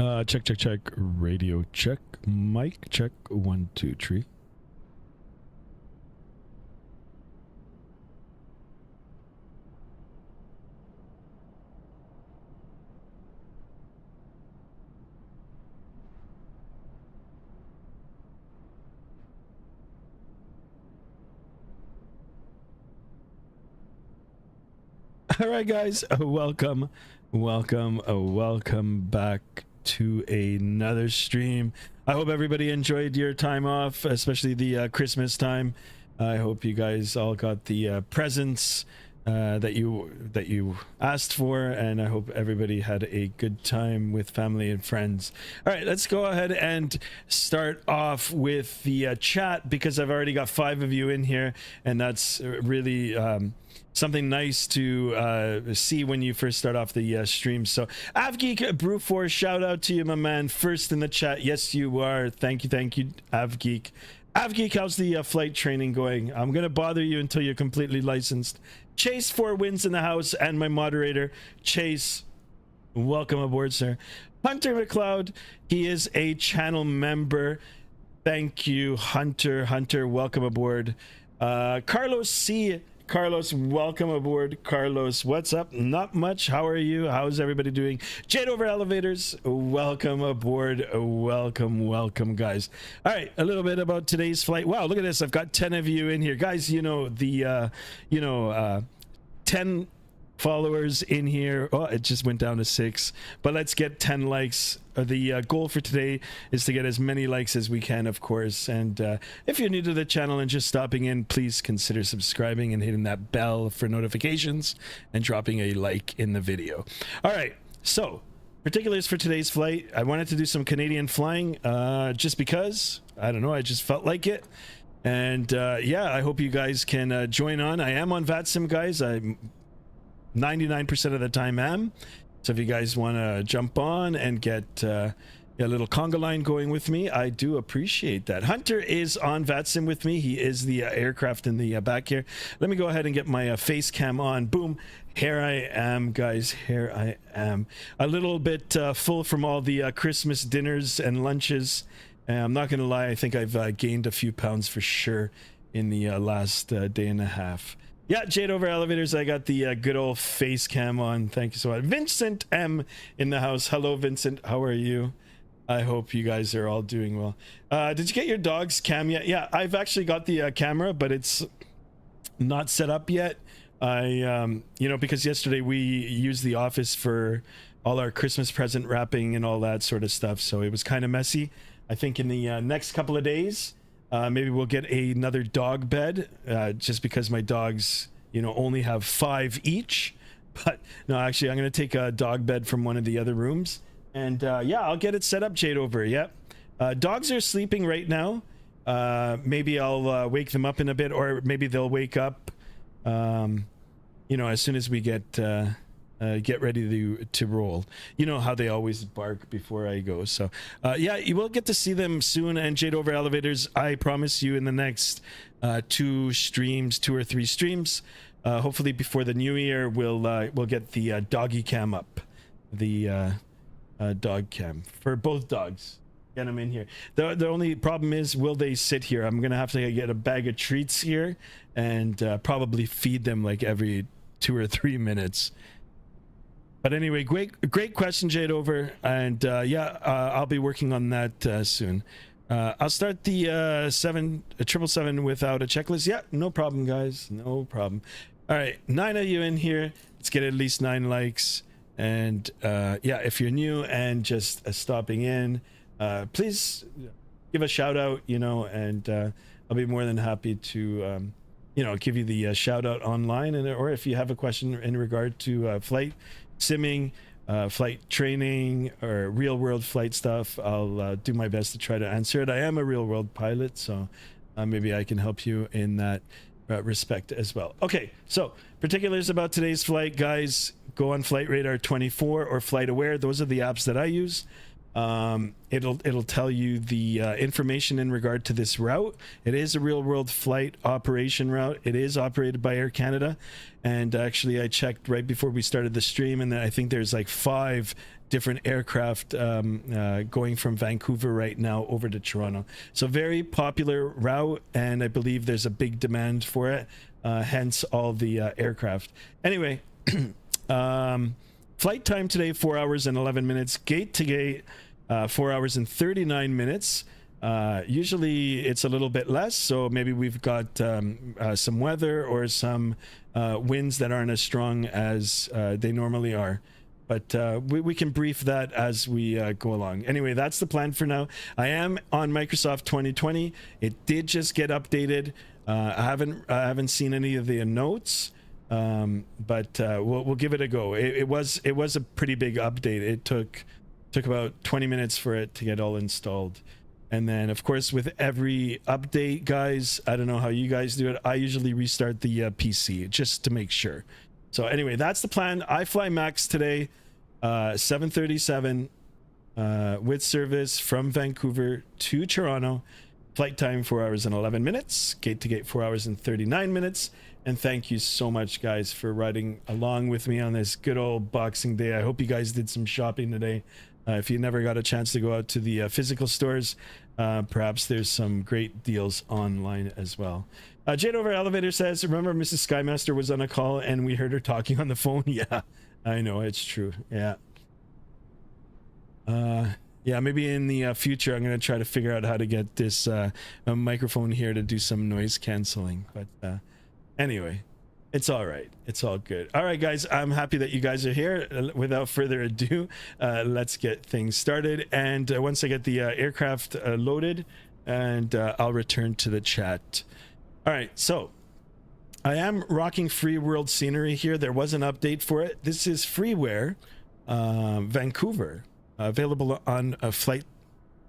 Check, check, check. Radio check. Mic check. 1, 2, 3. All right, guys, welcome back to another stream. I hope everybody enjoyed your time off, especially the Christmas time. I hope you guys all got the presents that you asked for, and I hope everybody had a good time with family and friends. All right, let's go ahead and start off with the chat, because I've already got 5 of you in here, and that's really something nice to see when you first start off the stream. So AvGeek Brew4, shout out to you, my man, first in the chat. Yes, you are. Thank you, AvGeek. AvGeek, how's the flight training going? I'm gonna bother you until you're completely licensed. Chase 4 wins in the house, and my moderator Chase, welcome aboard, sir. Hunter McLeod, he is a channel member. Thank you, Hunter. Welcome aboard. Carlos C, Carlos, welcome aboard. Carlos, what's up? Not much. How are you? How's everybody doing? Jade Over Elevators, welcome aboard. Welcome, guys. All right, a little bit about today's flight. Wow, look at this. I've got 10 of you in here, guys. You know the 10 followers in here. Oh, it just went down to 6, but let's get 10 likes. The goal for today is to get as many likes as we can, of course. And if you're new to the channel and just stopping in, please consider subscribing and hitting that bell for notifications and dropping a like in the video. All right, so particulars for today's flight. I wanted to do some Canadian flying just because, I don't know, I just felt like it. And yeah, I hope you guys can join on. I am on Vatsim, guys. I'm 99% of the time am. So if you guys want to jump on and get a little conga line going with me, I do appreciate that. Hunter is on Vatsim with me. He is the aircraft in the back here. Let me go ahead and get my face cam on. Boom. Here I am, guys. Here I am. A little bit full from all the Christmas dinners and lunches. I'm not going to lie. I think I've gained a few pounds for sure in the last day and a half. Yeah, Jade Over Elevators, I got the good old face cam on. Thank you so much. Vincent M in the house. Hello, Vincent. How are you? I hope you guys are all doing well. Did you get your dog's cam yet? Yeah, I've actually got the camera, but it's not set up yet. Because yesterday we used the office for all our Christmas present wrapping and all that sort of stuff, so it was kind of messy. I think in the next couple of days, maybe we'll get another dog bed, just because my dogs, only have 5 each. But no, actually, I'm going to take a dog bed from one of the other rooms. And yeah, I'll get it set up, Jade Over. Yep. Dogs are sleeping right now. Maybe I'll wake them up in a bit, or maybe they'll wake up, as soon as we get ready to roll. You know how they always bark before I go. So yeah, you will get to see them soon. And Jade Over Elevators, I promise you, in the next 2 or 3 streams, hopefully before the new year, we'll get the doggy cam up, the dog cam for both dogs. Get them in here. The only problem is, will they sit here? I'm gonna have to get a bag of treats here and probably feed them like every 2 or 3 minutes. But anyway, great question, Jade Over, and yeah, I'll be working on that soon. I'll start the 777 without a checklist. Yeah, no problem, guys, no problem. All right, 9 of you in here. Let's get at least 9 likes. And yeah, if you're new and just stopping in, please give a shout out, and I'll be more than happy to give you the shout out online, or if you have a question in regard to flight simming, flight training, or real world flight stuff, I'll do my best to try to answer it. I am a real world pilot, so maybe I can help you in that respect as well. Okay, so particulars about today's flight, guys. Go on Flight Radar 24 or Flight Aware. Those are the apps that I use. It'll tell you the information in regard to this route. It is a real world flight operation route. It is operated by Air Canada, and actually I checked right before we started the stream, and I think there's like 5 different aircraft going from Vancouver right now over to Toronto. So very popular route, and I believe there's a big demand for it, hence all the aircraft. Anyway, flight time today 4 hours and 11 minutes, gate to gate 4 hours and 39 minutes. Usually it's a little bit less, so maybe we've got some weather or some winds that aren't as strong as they normally are, but we can brief that as we go along. Anyway, that's the plan for now. I am on Microsoft 2020. It did just get updated. I haven't seen any of the notes, but we'll give it a go. It was a pretty big update. It took about 20 minutes for it to get all installed. And then, of course, with every update, guys, I don't know how you guys do it. I usually restart the PC just to make sure. So anyway, that's the plan. iFLY Max today, 7:37 with service from Vancouver to Toronto. Flight time 4 hours and 11 minutes. Gate to gate 4 hours and 39 minutes. And thank you so much, guys, for riding along with me on this good old Boxing Day. I hope you guys did some shopping today. If you never got a chance to go out to the physical stores, perhaps there's some great deals online as well. Jade over Elevator says, remember Mrs. Skymaster was on a call and we heard her talking on the phone? Yeah, I know, it's true. Yeah. Yeah, maybe in the future, I'm going to try to figure out how to get this microphone here to do some noise canceling. But anyway, it's all right. It's all good. All right, guys, I'm happy that you guys are here. Without further ado, let's get things started. And once I get the aircraft loaded, and I'll return to the chat. All right, so I am rocking free world scenery here. There was an update for it. This is freeware, Vancouver, available on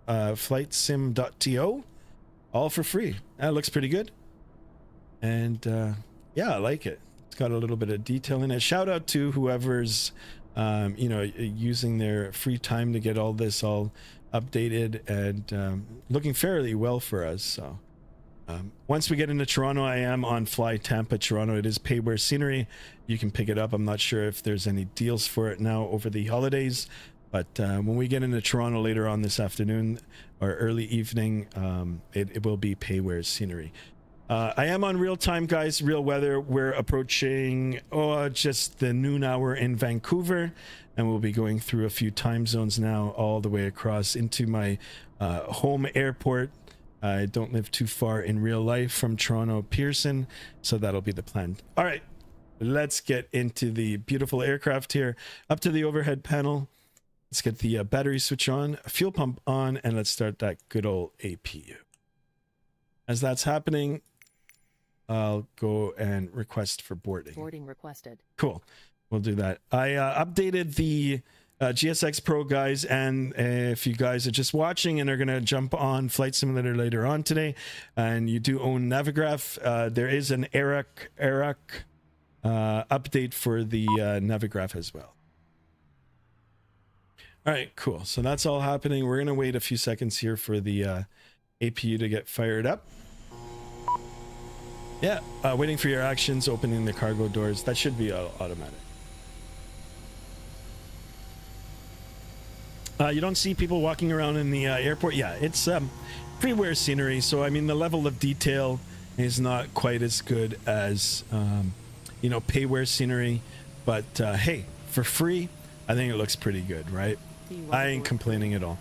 flightsim.to, all for free. That looks pretty good. And yeah, I like it. It's got a little bit of detail in it. Shout out to whoever's, you know, using their free time to get all this all updated and looking fairly well for us. So once we get into Toronto, I am on Fly Tampa Toronto. It is payware scenery. You can pick it up. I'm not sure if there's any deals for it now over the holidays, but when we get into Toronto later on this afternoon or early evening, it will be payware scenery. I am on real time, guys. Real weather. We're approaching just the noon hour in Vancouver, and we'll be going through a few time zones now all the way across into my home airport. I don't live too far in real life from Toronto Pearson, so that'll be the plan. All right, let's get into the beautiful aircraft here. Up to the overhead panel. Let's get the battery switch on, fuel pump on, and let's start that good old APU. As that's happening, I'll go and request for boarding. Boarding requested. Cool. We'll do that. I updated the GSX Pro, guys, and if you guys are just watching and are going to jump on Flight Simulator later on today, and you do own Navigraph, there is an ARAC update for the Navigraph as well. All right, cool. So that's all happening. We're going to wait a few seconds here for the APU to get fired up. Yeah, waiting for your actions, opening the cargo doors. That should be automatic. You don't see people walking around in the airport. Yeah, it's freeware scenery, so I mean the level of detail is not quite as good as you know, payware scenery, but hey, for free, I think it looks pretty good, right? I ain't complaining at all.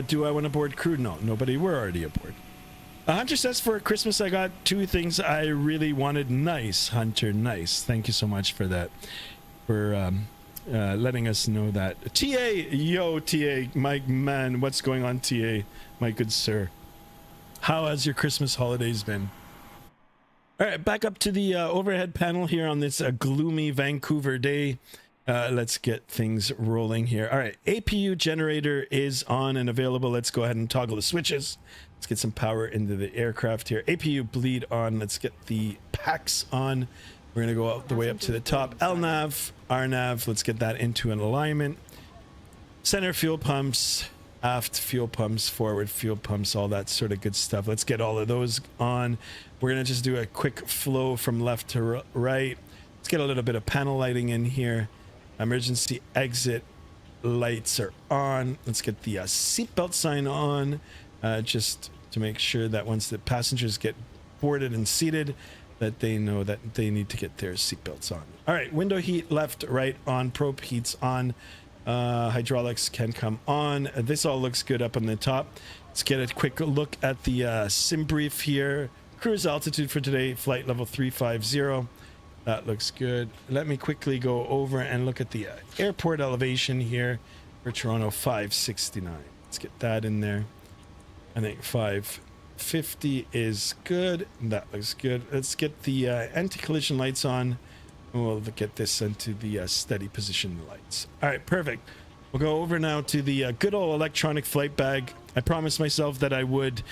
Do I want to board crew? No, nobody. We're already aboard. Hunter says, for Christmas I got 2 things I really wanted. Nice, Hunter, nice. Thank you so much for that, for letting us know that. TA, yo, TA, my man, what's going on, TA, my good sir? How has your Christmas holidays been? All right, back up to the overhead panel here on this gloomy Vancouver day. Let's get things rolling here. All right, APU generator is on and available. Let's go ahead and toggle the switches. Let's get some power into the aircraft here. APU bleed on. Let's get the packs on. We're going to go all the way up to the top. LNAV, RNAV. Let's get that into an alignment. Center fuel pumps, aft fuel pumps, forward fuel pumps, all that sort of good stuff. Let's get all of those on. We're going to just do a quick flow from left to right. Let's get a little bit of panel lighting in here. Emergency exit lights are on. Let's get the seatbelt sign on, just to make sure that once the passengers get boarded and seated, that they know that they need to get their seatbelts on. All right, window heat left, right on, probe heats on, hydraulics can come on. This all looks good up on the top. Let's get a quick look at the sim brief here. Cruise altitude for today, flight level 350. That looks good. Let me quickly go over and look at the airport elevation here for Toronto, 569. Let's get that in there. I think 550 is good. That looks good. Let's get the anti-collision lights on. We'll get this into the steady position lights. All right, perfect. We'll go over now to the good old electronic flight bag. I promised myself that I would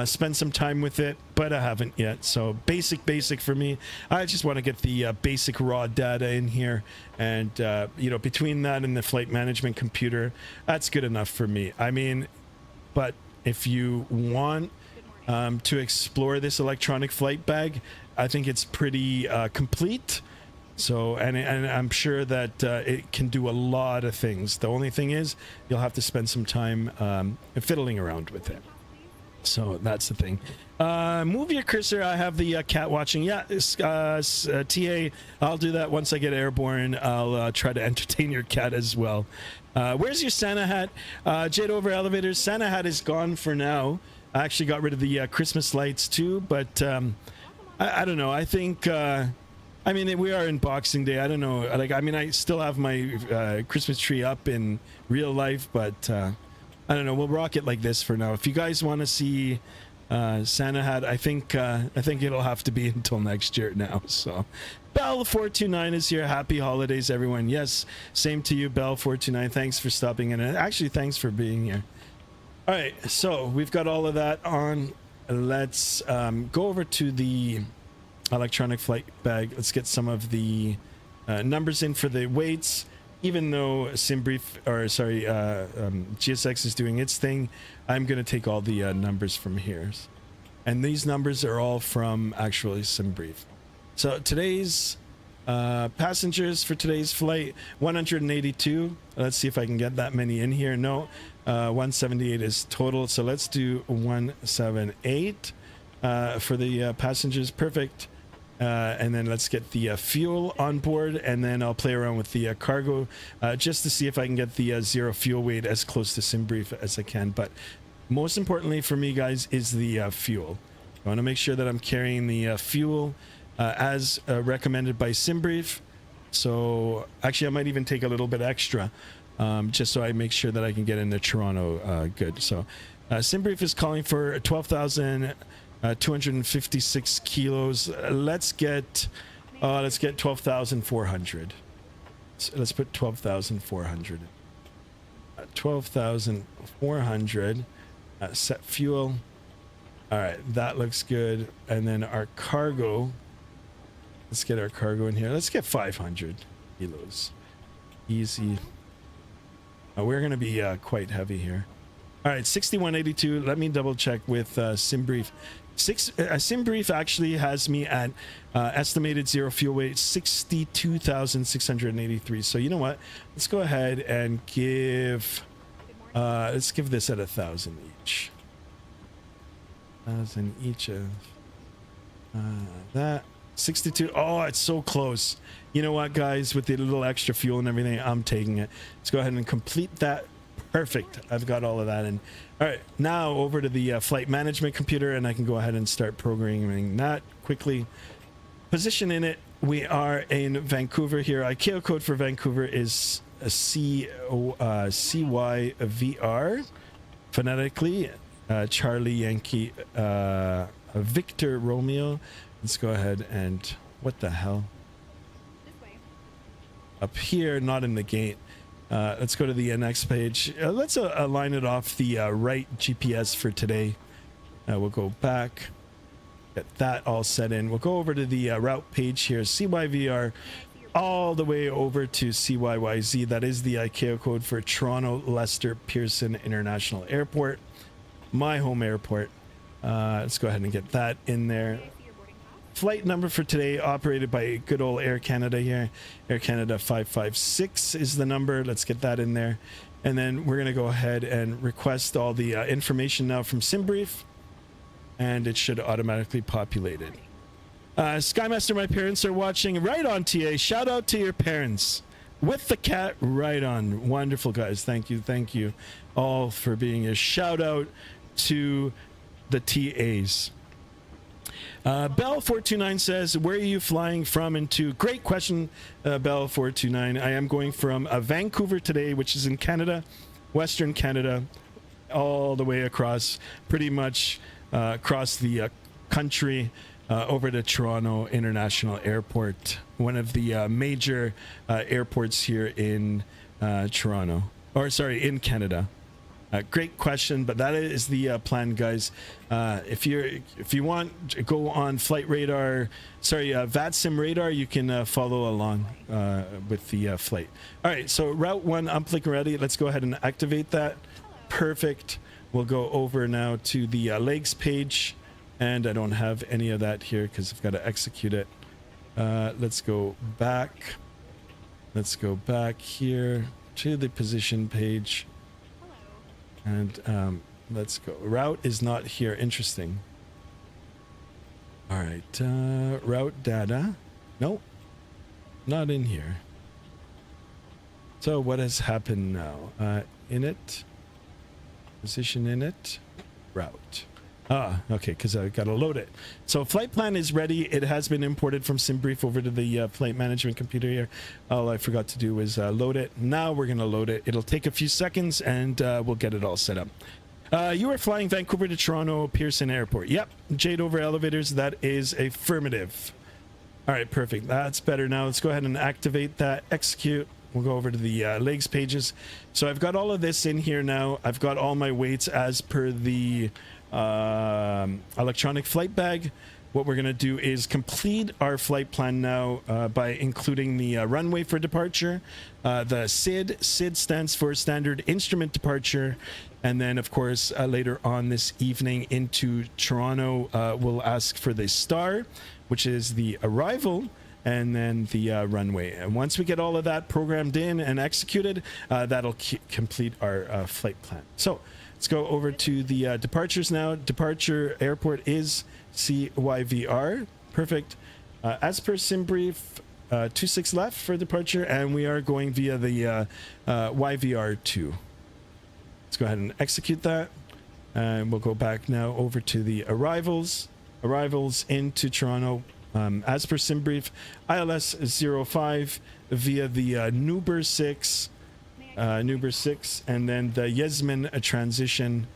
spend some time with it, but I haven't yet. So basic for me. I just want to get the basic raw data in here, and you know, between that and the flight management computer, that's good enough for me. I mean, but if you want to explore this electronic flight bag, I think it's pretty complete. So, and I'm sure that it can do a lot of things. The only thing is, you'll have to spend some time fiddling around with it. So that's the thing. Move your cursor. I have the cat watching. Yeah, TA, I'll do that once I get airborne. I'll try to entertain your cat as well. Where's your Santa hat? Jade over elevators. Santa hat is gone for now. I actually got rid of the Christmas lights too, but I don't know. I think... I mean, we are in Boxing Day. I don't know. Like, I mean, I still have my Christmas tree up in real life, but I don't know. We'll rock it like this for now. If you guys want to see Santa hat, I think it'll have to be until next year now. So, Bell 429 is here. Happy holidays, everyone. Yes, same to you, Bell 429. Thanks for stopping in, and actually, thanks for being here. All right, so we've got all of that on. Let's go over to the electronic flight bag. Let's get some of the numbers in for the weights. Even though GSX is doing its thing, I'm going to take all the numbers from here, and these numbers are all from actually SimBrief. So today's passengers for today's flight, 182. Let's see if I can get that many in here. No, 178 is total, so let's do 178 for the passengers. Perfect. And then let's get the fuel on board, and then I'll play around with the cargo just to see if I can get the zero fuel weight as close to SimBrief as I can. But most importantly for me, guys, is the fuel. I want to make sure that I'm carrying the fuel as recommended by SimBrief. So actually, I might even take a little bit extra just so I make sure that I can get into Toronto good. So SimBrief is calling for 12,256 kilos. Let's get 12,400. So let's put 12,400. 12,400. Set fuel. All right, that looks good. And then our cargo. Let's get our cargo in here. Let's get 500 kilos. Easy. We're going to be quite heavy here. All right, 6182. Let me double check with SimBrief. SimBrief actually has me at estimated zero fuel weight 62,683. So you know what? Let's go ahead and give. Let's give this at 1,000 each. 1,000 each of that. 62. Oh, it's so close. You know what, guys? With the little extra fuel and everything, I'm taking it. Let's go ahead and complete that. Perfect. I've got all of that in. All right, now over to the flight management computer, and I can go ahead and start programming that quickly. Position in it. We are in Vancouver here. ICAO code for Vancouver is CYVR. Phonetically, Charlie Yankee Victor Romeo. Let's go ahead and what the hell? Up here, not in the gate. Let's go to the next page. Let's align it off the right GPS for today. We'll go back, get that all set in. We'll go over to the route page here, CYVR, all the way over to CYYZ. That is the ICAO code for Toronto Lester Pearson International Airport, my home airport. Let's go ahead and get that in there. flight number for today, operated by good old Air Canada here. Air Canada 556 is the number. Let's get that in there. And then we're going to go ahead and request all the information now from SimBrief. And it should automatically populate it. Skymaster, my parents are watching. Right on, TA. Shout out to your parents. With the cat, right on. Wonderful, guys. Thank you all for being a shout out to the TAs. Bell429 says, where are you flying from and to? Great question, Bell429. I am going from Vancouver today, which is in Canada, Western Canada, all the way across, pretty much across the country, over to Toronto International Airport, one of the major airports here in Toronto, or sorry, in Canada. Great question, but that is the plan, guys. If you want, go on flight radar, sorry, Vatsim radar. You can follow along with the flight. All right, so route 1 uplink ready. Let's go ahead and activate that. Perfect. We'll go over now to the legs page, and I don't have any of that here because I've got to execute it. Let's go back. Let's go back here to the position page. And let's go. Route is not here. Interesting. All right. Route data. Nope. Not in here. So what has happened now? Init. Position init. Route. Okay, because I got to load it. So flight plan is ready. It has been imported from SimBrief over to the flight management computer here. All I forgot to do was load it. Now we're going to load it. It'll take a few seconds, and we'll get it all set up. You are flying Vancouver to Toronto Pearson Airport. Yep, Jade over elevators. That is affirmative. All right, perfect. That's better now. Let's go ahead and activate that. Execute. We'll go over to the legs pages. So I've got all of this in here now. I've got all my weights as per the electronic flight bag. What we're going to do is complete our flight plan now by including the runway for departure, the SID stands for Standard Instrument Departure, and then of course later on this evening into Toronto we'll ask for the STAR, which is the arrival, and then the runway. And once we get all of that programmed in and executed, that'll complete our flight plan. So let's go over to the departures now. Departure airport is CYVR. Perfect. As per SimBrief, 26 left for departure, and we are going via the YVR2. Let's go ahead and execute that. And we'll go back now over to the arrivals. Arrivals into Toronto. As per SimBrief, ILS 05 via the Nuber 6. Nuber 6, and then the Yezmin transition.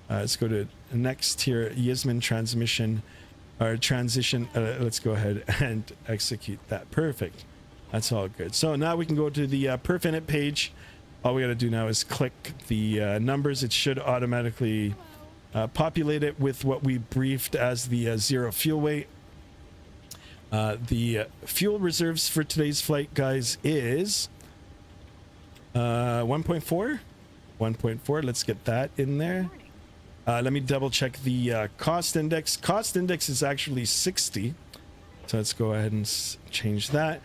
Let's go to next here. Yezmin transmission or transition. Let's go ahead and execute that. Perfect. That's all good. So now we can go to the perf init page. All we got to do now is click the numbers. It should automatically populate it with what we briefed as the zero fuel weight. The fuel reserves for today's flight, guys, is 1.4. Let's get that in there. Let me double check the cost index. Cost index is actually 60. So let's go ahead and change that.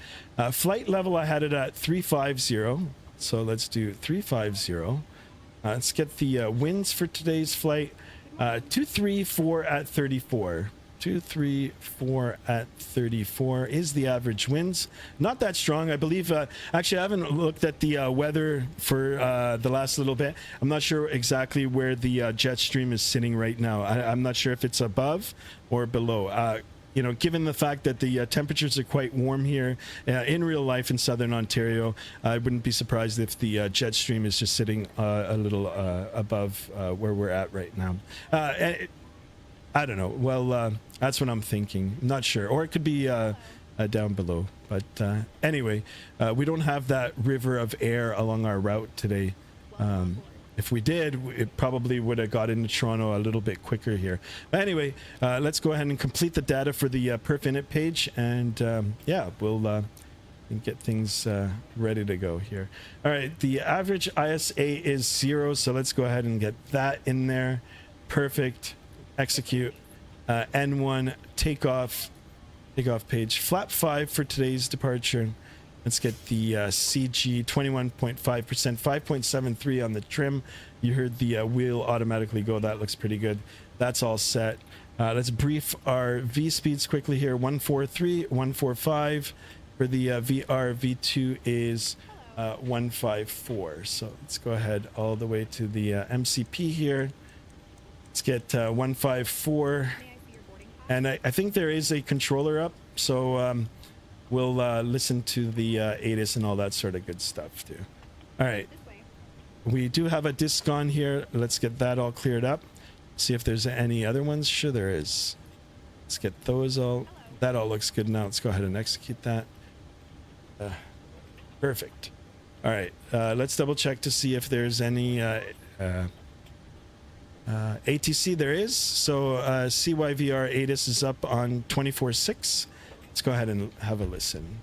Flight level, I had it at 350. So let's do 350. Let's get the winds for today's flight. 234 at 34. 234 at 34 is the average winds. Not that strong, I believe. Actually, I haven't looked at the weather for the last little bit. I'm not sure exactly where the jet stream is sitting right now. I'm not sure if it's above or below. You know, given the fact that the temperatures are quite warm here in real life in southern Ontario, I wouldn't be surprised if the jet stream is just sitting a little above where we're at right now. I don't know. Well, that's what I'm thinking. Not sure. Or it could be down below. But anyway, we don't have that river of air along our route today. If we did, it probably would have got into Toronto a little bit quicker here. But anyway, let's go ahead and complete the data for the perf init page. And yeah, we'll get things ready to go here. All right, the average ISA is 0. So let's go ahead and get that in there. Perfect. Execute. N1 takeoff. takeoff page. Flap 5 for today's departure. Let's get the CG 21.5%, 5.73 on the trim. You heard the wheel automatically go. That looks pretty good. That's all set. Let's brief our V speeds quickly here. 143, 145. For the VR, V2 is 154. So let's go ahead all the way to the MCP here. Let's get 154. And I think there is a controller up. So we'll listen to the ATIS and all that sort of good stuff too. All right. We do have a disc on here. Let's get that all cleared up. See if there's any other ones. Sure there is. Let's get those all. That all looks good now. Let's go ahead and execute that. Perfect. All right. Let's double check to see if there's any ATC. There is. So CYVR ATIS is up on 24.6. Let's go ahead and have a listen.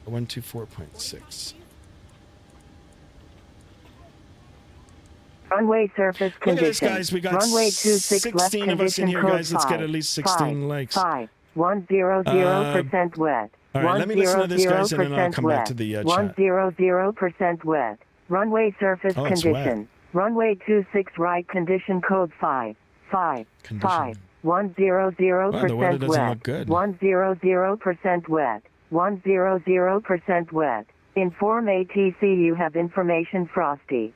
124.6. Runway surface condition. Look at this, guys. We got runway 26 16 left of us in here, code guys. Let's get at least 16 likes. 100% wet. All right, let me listen to this, guys, and then I'll come back to the chat. 100% wet. Runway surface condition. Runway 26 right condition code 5. 100% wet. 100% wet. 100% wet. Inform ATC you have information frosty.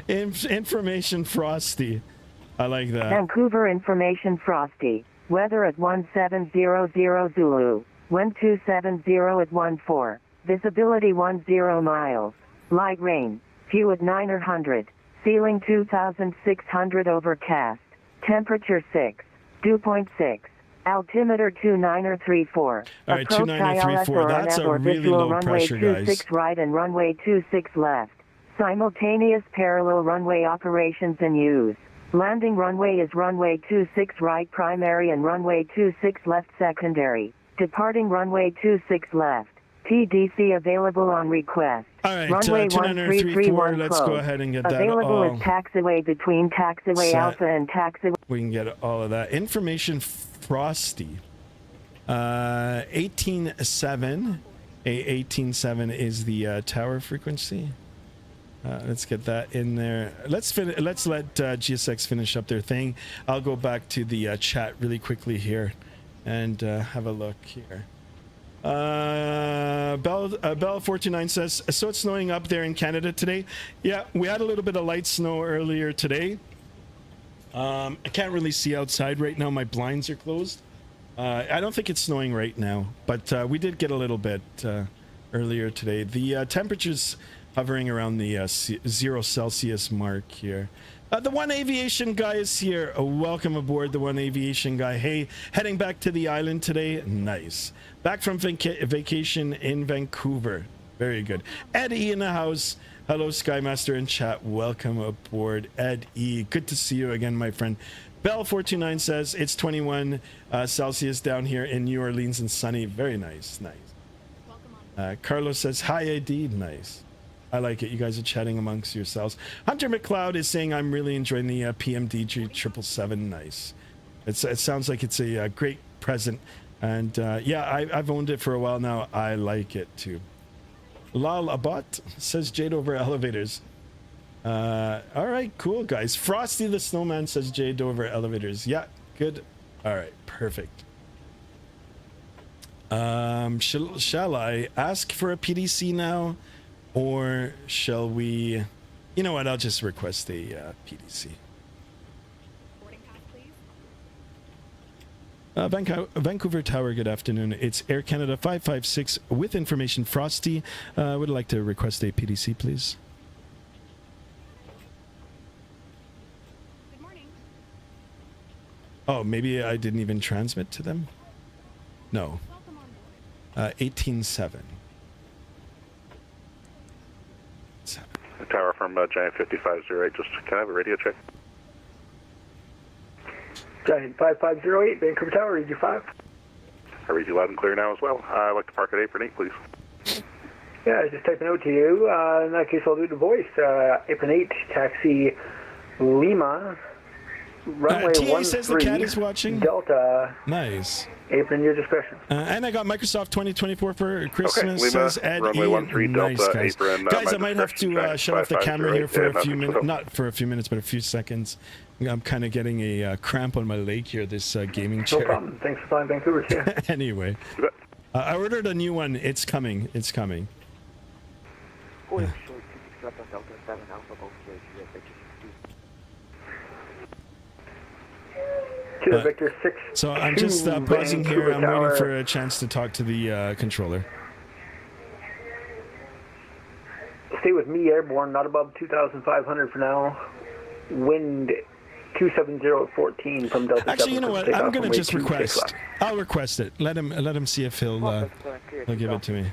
Information frosty. I like that. Vancouver information frosty. Weather at 1700 Zulu. Wind 270 at 14. Visibility 10 miles. Light rain. Few at 900. Ceiling 2600 overcast. Temperature 6. Dew point 6. Altimeter 2934. All right, 2934. That's a really low pressure, guys. Runway 26 right and runway 26 left. Simultaneous parallel runway operations in use. Landing runway is runway 26 right primary and runway 26 left secondary. Departing runway 26 left. TDC available on request. All right, runway 1334, let's go ahead and get that available all is taxiway between taxiway set. Alpha and taxiway. We can get all of that. Information frosty. 18.7. 18.7 is the tower frequency. Let's get that in there. Let's let GSX finish up their thing. I'll go back to the chat really quickly here and have a look here. Bell 429 says, so it's snowing up there in Canada today. Yeah, we had a little bit of light snow earlier today. I can't really see outside right now. My blinds are closed. I don't think it's snowing right now, but we did get a little bit earlier today. The temperatures hovering around the 0 Celsius mark here. The One Aviation guy is here. Welcome aboard, the One Aviation guy. Hey, heading back to the island today. Nice. Back from vacation in Vancouver. Very good. Ed E in the house. Hello, Skymaster in chat. Welcome aboard, Ed E. Good to see you again, my friend. Bell429 says it's 21 Celsius down here in New Orleans and sunny. Very nice. Nice. Carlos says, hi, AD. Nice. I like it. You guys are chatting amongst yourselves. Hunter McLeod is saying, I'm really enjoying the PMDG 777. Nice. It sounds like it's a great present. And yeah, I've owned it for a while now. I like it too. Lal Abat says Jade over elevators. All right, cool, guys. Frosty the Snowman says Jade over elevators. Yeah, good. All right, perfect. Shall I ask for a PDC now? Or shall we... You know what? I'll just request a PDC. Vancouver Tower, good afternoon. It's Air Canada 556 with information frosty. Would like to request a PDC, please. Good morning. Oh, maybe I didn't even transmit to them? No. 18.7. Tower from Giant 5508, just can I have a radio check? Giant 5508, Vancouver Tower, read you 5. I read you loud and clear now as well. I'd like to park at apron 8, please. Yeah, I just typed a note to you. In that case, I'll do the voice. Apron 8, taxi Lima, Runway TA says the cat is watching. Delta. Nice. Apron your discretion. And I got Microsoft 2024 for Christmas. Lima, Says Ed runway Ian. 13 Nice, Delta, guys. apron, Guys, my I might have discretion, to shut off the camera here for a few minutes. nothing. Not for a few minutes, but a few seconds. I'm kind of getting a cramp on my leg here, this gaming chair. No problem. Thanks for flying Vancouver, too. Anyway, I ordered a new one. It's coming. It's coming. Victor 6. So I'm just pausing here. I'm waiting for a chance to talk to the controller. Stay with me, airborne, not above 2,500 for now. Wind 270 at 14 from Delta. Actually, you know what? I'm gonna just 26 request. left. I'll request it. Let him see if he'll give it to me.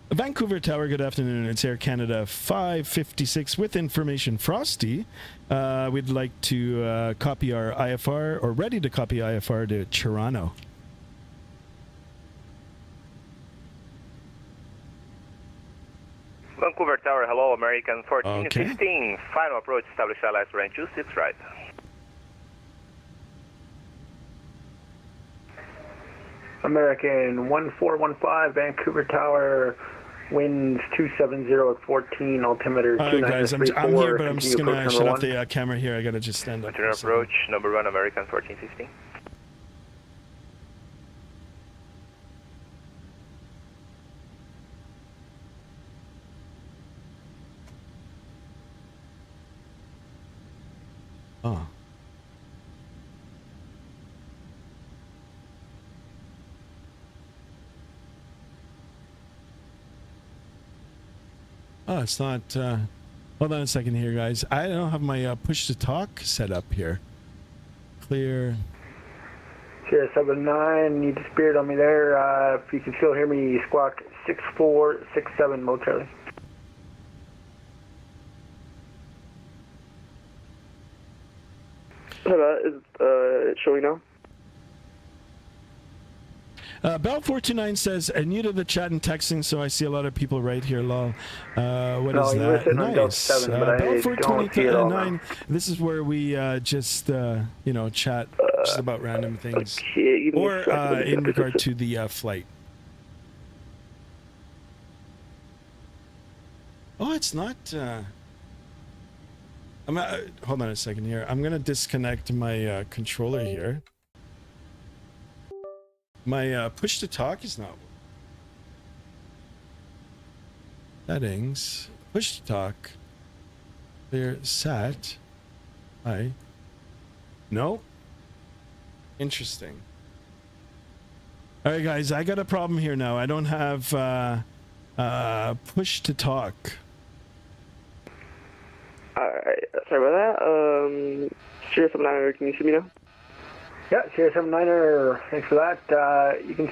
Vancouver Tower, good afternoon. It's Air Canada 556 with information Frosty. We'd like to copy our IFR, or ready to copy IFR to Toronto. Vancouver Tower, hello, American 14 Okay. 15. Final approach, establish LS range 26 right. American 1415, Vancouver Tower, winds 270 at 14, altimeter All right, guys, I'm here, but I'm just going to Continue shut off approach the camera here. I got to just stand up. Continue approach, number 1, American 14 15. Oh. Oh, it's not. Hold on a second here, guys. I don't have my push to talk set up here. Clear. Sierra 79, you disappeared on me there. If you can still hear me, squawk 6467 Mo Charlie. Is it showing now? Bell 429 says, new to the chat and texting, so I see a lot of people right here, lol. What No, is you were that? sitting on Delta Nice. 7, but I Bell don't see it all 429, now. this is where we just, you know, chat just about random things. Okay, give me a Or second, let me in get regard this. to the flight. Oh, it's not. Hold on a second here. I'm gonna disconnect my controller here. My push to talk is not. Settings. Push to talk. Clear sat. Hi. No. Interesting. All right, guys. I got a problem here now. I don't have push to talk. Alright, sorry about that. Sierra 79, can you see me now? Yeah, Sierra 79er, thanks for that. You can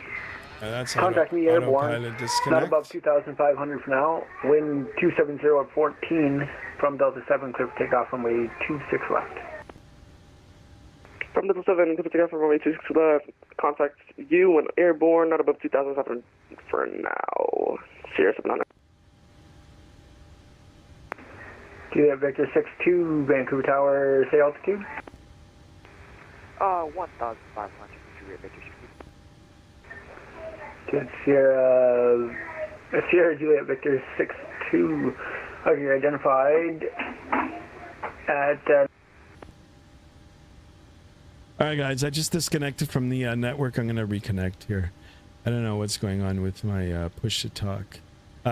That's contact me airborne, autopilot disconnect. not above 2,500 for now. Wind 270 at 14 from Delta 7, clear for takeoff, runway 26 left. From Delta 7, clip takeoff from runway 26 left. Contact you when airborne, not above 2,500 for now. Sierra 79. Juliet Victor 62, Vancouver Tower, say altitude. 1,500, Juliet Victor 60. Good Sierra Juliet Victor 62. Okay, you're identified at. All right, guys. I just disconnected from the network. I'm going to reconnect here. I don't know what's going on with my push to talk.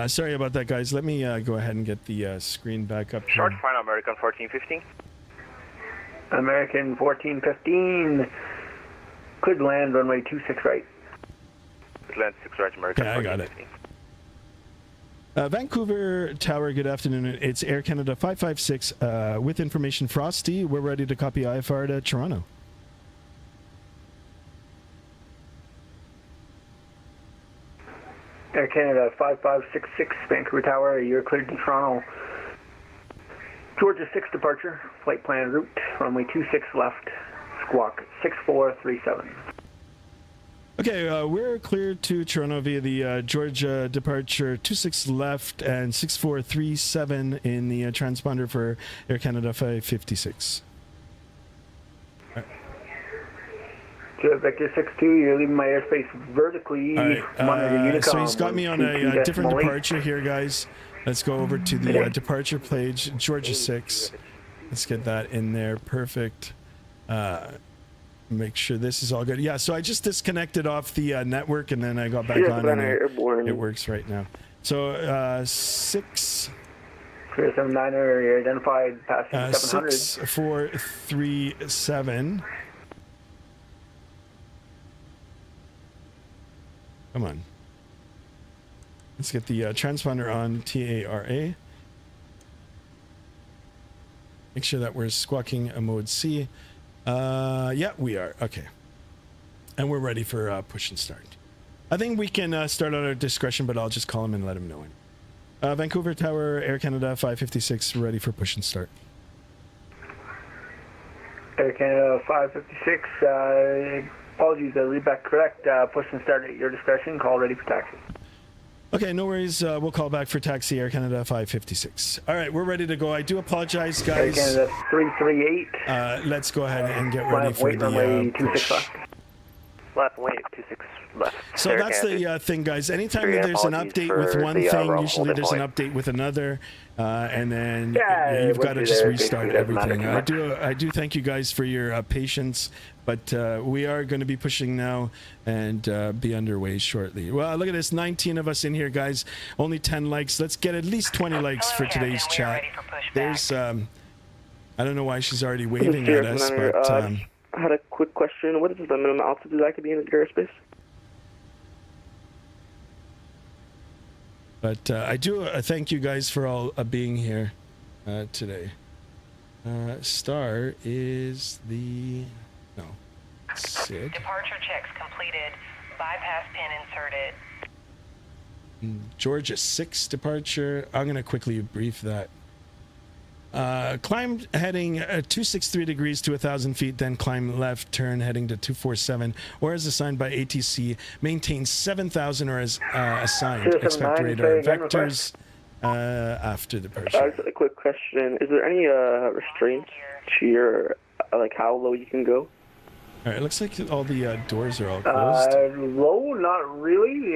Sorry about that, guys. Let me go ahead and get the screen back up. Short Here. final, American 14 15. American 1415. Could land runway 26 right. Land 6 right, American Okay, I 14 got it. 15. Vancouver Tower, good afternoon. It's Air Canada 556 with information Frosty. We're ready to copy IFR to Toronto. Air Canada 5566, Vancouver Tower, you're cleared to Toronto. Georgia 6 departure, flight plan route, runway 26 left, squawk 6437. Okay, we're clear to Toronto via the Georgia departure 26 left and 6437 in the transponder for Air Canada 556. Vector 62, you're leaving my airspace vertically. All right, Monitor so Unicom, he's got me on a different departure here, guys. Let's go over to the departure page, Georgia 6. Let's get that in there. Perfect. Make sure this is all good. Yeah, so I just disconnected off the network and then I got back on and it works right now. So 6 379er, you're identified passing 700. 6437. Come on. Let's get the transponder on TARA. Make sure that we're squawking a mode C. Yeah, we are. Okay. And we're ready for push and start. I think we can start on our discretion, but I'll just call him and let him know. Vancouver Tower, Air Canada 556, ready for push and start. Air Canada 556, apologies, I read back correct. Push and start at your discretion. Call ready for taxi. Okay, no worries. We'll call back for taxi, Air Canada 556. All right, we're ready to go. I do apologize, guys. Air Canada 338. Let's go ahead and get ready for the push. Left, wait, 26 left. So that's the thing, guys. Anytime that there's an update with one thing, usually there's an update with another, and then you've got to just restart everything. I do thank you guys for your patience, but we are going to be pushing now and be underway shortly. Well, look at this, 19 of us in here, guys. Only 10 likes. Let's get at least 20 likes for today's chat. There's, I don't know why she's already waving at us, but... I had a quick question. What is the minimum altitude I could be in the airspace? But I do thank you guys for all being here today. Star is the... No. Sid. Departure checks completed. Bypass pin inserted. Georgia 6 departure. I'm going to quickly brief that. Climb heading 263 degrees to 1,000 feet, then climb left, turn heading to 247, or as assigned by ATC, maintain 7,000 or as assigned. Expect radar vectors after departure. Just a quick question. Is there any restraints to your, like how low you can go? All right, it looks like all the doors are all closed. Low, not really.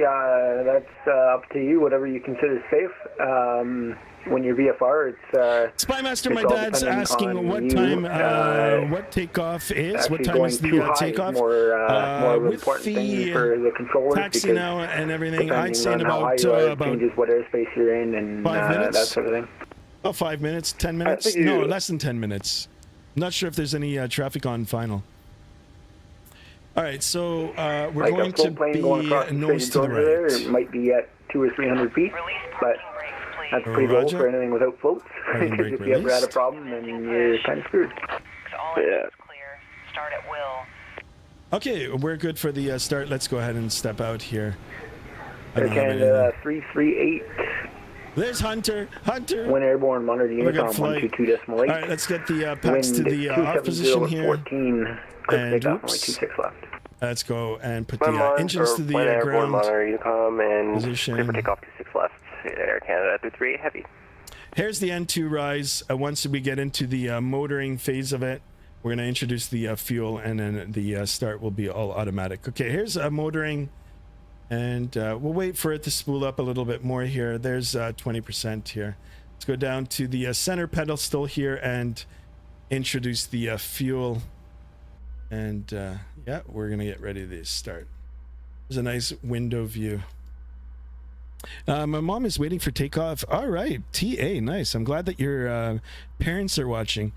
That's up to you, whatever you consider safe. When you're VFR, it's... Spymaster, my dad's asking what time, what takeoff is. What time is the takeoff? More with important the thing for the controllers, taxi now and everything, I'd say in about changes what airspace you're in and 5 minutes? that sort of thing. Oh, 5 minutes, 10 minutes? No, less than 10 minutes. Not sure if there's any traffic on final. All right, so we're going to be nose to the right. There, it might be at 200 or 300 feet, but that's pretty low for anything without floats. Because if you ever had a problem, then you're kind of screwed. Yeah. Clear. Start at will. Okay, we're good for the start. Let's go ahead and step out here. Air Canada 338. There's Hunter. Hunter. Wind airborne, monitor Unicom 122.8. All right, let's get the packs to the off position here. 14. And only 26 left. Let's go and put the engines to the ground. Monitor Unicom and position. clear for takeoff 26 left. Air Canada 338 heavy. Here's the N2 rise. Once we get into the motoring phase of it, we're going to introduce the fuel, and then the start will be all automatic. Okay, here's motoring, and we'll wait for it to spool up a little bit more here. There's 20% here. Let's go down to the center pedestal here and introduce the fuel. And yeah, we're going to get ready to start. There's a nice window view. My mom is waiting for takeoff. All right, TA, nice. I'm glad that your parents are watching.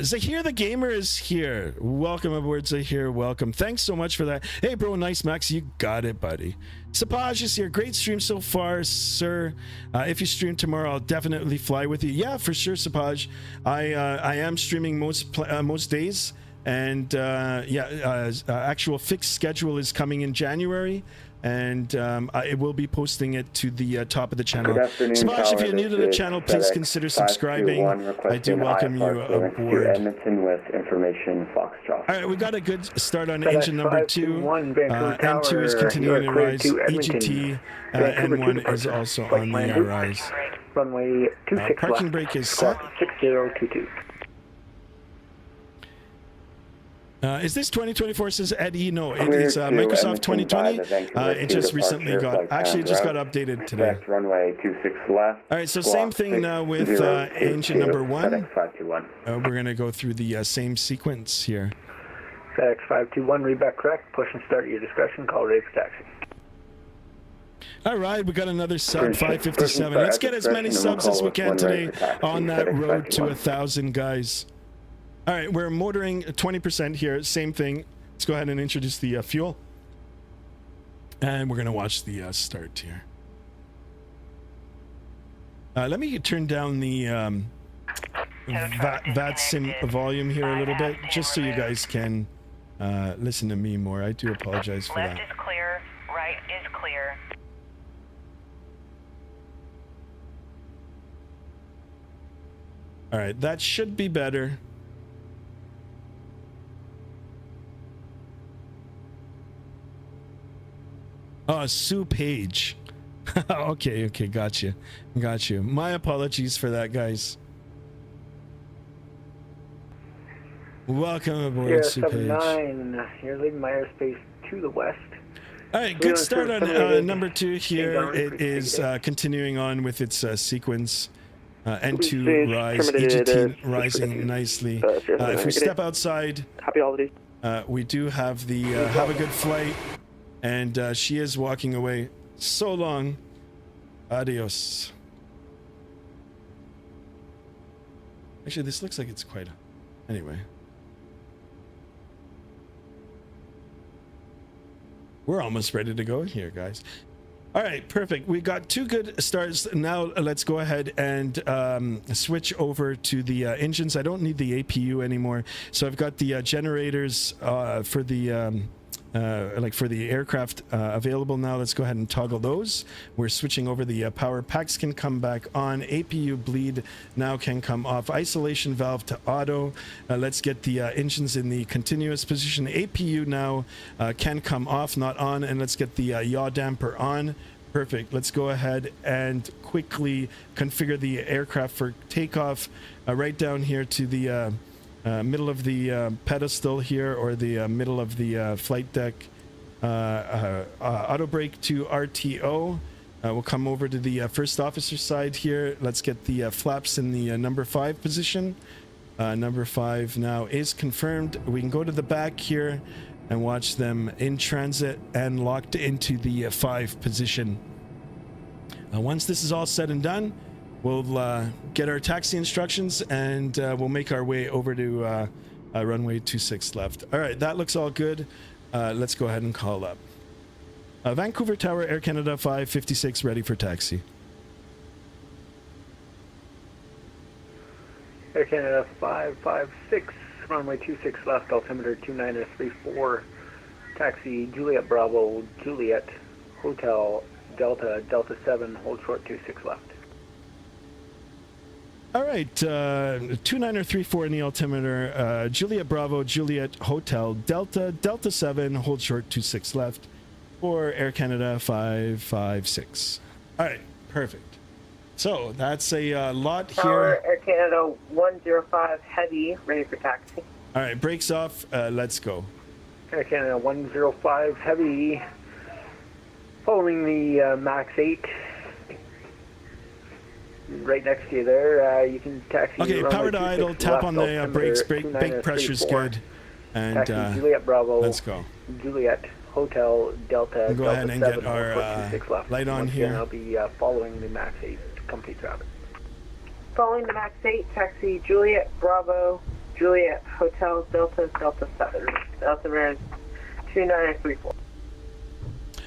Zahir the Gamer is here. Welcome aboard, Zahir. Welcome. Thanks so much for that. Hey, bro, nice, Max. You got it, buddy. Sapaj is here. Great stream so far, sir. If you stream tomorrow, I'll definitely fly with you. Yeah, for sure, Sapaj. I am streaming most days. And actual fixed schedule is coming in January, and I will be posting it to the top of the channel. Good afternoon, Smosh, if Tower. you're new to the This channel, is please FedEx consider subscribing. 521 I do welcome you requesting IFLY clearance to aboard. Edmonton with information Foxtrot. All right, we got a good start on FedEx engine number 2. 521 Vancouver N2 is Tower, continuing you to are cleared rise. to Edmonton. EGT Vancouver to N1 is departure. also Flight on the plan route. rise. Runway 26 Parking left. brake is Squawk set. 6022. Is this 2024, says Eddie? No, it Clear is to Microsoft Edmonton by 2020. the Vancouver It to just recently departure got, flight actually it plan just got route. updated today. Expect runway 26 left. All right, so squawk same thing now with 6022, engine number 1. FedEx 521. We're going to go through the same sequence here. FedEx 521, read back correct. Push and start at your discretion. Call ready for taxi. All right, we got another sub, Push- 557. push and Let's start get as many discretion, and subs we'll as call we us can when ready today for taxi. on that FedEx road to 521. 1,000, guys. All right, we're motoring 20% here. Same thing. Let's go ahead and introduce the fuel. And we're going to watch the start here. Let me turn down the Vatsim volume here a little bit, just so you guys can listen to me more. I do apologize for Left that. is clear, right is clear. All right, that should be better. Oh, Sue Page. Okay, got you. My apologies for that, guys. Welcome aboard, Sierra Sue Page. 79, you're leaving my airspace to the west. All right, good start on number 2 here. Down, It is appreciate continuing on with its sequence. N2 Stage rise, terminated, EGT rising nicely. If we step outside, Happy holidays. we do have the have a good flight, and she is walking away. So long. Adios. Actually, this looks like it's quite anyway. We're almost ready to go here, guys. All right, perfect. We got 2 good starts. Now let's go ahead and switch over to the engines. I don't need the APU anymore, so I've got the generators for the for the aircraft available now. Let's go ahead and toggle those. We're switching over. The power packs can come back on. APU bleed now can come off. Isolation valve to auto. Let's get the engines in the continuous position. APU now can come off, not on. And let's get the yaw damper on. Perfect. Let's go ahead and quickly configure the aircraft for takeoff. Right down here to the middle of the pedestal here, or the middle of the flight deck. Auto brake to RTO. We'll come over to the first officer side here. Let's get the flaps in the number 5 position. Number 5 now is confirmed. We can go to the back here and watch them in transit and locked into the 5 position. Once this is all said and done, we'll get our taxi instructions, and we'll make our way over to runway 26 left. All right, that looks all good. Let's go ahead and call up. Vancouver Tower, Air Canada 556, ready for taxi. Air Canada 556, runway 26 left, altimeter 2934. Taxi Juliet Bravo, Juliet, Hotel, Delta, Delta 7, hold short 26 left. All right, 2934 in the altimeter. Juliet Bravo, Juliet Hotel, Delta, Delta 7, hold short 26 left for Air Canada 556. All right, perfect. So that's a lot here. Tower, Air Canada 105 Heavy, ready for taxi. All right, brakes off. Let's go. Air Canada 105 Heavy, following the Max 8. Right next to you there, you can taxi. Okay, power to idle, tap on the brakes, brake pressure's good. And taxi Juliet Bravo, let's go. Juliet, Hotel, Delta, We'll go Delta ahead and 7, get our hold short 26 left. light on Once here. again, I'll be following the Max 8 company traffic. Following the Max 8, taxi Juliet Bravo, Juliet Hotel, Delta, Delta 7. Altimeter 2934.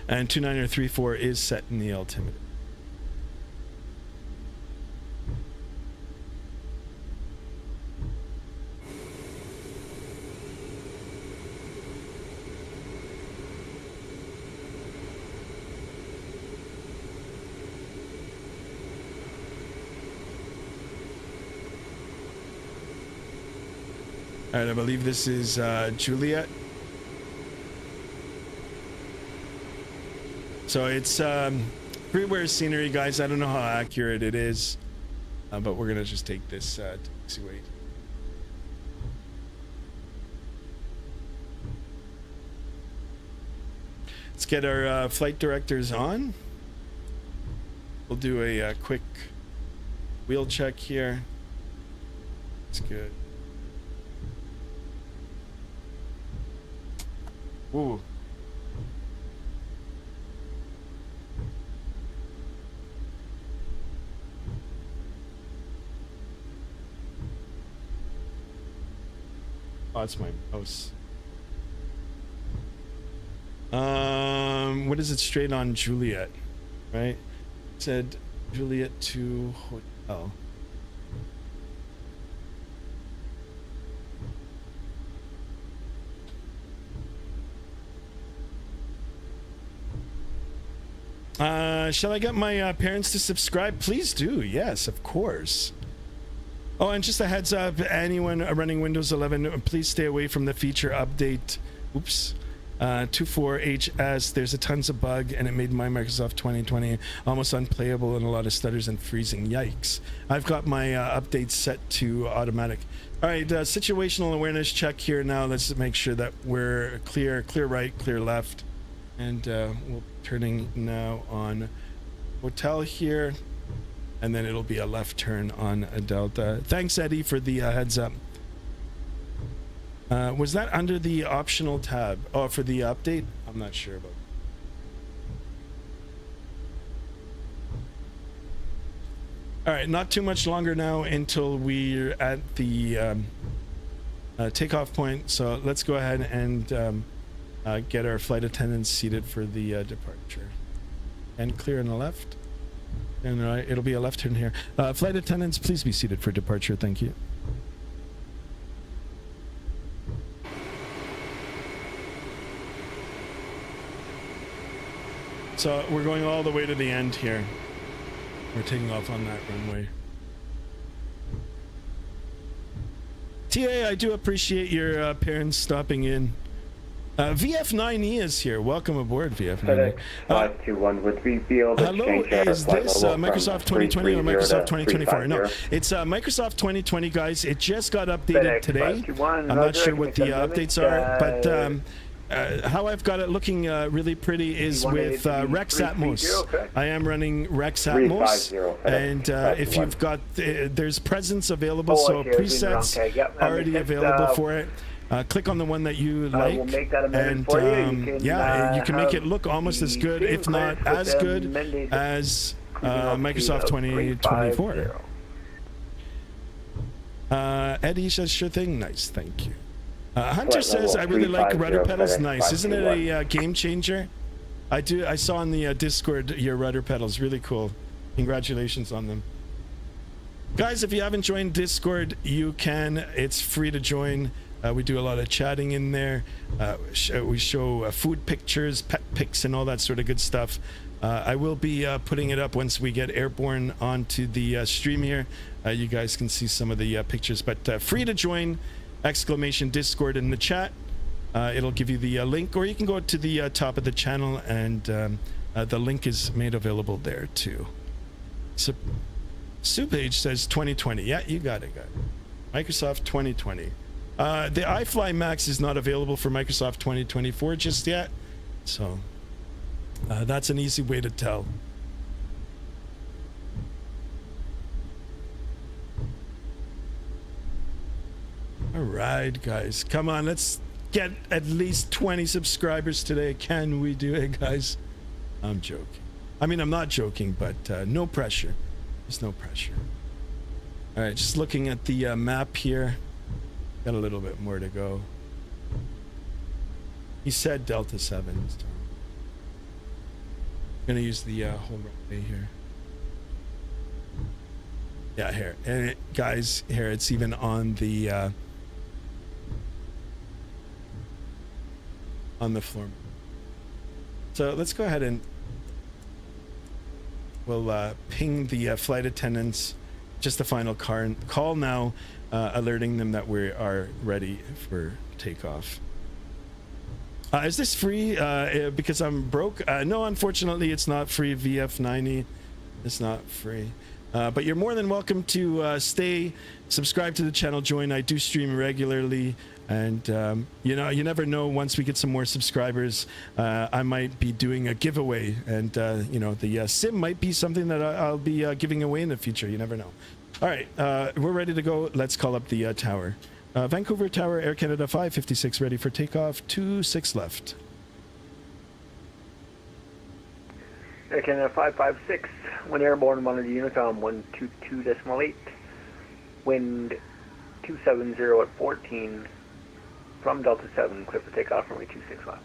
And 2934 is set in the altimeter. All right, I believe this is Juliet. So it's freeware scenery, guys. I don't know how accurate it is, but we're gonna just take this taxiway. Let's get our flight directors on. We'll do a quick wheel check here. That's good. Ooh. Oh, it's my mouse. What is it? Straight on Juliet, right? It said Juliet to hotel. Shall I get my parents to subscribe? Please do. Yes, of course. Oh, and just a heads up, anyone running Windows 11, please stay away from the feature update. Oops. 24HS. There's a tons of bug, and it made my Microsoft 2020 almost unplayable and a lot of stutters and freezing. Yikes. I've got my updates set to automatic. All right, situational awareness check here now. Let's make sure that we're clear right, clear left. And we're turning now on hotel here, and then it'll be a left turn on a Delta. Thanks, Eddie, for the heads up. Was that under the optional tab? Oh, for the update? I'm not sure about. All right, not too much longer now until we're at the takeoff point. So let's go ahead and get our flight attendants seated for the departure. And clear on the left. And it'll be a left turn here. Flight attendants, please be seated for departure. Thank you. So we're going all the way to the end here. We're taking off on that runway. TA, I do appreciate your parents stopping in. VF9E is here. Welcome aboard, VF9E. 521, would we be able to hello, change our is flight this level Microsoft from 2020 or 330 Microsoft to 2024? No, 350? it's Microsoft 2020, guys. It just got updated FedEx today. 521, I'm not Roger, sure what the updates are, but how I've got it looking really pretty is with Rex Atmos. I am running Rex Atmos, and if you've got, there's presents available, so presets already available for it. Click on the one that you like, we'll make that and for you. you can make it look almost as good, if not as good, as Microsoft 2024. Eddie says, sure thing. Nice, thank you. Hunter says, I really like rudder pedals. Nice. Isn't it a game changer? I saw on the Discord your rudder pedals. Really cool. Congratulations on them. Guys, if you haven't joined Discord, you can. It's free to join. We do a lot of chatting in there. We show food pictures, pet pics, and all that sort of good stuff. I will be putting it up once we get airborne onto the stream here. You guys can see some of the pictures, but free to join. Exclamation Discord in the chat. It'll give you the link, or you can go to the top of the channel, and the link is made available there too. So Supage says 2020. Yeah, you got it, guys. Microsoft 2020. The iFLY Max is not available for Microsoft 2024 just yet, so that's an easy way to tell. All right, guys, come on, let's get at least 20 subscribers today. Can we do it, guys? I'm joking. I mean, I'm not joking, but no pressure. There's no pressure. All right, just looking at the map here. Got a little bit more to go. He said Delta 7. So I'm gonna use the whole runway here. Yeah, here. And guys, here it's even on the floor. So let's go ahead and we'll ping the flight attendants just the final call now, alerting them that we are ready for takeoff. Is this free because I'm broke? No, unfortunately it's not free. VF90 is not free, but you're more than welcome to stay, subscribe to the channel, join. I do stream regularly, and you know, you never know, once we get some more subscribers, I might be doing a giveaway, and you know, the sim might be something that I'll be giving away in the future. You never know. All right, we're ready to go. Let's call up the tower. Vancouver Tower, Air Canada 556, ready for takeoff. 26 left. Air Canada 556, wind airborne, monitor Unicom 122.8, wind 270 at 14, from Delta 7, clear for takeoff, runway 26 left.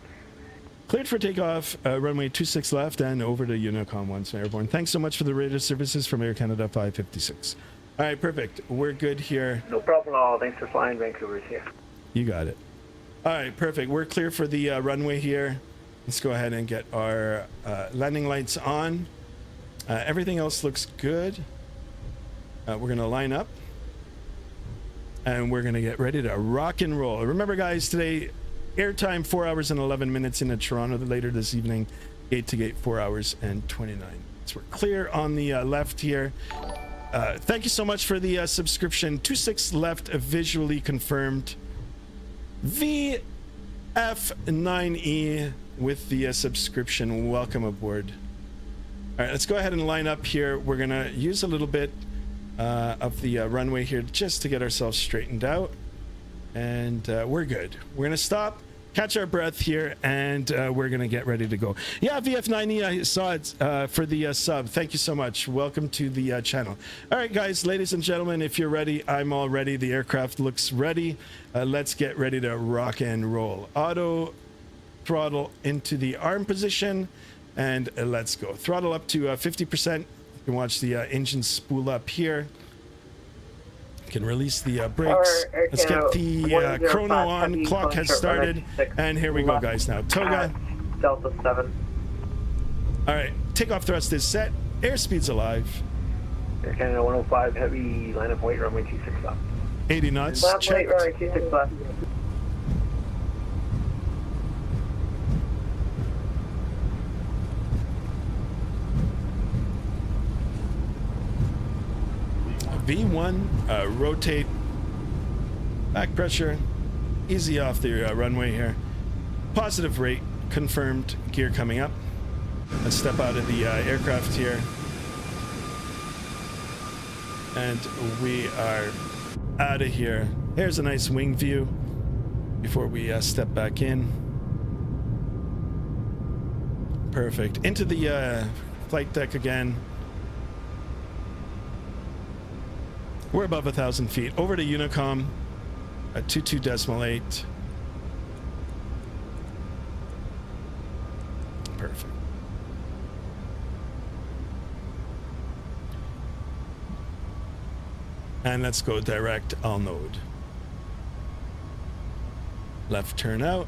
Cleared for takeoff, runway 26 left, and over to Unicom 1 airborne. Thanks so much for the radar services from Air Canada 556. All right, perfect. We're good here. No problem at all. Thanks for flying. Vancouver's here. You got it. All right, perfect. We're clear for the runway here. Let's go ahead and get our landing lights on. Everything else looks good. We're going to line up. And we're going to get ready to rock and roll. Remember, guys, today, airtime 4 hours and 11 minutes into Toronto. Later this evening, gate to gate 4 hours and 29. So we're clear on the left here. Thank you so much for the subscription. 26 left, visually confirmed. VF9E with the subscription. Welcome aboard. All right, let's go ahead and line up here. We're gonna use a little bit of the runway here just to get ourselves straightened out, and we're good. We're gonna stop, catch our breath here, and we're gonna get ready to go. Yeah, VF9E, I saw it for the sub. Thank you so much. Welcome to the channel. All right, guys, ladies and gentlemen, if you're ready, I'm all ready. The aircraft looks ready. Let's get ready to rock and roll. Auto throttle into the arm position, and let's go. Throttle up to 50%. You can watch the engine spool up here. You can release the brakes. Let's get the chrono on. Clock has started, and here we go, guys. Now toga. Delta 7. All right, takeoff thrust is set. Airspeed's alive. Air Canada 105 heavy, line up weight, runway 26 left. 80 knots. Left Checked. weight, runway 26 left. V1, rotate, back pressure, easy off the runway here. Positive rate, confirmed, gear coming up. Let's step out of the aircraft here. And we are out of here. Here's a nice wing view before we step back in. Perfect. Into the flight deck again. We're above 1,000 feet. Over to Unicom at 22.8. Perfect. And let's go direct all node. Left turn out.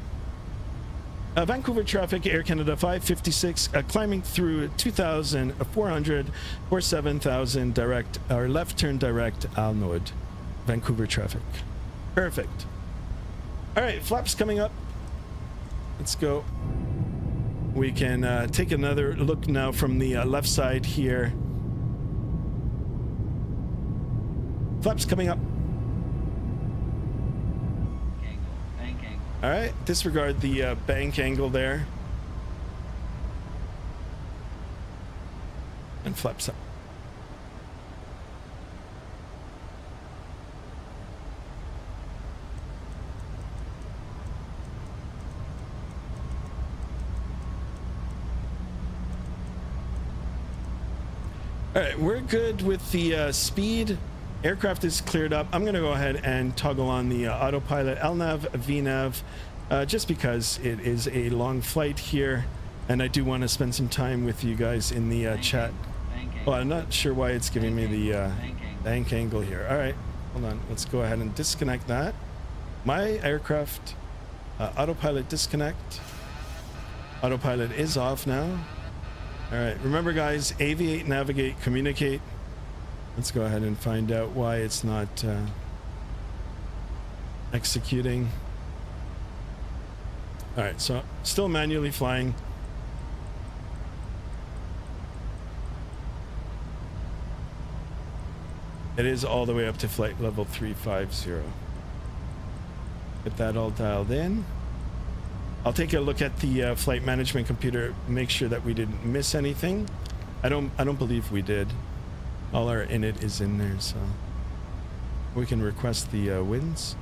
Vancouver traffic, Air Canada 556, climbing through 2,400 or 7,000 direct, or left turn direct all node. Vancouver traffic. Perfect. All right, flaps coming up. Let's go. We can take another look now from the left side here. Flaps coming up. All right, disregard the bank angle there. And flaps up. All right, we're good with the speed. Aircraft is cleared up. I'm going to go ahead and toggle on the autopilot LNAV, VNAV, just because it is a long flight here, and I do want to spend some time with you guys in the chat. Well, I'm not sure why it's giving me the bank angle here. All right, hold on. Let's go ahead and disconnect that. My aircraft, autopilot disconnect. Autopilot is off now. All right, remember guys, aviate, navigate, communicate. Let's go ahead and find out why it's not executing. All right, so still manually flying. It is all the way up to flight level 350. Get that all dialed in. I'll take a look at the flight management computer, make sure that we didn't miss anything. I don't believe we did. All our init is in there, so we can request the winds.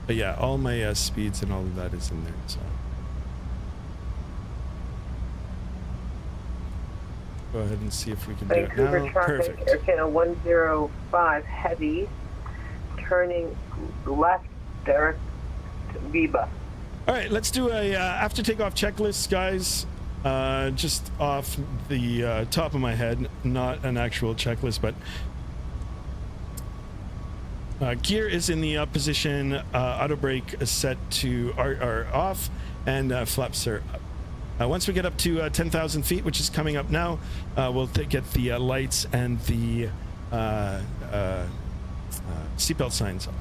But yeah, all my speeds and all of that is in there, so go ahead and see if we can do it Vancouver now. traffic, Perfect. Air Canada 105 heavy, turning left direct Viva. All right, let's do a after takeoff checklist, guys. Just off the top of my head, not an actual checklist, but gear is in the position, auto brake is set to are off, and flaps are up. Once we get up to 10,000 feet, which is coming up now, we'll get the lights and the seatbelt signs off.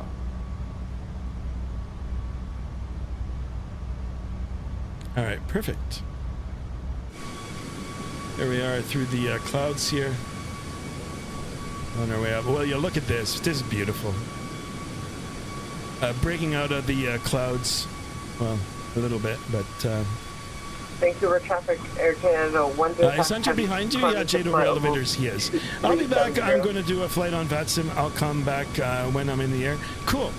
All right, perfect. There we are through the clouds here. On our way up. Well, you look at this. This is beautiful. Breaking out of the clouds. Well, a little bit, but... Vancouver traffic, Air Canada 105 is Hunter behind you? Yeah, Jade over elevators, he is. I'll be back. I'm going to do a flight on Vatsim. I'll come back when I'm in the air. Cool.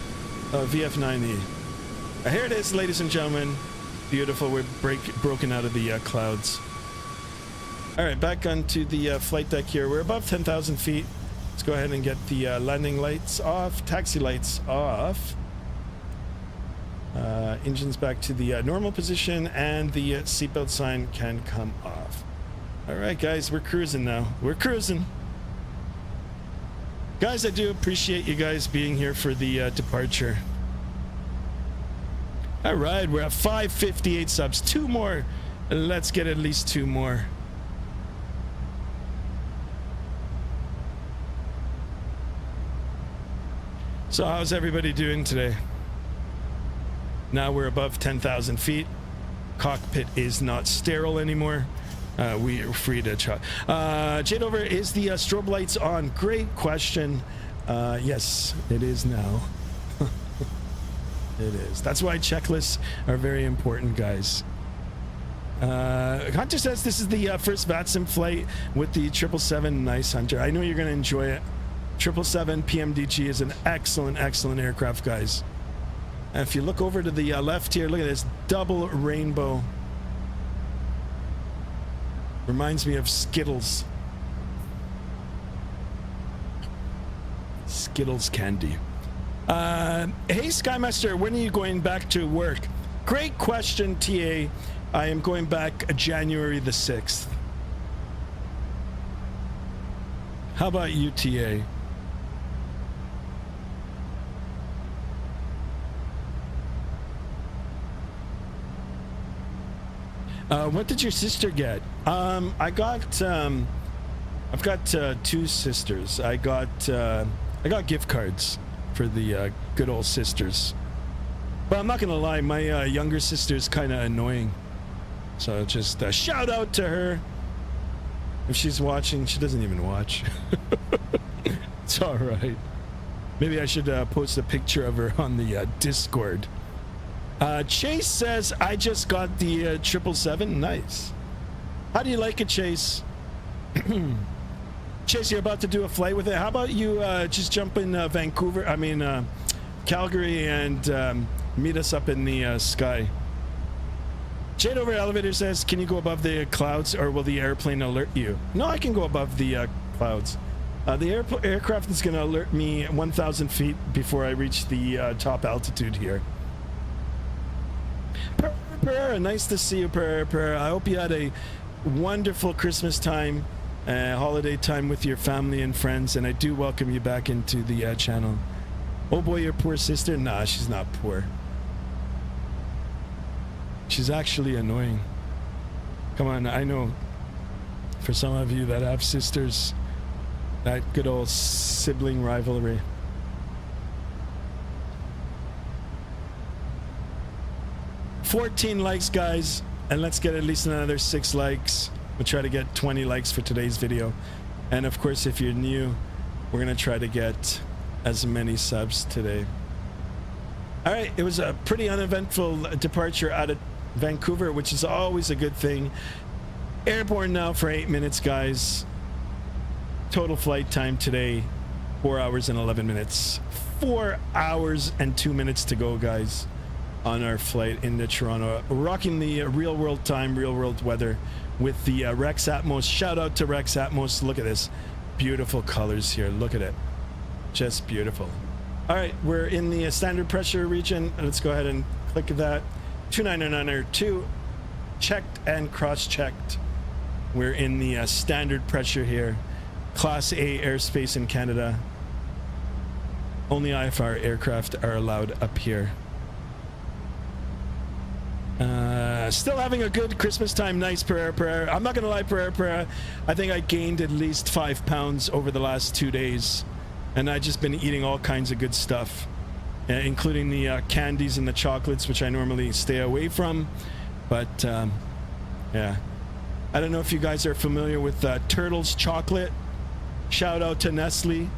VF9E. Here it is, ladies and gentlemen. Beautiful. We're broken out of the clouds. All right, back onto the flight deck here. We're above 10,000 feet. Let's go ahead and get the landing lights off, taxi lights off. Engines back to the normal position, and the seatbelt sign can come off. All right, guys, we're cruising now. We're cruising. Guys, I do appreciate you guys being here for the departure. All right, we're at 558 subs. 2 more. Let's get at least 2 more. So how's everybody doing today? Now we're above 10,000 feet. Cockpit is not sterile anymore. We are free to try. Jade over, is the strobe lights on? Great question. Yes, it is now. It is. That's why checklists are very important, guys. Hunter says this is the first Vatsim flight with the 777. Nice, Hunter. I know you're going to enjoy it. 777 PMDG is an excellent, excellent aircraft, guys. And if you look over to the left here, look at this double rainbow. Reminds me of Skittles. Skittles candy. Hey, Skymaster, when are you going back to work? Great question, TA. I am going back January the 6th. How about you, TA? What did your sister get? I've got 2 sisters. I got gift cards for the good old sisters. But I'm not gonna lie, my younger sister's kind of annoying. So just shout out to her. If she's watching, she doesn't even watch. It's all right. Maybe I should post a picture of her on the Discord. Chase says, I just got the 777. Nice. How do you like it, Chase? Chase, you're about to do a flight with it. How about you just jump in Calgary and meet us up in the sky? Jade over elevator says, can you go above the clouds or will the airplane alert you? No, I can go above the clouds. The aircraft is going to alert me 1,000 feet before I reach the top altitude here. Nice to see you, Per. I hope you had a wonderful Christmas time, holiday time with your family and friends, and I do welcome you back into the channel. Oh boy, your poor sister? Nah, she's not poor. She's actually annoying. Come on, I know for some of you that have sisters, That good old sibling rivalry. $14 likes, guys, and let's get at least another 6 likes. We'll try to get 20 likes for today's video. And of course, if you're new, we're gonna try to get as many subs today. All right, it was a pretty uneventful departure out of Vancouver, which is always a good thing. Airborne now for 8 minutes, guys. Total flight time today, 4 hours and 11 minutes. 4 hours and 2 minutes to go, guys, on our flight into Toronto. Rocking the real world time, real world weather with the Rex Atmos. Shout out to Rex Atmos. Look at this. Beautiful colors here. Look at it. Just beautiful. All right, we're in the standard pressure region. Let's go ahead and click that. 29902 checked and cross-checked. We're in the standard pressure here. Class A airspace in Canada. Only iFLY aircraft are allowed up here. Still having a good Christmas time. Nice, Pereira. I'm not gonna lie, Pereira. I think I gained at least 5 pounds over the last 2 days, and I've just been eating all kinds of good stuff, including the candies and the chocolates, which I normally stay away from. But yeah, I don't know if you guys are familiar with Turtles chocolate. Shout out to Nestle.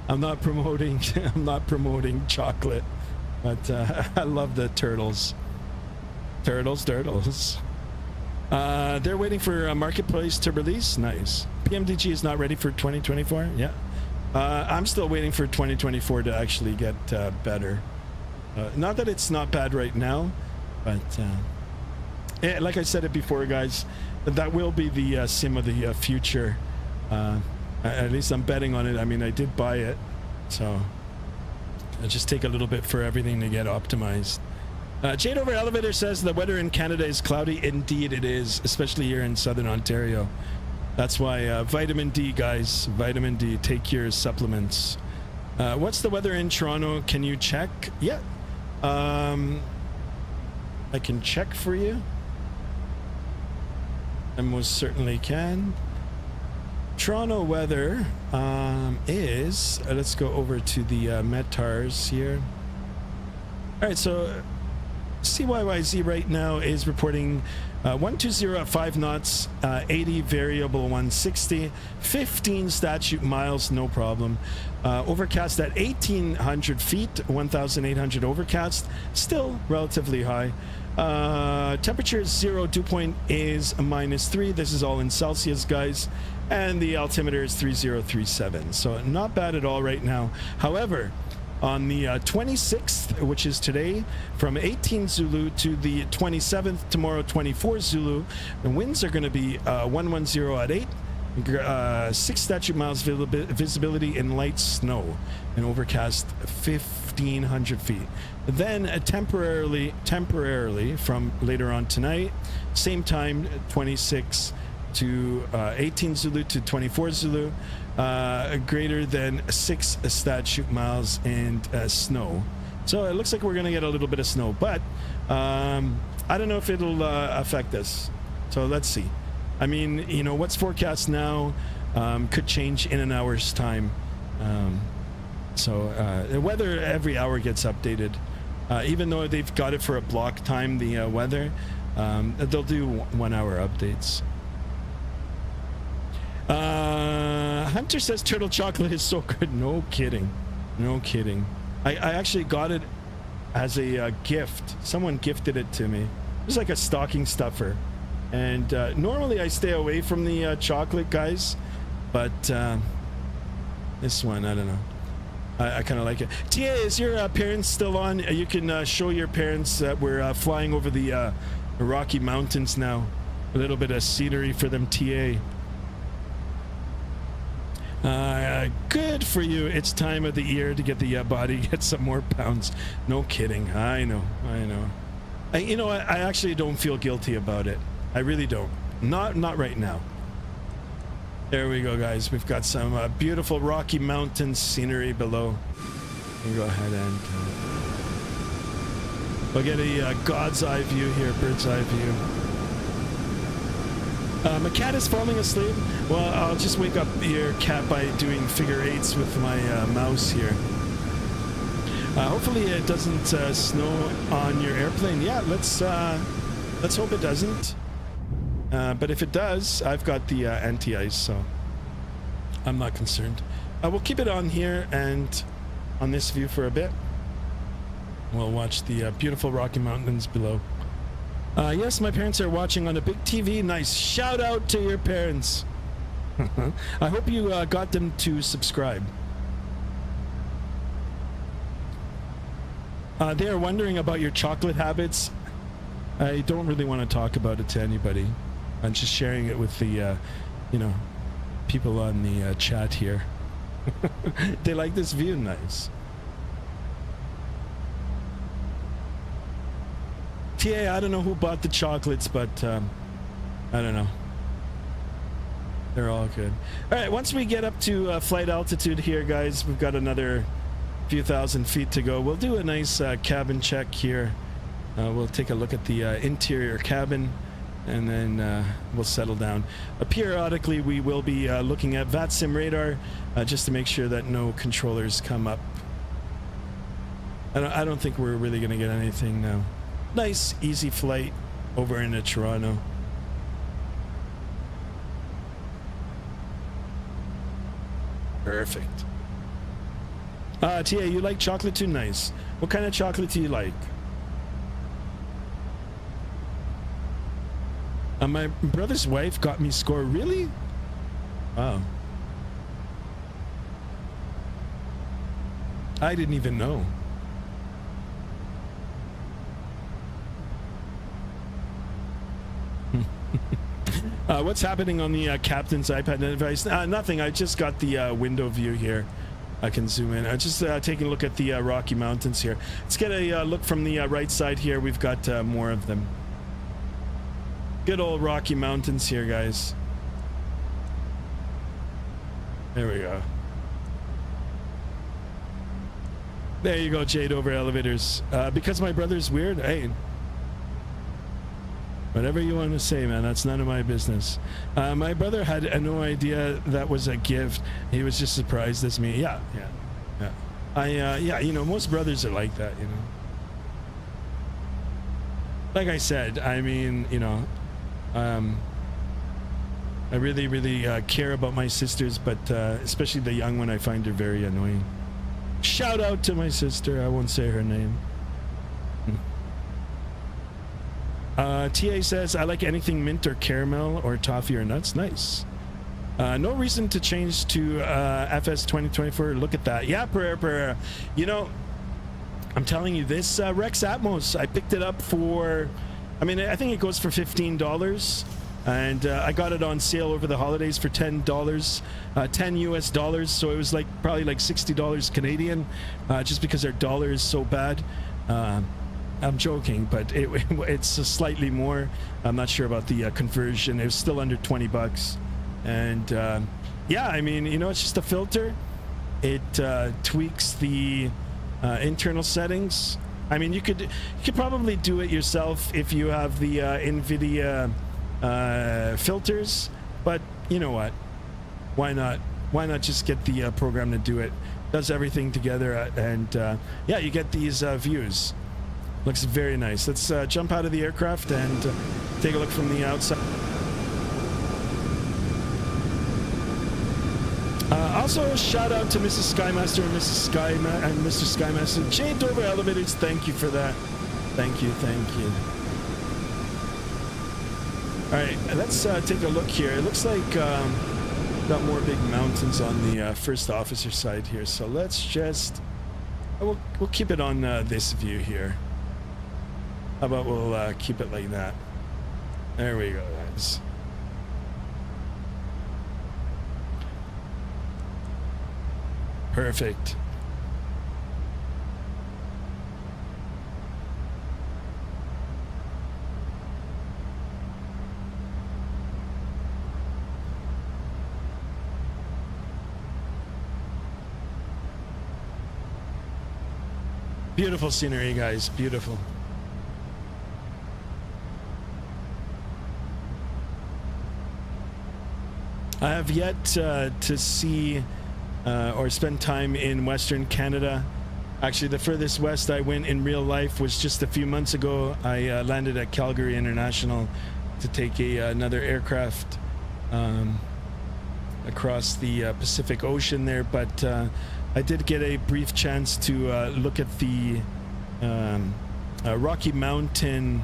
I'm not promoting chocolate, but I love the Turtles. Turtles. They're waiting for Marketplace to release. Nice. PMDG is not ready for 2024. Yeah. I'm still waiting for 2024 to actually get better. Not that it's not bad right now, but like I said it before, guys, that will be the sim of the future. At least I'm betting on it. I mean, I did buy it, so it'll just take a little bit for everything to get optimized. Jade over Elevator says the weather in Canada is cloudy. Indeed it is, especially here in Southern Ontario. That's why vitamin D, guys, vitamin D, take your supplements. What's the weather in Toronto? Can you check? Yeah. I can check for you. I most certainly can. Toronto weather is, let's go over to the METARs here. All right, so CYYZ right now is reporting 120 at 5 knots, 80 variable 160, 15 statute miles, no problem. Overcast at 1,800 feet, 1,800 overcast, still relatively high. Temperature is 0, dew point is -3. This is all in Celsius, guys. And the altimeter is 3037. So not bad at all right now. However, on the 26th, which is today, from 18 Zulu to the 27th, tomorrow 24 Zulu, the winds are going to be 110 at 8, 6 statute miles visibility in light snow, and overcast 1,500 feet. Then temporarily from later on tonight, same time, 26 to 18 Zulu to 24 Zulu, greater than 6 statute miles and snow. So it looks like we're gonna get a little bit of snow, but I don't know if it'll affect us. So let's see. I mean, you know, what's forecast now could change in an hour's time. So the weather every hour gets updated. Even though they've got it for a block time, the weather, they'll do 1 hour updates. Hunter says turtle chocolate is so good. No kidding. No kidding. I actually got it as a gift. Someone gifted it to me. It was like a stocking stuffer. And normally I stay away from the chocolate, guys. But this one, I don't know. I kind of like it. TA, is your parents still on? You can show your parents that we're flying over the Rocky Mountains now. A little bit of scenery for them, TA. Good for you. It's time of the year to get the body, get some more pounds. No kidding. I know. You know what? I actually don't feel guilty about it. I really don't. Not right now. There we go, guys. We've got some beautiful Rocky Mountain scenery below. We'll go ahead and we'll get a God's eye view here, bird's eye view. My cat is falling asleep. Well, I'll just wake up your cat by doing figure eights with my mouse here. Hopefully it doesn't snow on your airplane. Yeah, let's hope it doesn't. But if it does, I've got the anti-ice, so I'm not concerned. We'll keep it on here and on this view for a bit. We'll watch the beautiful Rocky Mountains below. Yes, my parents are watching on a big TV. Nice. Shout out to your parents. I hope you got them to subscribe. They are wondering about your chocolate habits. I don't really want to talk about it to anybody. I'm just sharing it with the, people on the chat here. They like this view. Nice. TA, I don't know who bought the chocolates, but I don't know. They're all good. All right, once we get up to flight altitude here, guys, we've got another few thousand feet to go. We'll do a nice cabin check here. We'll take a look at the interior cabin, and then we'll settle down. Periodically, we will be looking at Vatsim radar just to make sure that no controllers come up. I don't think we're really going to get anything now. Nice, easy flight over into Toronto. Perfect. TA, you like chocolate too? Nice. What kind of chocolate do you like? My brother's wife got me score. Really? Wow. I didn't even know. What's happening on the captain's iPad device? Nothing. I just got the window view here. I can zoom in. Just taking a look at the Rocky Mountains here. Let's get a look from the right side here. We've got more of them. Good old Rocky Mountains here, guys. There we go. There you go, Jade, over elevators. Because my brother's weird? Hey. Whatever you want to say, man, that's none of my business. My brother had no idea that was a gift. He was just surprised as me. Yeah. Yeah, most brothers are like that, Like I said, I mean, I really, really care about my sisters, but especially the young one, I find her very annoying. Shout out to my sister. I won't say her name. TA says, I like anything mint or caramel or toffee or nuts. Nice. No reason to change to FS 2024. Look at that. Yeah, Pereira. I'm telling you, this Rex Atmos, I picked it up for, I think it goes for $15. And I got it on sale over the holidays for $10, $10 US. So it was probably like $60 Canadian, just because our dollar is so bad. I'm joking, but it's slightly more. I'm not sure about the conversion. It was still under $20. And yeah, it's just a filter. It tweaks the internal settings. You could probably do it yourself if you have the NVIDIA filters, but you know what? Why not? Why not just get the program to do it? Does everything together, and yeah, you get these views. Looks very nice. Let's jump out of the aircraft and take a look from the outside. Also, shout out to Mrs. Skymaster and Mrs. Mr. Skymaster. Jade over elevators, thank you for that. Thank you. All right, let's take a look here. It looks like got more big mountains on the first officer side here. So let's just we'll keep it on this view here. How about we'll keep it like that? There we go, guys. Perfect. Beautiful scenery, guys. Beautiful. I have yet to see or spend time in Western Canada. Actually, the furthest west I went in real life was just a few months ago. I landed at Calgary International to take another aircraft across the Pacific Ocean there, but I did get a brief chance to look at the Rocky Mountain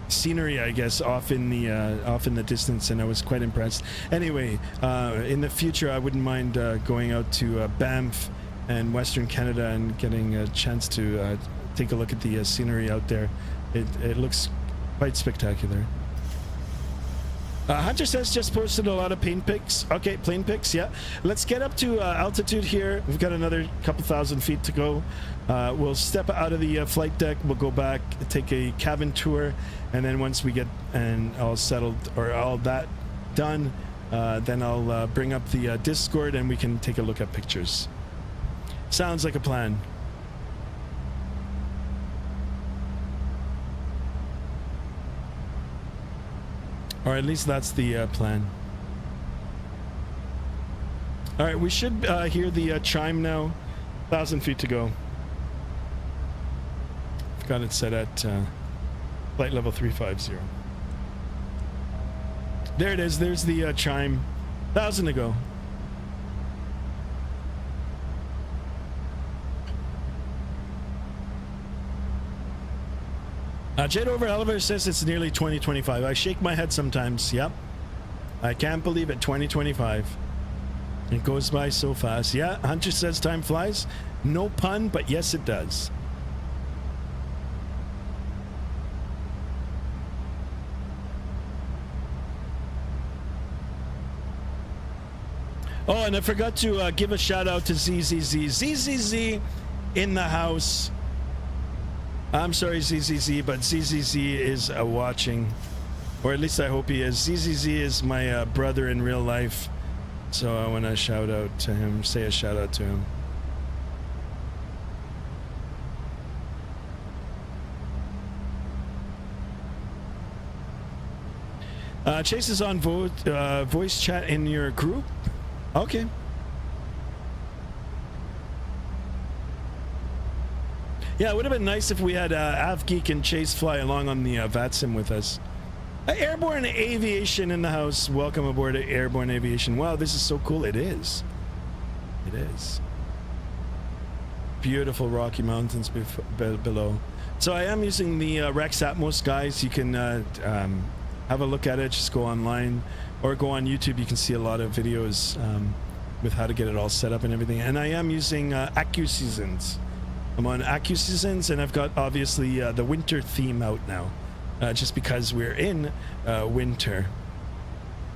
scenery, I guess, off in the distance, and I was quite impressed. Anyway, in the future, I wouldn't mind going out to Banff and Western Canada and getting a chance to take a look at the scenery out there. It looks quite spectacular. Hunter says just posted a lot of plane pics. Okay, plane pics, yeah. Let's get up to altitude here. We've got another couple thousand feet to go. We'll step out of the flight deck. We'll go back, take a cabin tour, and then once we get all settled or all that done, then I'll bring up the Discord and we can take a look at pictures. Sounds like a plan. Or at least that's the plan. All right, we should hear the chime now. 1,000 feet to go. I've got it set at flight level 350. There it is. There's the chime. 1,000 to go. Jet Over Elevator says it's nearly 2025. I shake my head sometimes. Yep. I can't believe it. 2025. It goes by so fast. Yeah, Hunter says time flies. No pun, but yes, it does. Oh, and I forgot to give a shout out to ZZZ. ZZZ in the house. I'm sorry, ZZZ, but ZZZ is watching, or at least I hope he is. ZZZ is my brother in real life, so I want to shout out to him, say a shout out to him. Chase is on voice chat in your group. Okay. Yeah, it would have been nice if we had AvGeek and Chase fly along on the Vatsim with us. Airborne Aviation in the house. Welcome aboard Airborne Aviation. Wow, this is so cool. It is. It is. Beautiful Rocky Mountains below. So I am using the Rex Atmos, guys. You can have a look at it. Just go online or go on YouTube. You can see a lot of videos with how to get it all set up and everything. And I am using AccuSeasons. I'm on AccuSeasons, and I've got obviously the winter theme out now, just because we're in winter.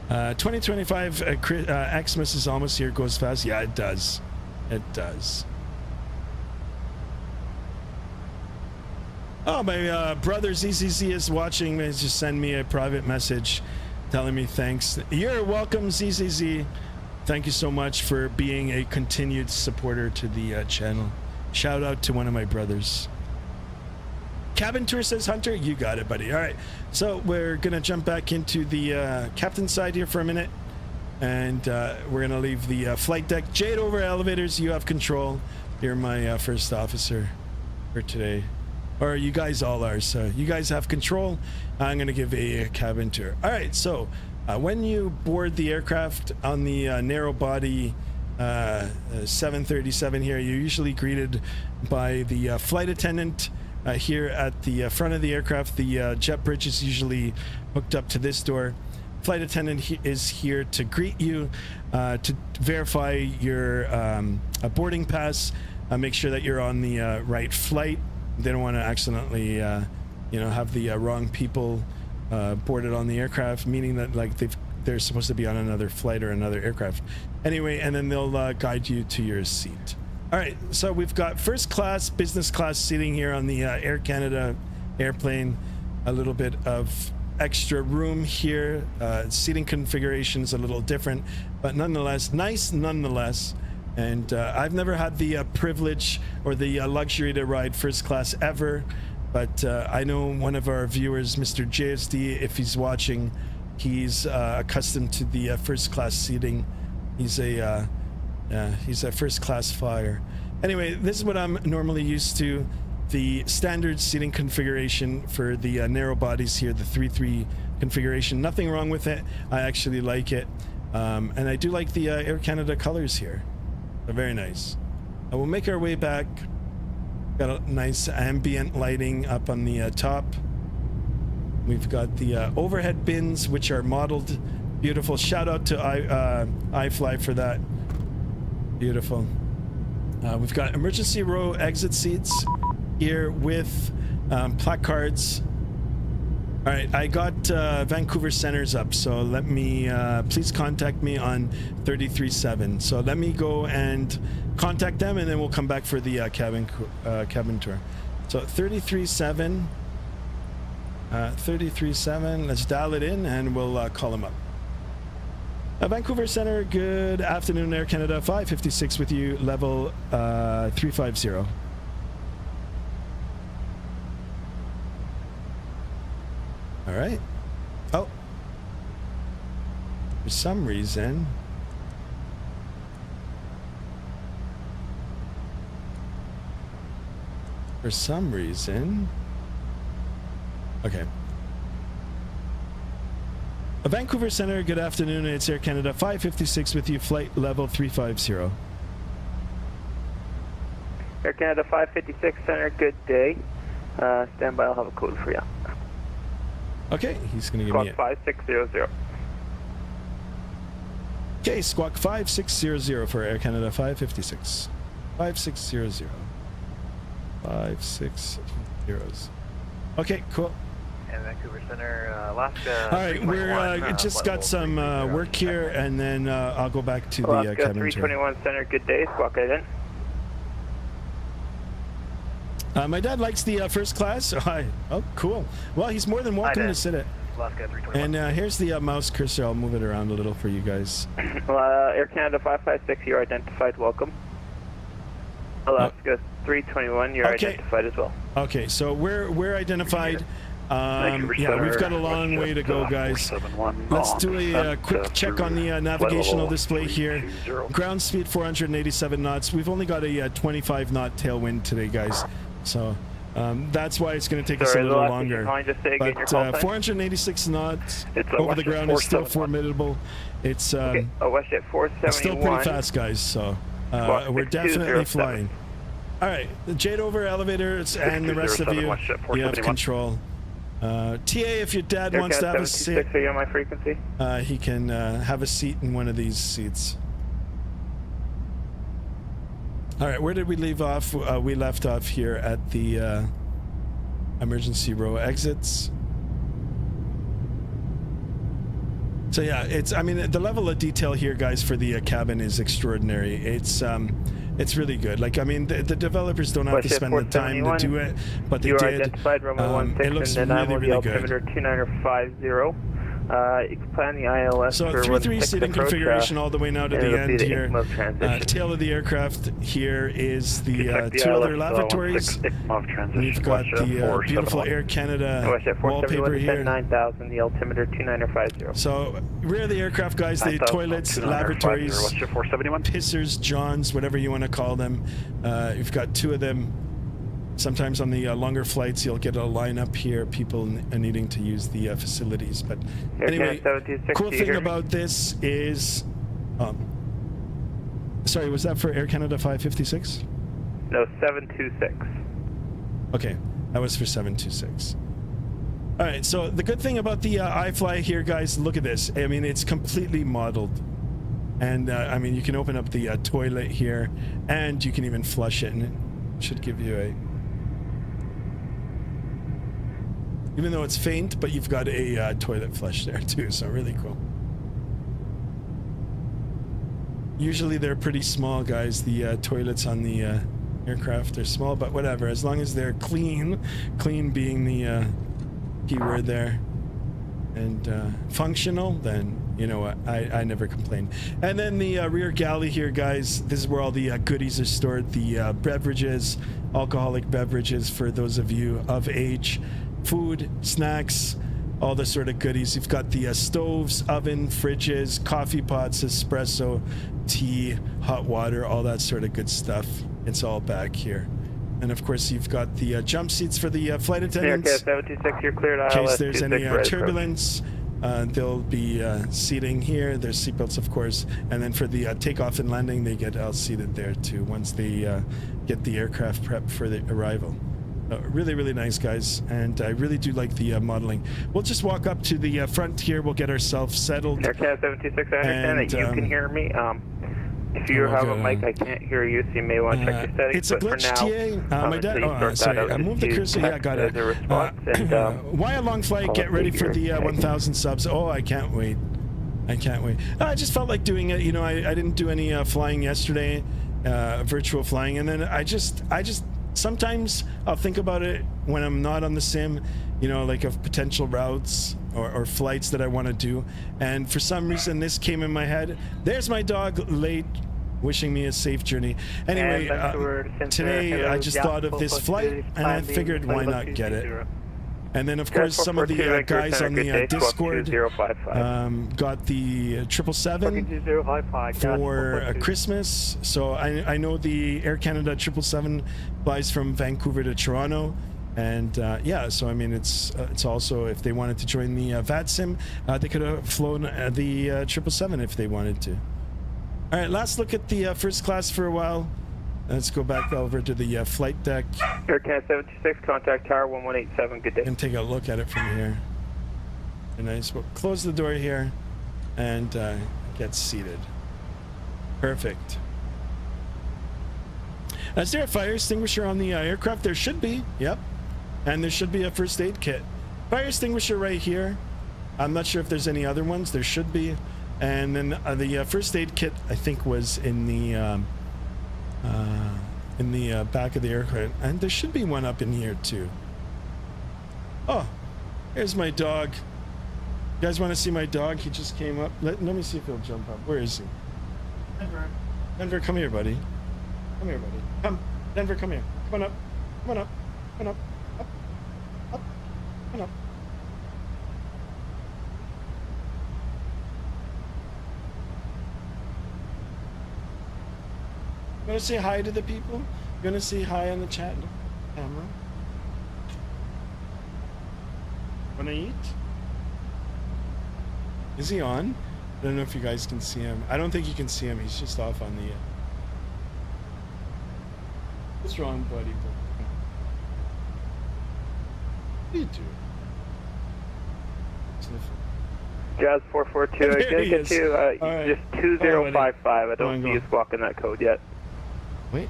2025 Xmas is almost here. It goes fast. Yeah, it does. It does. Oh, my brother ZZZ is watching. He just send me a private message telling me thanks. You're welcome, ZZZ. Thank you so much for being a continued supporter to the channel. Shout out to one of my brothers. Cabin tour, says Hunter. You got it, buddy. All right. So we're going to jump back into the captain's side here for a minute. And we're going to leave the flight deck. Jade Over Elevators, you have control. You're my first officer for today. Or you guys all are. So you guys have control. I'm going to give a cabin tour. All right. So when you board the aircraft on the narrow body 737 here, you're usually greeted by the flight attendant here at the front of the aircraft. The jet bridge is usually hooked up to this door. Flight attendant is here to greet you, to verify your boarding pass, make sure that you're on the right flight. They don't want to accidentally have the wrong people boarded on the aircraft, meaning that like they're supposed to be on another flight or another aircraft. Anyway, and then they'll guide you to your seat. All right, so we've got first class, business class seating here on the Air Canada airplane. A little bit of extra room here. Seating configuration is a little different, but nonetheless, nice nonetheless. And I've never had the privilege or the luxury to ride first class ever, but I know one of our viewers, Mr. JSD, if he's watching, he's accustomed to the first class seating. He's a first class flyer. Anyway, this is what I'm normally used to. The standard seating configuration for the narrow bodies here, the 3-3 configuration. Nothing wrong with it. I actually like it. And I do like the Air Canada colors here. They're very nice. We'll make our way back. Got a nice ambient lighting up on the top. We've got the overhead bins, which are modeled beautiful. Shout out to iFLY for that. Beautiful. We've got emergency row exit seats here with placards. All right, I got Vancouver Centers up, so let me please contact me on 33.7. So let me go and contact them, and then we'll come back for the cabin tour. So 33.7, 33.7. Let's dial it in, and we'll call them up. Vancouver Center. Good afternoon, Air Canada 556 with you, level 350. All right. Oh, for some reason, okay. Vancouver Center, good afternoon. It's Air Canada 556 with you, flight level 350. Air Canada 556 Center, good day. Stand by, I'll have a code for you. Okay, he's going to give me it. Squawk 5600. Okay, Squawk 5600 for Air Canada 556. 5600. 560. Okay, cool. And Vancouver Center, Alaska. All right, we're just got some work here, and then I'll go back to Alaska the cabin 321 Center, good day. Squawk right in. My dad likes the first class. Oh, cool. Well, he's more than welcome to sit it. Alaska 321. And here's the mouse cursor. I'll move it around a little for you guys. Air Canada 556, you're identified. Welcome. Alaska 321, you're identified as well. Okay, so we're identified. Yeah, we've got a long way to go, guys. Let's do a quick check on the navigational display here. Ground speed 487 knots. We've only got a 25 knot tailwind today, guys. So that's why it's going to take us a little longer. But 486 knots over the ground is still formidable. It's still pretty fast, guys. So we're definitely flying. All right, the Jade over elevators and the rest of you, you have control. TA, if your dad wants to have a seat, are you on my frequency? he can have a seat in one of these seats. All right, where did we leave off? We left off here at the emergency row exits. So yeah, I mean, the level of detail here, guys, for the cabin is extraordinary. It's really good. Like, I mean, the developers don't have to spend the time to do it, but they did. It looks really, really good. 2950. You can plan the ILS so 3-3 seating configuration all the way now to the end here. Tail of the aircraft here is the two other lavatories. We've got the beautiful Air Canada wallpaper here. 9000, the altimeter 2950. So rear of the aircraft, guys, the toilets, lavatories, pissers, johns, whatever you want to call them. You've got two of them. Sometimes on the longer flights, you'll get a lineup here, people needing to use the facilities. But anyway, cool thing about this is, sorry, was that for Air Canada 556? No, 726. Okay, that was for 726. All right, so the good thing about the iFLY here, guys, look at this. I mean, it's completely modeled. And I mean, you can open up the toilet here, and you can even flush it, and it should give you a... Even though it's faint, but you've got a toilet flush there too, so really cool. Usually they're pretty small, guys. The toilets on the aircraft are small, but whatever. As long as they're clean, clean being the key word there, and functional, then you know what, I never complain. And then the rear galley here, guys, this is where all the goodies are stored. The beverages, alcoholic beverages for those of you of age. Food, snacks, all the sort of goodies. You've got the stoves, oven, fridges, coffee pots, espresso, tea, hot water, all that sort of good stuff. It's all back here. And of course, you've got the jump seats for the flight attendants. Aircraft 726, you're cleared. In case there's any turbulence, they'll be seating here. There's seatbelts, of course. And then for the takeoff and landing, they get seated there too once they get the aircraft prepped for the arrival. Really, really nice, guys. And I really do like the modeling. We'll just walk up to the front here. We'll get ourselves settled. Aircraft 726, I understand that you can hear me. If you have a mic, I can't hear you, so you may want to check your settings. It's a glitch, TA. My dad. Sorry, I moved the cursor. Yeah, I got it. Why a long flight? Get ready for the 1,000 subs. Oh, I can't wait. I can't wait. I just felt like doing it. You know, I didn't do any flying yesterday, virtual flying, and then I just sometimes I'll think about it when I'm not on the sim. You know, like of potential routes or flights that I want to do, and for some reason this came in my head. There's my dog late, wishing me a safe journey. Anyway, today I just thought of this flight and I figured why not get it. And then of course some of the guys on the Discord got the 777 for Christmas. So I know the Air Canada 777 flies from Vancouver to Toronto. And yeah, so I mean, it's also, if they wanted to join the Vatsim, they could have flown the 777 if they wanted to. All right, last look at the first class for a while. Let's go back over to the flight deck. Aircat 726, contact tower 1187. Good day. And take a look at it from here. And nice. We'll close the door here and get seated. Perfect. Is there a fire extinguisher on the aircraft? There should be. Yep. And there should be a first aid kit. Fire extinguisher right here. I'm not sure if there's any other ones. There should be. And then the first aid kit, I think, was in the back of the aircraft. And there should be one up in here too. Oh, here's my dog. You guys want to see my dog? He just came up. Let me see if he'll jump up. Where is he? Denver. Denver, come here, buddy. Come here, buddy. Come. Denver, come here. Come on up. Come on up. Come on up. Up. Up. Come on up. You want to say hi to the people? You want to say hi on the chat camera? Want to eat? Is he on? I don't know if you guys can see him. I don't think you can see him. He's just off on the... What's wrong, buddy? What are you doing? Jazz 442, I did get you just 2055. I don't see you squawking that code yet. Wait.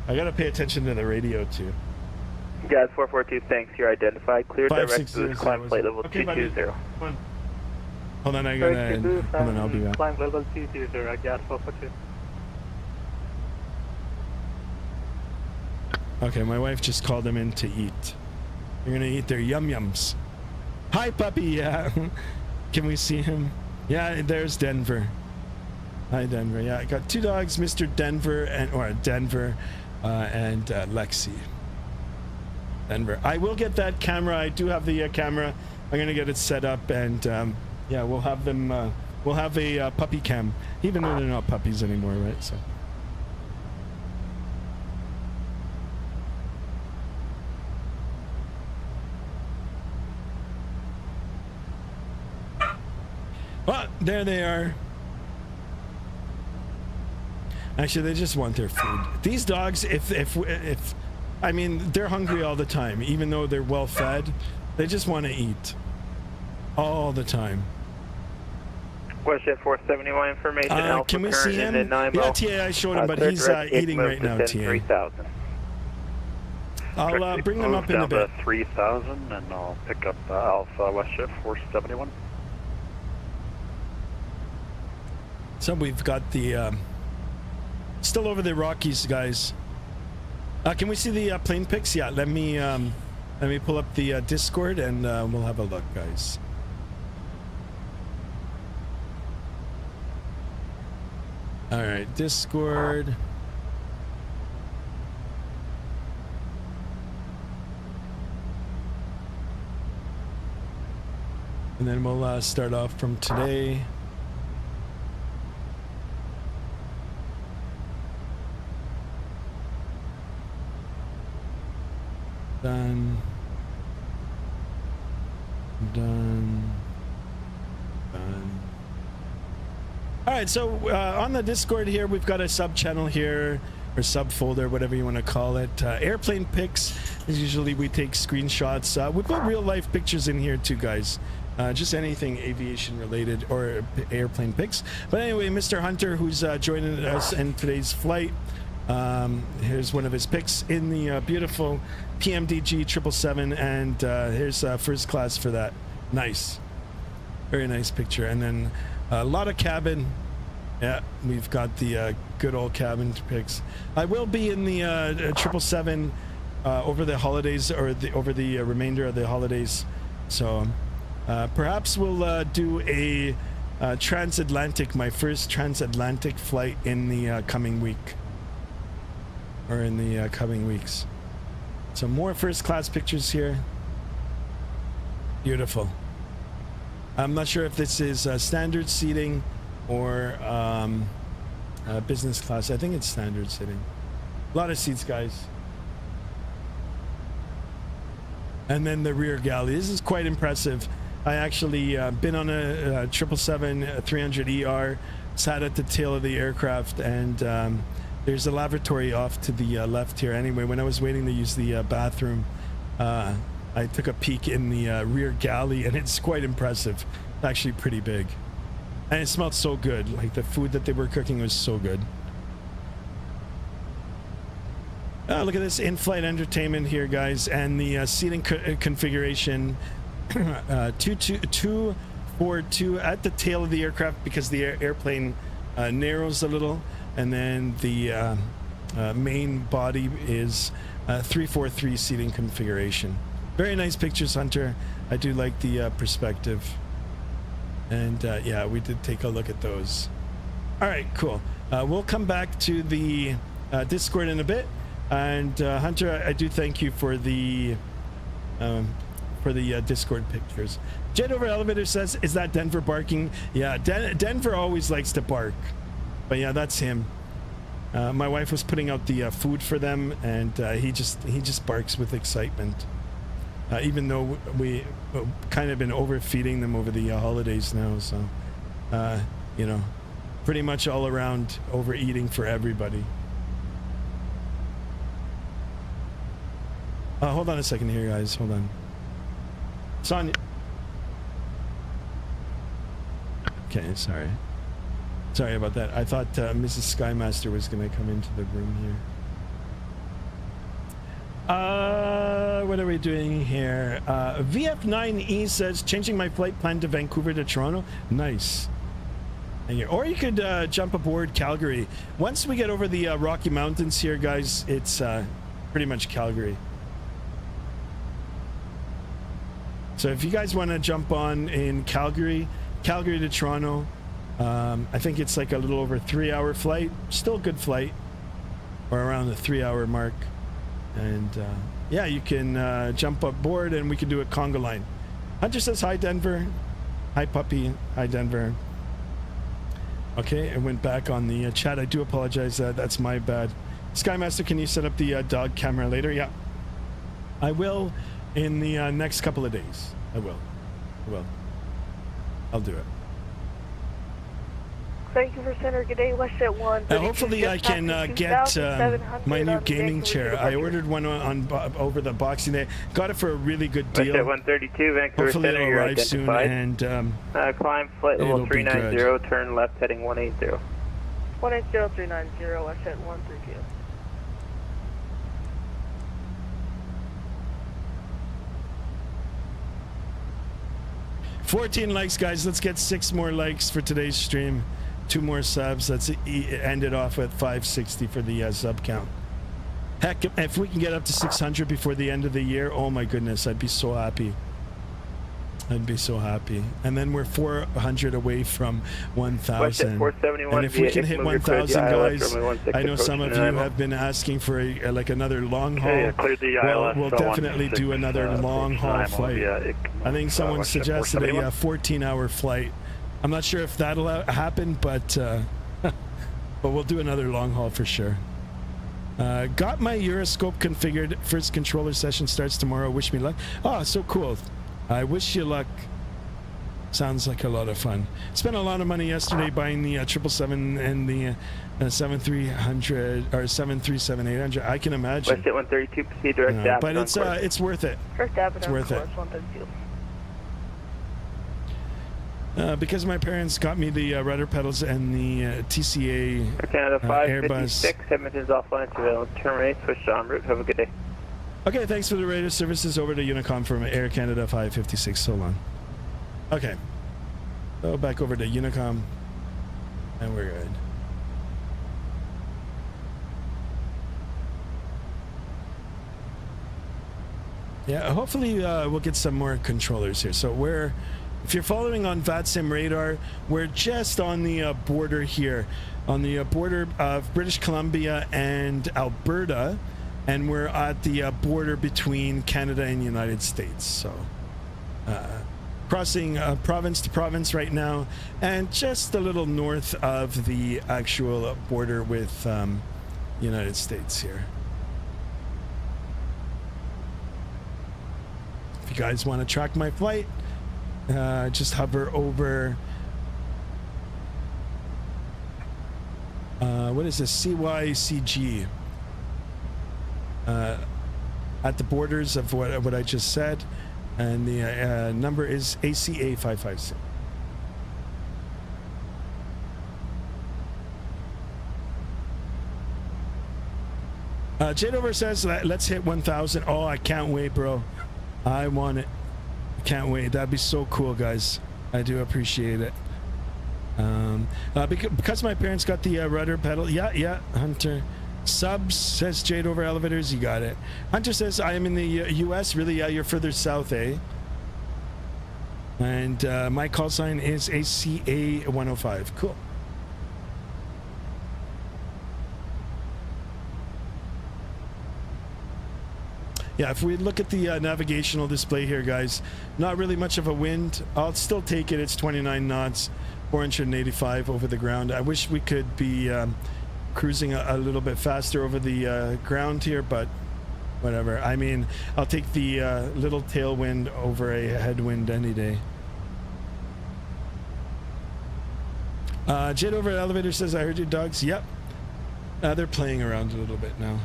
I gotta pay attention to the radio too. Jazz 442, thanks. You're identified. Clear direct boost, climb flight level 220. Hold on, I'm gonna... Hold on, I'll be back. Climb level 220, Jazz 442. Okay, my wife just called them in to eat. They're gonna eat their yum-yums. Hi, puppy, yeah. Can we see him? Yeah, there's Denver. Hi, Denver. Yeah, I got two dogs, Mr. Denver and Lexi. Denver. I will get that camera. I do have the camera. I'm gonna get it set up, and yeah, we'll have them. We'll have a puppy cam, even though they're not puppies anymore, right? So. Well, there they are. Actually, they just want their food. These dogs, if I mean, they're hungry all the time, even though they're well fed. They just want to eat all the time. WestJet 471 information. Can we see him? Yeah, TA, I showed him, but he's eating right now, TA. I'll bring them up in a bit. 3000, and I'll pick up Alpha WestJet 471. So we've got the still over the Rockies, guys. Can we see the plane pics? Yeah, let me pull up the Discord and we'll have a look, guys. All right, Discord. And then we'll start off from today. Done. Done. Done. All right, so on the Discord here, we've got a sub channel here, or subfolder, whatever you want to call it. Airplane pics is usually we take screenshots. We put real life pictures in here too, guys. Just anything aviation related or airplane pics. But anyway, Mr. Hunter, who's joining us in today's flight, here's one of his pics in the beautiful PMDG 777, and here's first class for that. Nice, very nice picture. And then a lot of cabin. Yeah, we've got the good old cabin pics. I will be in the 777 over the holidays, or over the remainder of the holidays. So perhaps we'll do a transatlantic, my first transatlantic flight in the coming week, or in the coming weeks. So more first class pictures here. Beautiful. I'm not sure if this is standard seating or business class. I think it's standard seating. A lot of seats, guys. And then the rear galley. This is quite impressive. I actually been on a 777-300ER, sat at the tail of the aircraft, and there's a lavatory off to the left here. Anyway, when I was waiting to use the bathroom, I took a peek in the rear galley, and it's quite impressive. It's actually pretty big. And it smelled so good. Like, the food that they were cooking was so good. Look at this in-flight entertainment here, guys, and the seating configuration. 2-4-2 at the tail of the aircraft, because the airplane narrows a little, and then the main body is 3-4-3 seating configuration. Very nice pictures, Hunter. I do like the perspective. And yeah, we did take a look at those. All right, cool. We'll come back to the Discord in a bit. And Hunter, I do thank you for the Discord pictures. Jet Over Elevator says, "Is that Denver barking?" Yeah, Denver always likes to bark. But yeah, that's him. My wife was putting out the food for them, and he just barks with excitement. Even though we kind of been overfeeding them over the holidays now, so you know, pretty much all around overeating for everybody. Hold on a second here, guys. Hold on. Sonia. Okay, sorry about that. I thought Mrs. Skymaster was gonna come into the room here. What are we doing here? VF9E says, changing my flight plan to Vancouver to Toronto. Nice. Or you could jump aboard Calgary. Once we get over the Rocky Mountains here, guys, it's pretty much Calgary. So if you guys want to jump on in Calgary to Toronto, I think it's like a little over 3-hour flight. Still a good flight, or around the 3-hour mark. And yeah, you can jump aboard and we can do a conga line. Hunter says, hi Denver. Hi puppy. Hi Denver. Okay, I went back on the chat. I do apologize. That's my bad. Skymaster, can you set up the dog camera later? Yeah, I will in the next couple of days. I will. I'll do it. Thank you for center. Good day, WestJet 1. Hopefully I can get my new gaming chair. I ordered one on over the Boxing Day. Got it for a really good deal. WestJet 132, Vancouver Hopefully Center, it'll you're arrive soon, identified. and climb flight level 390, turn left heading 180. 180, 390, WestJet 132. $14 likes, guys. Let's get 6 more likes for today's stream. 2 more subs. Let's end it off at 560 for the sub count. Heck, if we can get up to 600 before the end of the year, oh my goodness, I'd be so happy. I'd be so happy. And then we're 400 away from 1,000. And if we can hit 1,000, guys, I know some of you have been asking for like another long haul. Well, we'll definitely do another long haul flight. I think someone suggested a 14-hour flight. I'm not sure if that'll happen, but we'll do another long haul for sure. Got my Euroscope configured. First controller session starts tomorrow. Wish me luck. Oh, so cool. I wish you luck. Sounds like a lot of fun. Spent a lot of money yesterday buying the 777 and the 7300 or 737-800. I can imagine. West at 132, proceed direct but it's worth it. First It's worth it. 132. Because my parents got me the rudder pedals and the TCA Canada Airbus. 556, Edmonton's offline surveillance terminates. Switch to en route. Have a good day. Okay, thanks for the radio services. Over to Unicom from Air Canada 556. So long. Okay. So back over to Unicom. And we're good. Yeah, hopefully we'll get some more controllers here. So if you're following on Vatsim radar, we're just on the border here, on the border of British Columbia and Alberta, and we're at the border between Canada and United States. So crossing province to province right now, and just a little north of the actual border with United States here. If you guys want to track my flight, just hover over what is this, CYCG, at the borders of what I just said, and the number is ACA 556. Jadover says let's hit 1,000. Oh, I can't wait, bro. I want it. Can't wait. That'd be so cool, guys. I do appreciate it. Because my parents got the rudder pedal. Yeah, Hunter. Subs says Jade over elevators. You got it. Hunter says I am in the U.S. Really? Yeah, you're further south, eh? And my call sign is ACA 105. Cool. Yeah, if we look at the navigational display here, guys, not really much of a wind. I'll still take it. It's 29 knots, 485 over the ground. I wish we could be cruising a little bit faster over the ground here, but whatever. I mean, I'll take the little tailwind over a headwind any day. Jet over elevator says, I heard your dogs. Yep. They're playing around a little bit now.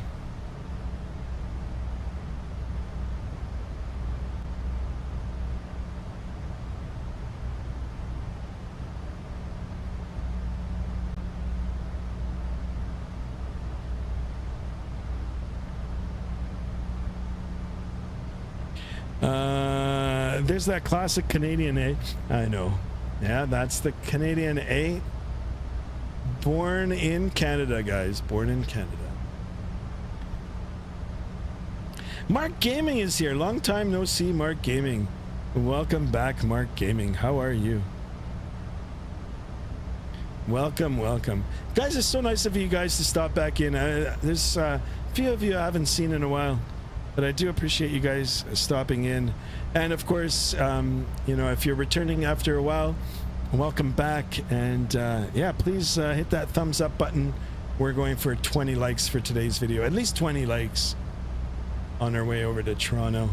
There's that classic Canadian A. I know. Yeah, that's the Canadian A. Born in Canada, guys. Born in Canada. Mark Gaming is here. Long time no see, Mark Gaming. Welcome back, Mark Gaming. How are you? Welcome, welcome. Guys, it's so nice of you guys to stop back in. There's a few of you I haven't seen in a while, but I do appreciate you guys stopping in. And of course, you know, if you're returning after a while, welcome back. And yeah, please hit that thumbs up button. We're going for 20 likes for today's video. At least 20 likes on our way over to Toronto.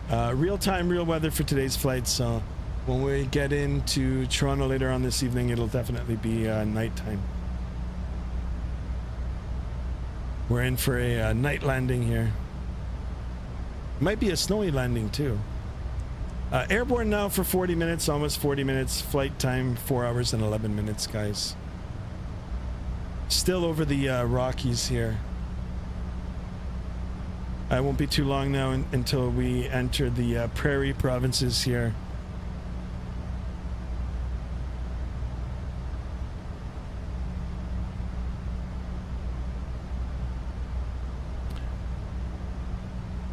Real time, real weather for today's flight. So when we get into Toronto later on this evening, it'll definitely be nighttime. We're in for a night landing here. Might be a snowy landing too. Airborne now for 40 minutes, almost 40 minutes. Flight time 4 hours and 11 minutes, guys. Still over the Rockies here. I won't be too long now until we enter the prairie provinces here.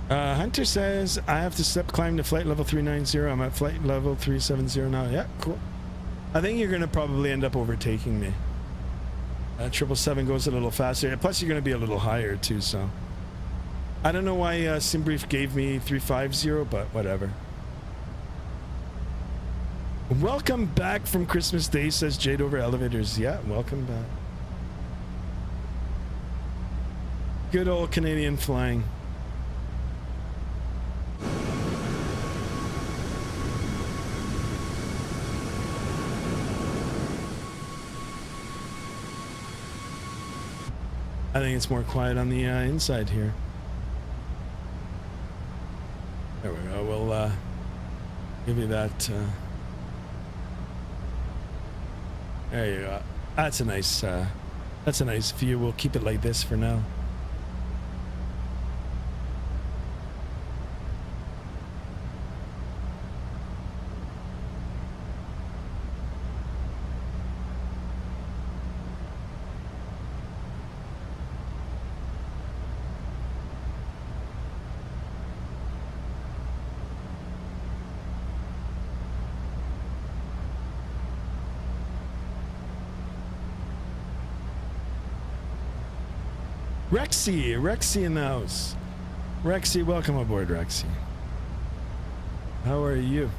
Hunter says, I have to step climb to flight level 390. I'm at flight level 370 now. Yeah, cool. I think you're going to probably end up overtaking me. 777 goes a little faster. Plus, you're going to be a little higher, too, so. I don't know why Simbrief gave me 350, but whatever. Welcome back from Christmas Day, says Jade over Elevators. Yeah, welcome back. Good old Canadian flying. I think it's more quiet on the inside here. There we go. We'll give you that. There you go. That's a nice view. We'll keep it like this for now. Rexy in the house. Rexy, welcome aboard, Rexy. How are you?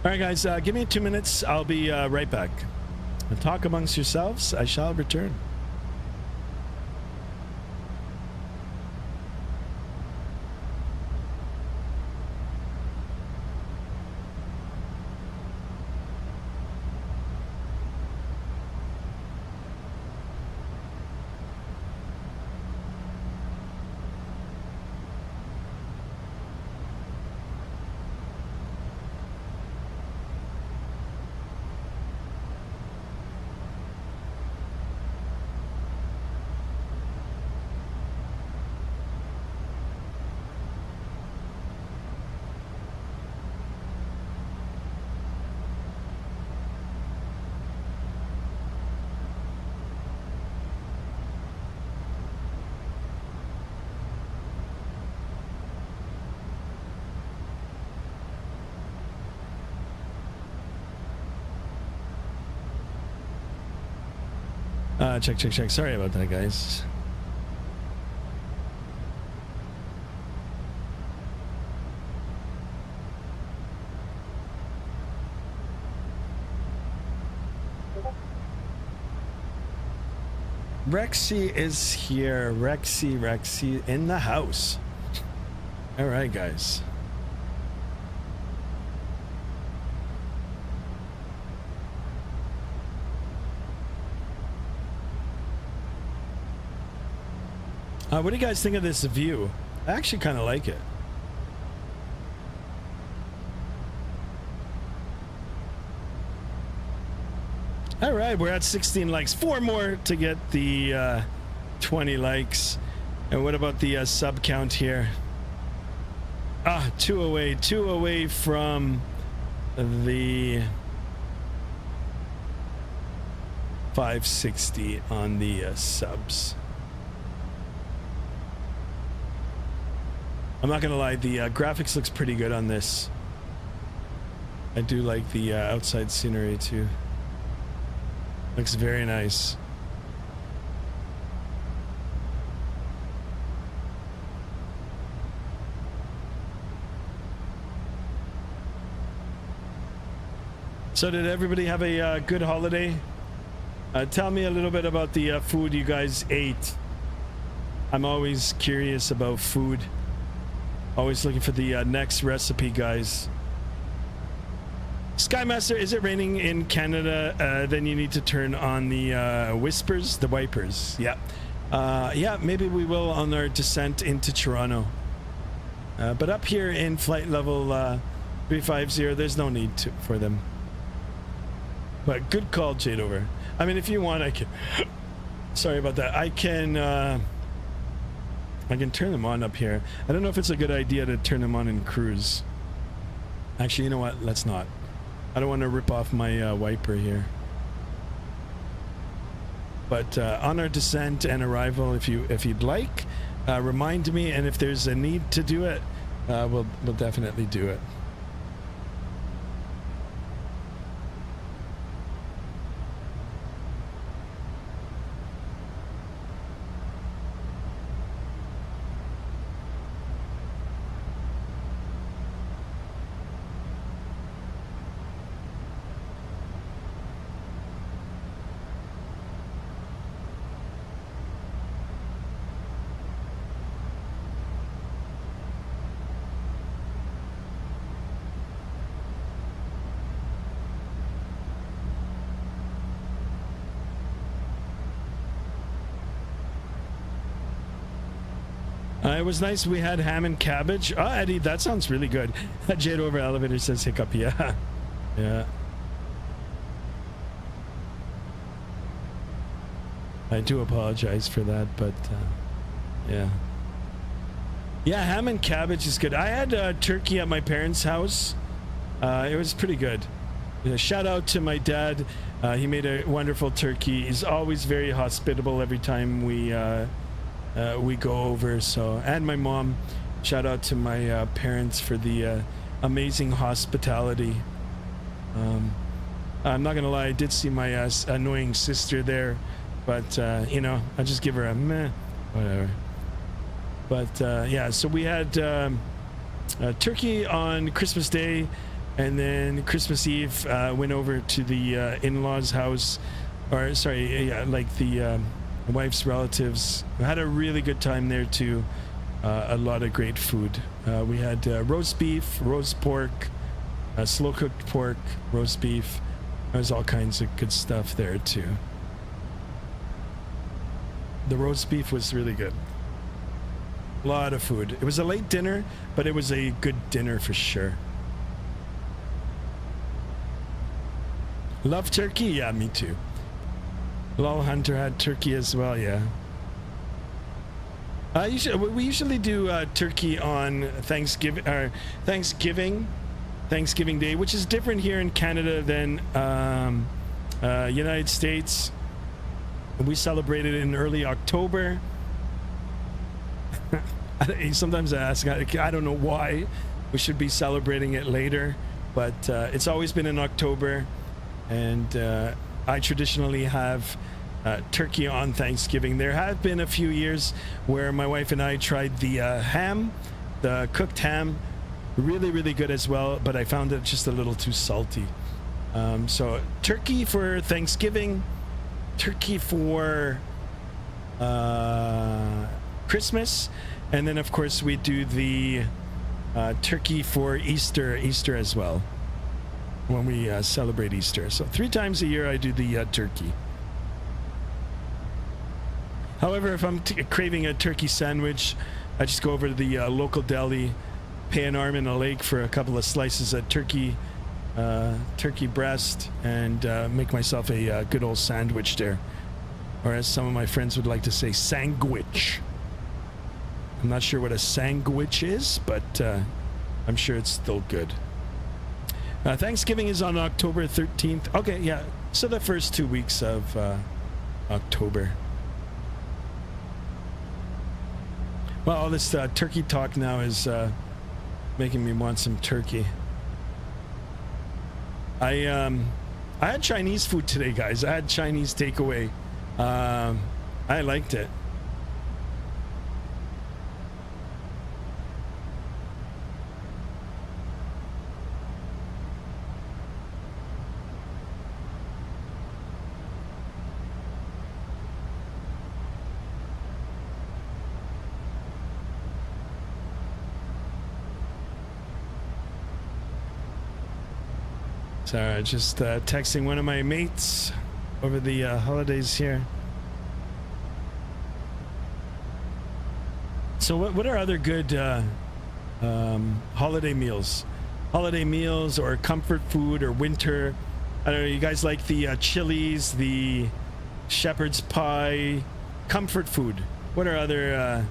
All right, guys, give me 2 minutes. I'll be right back. Talk amongst yourselves. I shall return. Check. Sorry about that, guys. Rexy is here. Rexy in the house. All right, guys. What do you guys think of this view? I actually kind of like it. All right, we're at 16 likes. 4 more to get the 20 likes. And what about the sub count here? 2 away. 2 away from the 560 on the subs. I'm not gonna lie, the graphics looks pretty good on this. I do like the outside scenery too. Looks very nice. So did everybody have a good holiday? Tell me a little bit about the food you guys ate. I'm always curious about food. Always looking for the next recipe, guys. Skymaster, is it raining in Canada? Then you need to turn on the whispers, the wipers. Yeah. Yeah, maybe we will on our descent into Toronto. But up here in flight level 350, there's no need for them. But good call, Jadover. I mean, if you want, I can. Sorry about that. I can turn them on up here. I don't know if it's a good idea to turn them on in cruise. Actually, you know what? Let's not. I don't want to rip off my wiper here. But on our descent and arrival, if you'd like, remind me, and if there's a need to do it, we'll definitely do it. It was nice. We had ham and cabbage. Oh, Eddie, that sounds really good. Jade over elevator says hiccup. Yeah. Yeah. I do apologize for that, but yeah. Yeah, ham and cabbage is good. I had turkey at my parents' house. It was pretty good. Shout out to my dad. He made a wonderful turkey. He's always very hospitable every time we go over. So, and my mom. Shout out to my parents for the amazing hospitality. I'm not gonna lie, I did see my annoying sister there, but you know, I just give her a meh, whatever. But yeah, so we had turkey on Christmas Day, and then Christmas Eve went over to the in-laws' house, or sorry, yeah, like the wife's relatives. We had a really good time there too. A lot of great food. We had roast beef, roast pork, slow cooked pork, roast beef. There's all kinds of good stuff there too. The roast beef was really good. A lot of food. It was a late dinner, but it was a good dinner for sure. Love turkey? Yeah, me too. Lol Hunter had turkey as well, yeah. We usually do turkey on Thanksgiving Day, which is different here in Canada than United States. We celebrate it in early October. Sometimes I ask, I don't know why we should be celebrating it later, but it's always been in October, and I traditionally have turkey on Thanksgiving. There have been a few years where my wife and I tried the ham, the cooked ham, really good as well, but I found it just a little too salty. So turkey for Thanksgiving, turkey for Christmas, and then of course we do the turkey for Easter as well, when we celebrate Easter. So 3 times a year I do the turkey. However, if I'm craving a turkey sandwich, I just go over to the local deli, pay an arm and a leg for a couple of slices of turkey breast, and make myself a good old sandwich there. Or as some of my friends would like to say, sandwich. I'm not sure what a sandwich is, but I'm sure it's still good. Thanksgiving is on October 13th. Okay, yeah. So the first 2 weeks of October. Well, all this turkey talk now is making me want some turkey. I had Chinese food today, guys. I had Chinese takeaway. I liked it. Sorry, just texting one of my mates over the holidays here. So what are other good holiday meals? Holiday meals or comfort food or winter I don't know, you guys like the chilies, the shepherd's pie, comfort food. What are other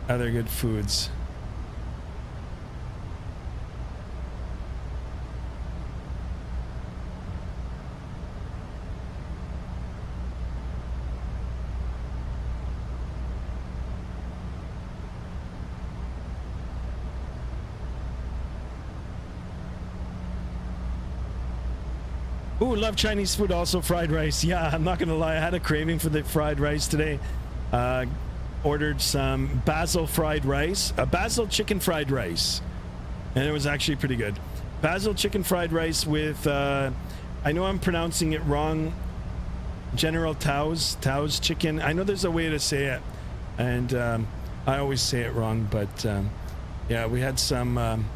good foods? Ooh, love Chinese food, also fried rice. Yeah, I'm not gonna lie, I had a craving for the fried rice today. Ordered some basil fried rice, basil chicken fried rice, and it was actually pretty good. Basil chicken fried rice with, I know I'm pronouncing it wrong, General Tao's chicken. I know there's a way to say it, and I always say it wrong, but yeah, we had some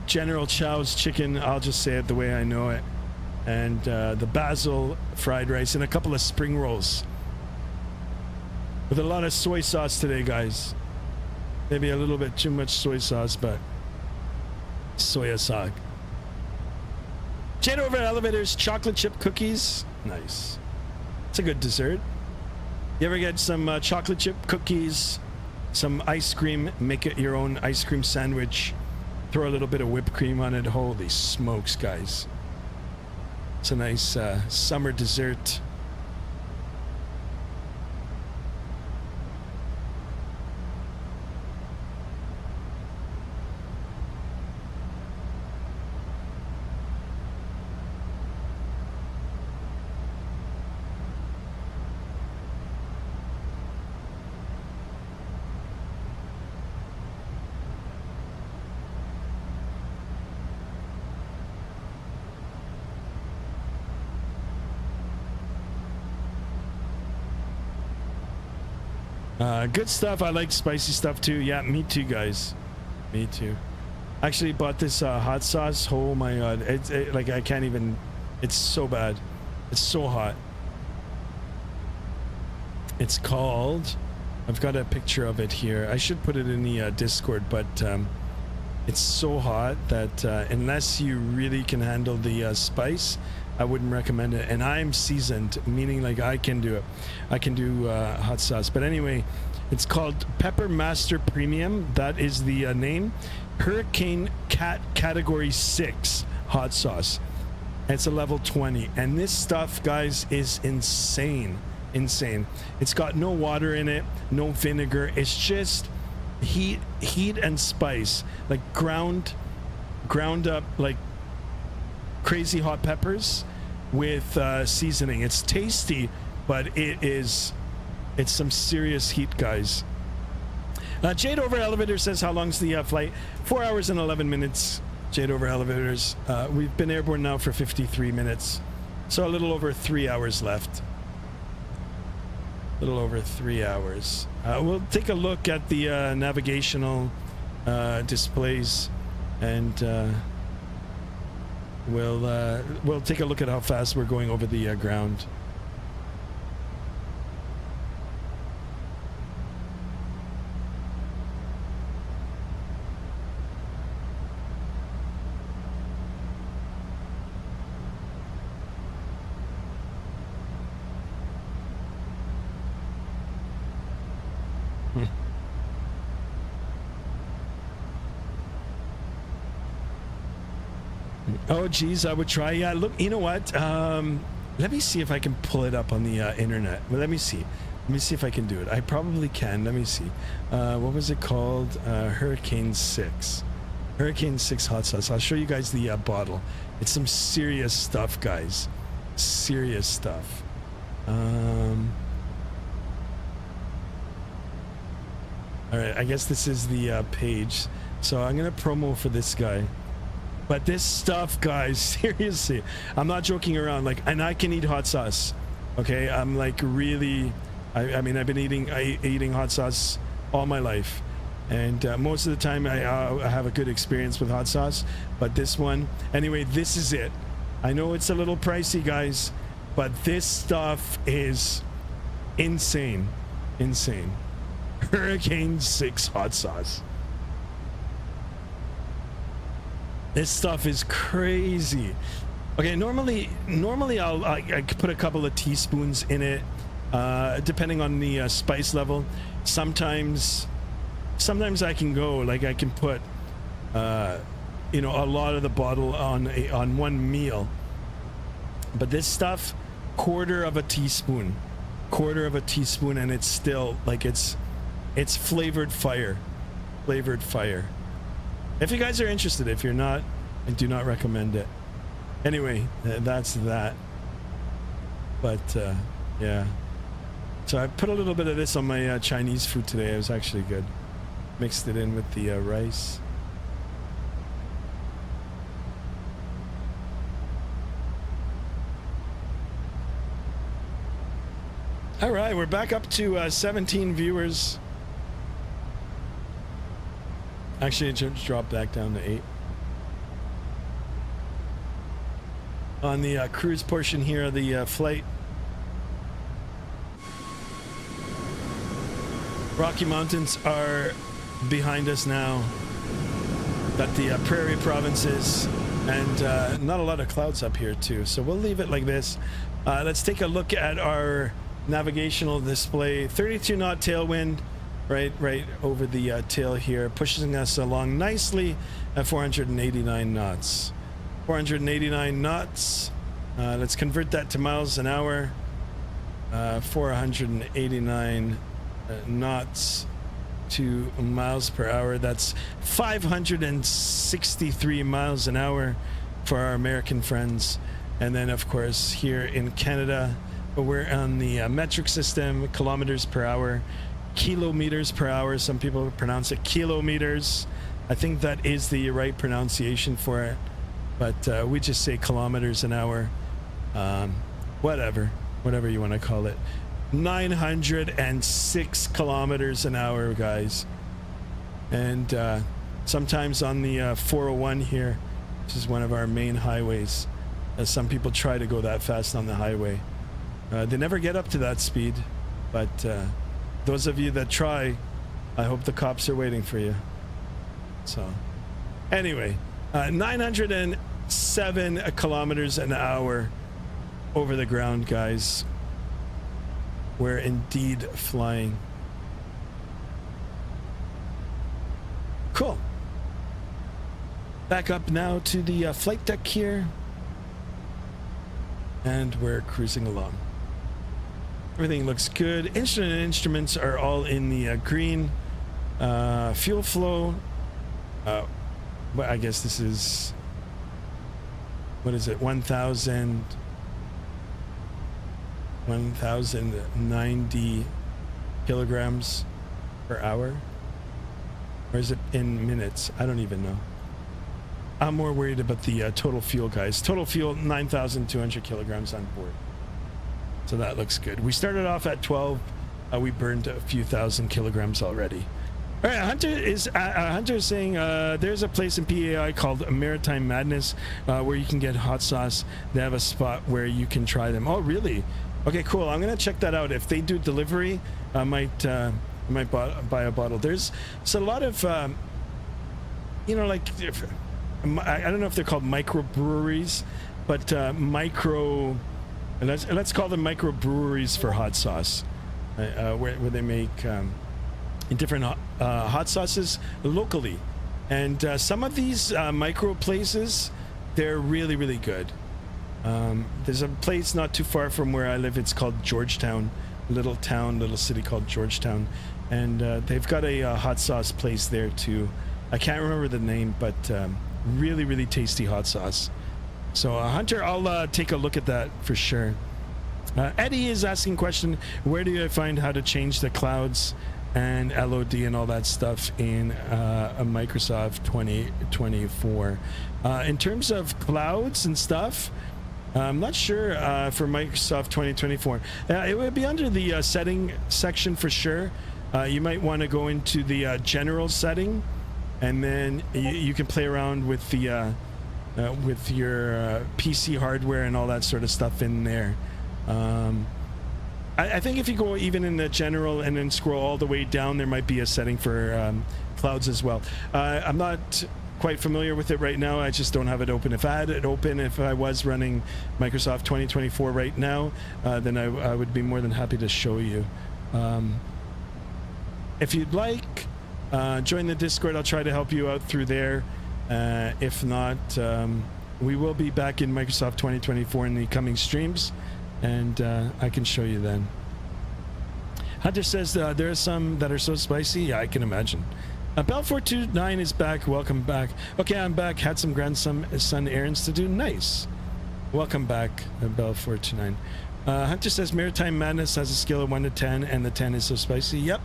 General Chow's chicken. I'll just say it the way I know it. And the basil fried rice and a couple of spring rolls with a lot of soy sauce today, guys. Maybe a little bit too much soy sauce, but soya sauce. Jet over elevators, chocolate chip cookies. Nice. It's a good dessert. You ever get some chocolate chip cookies, some ice cream, make it your own ice cream sandwich, throw a little bit of whipped cream on it. Holy smokes, guys. It's a nice summer dessert. Good stuff. I like spicy stuff too. Yeah, me too, guys. Me too. Actually bought this hot sauce. Oh my god. It's like I can't even. It's so bad. It's so hot. It's called. I've got a picture of it here. I should put it in the Discord, but it's so hot that unless you really can handle the spice, I wouldn't recommend it. And I'm seasoned, meaning like I can do it. I can do hot sauce. But anyway, it's called Pepper Master Premium. That is the name. Hurricane Cat Category 6 hot sauce. It's a level 20. And this stuff, guys, is insane. Insane. It's got no water in it, no vinegar. It's just heat and spice. Like ground up like crazy hot peppers with seasoning. It's tasty, but it's some serious heat, guys. Jade Over Elevator says, how long's the flight? 4 hours and 11 minutes. Jade Over Elevators. We've been airborne now for 53 minutes, so a little over 3 hours left. A little over 3 hours. We'll take a look at the navigational displays, and we'll take a look at how fast we're going over the ground. Oh geez, I would try. Yeah, look, you know what, let me see if I can pull it up on the internet. Well, let me see if I can do it. I probably can. Let me see. What was it called? Hurricane 6 hot sauce. I'll show you guys the bottle. It's some serious stuff, guys. Serious stuff. All right, I guess this is the page, so I'm gonna promo for this guy. But this stuff, guys, seriously, I'm not joking around. Like, and I can eat hot sauce. Okay, I'm like really. I mean, I've been eating hot sauce all my life, and most of the time I have a good experience with hot sauce. But this one, anyway, this is it. I know it's a little pricey, guys, but this stuff is insane, insane. Hurricane 6 hot sauce. This stuff is crazy. Okay, normally I put a couple of teaspoons in it, depending on the spice level. Sometimes I can go, like, I can put you know, a lot of the bottle on one meal. But this stuff, quarter of a teaspoon, and it's still like it's flavored fire. If you guys are interested, if you're not, I do not recommend it. Anyway, that's that. But yeah, so I put a little bit of this on my Chinese food today. It was actually good. Mixed it in with the rice. All right, we're back up to 17 viewers. Actually, it just dropped back down to 8. On the cruise portion here of the flight. Rocky Mountains are behind us now. Got the prairie provinces, and not a lot of clouds up here too. So we'll leave it like this. Let's take a look at our navigational display. 32 knot tailwind, right over the tail here, pushing us along nicely at 489 knots. 489 knots. Let's convert that to miles an hour. 489 knots to miles per hour. That's 563 miles an hour for our American friends. And then, of course, here in Canada, we're on the metric system, kilometers per hour, kilometers per hour. Some people pronounce it kilometers. I think that is the right pronunciation for it, but we just say kilometers an hour. Whatever you want to call it. 906 kilometers an hour, guys. And sometimes on the 401 here, this is one of our main highways. Some people try to go that fast on the highway. They never get up to that speed, but those of you that try, I hope the cops are waiting for you. So anyway, 907 kilometers an hour over the ground, guys. We're indeed flying. Cool. Back up now to the flight deck here, and we're cruising along. Everything looks good. Instruments are all in the green. Fuel flow. Well, I guess this is, what is it? 1,090 kilograms per hour, or is it in minutes? I don't even know. I'm more worried about the total fuel, guys. Total fuel, 9,200 kilograms on board. So that looks good. We started off at 12. We burned a few thousand kilograms already. All right, Hunter is saying there's a place in PAI called Maritime Madness where you can get hot sauce. They have a spot where you can try them. Oh, really? Okay, cool. I'm gonna check that out. If they do delivery, I might buy a bottle. There's a lot of you know, like, I don't know if they're called microbreweries, but let's call them microbreweries for hot sauce, where they make different hot sauces locally. And some of these micro places, they're really, really good. There's a place not too far from where I live. It's called Georgetown, little city called Georgetown, and they've got a hot sauce place there too. I can't remember the name, but really, really tasty hot sauce. So Hunter, I'll take a look at that for sure. Eddie is asking a question: where do I find how to change the clouds and LOD and all that stuff in a Microsoft 2024? In terms of clouds and stuff, I'm not sure for Microsoft 2024. It would be under the setting section for sure. You might want to go into the general setting, and then you can play around with the with your PC hardware and all that sort of stuff in there. I think if you go even in the general and then scroll all the way down, there might be a setting for clouds as well. I'm not quite familiar with it right now. I just don't have it open. If I had it open, if I was running Microsoft 2024 right now, then I would be more than happy to show you. If you'd like, join the Discord. I'll try to help you out through there. If not, we will be back in Microsoft 2024 in the coming streams, and I can show you then. Hunter says there are some that are so spicy. Yeah, I can imagine. Bell429 is back. Welcome back. Okay, I'm back. Had some grandson errands to do. Nice. Welcome back, Bell429. Hunter says Maritime Madness has a scale of 1 to 10, and the 10 is so spicy. Yep.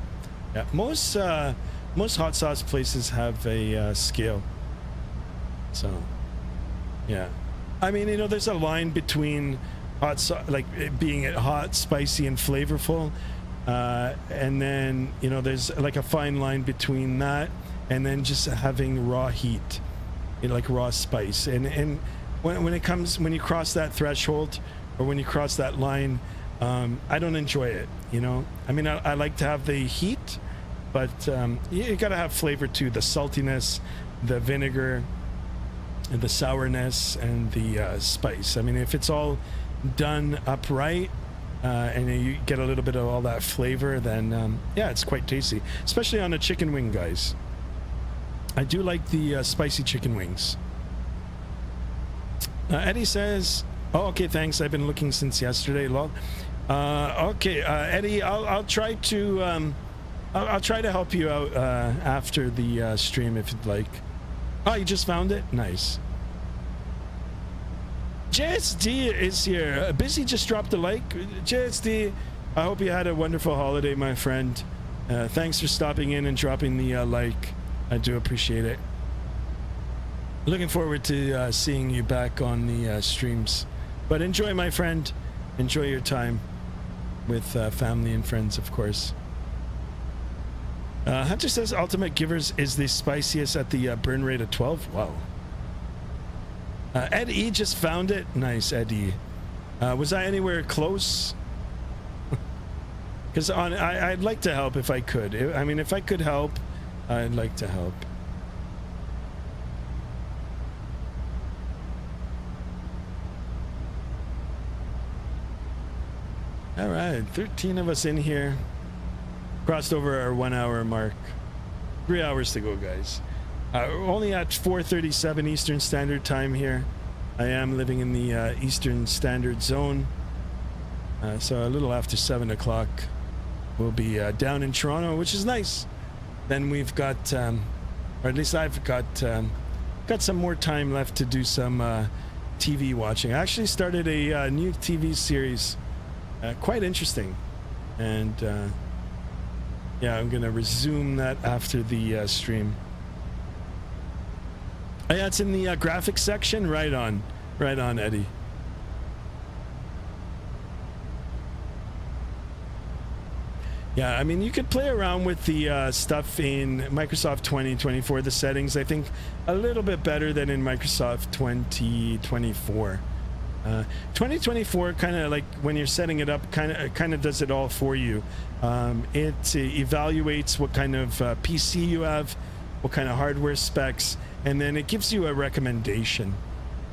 Yeah. Most hot sauce places have a scale. So, yeah. I mean, you know, there's a line between hot sauce, like it being hot, spicy, and flavorful. And then, you know, there's like a fine line between that and then just having raw heat, you know, like raw spice. And when you cross that threshold or when you cross that line, I don't enjoy it, you know. I mean, I like to have the heat, but you gotta have flavor too. The saltiness, the vinegar, and the sourness, and the spice. I mean, if it's all done upright, and you get a little bit of all that flavor, then yeah, it's quite tasty, especially on a chicken wing, guys. I do like the spicy chicken wings. Eddie says, oh, okay, thanks, I've been looking since yesterday, lol. Okay, Eddie, I'll try to I'll try to help you out after the stream if you'd like. Oh, you just found it? Nice. JSD is here. Busy just dropped a like. JSD, I hope you had a wonderful holiday, my friend. Thanks for stopping in and dropping the like. I do appreciate it. Looking forward to seeing you back on the streams. But enjoy, my friend. Enjoy your time with family and friends, of course. Hunter says Ultimate Givers is the spiciest at the burn rate of 12. Wow. Ed E just found it. Nice, Ed E. Was I anywhere close? Because I'd like to help if I could. I mean, if I could help, I'd like to help. All right, 13 of us in here. Crossed over our 1 hour mark. 3 hours to go, guys. Only at 4:37 Eastern Standard Time here. I am living in the Eastern Standard Zone. So a little after 7 o'clock, we'll be down in Toronto, which is nice. Then we've got, or at least I've got some more time left to do some TV watching. I actually started a new TV series, quite interesting. And yeah, I'm going to resume that after the stream. Oh, yeah, it's in the graphics section. Right on, Eddie. Yeah, I mean, you could play around with the stuff in Microsoft 2024, the settings, I think, a little bit better than in Microsoft 2024. 2024 kind of like when you're setting it up, kind of does it all for you. It evaluates what kind of PC you have, what kind of hardware specs, and then it gives you a recommendation.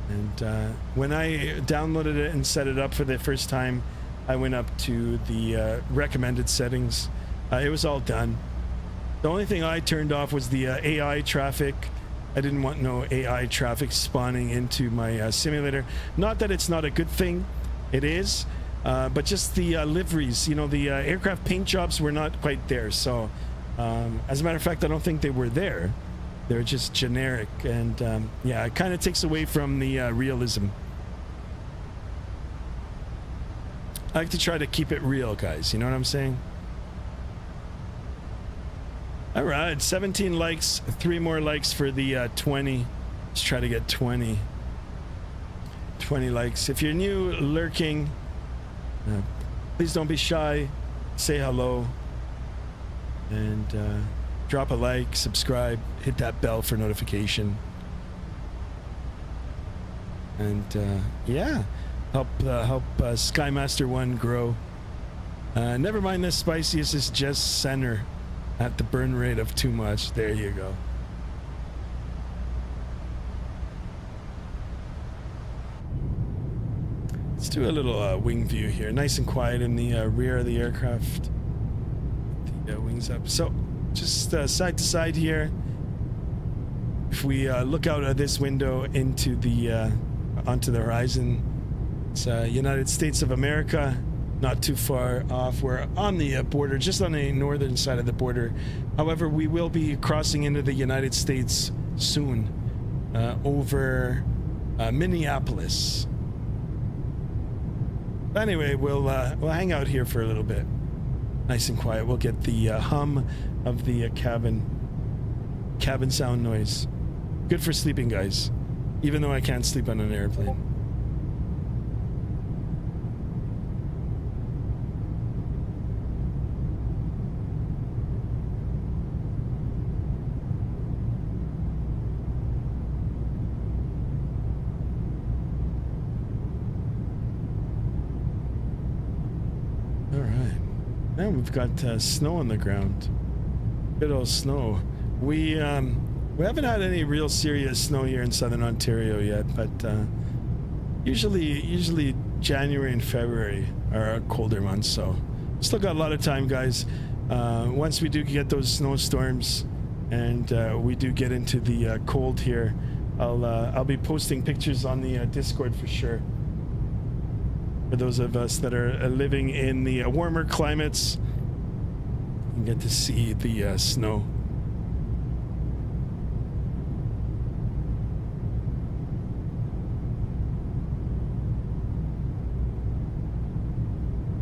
And when I downloaded it and set it up for the first time, I went up to the recommended settings. It was all done. The only thing I turned off was the AI traffic. I didn't want no AI traffic spawning into my simulator. Not that it's not a good thing, it is, but just the liveries, you know, the aircraft paint jobs were not quite there. So as a matter of fact, I don't think they were there. They're just generic, and yeah, it kind of takes away from the realism. I like to try to keep it real, guys, you know what I'm saying? All right, 17 likes, 3 more likes for the 20. Let's try to get 20 likes. If you're new, lurking, please don't be shy. Say hello. And drop a like, subscribe, hit that bell for notification. And yeah, help Skymaster 1 grow. Never mind the spiciest, is just center at the burn rate of too much. There you go. do a little wing view here. Nice and quiet in the rear of the aircraft. The wings up. So just side to side here. If we look out of this window into the onto the horizon, it's United States of America. Not too far off. We're on the border, just on the northern side of the border. However, we will be crossing into the United States soon, over Minneapolis. But anyway, we'll hang out here for a little bit, nice and quiet. We'll get the hum of the cabin sound noise. Good for sleeping, guys. Even though I can't sleep on an airplane. Now we've got snow on the ground. Good old snow. We haven't had any real serious snow here in southern Ontario yet, but usually January and February are colder months, so still got a lot of time, guys. Once we do get those snowstorms and we do get into the cold here, I'll be posting pictures on the Discord for sure. For those of us that are living in the warmer climates, and get to see the snow.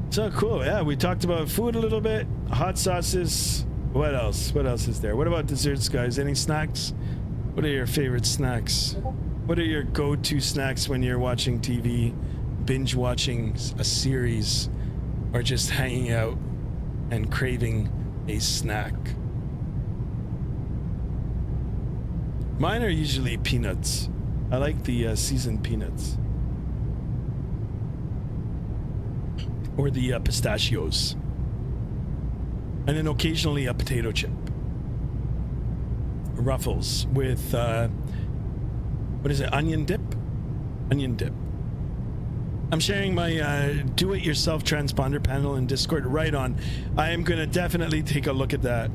So cool. Yeah, we talked about food a little bit, hot sauces. What else? What else is there? What about desserts, guys? Any snacks? What are your favorite snacks? What are your go-to snacks when you're watching TV? Binge watching a series, or just hanging out and craving a snack? Mine are usually peanuts. I like the seasoned peanuts, or the pistachios, and then occasionally a potato chip. Ruffles with what is it? Onion dip. Onion dip. I'm sharing my do-it-yourself transponder panel in Discord. Right on. I am going to definitely take a look at that.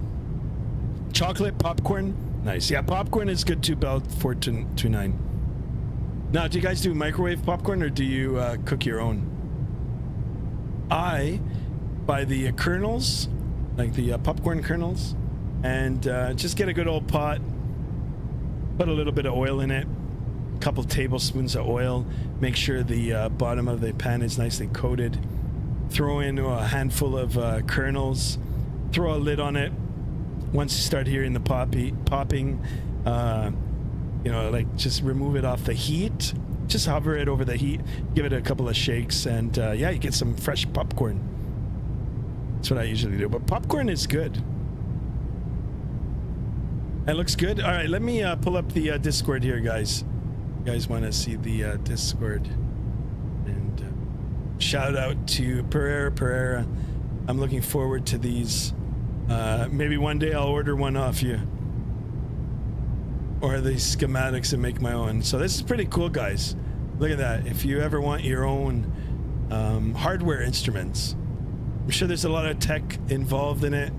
Chocolate popcorn. Nice. Yeah, popcorn is good too, Bell 429. Now, do you guys do microwave popcorn, or do you cook your own? I buy the kernels, like the popcorn kernels, and just get a good old pot, put a little bit of oil in it, couple tablespoons of oil, make sure the bottom of the pan is nicely coated, throw in a handful of kernels, throw a lid on it. Once you start hearing the popping, you know, like just remove it off the heat, just hover it over the heat, give it a couple of shakes, and yeah, you get some fresh popcorn. That's what I usually do, but popcorn is good. It looks good. All right, let me pull up the Discord here, guys. You guys want to see the Discord, and shout out to Pereira. I'm looking forward to these. Maybe one day I'll order one off you, or the schematics and make my own. So this is pretty cool, guys. Look at that. If you ever want your own hardware instruments, I'm sure there's a lot of tech involved in it.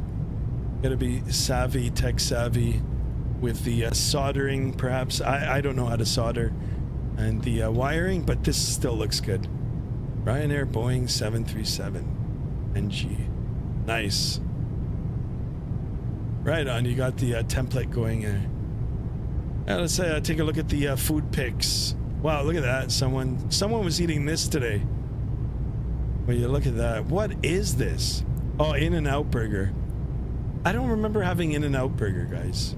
Gotta be savvy, tech savvy with the soldering, perhaps. I don't know how to solder, and the wiring, but this still looks good. Ryanair Boeing 737 NG. Nice. Right on, you got the template going in. Now let's take a look at the food pics. Wow, look at that. Someone was eating this today. Will you look at that? What is this? Oh, In-N-Out burger. I don't remember having In-N-Out burger, guys.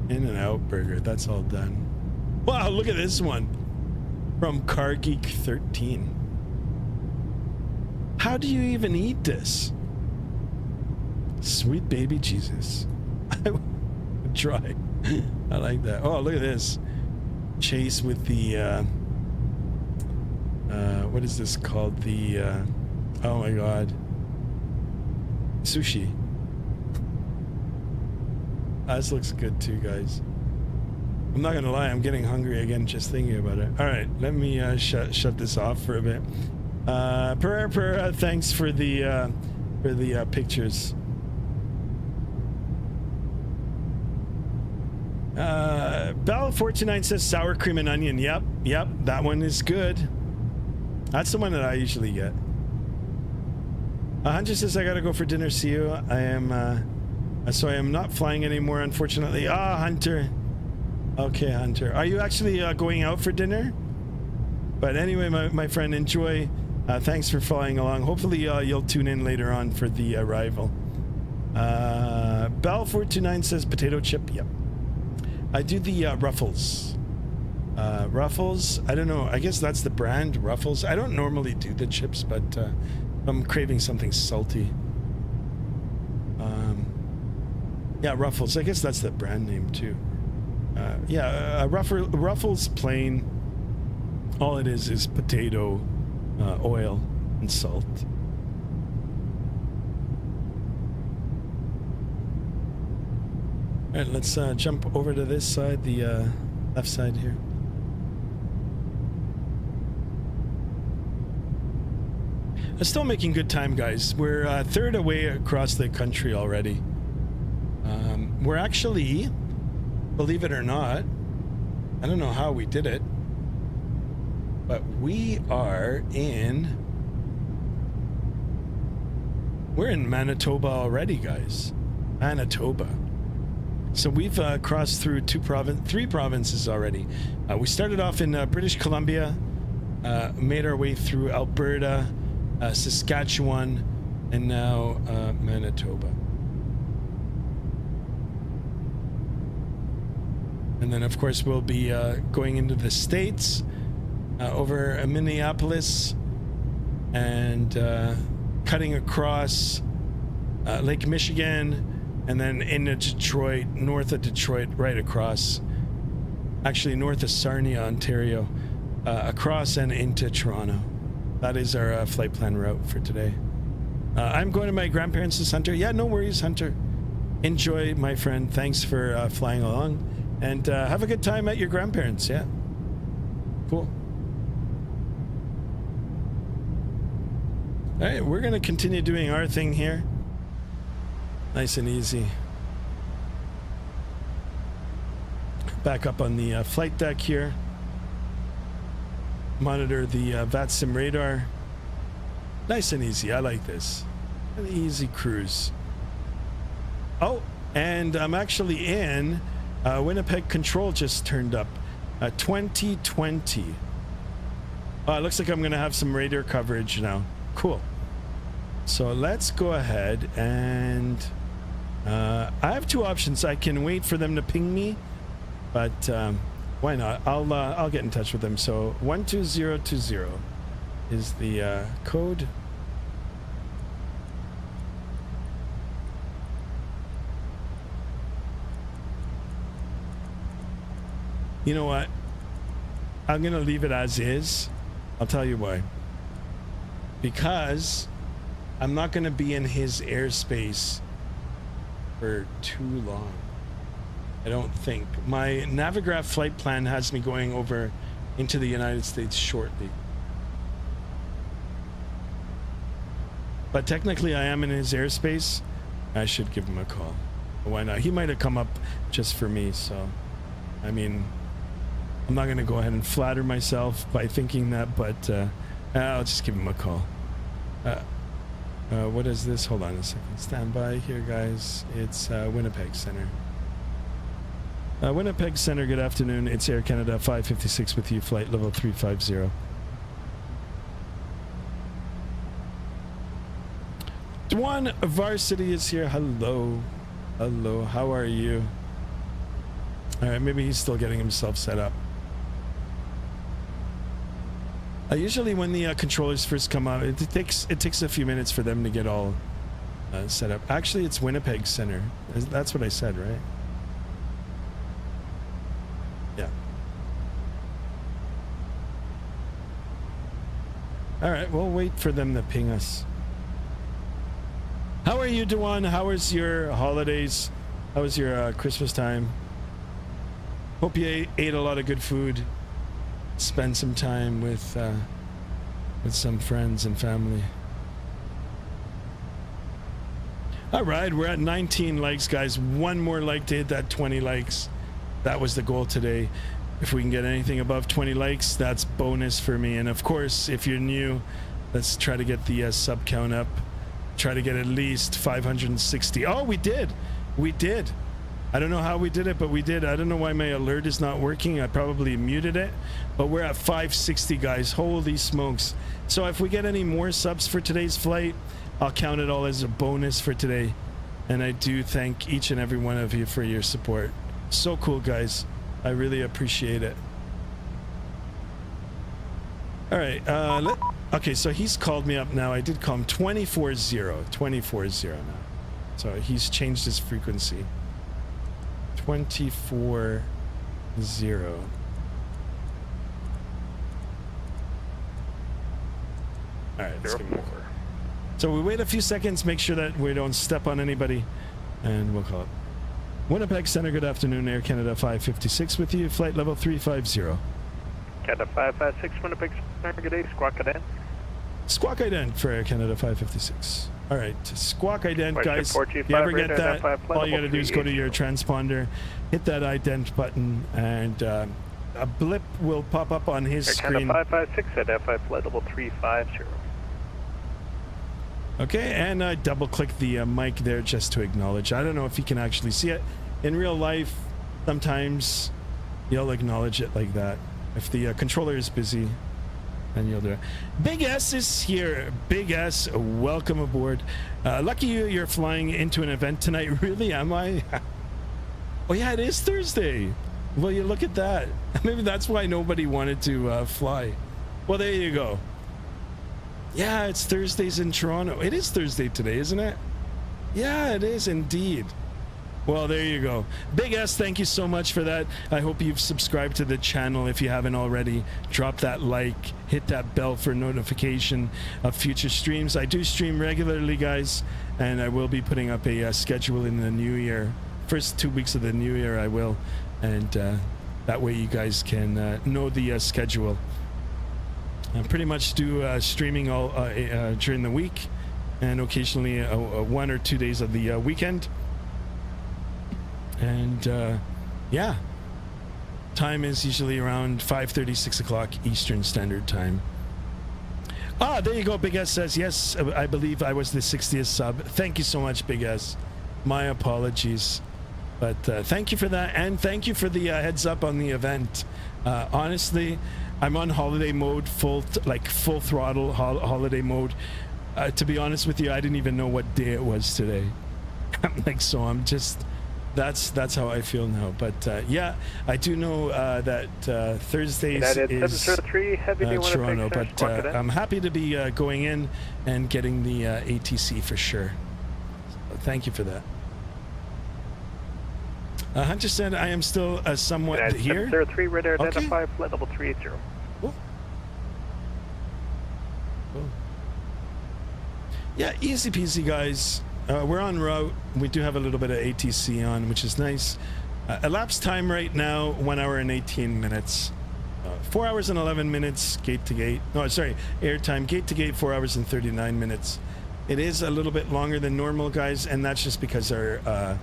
In-N-Out burger, that's all done. Wow, look at this one from Car Geek 13. How do you even eat this? Sweet baby Jesus. I would try. I like that. Oh, look at this. Chase with the what is this called? The oh my god. Sushi. This looks good too, guys. I'm not gonna lie, I'm getting hungry again just thinking about it. All right, let me shut this off for a bit. Pereira, thanks for the pictures. Bell 429 says sour cream and onion. Yep, that one is good. That's the one that I usually get. Hunter says I gotta go for dinner. See you. I am so I am not flying anymore, unfortunately. Hunter. Okay, Hunter. Are you actually going out for dinner? But anyway, my friend, enjoy. Thanks for flying along. Hopefully you'll tune in later on for the arrival. Bell 429 says potato chip. Yep. I do the Ruffles. Ruffles, I don't know. I guess that's the brand, Ruffles. I don't normally do the chips, but I'm craving something salty. Yeah, Ruffles. I guess that's the brand name too. Ruffles plain. All it is potato, oil, and salt. All right, let's jump over to this side, the left side here. I'm still making good time, guys. We're third away across the country already. We're actually, believe it or not, I don't know how we did it, but we're in Manitoba already, guys. Manitoba. So we've crossed through three provinces already. We started off in British Columbia, made our way through Alberta, Saskatchewan, and now Manitoba. And then, of course, we'll be going into the States, over Minneapolis, and cutting across Lake Michigan, and then into Detroit, north of Detroit, right across, actually north of Sarnia, Ontario, across and into Toronto. That is our flight plan route for today. I'm going to my grandparents' Hunter. Yeah, no worries, Hunter. Enjoy, my friend. Thanks for flying along. And have a good time at your grandparents'. Yeah. Cool. All right, we're going to continue doing our thing here. Nice and easy. Back up on the flight deck here. Monitor the Vatsim radar. Nice and easy. I like this. An easy cruise. Oh, and I'm actually in Winnipeg Control just turned up. 2020. Oh, it looks like I'm going to have some radar coverage now. Cool. So let's go ahead and I have two options. I can wait for them to ping me, but why not? I'll get in touch with them. So 12020 is the code. You know what? I'm gonna leave it as is. I'll tell you why. Because I'm not gonna be in his airspace for too long. I don't think. My Navigraph flight plan has me going over into the United States shortly. But technically I am in his airspace. I should give him a call. Why not? He might have come up just for me, so I mean, I'm not going to go ahead and flatter myself by thinking that, but I'll just give him a call. What is this? Hold on a second. Stand by here, guys. It's Winnipeg Center. Winnipeg Center, good afternoon. It's Air Canada 556 with you, flight level 350. Dwan Varsity is here. Hello. Hello. How are you? All right, maybe he's still getting himself set up. Usually when the controllers first come out, it takes a few minutes for them to get all set up. Actually, it's Winnipeg Center. That's what I said, right? Yeah. All right, we'll wait for them to ping us. How are you, Dewan? How was your holidays? How was your Christmas time? Hope you ate a lot of good food. Spend some time with some friends and family. All right, we're at 19 likes, guys. One more like to hit that 20 likes. That was the goal today. If we can get anything above 20 likes, that's bonus for me. And of course, if you're new, let's try to get the sub count up. Try to get at least 560. Oh, we did. We did. I don't know how we did it, but we did. I don't know why my alert is not working. I probably muted it, but we're at 560, guys. Holy smokes. So if we get any more subs for today's flight, I'll count it all as a bonus for today. And I do thank each and every one of you for your support. So cool, guys. I really appreciate it. All right. Okay, so he's called me up now. I did call him 240 now. So he's changed his frequency. 240. All right, let's give him over. So we wait a few seconds, make sure that we don't step on anybody, and we'll call it. Winnipeg Center, good afternoon. Air Canada 556 with you, flight level 350. Canada 556, Winnipeg Center, good day, squawk ident. Squawk ident for Air Canada 556. All right, squawk ident, guys. If you ever get that, all you gotta do is go to your transponder, hit that ident button, and a blip will pop up on his screen. Canada 556 at FI flight level 350. Okay, and I double click the mic there just to acknowledge. I don't know if you can actually see it. In real life, sometimes you'll acknowledge it like that. If the controller is busy, then you'll do it. Big S is here. Big S, welcome aboard. Lucky you're flying into an event tonight. Really, am I? Oh yeah, it is Thursday. Well, you look at that. Maybe that's why nobody wanted to fly. Well, there you go. Yeah, it's Thursdays in Toronto. It is Thursday today, isn't it? Yeah, it is indeed. Well, there you go. Big S, thank you so much for that. I hope you've subscribed to the channel if you haven't already. Drop that like, hit that bell for notification of future streams. I do stream regularly, guys, and I will be putting up a schedule in the new year. First 2 weeks of the new year, I will. And that way you guys can know the schedule. I pretty much do streaming all during the week, and occasionally 1 or 2 days of the weekend. And yeah, time is usually around 5:30, 6 o'clock Eastern Standard Time. Ah, there you go. Big S says yes. I believe I was the 60th sub. Thank you so much, Big S. My apologies, but thank you for that, and thank you for the heads up on the event. Honestly, I'm on holiday mode, full throttle holiday mode. To be honest with you, I didn't even know what day it was today. So I'm just, that's how I feel now. But yeah, I do know that Thursdays is Toronto, but I'm happy to be going in and getting the ATC for sure. So thank you for that. Hunter said I am still somewhat here. 703, radar identify, flight level 380. Cool. Cool. Yeah, easy peasy, guys. We're en route. We do have a little bit of ATC on, which is nice. Elapsed time right now, 1 hour and 18 minutes. 4 hours and 11 minutes, gate to gate. No, sorry, airtime, gate to gate, 4 hours and 39 minutes. It is a little bit longer than normal, guys, and that's just because our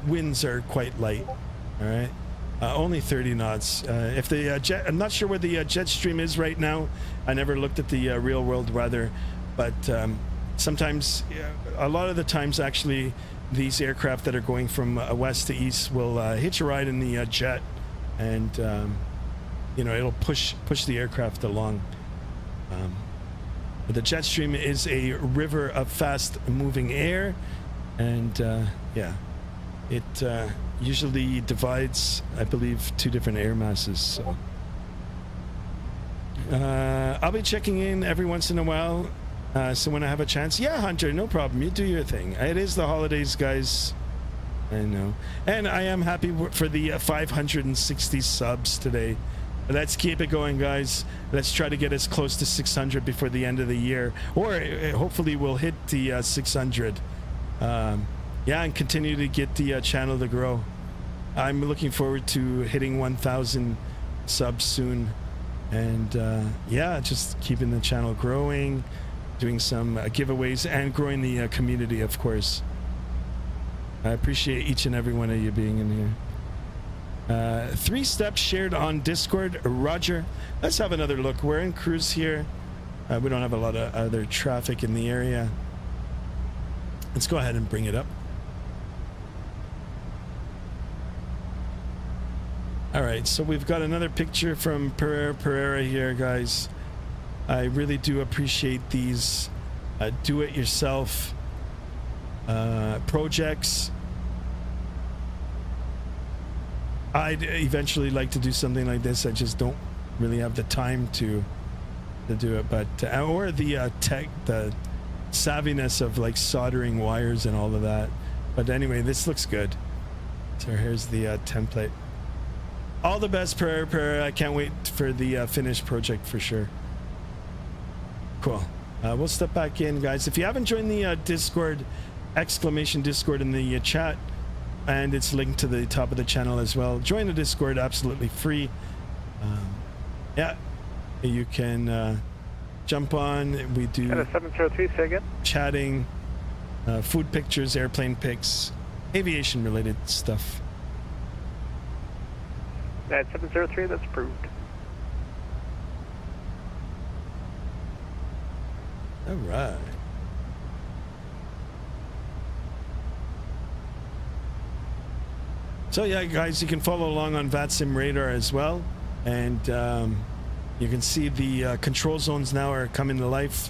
winds are quite light. All right, only 30 knots. If the jet, I'm not sure where the jet stream is right now. I never looked at the real world weather, but sometimes, a lot of the times, actually, these aircraft that are going from west to east will hitch a ride in the jet, and you know, it'll push the aircraft along. The jet stream is a river of fast-moving air, and yeah. It usually divides, I believe, 2 different air masses. So I'll be checking in every once in a while. So when I have a chance, yeah, Hunter, no problem. You do your thing. It is the holidays, guys. I know, and I am happy for the 560 subs today. Let's keep it going, guys. Let's try to get as close to 600 before the end of the year, or hopefully we'll hit the 600. Yeah, and continue to get the channel to grow. I'm looking forward to hitting 1,000 subs soon, and yeah, just keeping the channel growing, doing some giveaways, and growing the community, of course. I appreciate each and every one of you being in here. 3 steps shared on Discord. Roger. Let's have another look. We're in cruise here. We don't have a lot of other traffic in the area. Let's go ahead and bring it up. All right, so we've got another picture from Pereira here, guys. I really do appreciate these do-it-yourself projects. I'd eventually like to do something like this. I just don't really have the time to do it, but or the savviness of like soldering wires and all of that. But anyway, this looks good. So here's the template. All the best, Pereira. I can't wait for the finished project for sure. Cool. We'll step back in, guys. If you haven't joined the Discord, !Discord in the chat, and it's linked to the top of the channel as well. Join the Discord, absolutely free. Yeah, you can jump on. We do 703, say again. Chatting, food pictures, airplane pics, aviation related stuff. At 703, that's approved. All right. So yeah, guys, you can follow along on Vatsim radar as well, and you can see the control zones now are coming to life.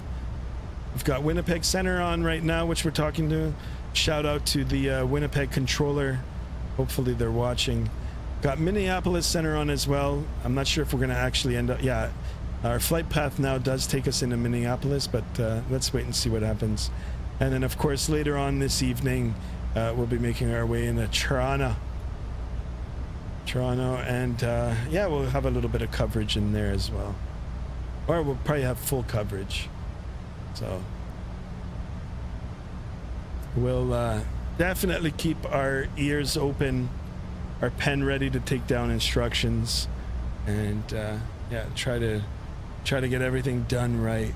We've got Winnipeg Center on right now, which we're talking to. Shout out to the Winnipeg controller. Hopefully they're watching. Got Minneapolis Center on as well. I'm not sure if we're going to actually end up... Yeah, our flight path now does take us into Minneapolis, but let's wait and see what happens. And then, of course, later on this evening, we'll be making our way into Toronto, and yeah, we'll have a little bit of coverage in there as well. Or we'll probably have full coverage. So we'll definitely keep our ears open, our pen ready to take down instructions, and yeah, try to get everything done right.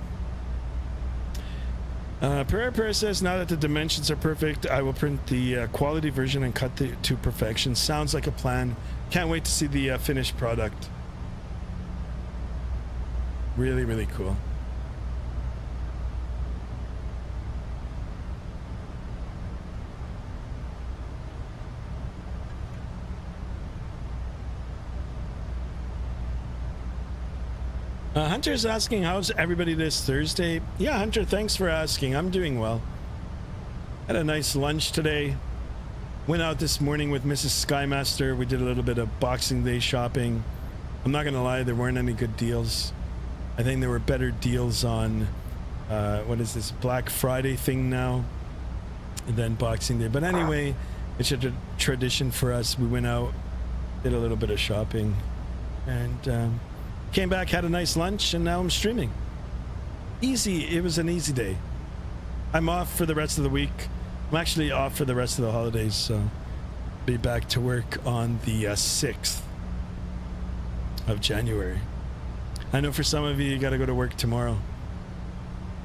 Pereira says, now that the dimensions are perfect, I will print the quality version and cut to perfection. Sounds like a plan. Can't wait to see the finished product. Really, really cool. Hunter's asking, how's everybody this Thursday? Yeah, Hunter, thanks for asking. I'm doing well. Had a nice lunch today. Went out this morning with Mrs. Skymaster. We did a little bit of Boxing Day shopping. I'm not going to lie, there weren't any good deals. I think there were better deals on, what is this, Black Friday thing now than Boxing Day. But anyway, it's a tradition for us. We went out, did a little bit of shopping, and came back, had a nice lunch, and now I'm streaming. Easy. It was an easy day. I'm off for the rest of the week. I'm actually off for the rest of the holidays, so be back to work on the 6th of January. I know for some of you, you got to go to work tomorrow.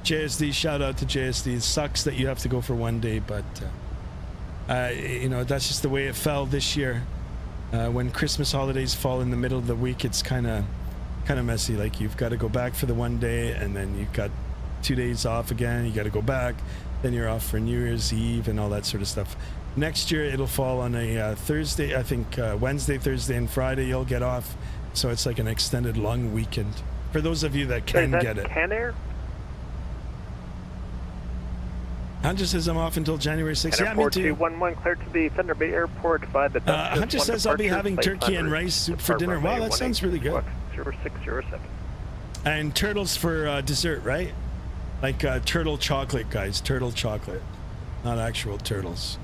JSD, shout out to JSD. It sucks that you have to go for one day, but you know, that's just the way it fell this year. When Christmas holidays fall in the middle of the week, it's kind of messy. Like, you've got to go back for the one day, and then you've got 2 days off again. You got to go back, then you're off for New Year's Eve and all that sort of stuff. Next year it'll fall on a Thursday. I think Wednesday, Thursday, and Friday you'll get off, so it's like an extended long weekend for those of you that can get it. Can-Air? Hunter says I'm off until January 6th. Yeah, me too. 4211 cleared to the Thunder Bay Airport by the Hunter says I'll be having turkey and rice soup for dinner. Wow, that sounds really good. 0607. And turtles for dessert, right? Like turtle chocolate, guys. Turtle chocolate, not actual turtles.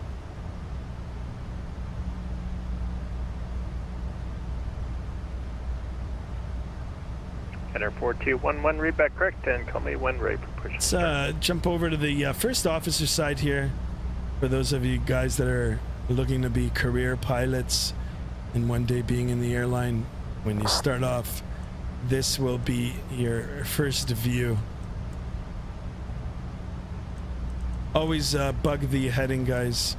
Enter 4211, read back correct, and call me when ready for push. Let's jump over to the first officer side here. For those of you guys that are looking to be career pilots, And one day being in the airline, when you start off, this will be your first view. Always bug the heading, guys.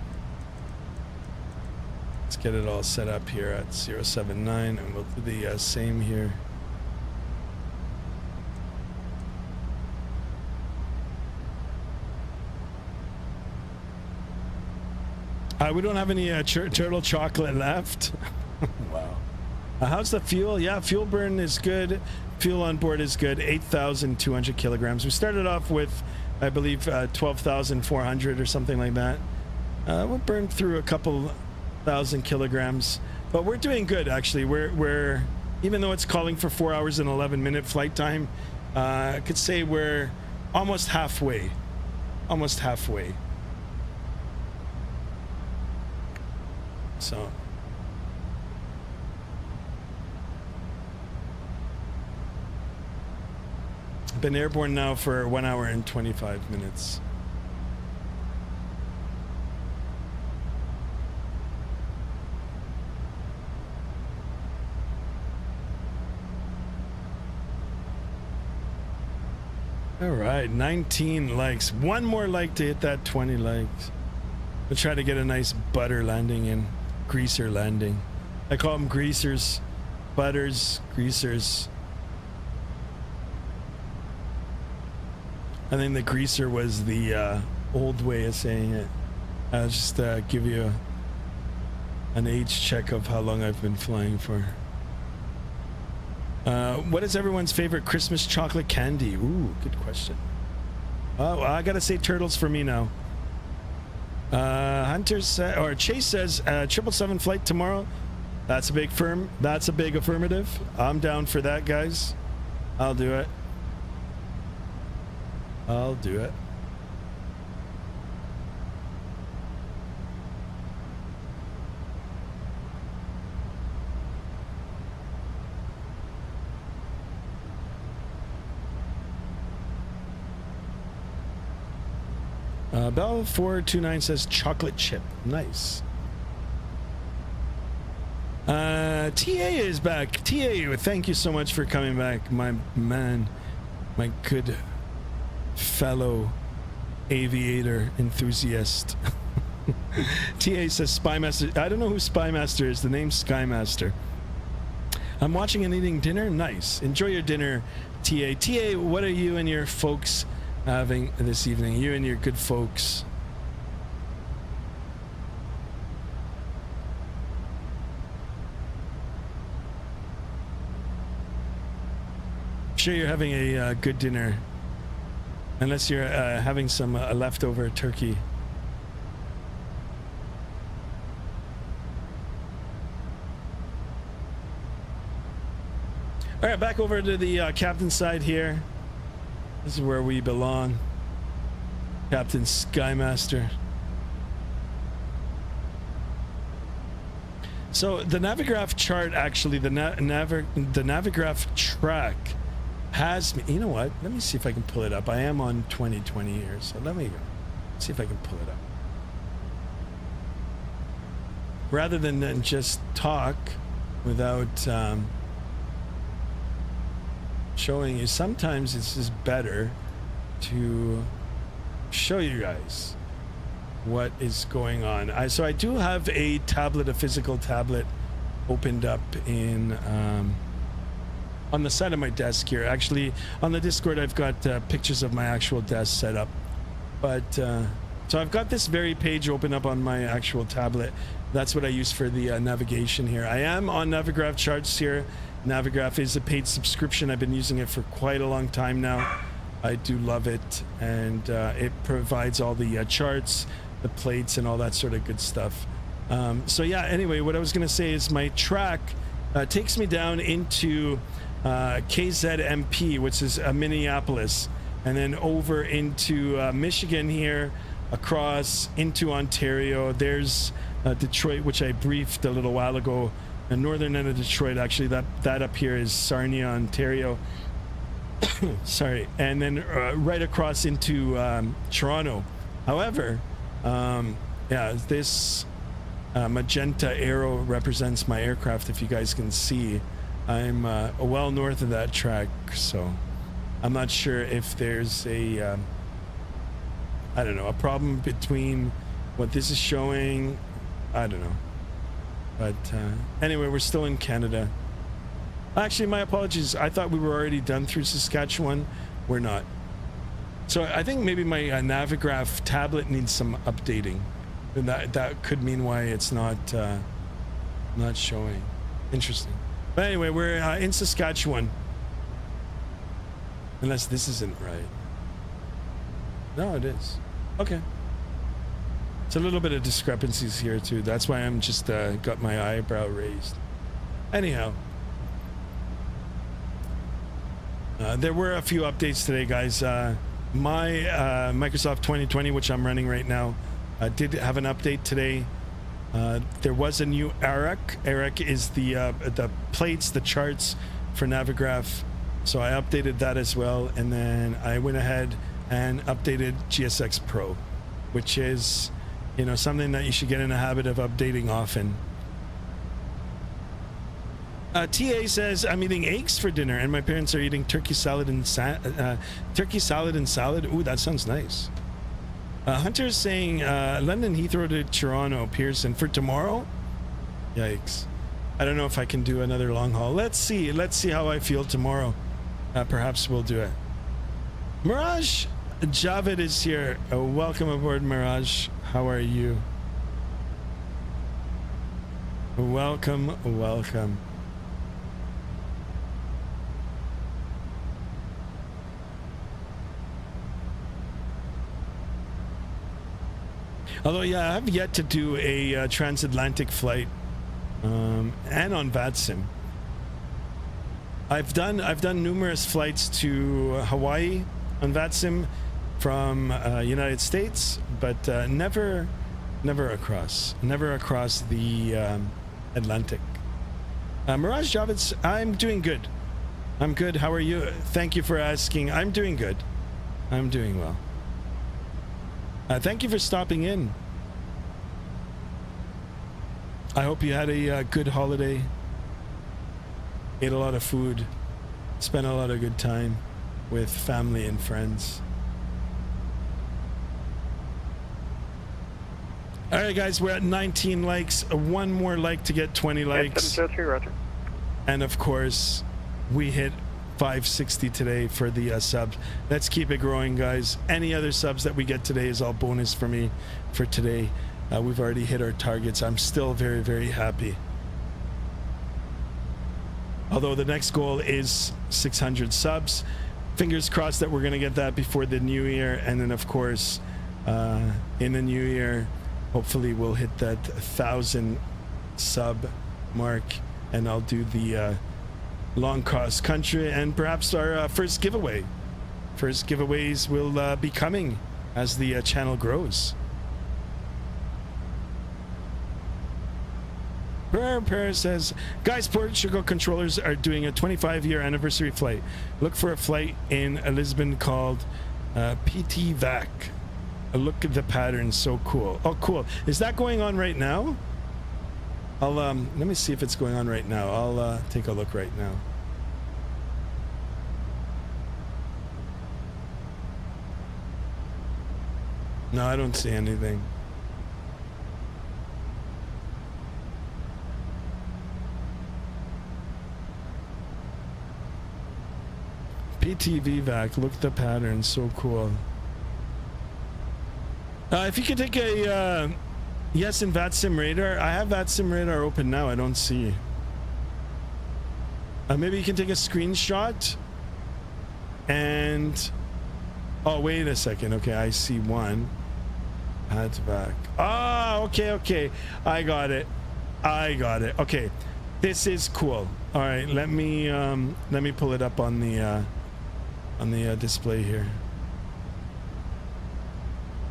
Let's get it all set up here at 079, and we'll do the same here. We don't have any turtle chocolate left. Wow. How's the fuel? Yeah, fuel burn is good. Fuel on board is good. 8,200 kilograms. We started off with, I believe, 12,400 or something like that. We burned through a couple thousand kilograms, but we're doing good actually. We're even though it's calling for 4 hours and 11-minute flight time, I could say we're almost halfway. Almost halfway. So been airborne now for 1 hour and 25 minutes. All right, 19 likes. One more like to hit that 20 likes. We'll try to get a nice butter landing in. Greaser landing. I call them greasers. Butters, greasers. I think the greaser was the old way of saying it. I'll just give you an age check of how long I've been flying for. What is everyone's favorite Christmas chocolate candy? Ooh, good question. Oh, I gotta say turtles for me now. Hunter or Chase says 777 flight tomorrow. That's a big firm. That's a big affirmative. I'm down for that, guys. I'll do it. I'll do it. Bell 429 says chocolate chip. Nice. TA is back. TA, thank you so much for coming back, my man, my good fellow aviator enthusiast. TA says Spymaster. I don't know who Spymaster is. The name's Skymaster. I'm watching and eating dinner. Nice. Enjoy your dinner, TA. TA, what are you and your folks having this evening? You and your good folks. I'm sure you're having a good dinner, unless you're having some leftover turkey. All right, back over to the captain's side here. This is where we belong. Captain Skymaster. So the Navigraph chart, actually, the Navigraph track has me. You know what? Let me see if I can pull it up. I am on 2020 here, so let me see if I can pull it up. Rather than just talk without showing you, sometimes it's just better to show you guys what is going on. So I do have a tablet, a physical tablet, opened up in on the side of my desk here. Actually, on the Discord, I've got pictures of my actual desk set up. But so I've got this very page open up on my actual tablet. That's what I use for the navigation here. I am on Navigraph charts here. Navigraph is a paid subscription. I've been using it for quite a long time now. I do love it, and it provides all the charts, the plates, and all that sort of good stuff. So yeah, anyway, what I was going to say is my track takes me down into KZMP, which is Minneapolis, and then over into Michigan here, across into Ontario. There's Detroit, which I briefed a little while ago. The northern end of Detroit, actually, that up here is Sarnia, Ontario. Sorry. And then right across into Toronto. However, yeah, this magenta arrow represents my aircraft. If you guys can see, I'm well north of that track, so I'm not sure if there's a I don't know, a problem between what this is showing. I don't know, but anyway, we're still in Canada. Actually, my apologies, I thought we were already done through Saskatchewan. We're not. So I think maybe my Navigraph tablet needs some updating, and that could mean why it's not showing. Interesting. But anyway, we're in Saskatchewan. Unless this isn't right. No, it is. Okay. It's a little bit of discrepancies here too. That's why I'm just got my eyebrow raised. Anyhow. There were a few updates today, guys. My Microsoft 2020, which I'm running right now, did have an update today. There was a new ARAC. ARAC is the plates, the charts for Navigraph. So I updated that as well, and then I went ahead and updated GSX Pro, which is, you know, something that you should get in a habit of updating often. TA says, I'm eating eggs for dinner, and my parents are eating turkey salad and salad. Ooh, that sounds nice. Hunter's saying London Heathrow to Toronto Pearson for tomorrow. Yikes! I don't know if I can do another long haul. Let's see how I feel tomorrow. Perhaps we'll do it. Mirage Javed is here. Welcome aboard, Mirage. How are you? Welcome. Although, yeah, I have yet to do a transatlantic flight, and on Vatsim. I've done numerous flights to Hawaii on Vatsim from United States, but never across the Atlantic. Mirage Javits, I'm doing good. I'm good. How are you? Thank you for asking. I'm doing good. I'm doing well. Thank you for stopping in. I hope you had a good holiday. Ate a lot of food. Spent a lot of good time with family and friends. All right, guys, we're at 19 likes. One more like to get 20 likes. 703, Roger. And of course, we hit 560 today for the subs. Let's keep it growing, guys. Any other subs that we get today is all bonus for me for today. We've already hit our targets. I'm still very, very happy. Although the next goal is 600 subs. Fingers crossed that we're going to get that before the new year. And then, of course, in the new year, hopefully we'll hit that 1,000 sub mark. And I'll do the long cross country and perhaps our first giveaway. First giveaways will be coming as the channel grows. Prayer says, guys, Portugal controllers are doing a 25-year anniversary flight. Look for a flight in Lisbon called PTVAC. Look at the pattern, so cool. Oh, cool. Is that going on right now? I'll let me see if it's going on right now. I'll take a look right now. No, I don't see anything. PTVAC, look at the pattern, so cool. If you could take a yes in Vatsim radar. I have Vatsim radar open now. I don't see. Maybe you can take a screenshot. And oh, wait a second. Okay, I see one. Add back. Oh, okay. I got it. Okay, this is cool. All right, let me pull it up on the display here.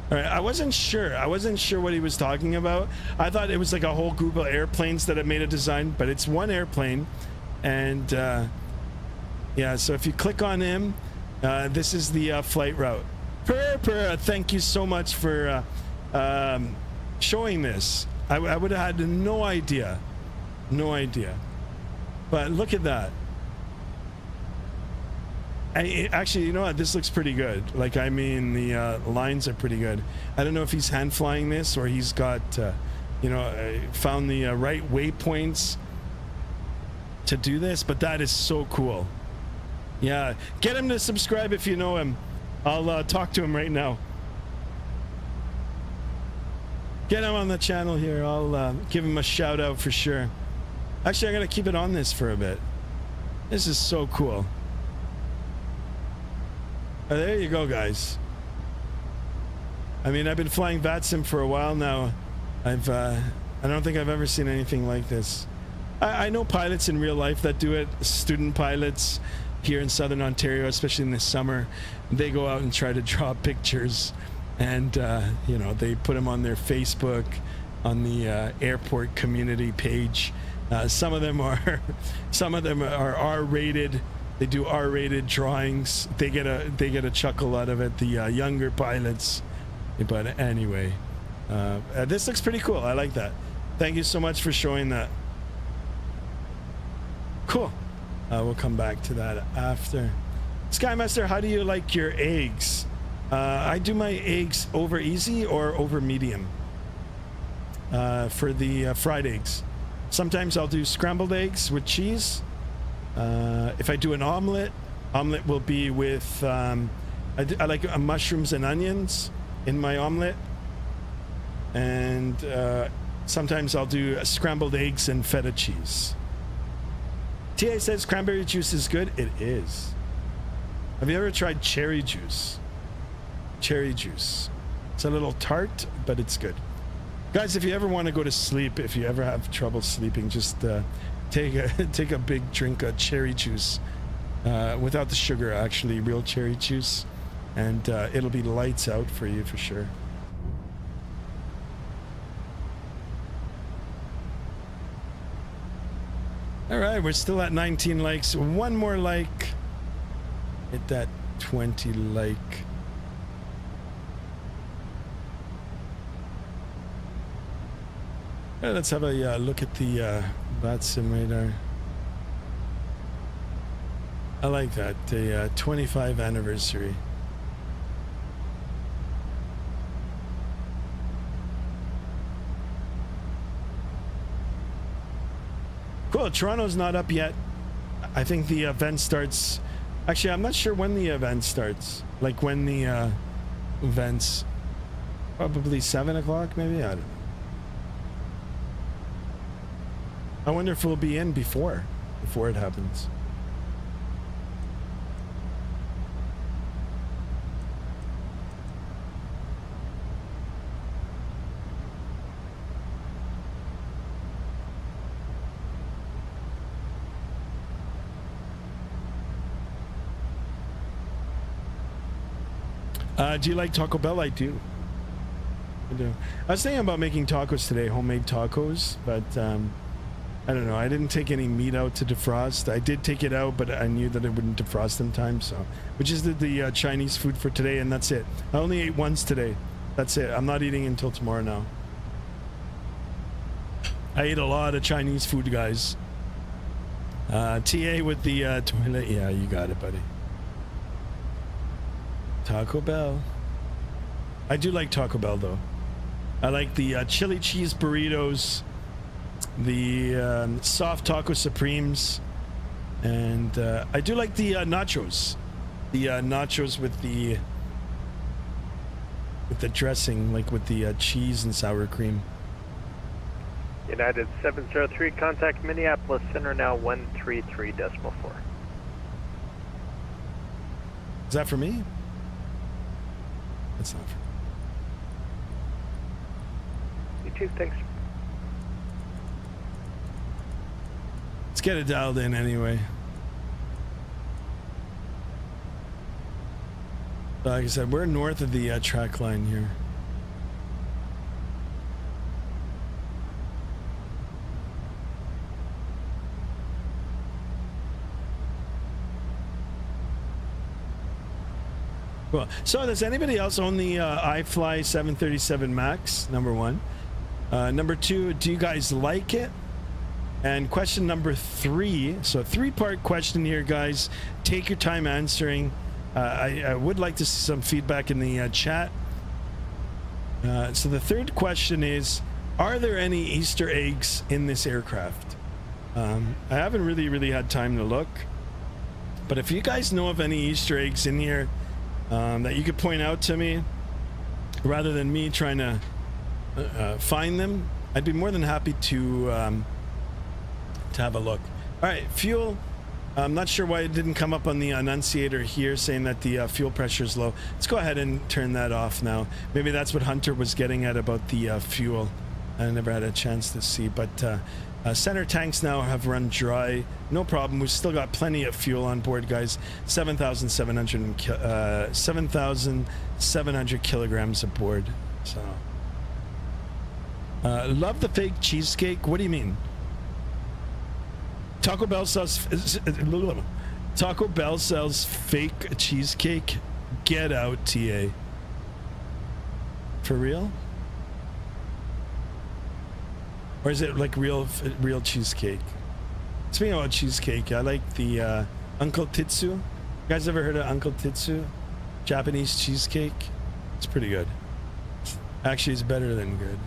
All right, I wasn't sure what he was talking about. I thought it was like a whole group of airplanes that had made a design, but it's one airplane. And yeah, so if you click on him, this is the flight route. Thank you so much for showing this. I would have had no idea. No idea. But look at that. Actually, you know what? This looks pretty good. Like, I mean, the lines are pretty good. I don't know if he's hand flying this or he's got, you know, found the right waypoints to do this, but that is so cool. Yeah, get him to subscribe if you know him. I'll talk to him right now. Get him on the channel here. I'll give him a shout out for sure. Actually, I'm going to keep it on this for a bit. This is so cool. There you go, guys. I mean, I've been flying Vatsim for a while now. I don't think I've ever seen anything like this. I know pilots in real life that do it, student pilots here in Southern Ontario, especially in the summer. They go out and try to draw pictures, and you know, they put them on their Facebook, on the airport community page. Some of them are R-rated. They do R-rated drawings. They get a chuckle out of it. The younger pilots. But anyway, this looks pretty cool. I like that. Thank you so much for showing that. Cool. We'll come back to that after. Skymaster, how do you like your eggs? I do my eggs over easy or over medium for the fried eggs. Sometimes I'll do scrambled eggs with cheese. If I do an omelet will be with I like mushrooms and onions in my omelet, and sometimes I'll do scrambled eggs and feta cheese. TA says cranberry juice is good. It is. Have you ever tried cherry juice? Cherry juice. It's a little tart, but it's good. Guys, if you ever want to go to sleep, if you ever have trouble sleeping, just take a big drink of cherry juice without the sugar, actually, real cherry juice, and it'll be lights out for you for sure. All right, we're still at 19 likes. One more like. Hit that 20 like. Let's have a look at the Vatsim radar. I like that, the 25 anniversary. Cool, Toronto's not up yet. I think the event starts... Actually, I'm not sure when the event starts. Like when the events... Probably 7 o'clock, maybe? I don't know. I wonder if we'll be in before it happens. Do you like Taco Bell? I do. I do. I was thinking about making tacos today, homemade tacos, but I don't know. I didn't take any meat out to defrost. I did take it out, but I knew that it wouldn't defrost in time, so. We just did the Chinese food for today, and that's it. I only ate once today. That's it. I'm not eating until tomorrow now. I ate a lot of Chinese food, guys. TA with the toilet. Yeah, you got it, buddy. Taco Bell. I do like Taco Bell, though. I like the chili cheese burritos, the soft taco supremes, and I do like the nachos. The nachos with the dressing, like with the cheese and sour cream. United 703, contact Minneapolis Center now 133.4. Is that for me? That's not for me. You too, thanks. Let's get it dialed in anyway. Like I said, we're north of the track line here. Cool. So does anybody else own the iFLY 737 MAX, number one? Number 2, do you guys like it? And question number 3, so 3-part question here, guys. Take your time answering. I would like to see some feedback in the chat. So the 3rd question is, are there any Easter eggs in this aircraft? I haven't really had time to look, but if you guys know of any Easter eggs in here that you could point out to me, rather than me trying to find them, I'd be more than happy to have a look. All right, fuel. I'm not sure why it didn't come up on the annunciator here saying that the fuel pressure is low. Let's go ahead and turn that off now. Maybe that's what Hunter was getting at about the fuel. I never had a chance to see, but center tanks now have run dry. No problem. We've still got plenty of fuel on board, guys. 7,700 kilograms aboard. So, love the fake cheesecake. What do you mean? Taco Bell sells fake cheesecake. Get out, TA. For real? Or is it like real cheesecake? Speaking about cheesecake, I like the Uncle Titsu. You guys ever heard of Uncle Titsu? Japanese cheesecake. It's pretty good. Actually, it's better than good.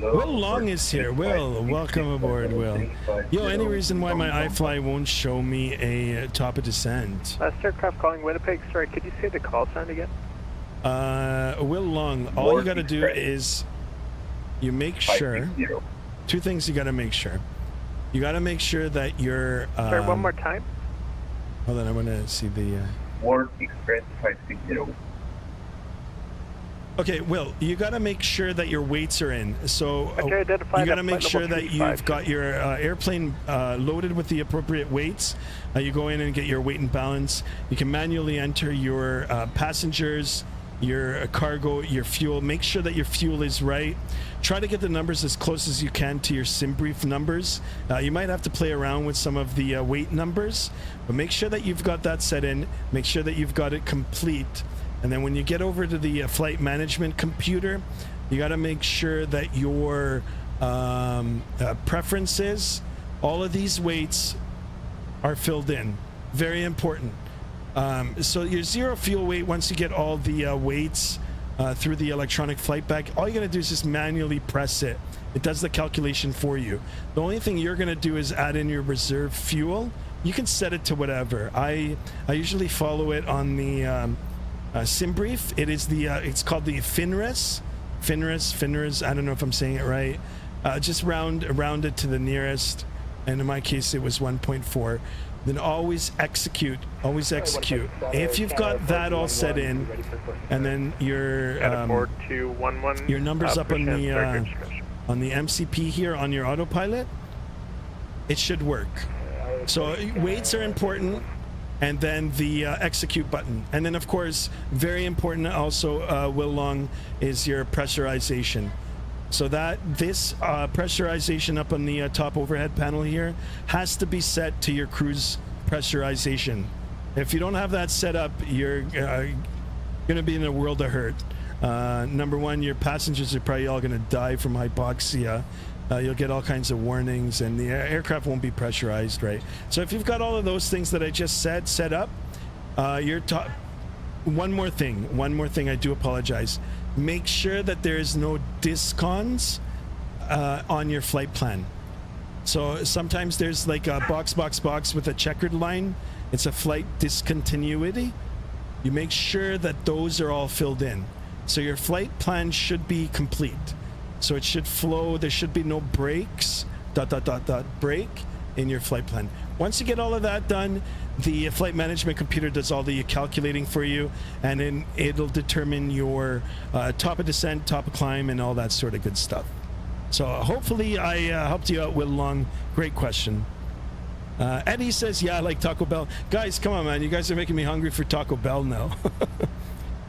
Will Long is here. Will, welcome aboard, Will. Yo, any reason why my iFLY won't show me a top of descent? Last aircraft calling Winnipeg. Sorry, could you say the call sign again? Will Long, all you gotta do is you make sure. 2 things you gotta make sure. You gotta make sure that you're. Sorry, one more time. Hold on, I wanna see the. Ward Express 560. Okay, Will, you got to make sure that your weights are in. So okay, you got to make sure that you've got your airplane loaded with the appropriate weights. You go in and get your weight and balance. You can manually enter your passengers, your cargo, your fuel. Make sure that your fuel is right. Try to get the numbers as close as you can to your sim brief numbers. You might have to play around with some of the weight numbers, but make sure that you've got that set in. Make sure that you've got it complete. And then when you get over to the flight management computer, you got to make sure that your preferences, all of these weights are filled in. Very important. So your zero fuel weight, once you get all the weights through the electronic flight bag, all you got to do is just manually press it. It does the calculation for you. The only thing you're going to do is add in your reserve fuel. You can set it to whatever. I usually follow it on the sim brief. It is the it's called the FINRES. I don't know if I'm saying it right. Just round it to the nearest, and in my case it was 1.4. Then always execute. If you've got that all set in, and then your numbers up on the MCP here on your autopilot, it should work. So weights are important. And then the execute button. And then, of course, very important also, Will Long, is your pressurization. So that this pressurization up on the top overhead panel here has to be set to your cruise pressurization. If you don't have that set up, you're going to be in a world of hurt. Number one, your passengers are probably all going to die from hypoxia. You'll get all kinds of warnings, and the aircraft won't be pressurized, right? So if you've got all of those things that I just said set up, you're top. One more thing, I do apologize. Make sure that there is no discons on your flight plan. So sometimes there's like a box with a checkered line. It's a flight discontinuity. You make sure that those are all filled in. So your flight plan should be complete. So it should flow. There should be no breaks, break in your flight plan. Once you get all of that done, the flight management computer does all the calculating for you, and then it'll determine your top of descent, top of climb, and all that sort of good stuff. So hopefully I helped you out, Will Long. Great question. Eddie says, yeah, I like Taco Bell. Guys, come on, man. You guys are making me hungry for Taco Bell now.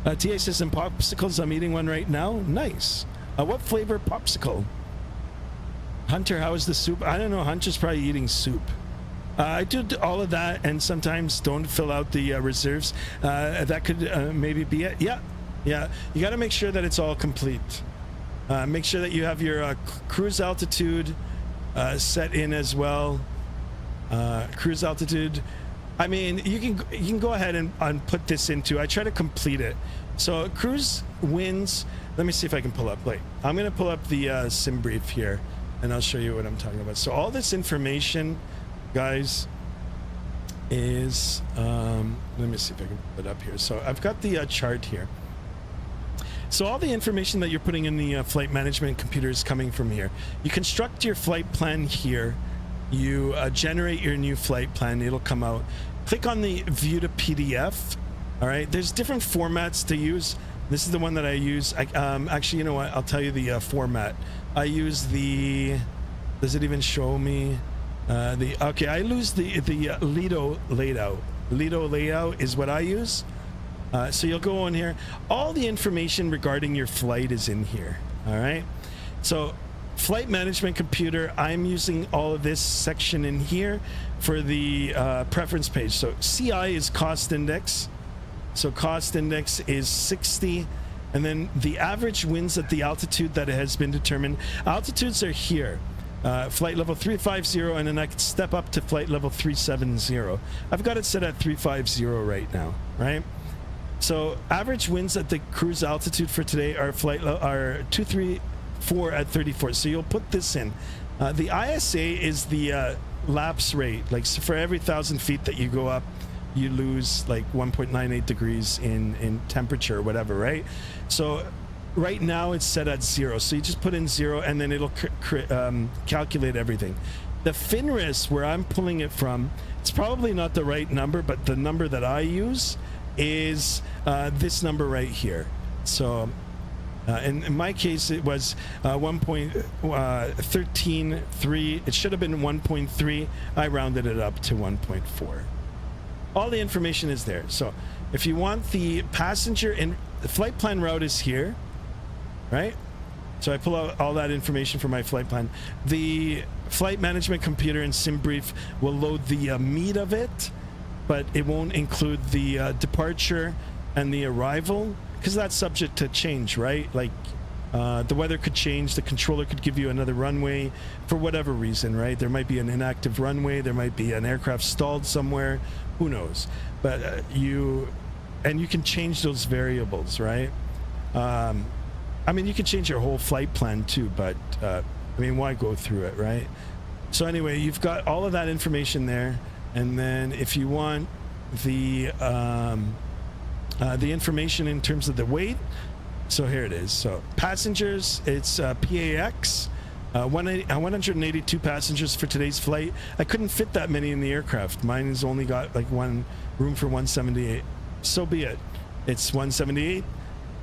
TA says, some popsicles. I'm eating one right now. Nice. What flavor popsicle? Hunter, how is the soup? I don't know. Hunter's probably eating soup. I do all of that, and sometimes don't fill out the reserves. That could maybe be it. Yeah. You got to make sure that it's all complete. Make sure that you have your cruise altitude set in as well. Cruise altitude. I mean, you can go ahead and put this into. I try to complete it. So cruise winds. Let me see if I can pull up. Wait, I'm going to pull up the sim brief here, and I'll show you what I'm talking about. So all this information, guys, is let me see if I can put it up here. So I've got the chart here. So all the information that you're putting in the flight management computer is coming from here. You construct your flight plan here. You generate your new flight plan. It'll come out. Click on the view to PDF. All right. There's different formats to use. This is the one that I use. Actually, you know what? I'll tell you the format. I use the. Does it even show me? Okay, I use the Lido layout. Lido layout is what I use. So you'll go on here. All the information regarding your flight is in here. All right. So flight management computer, I'm using all of this section in here for the preference page. So CI is cost index. So cost index is 60. And then the average winds at the altitude that has been determined. Altitudes are here. Flight level 350, and then I can step up to flight level 370. I've got it set at 350 right now, right? So average winds at the cruise altitude for today are 234 at 34. So you'll put this in. The ISA is the lapse rate. Like, so for every 1,000 feet that you go up, you lose like 1.98 degrees in temperature or whatever, right? So right now it's set at 0. So you just put in 0, and then it'll calculate everything. The FINRIS, where I'm pulling it from, it's probably not the right number, but the number that I use is this number right here. So in my case, it was 1.133. It should have been 1.3. I rounded it up to 1.4. All the information is there. So if you want the passenger and the flight plan route is here, right? So I pull out all that information for my flight plan. The flight management computer and SimBrief will load the meat of it, but it won't include the departure and the arrival, because that's subject to change, right? Like the weather could change, the controller could give you another runway for whatever reason, right? There might be an inactive runway, there might be an aircraft stalled somewhere, who knows? But you can change those variables, right? I mean, you can change your whole flight plan too, but I mean, why go through it, right? So anyway, you've got all of that information there. And then if you want the information in terms of the weight, so here it is. So passengers, it's PAX, 182 passengers for today's flight. I couldn't fit that many in the aircraft. Mine has only got like one room for 178. So be it. It's 178.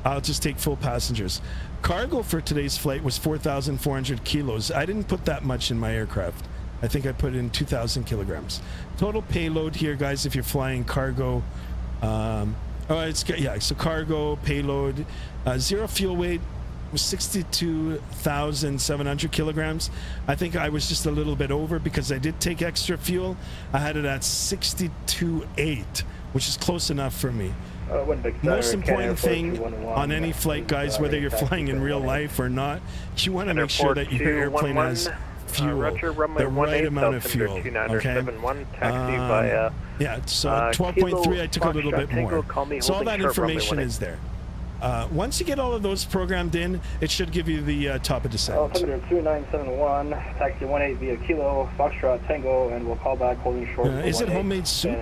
I'll just take full passengers. Cargo for today's flight was 4,400 kilos. I didn't put that much in my aircraft. I think I put in 2,000 kilograms. Total payload here, guys, if you're flying cargo. So cargo, payload, zero fuel weight was 62,700 kilograms. I think I was just a little bit over because I did take extra fuel. I had it at 62.8, which is close enough for me. Most important thing on any flight, guys, whether you're flying in real life or not, you want to make sure that your airplane has fuel, the right amount of fuel, okay? Yeah, so 12.3, I took a little bit more. So all that information is there. Once you get all of those programmed in, it should give you the top of descent. Altimeter 2971, taxi 18 via Kilo, Foxtrot Tango, and we'll call back holding short. Is it homemade soup?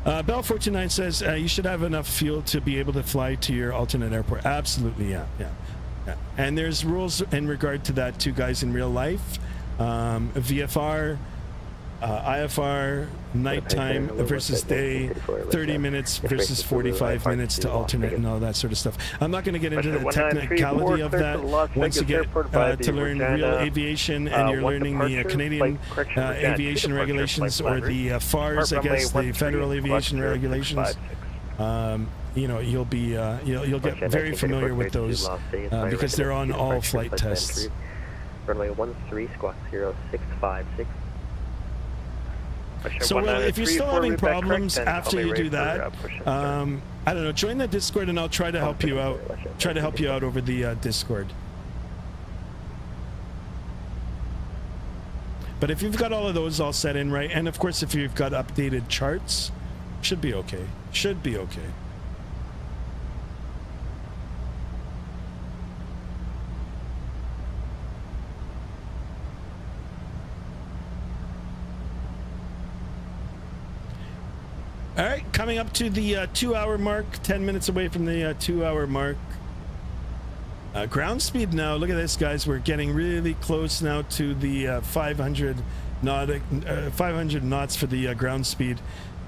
Bell 429 says you should have enough fuel to be able to fly to your alternate airport. Absolutely, yeah. And there's rules in regard to that too, guys, in real life. VFR, IFR, nighttime versus day, 30 minutes versus 45 minutes to alternate and all that sort of stuff. I'm not going to get into the technicality of that. Once you get to learn real aviation and you're learning the Canadian aviation regulations or the FARs, I guess, the Federal Aviation Regulations, you know, you'll be you'll get very familiar with those because they're on all flight tests. Runway 13 squawk 0656. So if you're still having problems after you do that, I don't know, join the Discord and I'll try to help you out. Try to help you out over the Discord. But if you've got all of those all set in right, and of course if you've got updated charts, should be okay. Should be okay. All right, coming up to the 2-hour mark, 10 minutes away from the 2-hour mark. Ground speed now, look at this, guys. We're getting really close now to the 500 knots for the ground speed.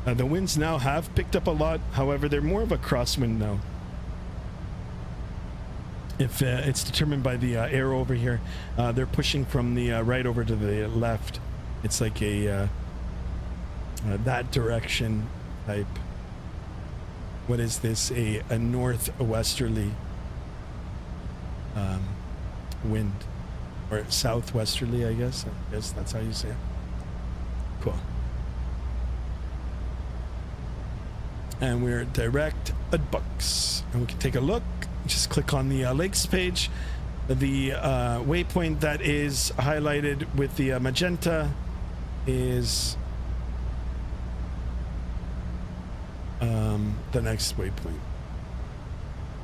The winds now have picked up a lot. However, they're more of a crosswind now. If it's determined by the arrow over here, they're pushing from the right over to the left. It's like a that direction type. What is this? A northwesterly wind, or southwesterly, I guess. I guess that's how you say it. Cool. And we're direct at Bucks, and we can take a look. Just click on the lakes page. The waypoint that is highlighted with the magenta is the next waypoint.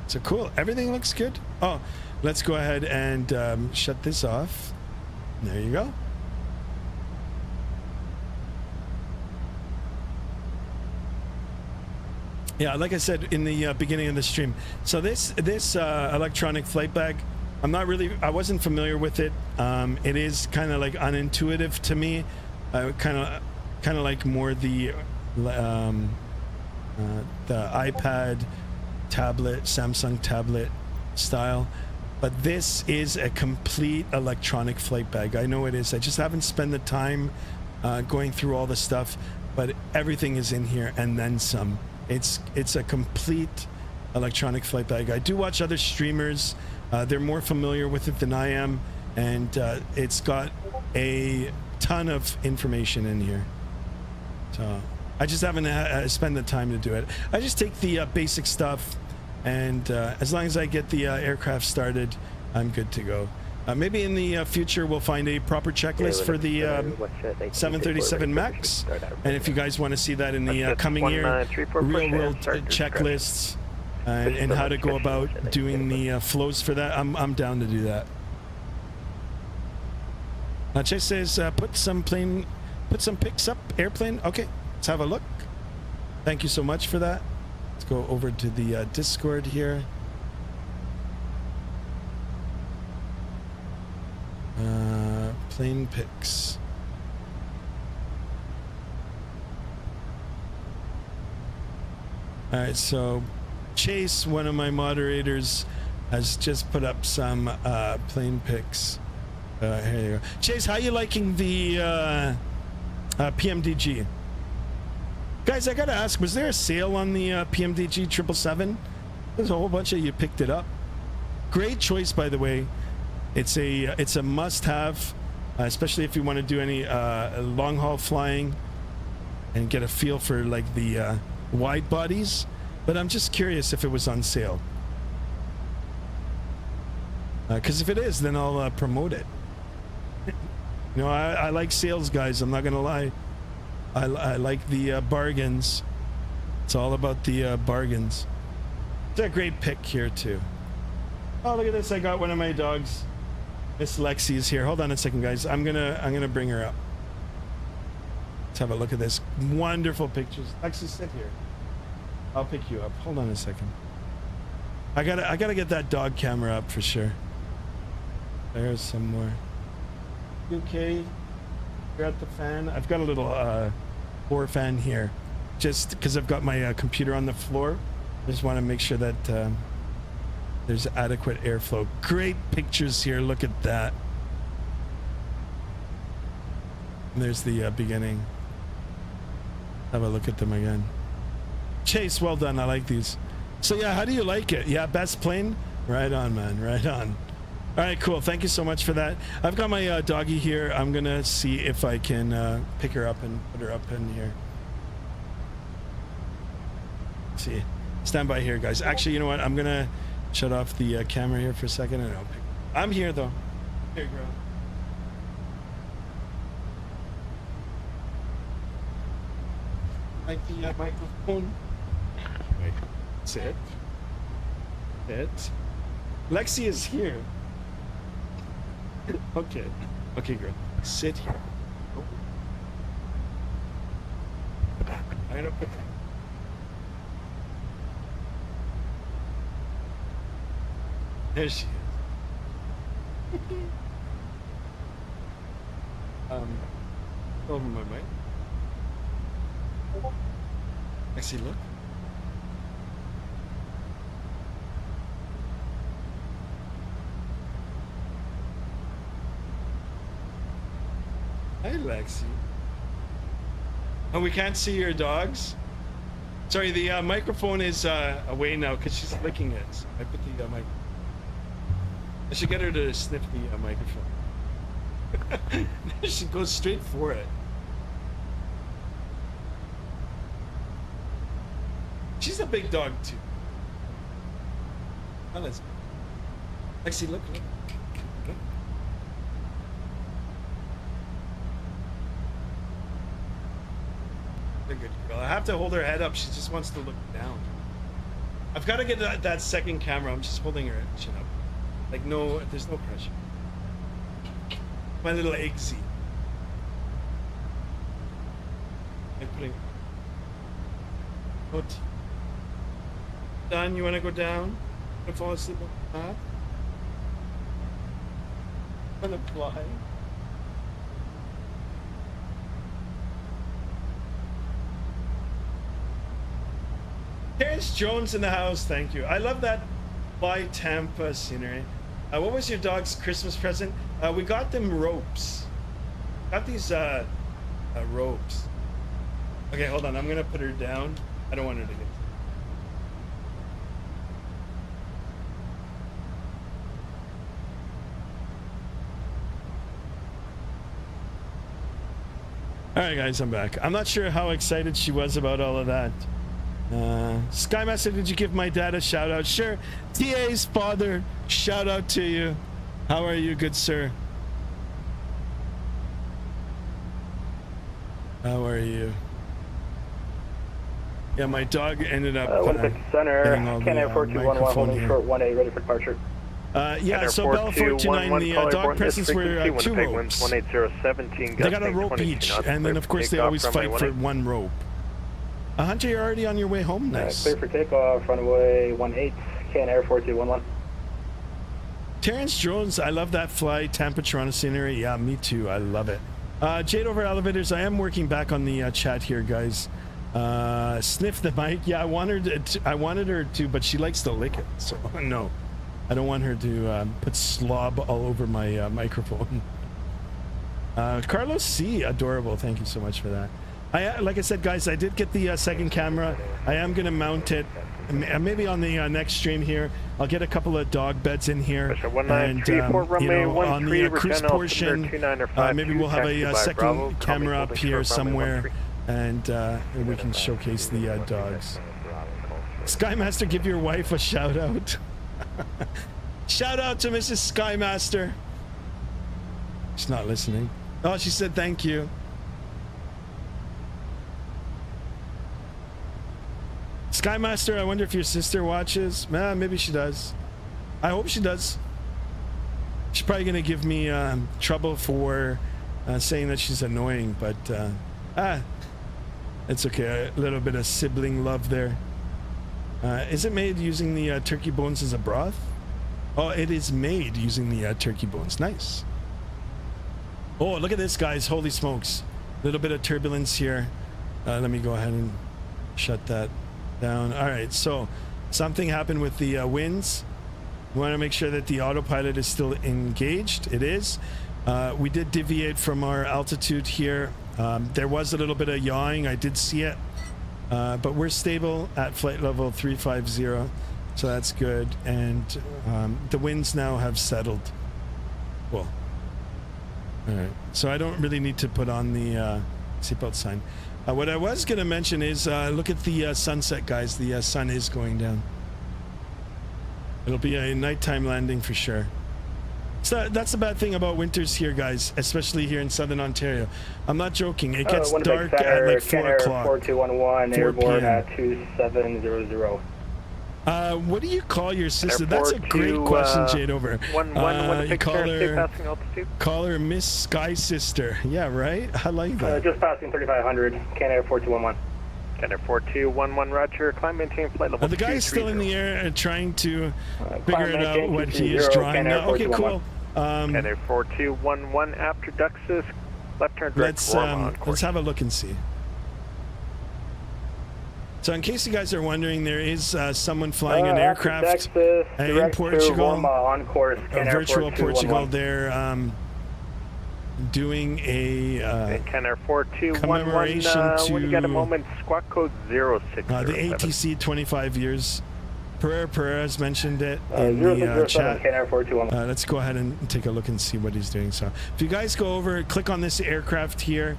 So cool, everything looks good. Oh, let's go ahead and shut this off. There you go. Yeah, like I said in the beginning of the stream, so this electronic flight bag, I wasn't familiar with it. It is kind of like unintuitive to me, kind of like more the iPad tablet, Samsung tablet style, but this is a complete electronic flight bag. I know it is. I just haven't spent the time going through all the stuff, but everything is in here and then some. It's a complete electronic flight bag. I do watch other streamers. They're more familiar with it than I am, and it's got a ton of information in here. So I just haven't spent the time to do it. I just take the basic stuff, and as long as I get the aircraft started, I'm good to go. Maybe in the future we'll find a proper checklist for the 737 MAX, and if you guys want to see that in the coming year, real world checklists and how to go about doing the flows for that, I'm down to do that. Chase says put some pics up, airplane. Okay, let's have a look. Thank you so much for that. Let's go over to the Discord here. Plane pics. All right, so Chase, one of my moderators, has just put up some plane pics. Here you go. Chase, how you liking the PMDG? Guys, I gotta ask, was there a sale on the PMDG 777? There's a whole bunch of you picked it up. Great choice, by the way. It's a must-have, especially if you want to do any long-haul flying and get a feel for like the wide bodies. But I'm just curious if it was on sale. Because if it is, then I'll promote it. You know, I like sales, guys. I'm not gonna lie. I like the bargains. It's all about the bargains. It's a great pick here too. Oh, look at this! I got one of my dogs. Miss Lexi is here. Hold on a second, guys. I'm gonna bring her up. Let's have a look at this. Wonderful pictures. Lexi, sit here. I'll pick you up. Hold on a second. I gotta get that dog camera up for sure. There's some more. Okay. You're at the fan. I've got a little floor fan here, just because I've got my computer on the floor. I just want to make sure that there's adequate airflow. Great pictures here. Look at that. And there's the beginning. Have a look at them again. Chase, well done. I like these. So yeah, how do you like it? Yeah, best plane? Right on, man. Right on. All right, cool. Thank you so much for that. I've got my doggy here. I'm gonna see if I can pick her up and put her up in here. Let's see, stand by here, guys. Actually, you know what? I'm gonna shut off the camera here for a second, and I'm here though. Here, girl. Like the microphone. Wait, sit. Sit. Lexi is here. Okay. Okay, girl. Sit here. I'm gonna put. There she is. Over my mic. Lexi, look. Hi, Lexi. Oh, we can't see your dogs? Sorry, the microphone is away now because she's licking it. So I put the mic. I should get her to sniff the microphone. She goes straight for it. She's a big dog too. Oh, let's. Lexi, look. Look. A good girl. I have to hold her head up. She just wants to look down. I've got to get that second camera. I'm just holding her chin up. Like, no, there's no pressure. My little eggsy. I'm putting. Oh, Don, you want to go down? Want to fall asleep on the top? Want to fly? Terrence Jones in the house, thank you. I love that Fly Tampa scenery. What was your dog's Christmas present? We got them ropes. Got these ropes. Okay, hold on. I'm gonna put her down. I don't want her to get. All right, guys, I'm back. I'm not sure how excited she was about all of that. Skymaster, did you give my dad a shout out? Sure. TA's father, shout out to you. How are you, good sir? How are you? Yeah, my dog ended up. 150 center, Canada 4211, holding short 1A, ready for departure. Yeah, so Bell 429, the dog presents were 2 ropes. They got a rope each, and then of course they always fight for 1 rope. Hunter, you're already on your way home. Nice. Clear for takeoff, runway 18, Canada 4211. Terrence Jones, I love that Fly Tampa Toronto scenery. Yeah, me too. I love it. Jade over elevators. I am working back on the chat here, guys. Sniff the mic. Yeah, I wanted her to, but she likes to lick it. So no, I don't want her to put slob all over my microphone. Carlos C, adorable. Thank you so much for that. Like I said, guys, I did get the second camera. I am going to mount it maybe on the next stream here. I'll get a couple of dog beds in here, and you know, on the cruise portion, maybe we'll have a second camera up here somewhere, and we can showcase the dogs. Skymaster, give your wife a shout out. Shout out to Mrs. Skymaster. She's not listening. Oh, she said thank you. Skymaster, I wonder if your sister watches. Maybe she does. I hope she does. She's probably gonna give me trouble for saying that she's annoying, but it's okay. A little bit of sibling love there. Is it made using the turkey bones as a broth? Oh, it is made using the turkey bones. Nice. Oh, look at this, guys. Holy smokes. A little bit of turbulence here. Let me go ahead and shut that down. All right, so something happened with the winds. We want to make sure that the autopilot is still engaged. It is. We did deviate from our altitude here. There was a little bit of yawing. I did see it, but we're stable at flight level 350, so that's good. And the winds now have settled. Cool. All right. So I don't really need to put on the seatbelt sign. What I was going to mention is look at the sunset, guys. The sun is going down. It'll be a nighttime landing for sure. So that's the bad thing about winters here, guys, especially here in southern Ontario. I'm not joking. It gets dark at like 4 o'clock. 4211, airborne at 2700. What do you call your sister? That's a great question, Jade Over. You call her Miss Sky Sister. Yeah, right? I like that. Just passing 3500, Canada 4211. Canada 4211, roger. Climb, maintain flight level. The guy is still in the air trying to figure it out what he is drawing now. Okay, cool. Canada 4211, after Duxus, left turn direct. Let's have a look and see. So in case you guys are wondering, there is someone flying an aircraft in Portugal, on course, virtual Portugal. They're doing a commemoration to when you got a moment, squawk code 06. The ATC 25 years. Pereira has mentioned it in the chat. Let's go ahead and take a look and see what he's doing. So if you guys go over, click on this aircraft here,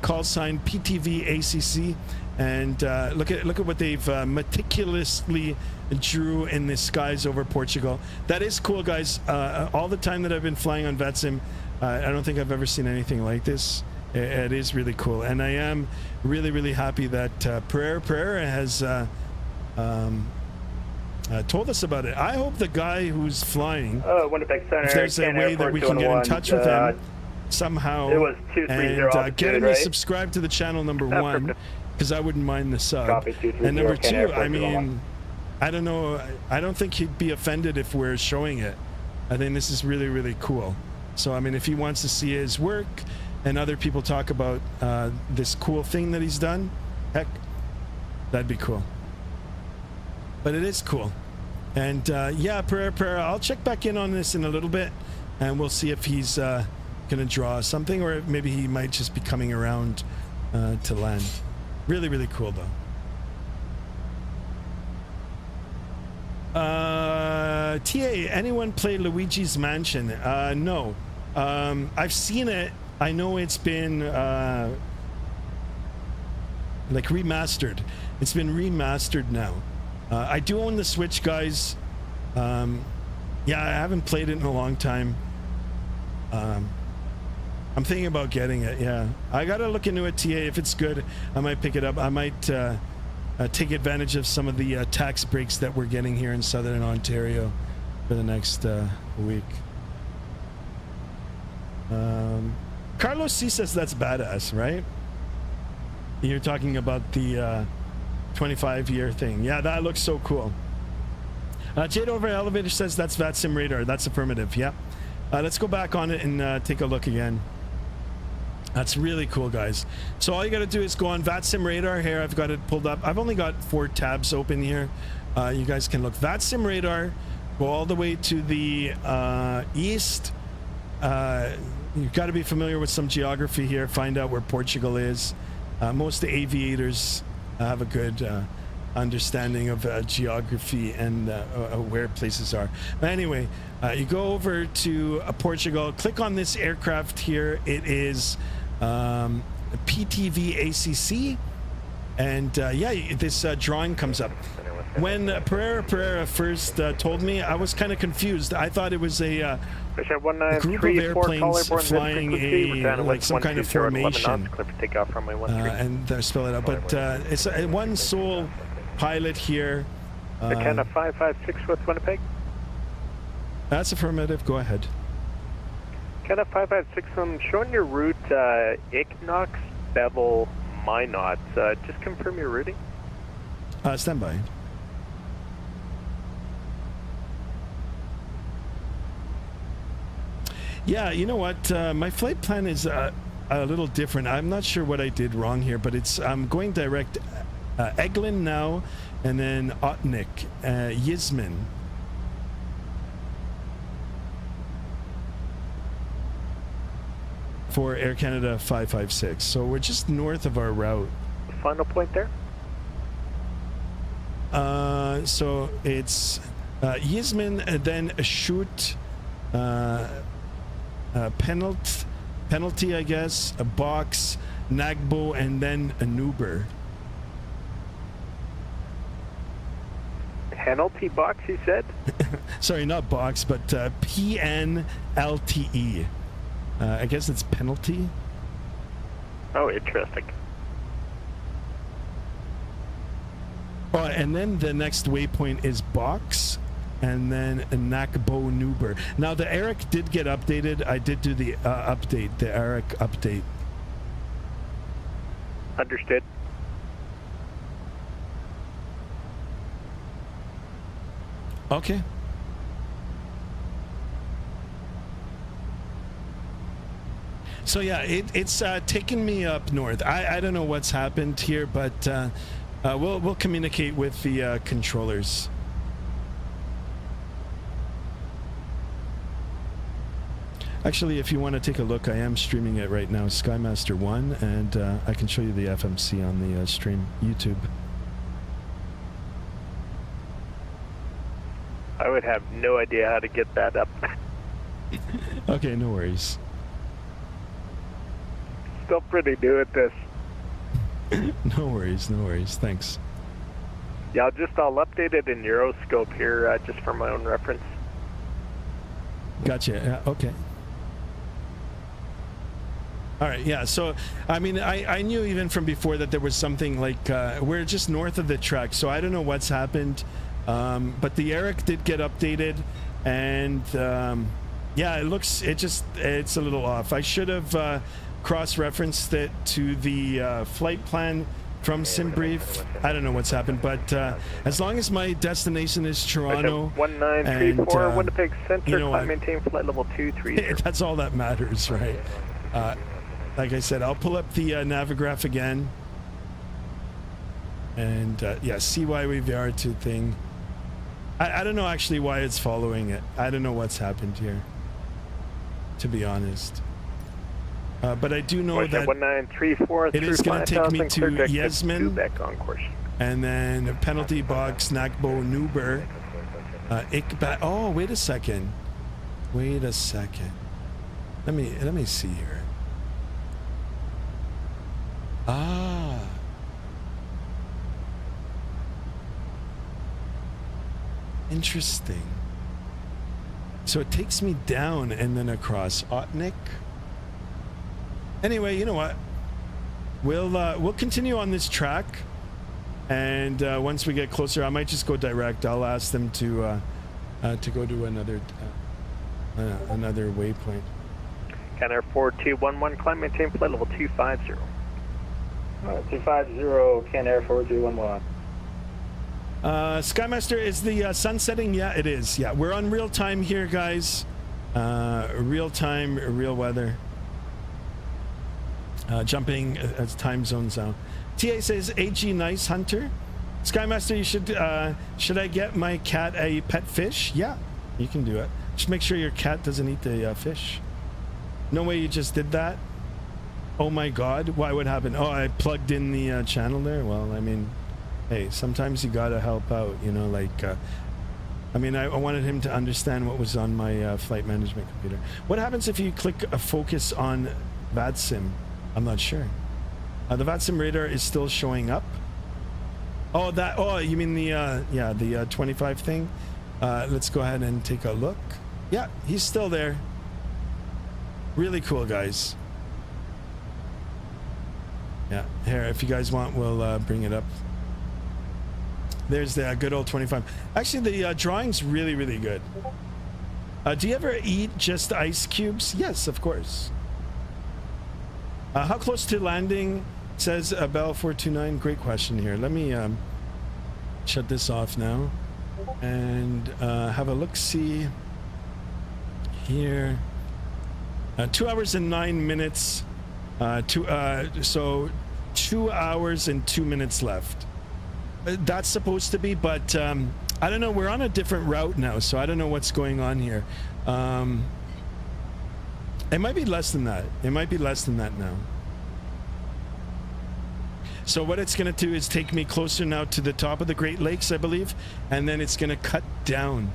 call sign PTV ACC, and look at what they've meticulously drew in the skies over Portugal. That is cool, guys. All the time that I've been flying on Vatsim, I don't think I've ever seen anything like this. It is really cool, and I am really happy that Pereira has told us about it. I hope the guy who's flying, if there's a way that we can get in touch with him somehow and get him to subscribe to the channel, number one, because I wouldn't mind the sub, and number two, I mean, I don't know, I don't think he'd be offended if we're showing it. I think this is really cool. So I mean, if he wants to see his work and other people talk about this cool thing that he's done, heck, that'd be cool. But it is cool. And yeah, Pereira, I'll check back in on this in a little bit, and we'll see if he's gonna draw something, or maybe he might just be coming around to land. Really cool though. TA, anyone play Luigi's Mansion? No. I've seen it. I know it's been like remastered. It's been remastered now. I do own the Switch, guys. Yeah, I haven't played it in a long time. I'm thinking about getting it. Yeah, I gotta look into it, TA. If it's good, I might pick it up. I might take advantage of some of the tax breaks that we're getting here in southern Ontario for the next week. Carlos C says that's badass, right? You're talking about the 25-year thing. Yeah, that looks so cool. Jade Over Elevator says that's Vatsim radar. That's affirmative. Yeah. Let's go back on it and take a look again. That's really cool, guys. So all you got to do is go on Vatsim radar. Here, I've got it pulled up. I've only got 4 tabs open here. You guys can look. Vatsim radar. Go all the way to the east. You've got to be familiar with some geography here. Find out where Portugal is. Most of the aviators have a good understanding of geography and where places are. But anyway, you go over to Portugal. Click on this aircraft here. It is PTV ACC, and yeah, this drawing comes up. When Pereira first told me, I was kind of confused. I thought it was a group of airplanes flying like some kind of formation, and they're spell it out. But it's one sole pilot here. Canada 556 with Winnipeg. That's affirmative. Go ahead. Canada 556. I'm showing your route. Equinox, Bevel, Minot. Just confirm your routing. Stand by. Yeah, you know what? My flight plan is a little different. I'm not sure what I did wrong here, but it's I'm going direct Eglin now, and then Otnik, Yizmin. For Air Canada 556. So we're just north of our route. Final point there? So it's Yizmin, and then a shoot. penalty, I guess, a box, Nagbo, and then an Uber. Penalty box, you said? Sorry, not box, but PNLTE. I guess it's penalty. Oh, interesting. Oh, and then the next waypoint is box, and then a Nakbo Nuber. Now, the Eric did get updated. I did do the update, the Eric update. Understood. Okay. So yeah, it's taken me up north. I don't know what's happened here, but we'll communicate with the controllers. Actually, if you want to take a look, I am streaming it right now, Skymaster 1, and I can show you the FMC on the stream, YouTube. I would have no idea how to get that up. Okay, no worries. Still pretty new at this. No worries, no worries. Thanks. Yeah, I'll update it in Euroscope here, just for my own reference. Gotcha. Okay. All right. Yeah. So, I mean, I knew even from before that there was something like we're just north of the track, so I don't know what's happened. But the Eric did get updated, and yeah, it's a little off. I should have cross-referenced it to the flight plan from SimBrief. I don't know what's happened, but as long as my destination is Toronto, 1934 Winnipeg Center, you know, maintain flight level 230. That's all that matters, right? Like I said, I'll pull up the Navigraph again, and yeah, CYVR 2 thing. I don't know actually why it's following it. I don't know what's happened here, to be honest. But I do know that 1934 it is going to take me to Yasmin, on and then penalty box, Nakbo, Nuber, Ikba. Oh, wait a second. Wait a second. Let me see here. Ah. Interesting. So it takes me down and then across Otnik. Anyway, you know what? We'll continue on this track, and once we get closer, I might just go direct. I'll ask them to go to another waypoint. Canada 4211, climb, maintain flight level 250. 250, Canada 4211. Skymaster, is the sun setting? Yeah, it is. Yeah, we're on real time here, guys. Real time, real weather. Jumping as time zones out. TA says, AG nice, Hunter. Skymaster, you should I get my cat a pet fish? Yeah, you can do it. Just make sure your cat doesn't eat the fish. No way you just did that? Oh my god, why would happen? Oh, I plugged in the channel there? Well, I mean, hey, sometimes you gotta help out, you know, like, I mean, I wanted him to understand what was on my flight management computer. What happens if you click a focus on Vatsim? I'm not sure. The Vatsim radar is still showing up. Oh, oh, you mean the, yeah, the 25 thing? Let's go ahead and take a look. Yeah, he's still there. Really cool, guys. Yeah, here, if you guys want, we'll bring it up. There's the good old 25. Actually, the drawing's really, really good. Do you ever eat just ice cubes? Yes, of course. How close to landing, says Bell 429. Great question here. Let me shut this off now and have a look-see here. 2 hours and 9 minutes. So 2 hours and 2 minutes left. That's supposed to be, but I don't know. We're on a different route now, so I don't know what's going on here. It might be less than that. It might be less than that now. So what it's going to do is take me closer now to the top of the Great Lakes, I believe, and then it's going to cut down.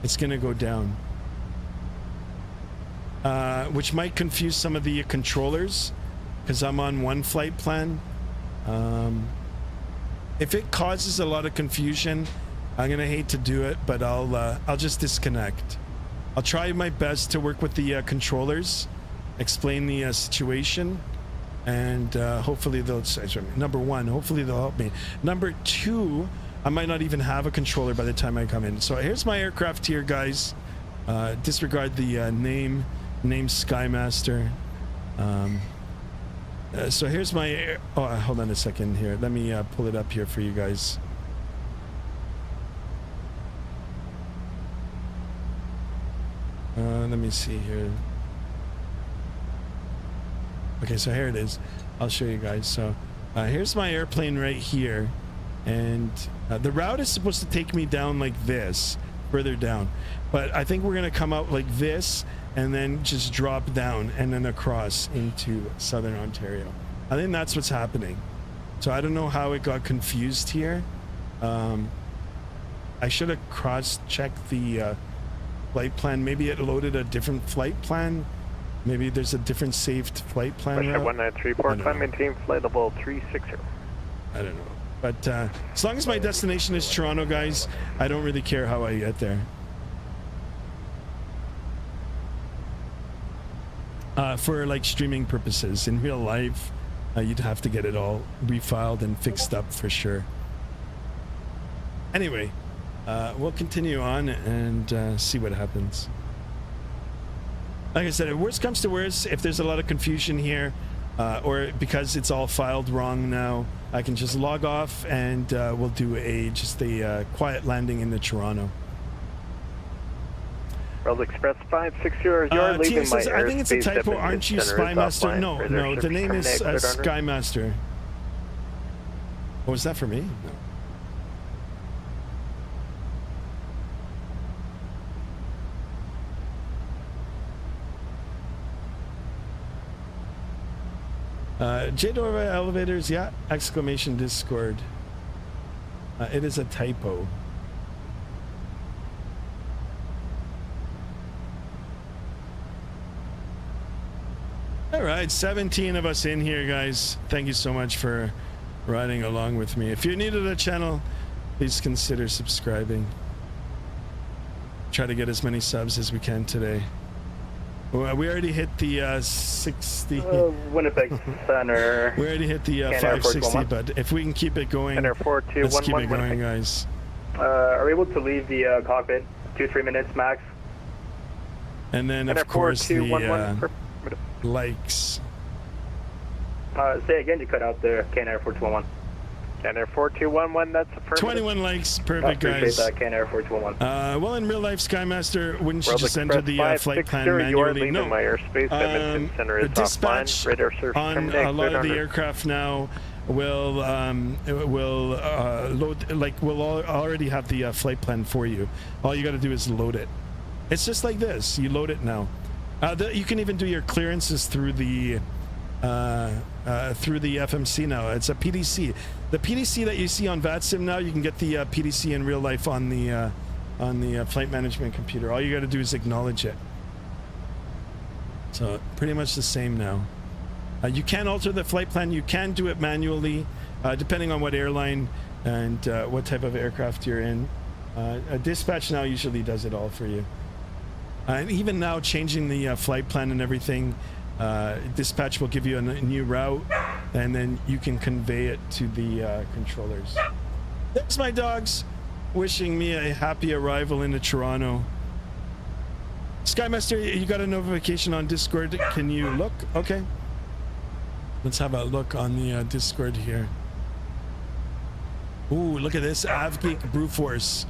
It's going to go down. which might confuse some of the controllers because I'm on one flight plan. If it causes a lot of confusion, I'm gonna hate to do it, but I'll just disconnect. I'll try my best to work with the controllers, explain the situation, and hopefully they'll, number one, hopefully they'll help me. Number two, I might not even have a controller by the time I come in. So here's my aircraft here, guys. Disregard the name Skymaster. So here's my hold on a second here. Let me pull it up here for you guys. Let me see here. Okay, so here it is. I'll show you guys. So here's my airplane right here, and the route is supposed to take me down like this, further down, but I think we're gonna come out like this and then just drop down and then across into southern Ontario. I think that's what's happening. So I don't know how it got confused here. I should have cross-checked the flight plan. Maybe it loaded a different flight plan. Maybe there's a different saved flight plan. Pushback 1934, climb maintain flight level 360. I don't know. But as long as my destination is Toronto, guys, I don't really care how I get there. For like streaming purposes, in real life, you'd have to get it all refiled and fixed up for sure. Anyway, we'll continue on and see what happens. Like I said, if worst comes to worst, if there's a lot of confusion here, or because it's all filed wrong now, I can just log off and we'll do just a quiet landing into Toronto. World Express 560, you're leaving my airspace. I think it's a typo. Aren't you Spymaster? No, the name is Skymaster. Oh, was that for me? No. J-Door elevators, yeah, exclamation Discord. It is a typo. All right, 17 of us in here, guys. Thank you so much for riding along with me. If you're new to the channel, please consider subscribing. Try to get as many subs as we can today. Well, we already hit the 60. Winnipeg Center. We already hit the 560, but if we can keep it going, let's keep it going, guys. Are we able to leave the cockpit 2-3 minutes max? And then, of course, the likes. Say again, you cut out the KNR 4211. KNR 4211, that's affirmative. 21 likes, perfect, guys. That KNR 4211. Well, in real life, Skymaster, wouldn't you just enter the flight plan manually? No. My airspace, center is dispatch radar search on a lot of the aircraft now will load, like we'll already have the flight plan for you. All you got to do is load it. It's just like this. You load it now. You can even do your clearances through the FMC now. It's a PDC. The PDC that you see on Vatsim now, you can get the PDC in real life on the flight management computer. All you got to do is acknowledge it. So pretty much the same now. You can alter the flight plan. You can do it manually, depending on what airline and what type of aircraft you're in. A dispatch now usually does it all for you. And even now, changing the flight plan and everything, dispatch will give you a new route, and then you can convey it to the controllers. There's my dogs wishing me a happy arrival into Toronto. Skymaster, you got a notification on Discord. Can you look? Okay. Let's have a look on the Discord here. Ooh, look at this. AvGeek Brewforce.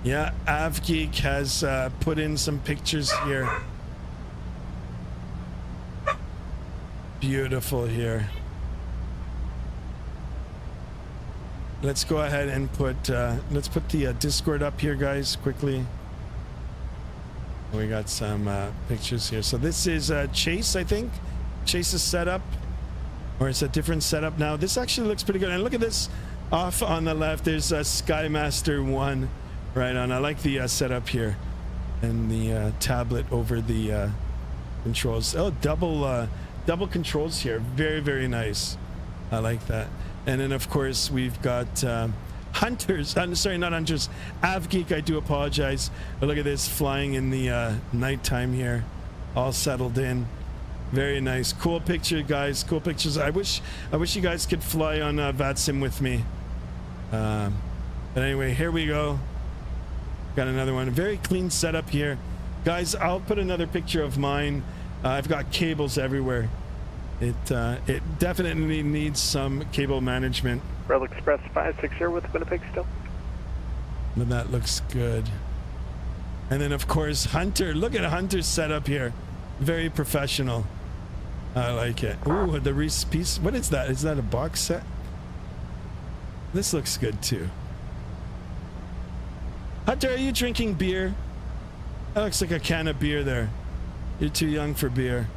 Yeah, AvGeek has put in some pictures here. Beautiful here. Let's go ahead and put let's put the Discord up here, guys, quickly. We got some pictures here. So this is Chase, I think. Chase's setup, or it's a different setup now. This actually looks pretty good. And look at this off on the left. There's a Skymaster 1 right on. I like the setup here, and the tablet over the controls. Oh, double controls here. Very, very nice. I like that. And then of course we've got Hunters. I'm sorry, not Hunters. AvGeek, I do apologize. But look at this, flying in the nighttime here, all settled in. Very nice, cool picture, guys. Cool pictures. I wish you guys could fly on Vatsim with me. But anyway, here we go. Got another one. Very clean setup here, guys. I'll put another picture of mine. I've got cables everywhere. It definitely needs some cable management. Rail Express 560 with Winnipeg still. But that looks good. And then of course Hunter. Look at Hunter's setup here. Very professional. I like it. Ooh, the Reese piece. What is that? Is that a box set? This looks good too. Hunter, are you drinking beer? That looks like a can of beer there. You're too young for beer.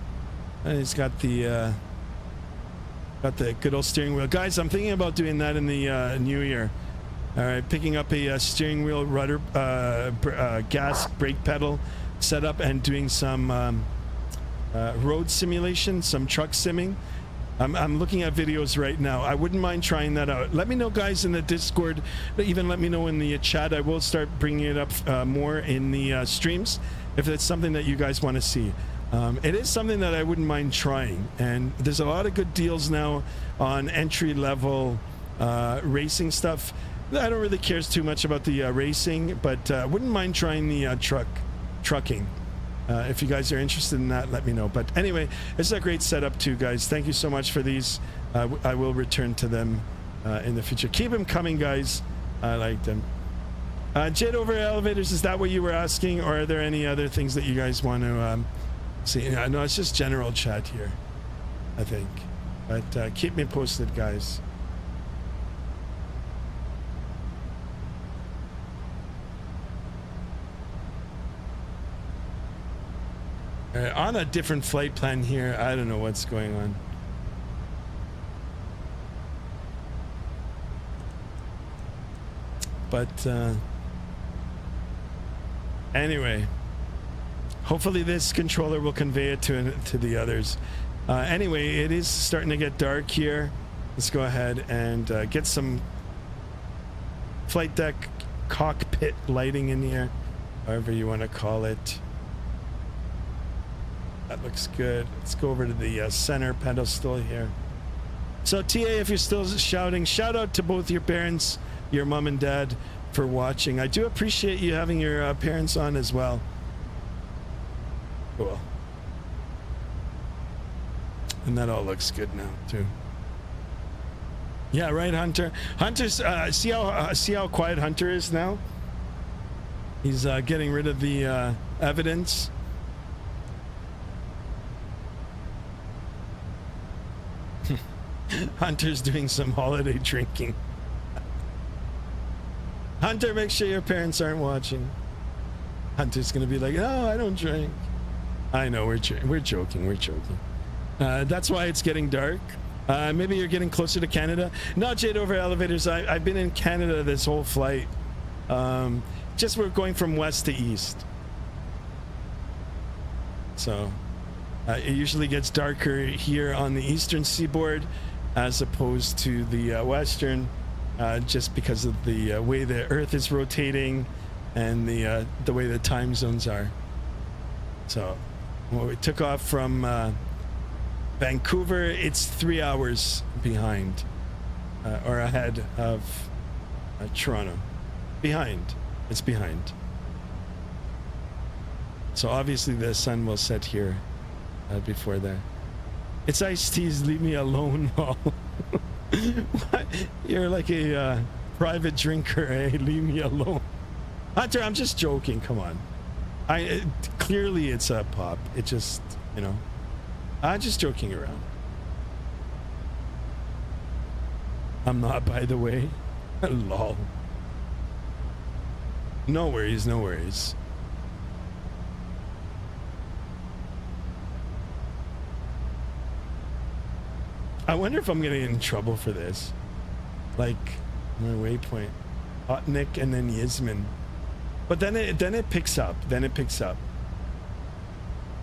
And he's got the good old steering wheel. Guys, I'm thinking about doing that in the new year. All right, picking up a steering wheel, rudder, gas, brake pedal setup, and doing some road simulation, some truck simming. I'm looking at videos right now. I wouldn't mind trying that out. Let me know, guys, in the Discord. Even let me know in the chat. I will start bringing it up more in the streams if it's something that you guys want to see. It is something that I wouldn't mind trying, and there's a lot of good deals now on entry-level racing stuff. I don't really care too much about the racing, but wouldn't mind trying the trucking. If you guys are interested in that, let me know. But anyway, it's a great setup too, guys. Thank you so much for these. I will return to them in the future. Keep them coming, guys. I like them. Jet over elevators, is that what you were asking, or are there any other things that you guys want to see? No, it's just general chat here, I think. But keep me posted, guys. On a different flight plan here. I don't know what's going on. But anyway, hopefully this controller will convey it to the others. Anyway, it is starting to get dark here. Let's go ahead and get some flight deck cockpit lighting in here, however you want to call it. That looks good. Let's go over to the center pedestal here. So TA, if you're still shouting, shout out to both your parents, your mom and dad, for watching. I do appreciate you having your parents on as well. Cool. And that all looks good now too. Yeah, right, Hunter. Hunter's see how quiet Hunter is now. He's getting rid of the evidence. Hunter's doing some holiday drinking. Hunter, make sure your parents aren't watching. Hunter's gonna be like, "Oh, I don't drink." I know, we're joking. That's why it's getting dark. Maybe you're getting closer to Canada. Not Jade over elevators. I've been in Canada this whole flight. Just we're going from west to east. So it usually gets darker here on the eastern seaboard as opposed to the western, just because of the way the Earth is rotating and the way the time zones are. So when we took off from Vancouver, it's 3 hours behind or ahead of Toronto. It's behind. So obviously the sun will set here before that. It's iced teas, leave me alone. What? You're like a private drinker, eh? Leave me alone. Hunter, I'm just joking, come on. Clearly it's a pop. It just, you know, I'm just joking around. I'm not, by the way. Lol. No worries. I wonder if I'm gonna get in trouble for this. Like my waypoint, Otnik and then Yisman. But then it picks up.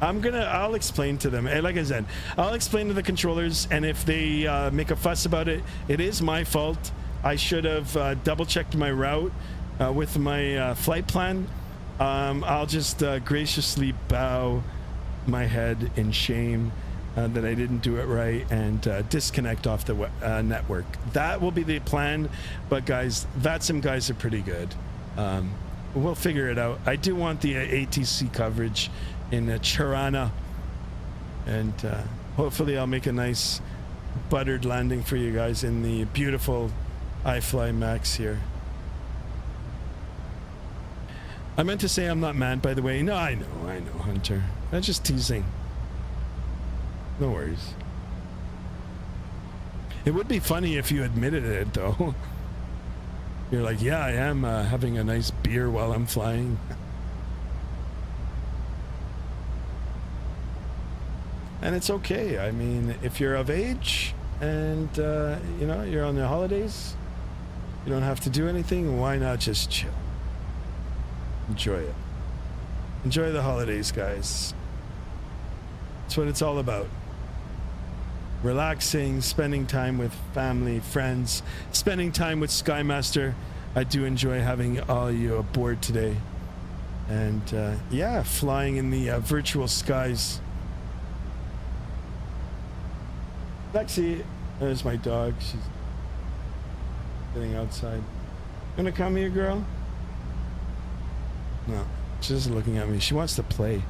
I'll explain to them. And like I said, I'll explain to the controllers, and if they make a fuss about it, it is my fault. I should have double checked my route with my flight plan. I'll just graciously bow my head in shame that I didn't do it right and disconnect off the network. That will be the plan. But guys, Vatsim guys are pretty good. We'll figure it out. I do want the ATC coverage in Tirana, and hopefully I'll make a nice buttered landing for you guys in the beautiful iFLY Max here. I meant to say I'm not mad, by the way. No, I know, Hunter. I'm just teasing. No worries. It would be funny if you admitted it, though. You're like, yeah, I am having a nice beer while I'm flying. And it's okay. I mean, if you're of age and, you know, you're on the holidays, you don't have to do anything, why not just chill? Enjoy it. Enjoy the holidays, guys. That's what it's all about. Relaxing, spending time with family, friends, spending time with Skymaster. I do enjoy having all you aboard today. And, yeah, flying in the virtual skies. Lexi, there's my dog. She's getting outside. Gonna come here, girl? No, she's just looking at me. She wants to play.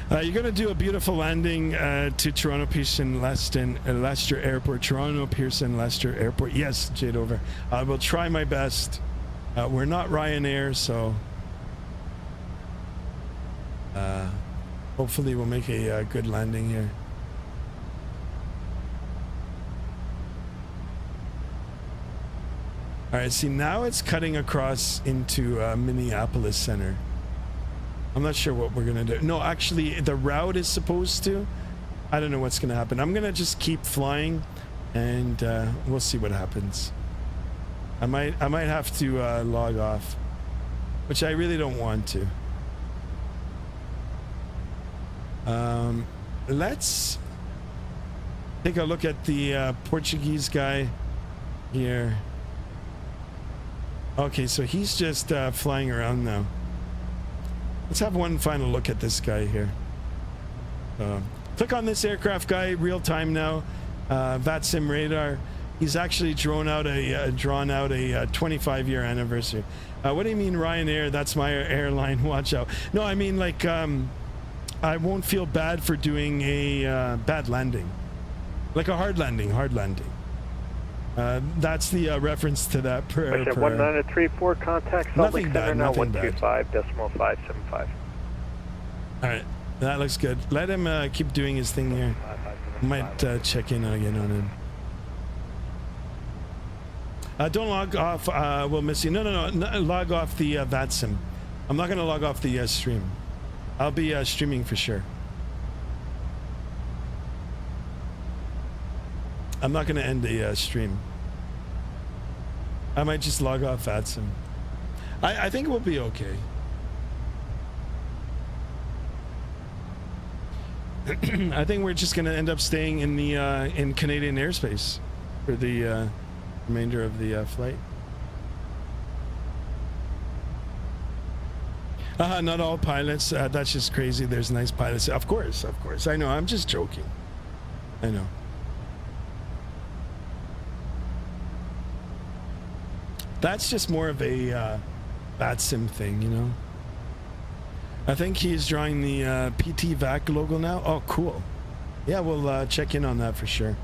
You're gonna do a beautiful landing to Toronto Pearson Leicester Airport. Toronto Pearson Leicester Airport. Yes, Jade over. I will try my best. We're not Ryanair, so hopefully we'll make a good landing here. All right, see, now it's cutting across into Minneapolis Center. I'm not sure what we're gonna do. No, actually, the route is supposed to. I don't know what's gonna happen. I'm gonna just keep flying, and we'll see what happens. I might have to log off, which I really don't want to. Let's take a look at the Portuguese guy here. Okay, so he's just flying around now. Let's have one final look at this guy here. Click on this aircraft guy, real time now. Vatsim radar. He's actually drawn out a 25-year anniversary. What do you mean, Ryanair? That's my airline. Watch out. No, I mean like I won't feel bad for doing a bad landing, like a hard landing. That's the reference to that. 1934 contact Salt Lake Center now 125.575. All right, that looks good. Let him keep doing his thing here. Might check in again on him. Don't log off. We'll miss you. No. Log off the Vatsim. I'm not gonna log off the stream. I'll be streaming for sure. I'm not going to end the stream. I might just log off Vatsim. I think we'll be okay. I think we're just going to end up staying in the in Canadian airspace for the remainder of the flight. Not all pilots. That's just crazy. There's nice pilots. Of course. I know. I'm just joking. I know. That's just more of a Vatsim thing, you know. I think he's drawing the PT VAC logo now. Oh, cool. Yeah, we'll check in on that for sure.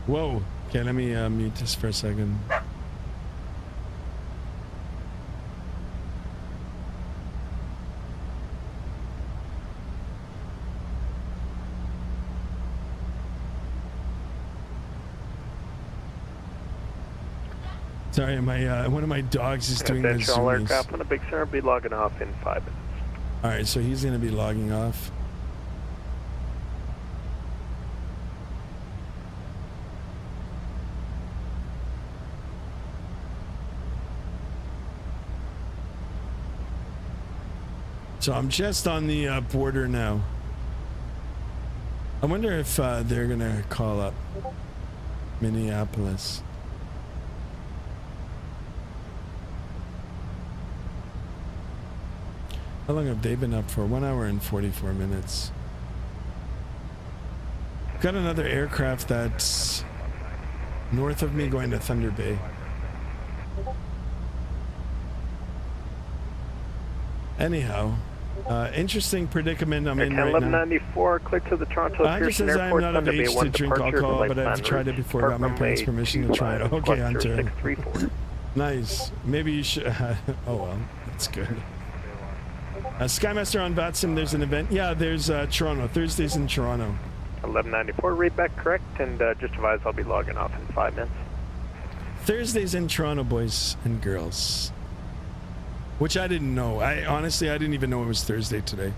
Whoa. Okay, let me mute this for a second. Sorry, my one of my dogs is doing the Conventional zoomies. aircraft on a Big Sur will be logging off in 5 minutes. All right, so he's going to be logging off. So I'm just on the border now. I wonder if they're going to call up Minneapolis. How long have they been up for? 1 hour and 44 minutes. Got another aircraft that's north of me going to Thunder Bay. Anyhow, interesting predicament I'm in right now. 1194, clear to the Toronto Pearson says Airport. I'm not of age to drink alcohol, but I've tried it before. Got my parents' permission to try it. Okay, Hunter. Nice. Maybe you should. Oh well, that's good. Skymaster on Vatsim, there's an event. Yeah, there's Toronto. Thursdays in Toronto. 1194, read back correct, and just advise I'll be logging off in 5 minutes. Thursdays in Toronto, boys and girls. Which I didn't know. Honestly, I didn't even know it was Thursday today.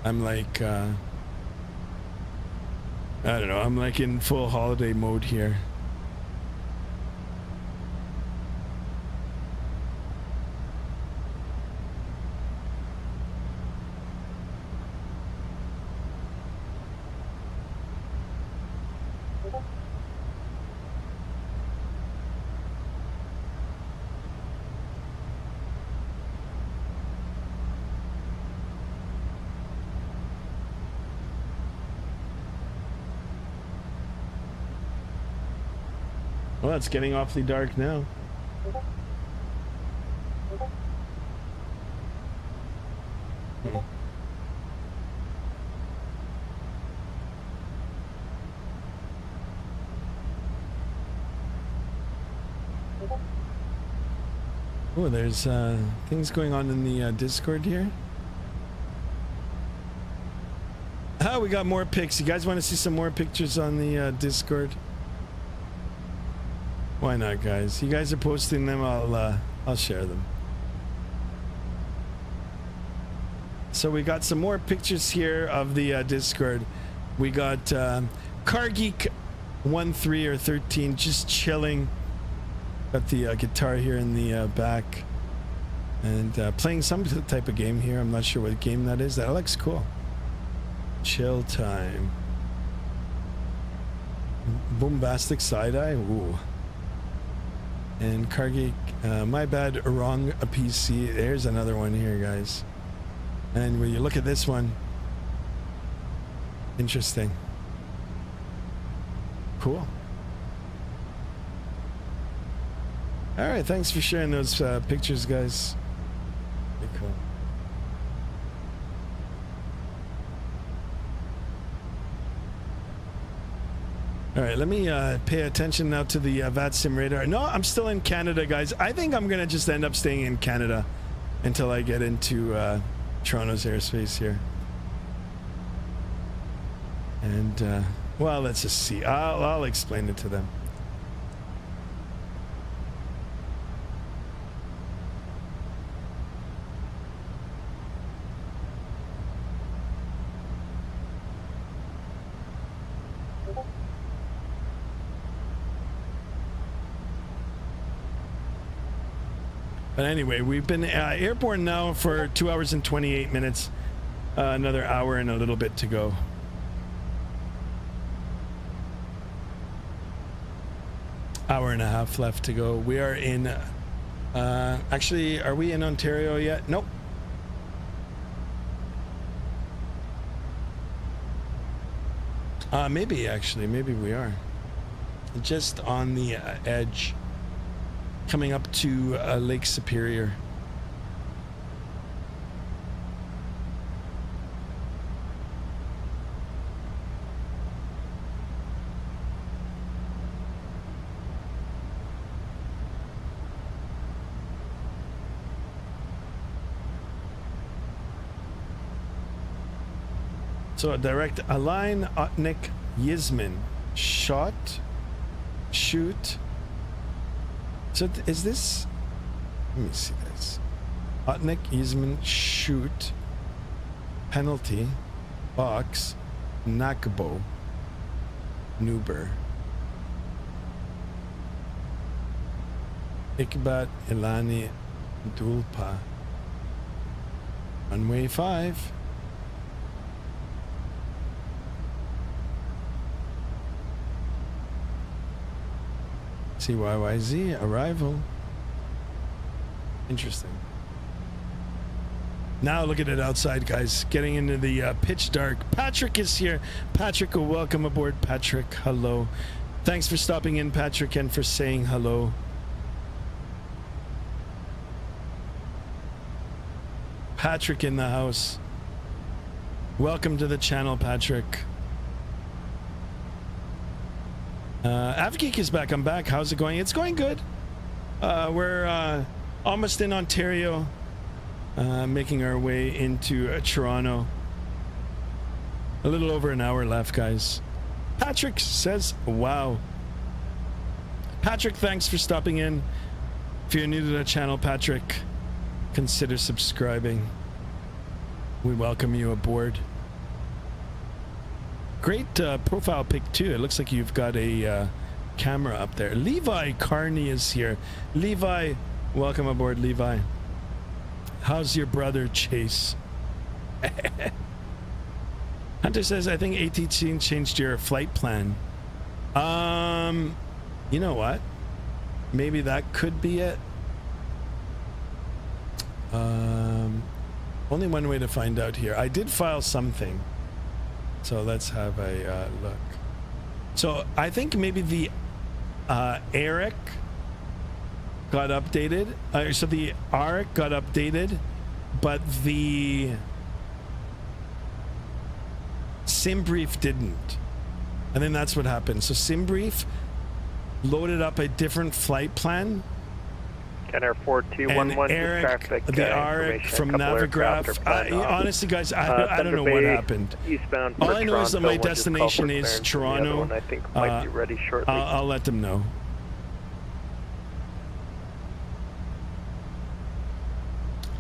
I'm like, I don't know. I'm like in full holiday mode here. Well, it's getting awfully dark now. Oh, there's things going on in the Discord here. Ah, we got more pics. You guys want to see some more pictures on the Discord? Why not, guys? You guys are posting them. I'll share them. So we got some more pictures here of the Discord. We got Car Geek 13 or 13 just chilling. Got the guitar here in the back, and playing some type of game here. I'm not sure what game that is. That looks cool. Chill time. Bombastic side eye. Ooh. And Cargeek, my bad, wrong a PC. There's another one here, guys. And when you look at this one, interesting. Cool. All right, thanks for sharing those pictures, guys. Pretty cool. All right, let me pay attention now to the Vatsim radar. No, I'm still in Canada, guys. I think I'm going to just end up staying in Canada until I get into Toronto's airspace here. And, well, let's just see. I'll explain it to them. But anyway, we've been airborne now for 2 hours and 28 minutes. Another hour and a little bit to go. Hour and a half left to go. We are in... actually, are we in Ontario yet? Nope. Maybe, actually. Maybe we are. Just on the edge. Coming up to Lake Superior. So a direct Align Otnik Yisman. Shoot So is this? Let me see this. Otnik, easement, shoot, penalty, box, Nakabo, Nuber, Ikbat, Ilani, Dulpa, runway 5. CYYZ, arrival. Interesting. Now look at it outside, guys. Getting into the pitch dark. Patrick is here. Patrick, welcome aboard. Patrick, hello. Thanks for stopping in, Patrick, and for saying hello. Patrick in the house. Welcome to the channel, Patrick. Avgeek is back. I'm back. How's it going? It's going good. We're almost in Ontario, making our way into Toronto. A little over an hour left, guys. Patrick says, wow. Patrick, thanks for stopping in. If you're new to the channel, Patrick, consider subscribing. We welcome you aboard. Great profile pic too. It looks like you've got a camera up there. Levi Carney is here. Levi, welcome aboard, Levi. How's your brother Chase? Hunter says, I think ATC changed your flight plan. You know what? Maybe that could be it. Only one way to find out here. I did file something. So let's have a look. So I think maybe the Eric got updated. So the ARC got updated, but the SimBrief didn't. I think that's what happened. So SimBrief loaded up a different flight plan. Kenner 4211 Eric, the ARC from Navigraph. Honestly, guys, I don't know what happened. Eastbound all I know is that my Toronto, destination is Toronto. One I think might be ready shortly. I'll let them know.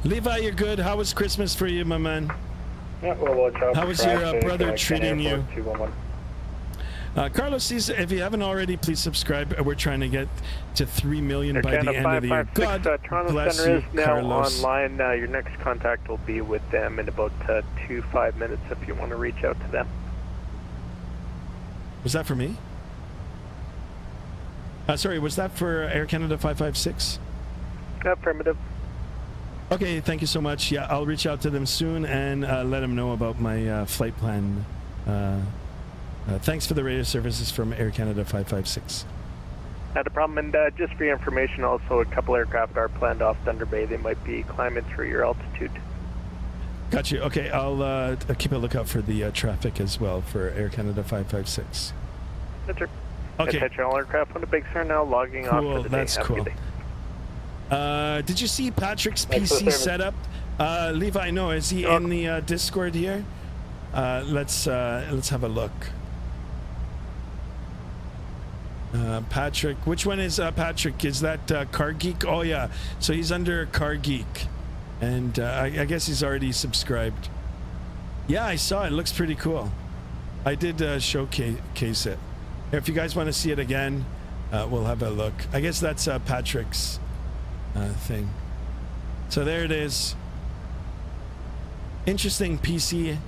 Levi, you're good. How was Christmas for you, my man? Yeah, well, watch out. How was your brother treating you? Carlos says, if you haven't already, please subscribe. We're trying to get to 3 million by the end of the year. God bless you, Carlos. Online. Your next contact will be with them in about 5 minutes if you want to reach out to them. Was that for me? Sorry, was that for Air Canada 556? Affirmative. Okay, thank you so much. Yeah, I'll reach out to them soon and let them know about my flight plan. Thanks for the radio services from Air Canada 556. Not a problem. And just for your information, also a couple aircraft are planned off Thunder Bay. They might be climbing through your altitude. Got you. Okay, I'll keep a lookout for the traffic as well for Air Canada 556. That's right. Okay. Attention all aircraft on the Big Sur now logging off for the day. That's cool. Did you see Patrick's PC setup? Levi, no, is he in the Discord here? Let's have a look. Patrick, which one is Patrick? Is that Car Geek? Oh yeah, so he's under Car Geek, and I guess he's already subscribed. Yeah, I saw it. It looks pretty cool. I did showcase it. If you guys want to see it again, we'll have a look. I guess that's Patrick's thing. So there it is. Interesting PC.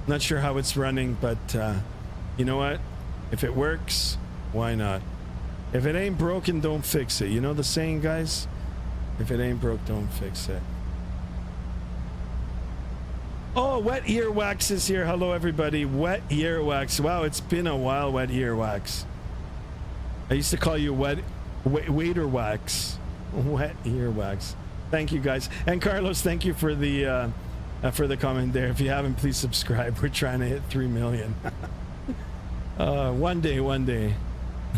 Not sure how it's running, but you know what? If it works, why not? If it ain't broken, don't fix it. You know the saying, guys? If it ain't broke, don't fix it. Oh, Wet Earwax is here. Hello, everybody. Wet Earwax. Wow, it's been a while, Wet Earwax. I used to call you Waiter Wax. Wet Earwax. Thank you, guys. And Carlos, thank you for the comment there. If you haven't, please subscribe. We're trying to hit 3 million. One day.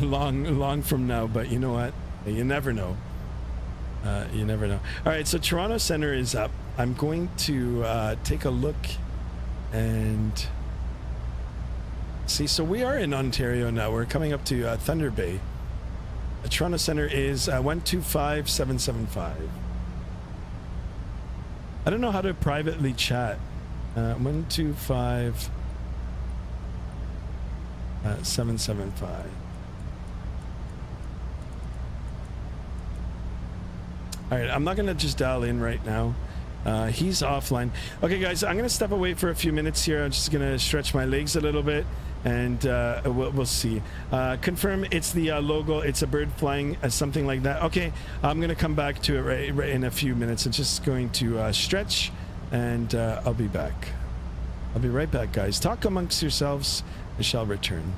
Long from now, but you know what? You never know. You never know. All right, so Toronto Center is up. I'm going to take a look and see. So we are in Ontario now. We're coming up to Thunder Bay. Toronto Center is 125775. I don't know how to privately chat. 125775. All right, I'm not gonna just dial in right now. He's offline. Okay, guys, I'm gonna step away for a few minutes here. I'm just gonna stretch my legs a little bit, and we'll see. Confirm it's the logo. It's a bird flying, something like that. Okay, I'm gonna come back to it right in a few minutes. I'm just going to stretch, and I'll be back. I'll be right back, guys. Talk amongst yourselves. I shall return.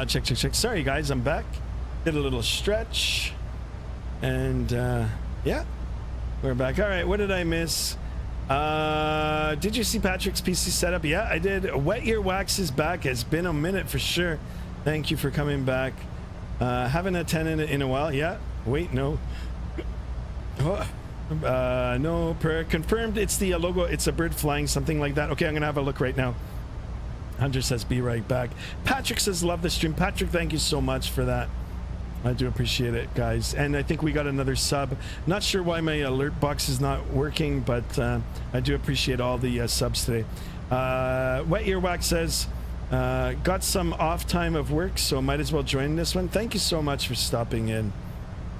Check. Sorry, guys, I'm back. Did a little stretch. And, yeah, we're back. All right, what did I miss? Did you see Patrick's PC setup? Yeah, I did. Wet Ear Wax is back. It's been a minute for sure. Thank you for coming back. Haven't attended in a while. Yeah. Wait, no. No, confirmed it's the logo. It's a bird flying, something like that. Okay, I'm going to have a look right now. Hunter says, be right back. Patrick says, love the stream. Patrick, thank you so much for that. I do appreciate it, guys. And I think we got another sub. Not sure why my alert box is not working, but I do appreciate all the subs today. Wet Earwax says, got some off time of work, so might as well join this one. Thank you so much for stopping in.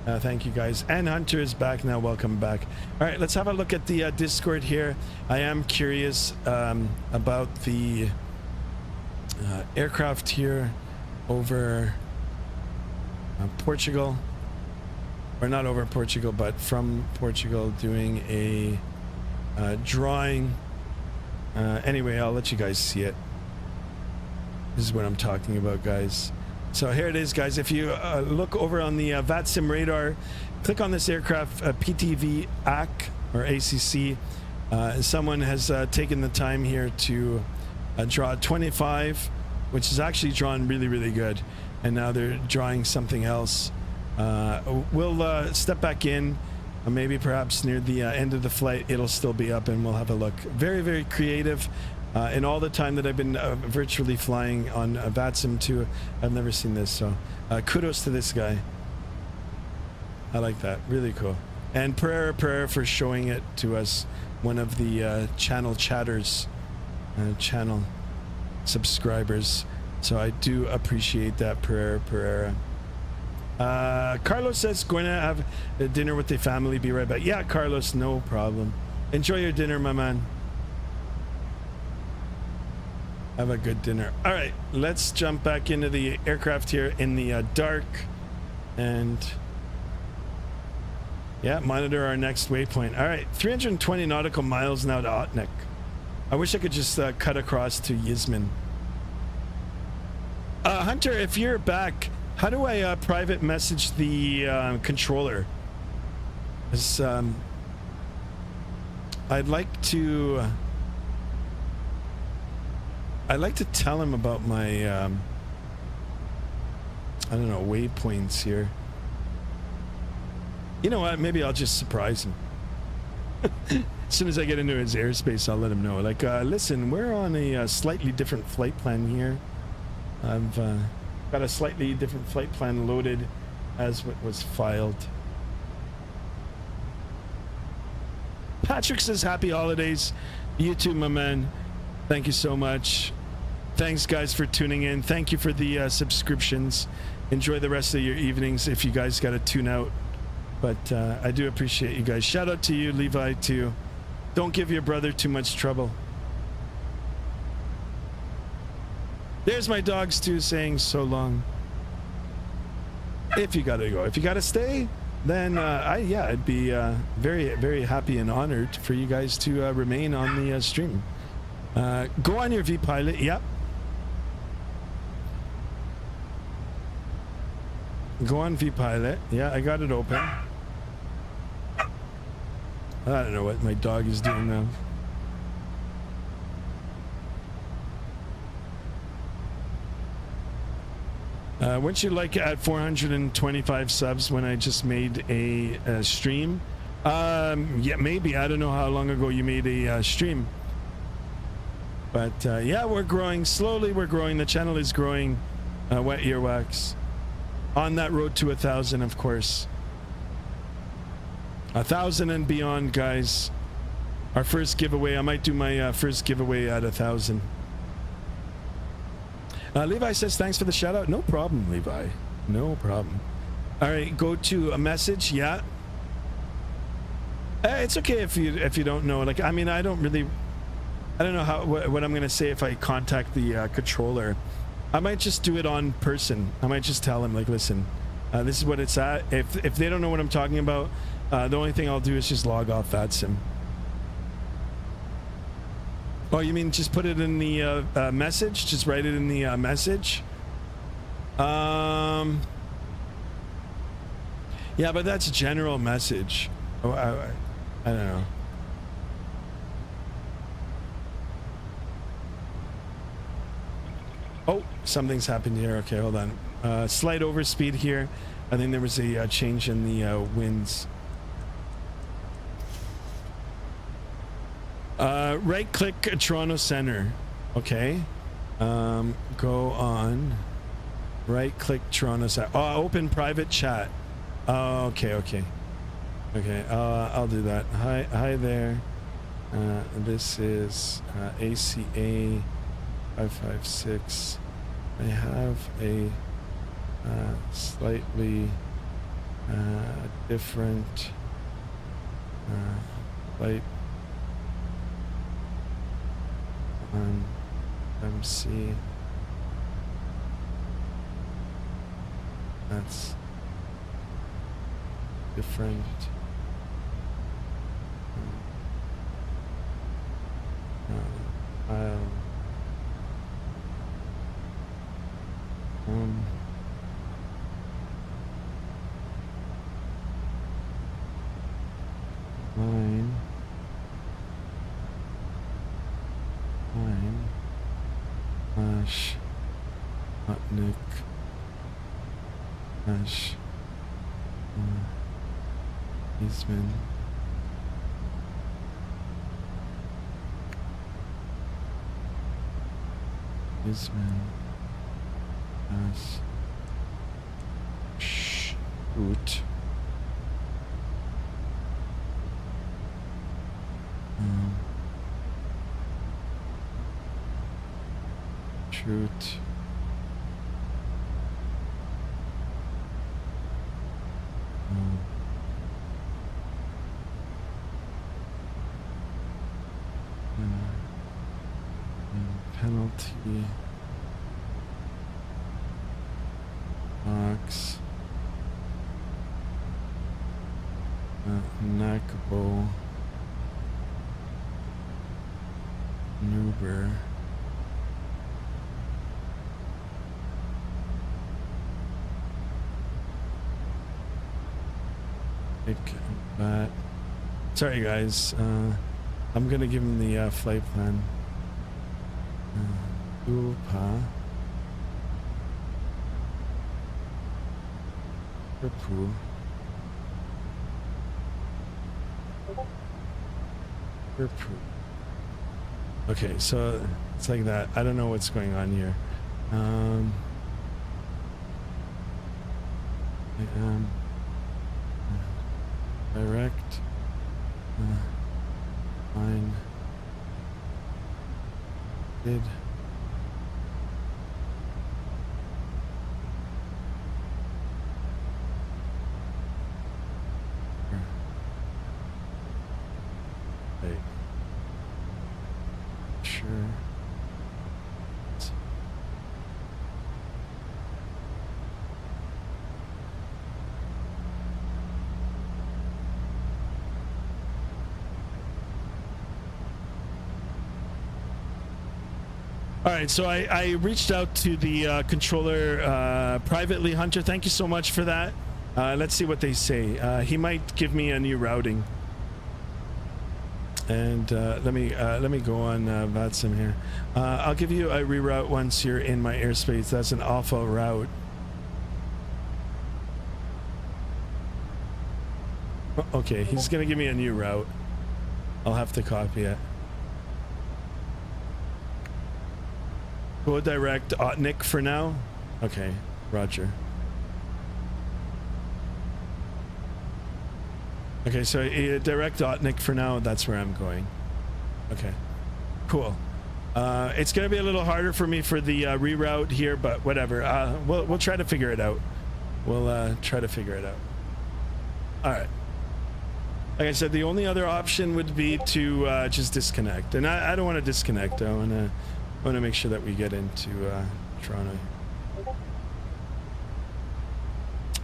Thank you, guys. And Hunter is back now. Welcome back. All right, let's have a look at the Discord here. I am curious about the aircraft here over Portugal, or not over Portugal, but from Portugal, doing a drawing. Anyway, I'll let you guys see it. This is what I'm talking about, guys. So here it is, guys. If you look over on the Vatsim radar, click on this aircraft, PTV AC or ACC. Someone has taken the time here to draw 25, which is actually drawn really, really good. And now they're drawing something else. We'll step back in. Maybe perhaps near the end of the flight, it'll still be up and we'll have a look. Very, very creative. In all the time that I've been virtually flying on Vatsim 2, I've never seen this. So kudos to this guy. I like that. Really cool. And prayer for showing it to us. One of the channel chatters, channel subscribers. So I do appreciate that, Pereira. Carlos says, going to have dinner with the family. Be right back. Yeah, Carlos, no problem. Enjoy your dinner, my man. Have a good dinner. All right, let's jump back into the aircraft here in the dark. And yeah, monitor our next waypoint. All right, 320 nautical miles now to Otnik. I wish I could just cut across to Yizmin. Hunter, if you're back, how do I private message the controller? I'd like to tell him about my I don't know, waypoints here. You know what? Maybe I'll just surprise him. As soon as I get into his airspace, I'll let him know. Like, listen, we're on a slightly different flight plan here. I've got a slightly different flight plan loaded as what was filed. Patrick says happy holidays. You too, my man. Thank you so much. Thanks, guys, for tuning in. Thank you for the subscriptions. Enjoy the rest of your evenings if you guys got to tune out. But I do appreciate you guys. Shout out to you, Levi, too. Don't give your brother too much trouble. There's my dogs too, saying so long. If you gotta go, if you gotta stay, then I'd be very, very happy and honored for you guys to remain on the stream. Go on your vPilot. Yep. Go on vPilot. Yeah, I got it open. I don't know what my dog is doing now. Wouldn't you like at 425 subs when I just made a stream? Yeah, maybe. I don't know how long ago you made a stream. But yeah, we're growing. Slowly we're growing. The channel is growing. Wet Earwax. On that road to 1,000, of course. 1,000 and beyond, guys. Our first giveaway. I might do my first giveaway at 1,000. Levi says thanks for the shout out. No problem, Levi. No problem. All right, go to a message. Yeah. It's okay if you don't know. Like, I mean, I don't know how what I'm gonna say if I contact the controller. I might just do it on person. I might just tell him, like, listen, this is what it's at. If they don't know what I'm talking about, the only thing I'll do is just log off Vatsim. Oh, you mean just put it in the message? Just write it in the message? Yeah, but that's a general message. Oh, I don't know. Oh, something's happened here. Okay, hold on. Slight overspeed here. I think there was a change in the winds. Right click Toronto Center. Okay. Go on. Right click Toronto's. Oh, open private chat. Oh, okay. I'll do that. Hi there. This is ACA 556. I have a slightly different flight on MC. That's different. Nick Ash Eastman Ash Shoot Shoot penalty box Nakbo Nuber but sorry guys, I'm gonna give him the flight plan. Upa Perpu Okay, so it's like that. I don't know what's going on here. I am direct line did wait sure All right, so I reached out to the controller privately, Hunter. Thank you so much for that. Let's see what they say. He might give me a new routing. And let me go on Vatsim here. I'll give you a reroute once you're in my airspace. That's an alpha route. Okay, he's gonna give me a new route. I'll have to copy it. Go direct Otnik for now. Okay, Roger. Okay, so direct Otnik for now. That's where I'm going. Okay, cool. It's gonna be a little harder for me for the reroute here, but whatever. We'll try to figure it out. We'll try to figure it out. All right. Like I said, the only other option would be to just disconnect, and I don't want to disconnect. I want to make sure that we get into Toronto.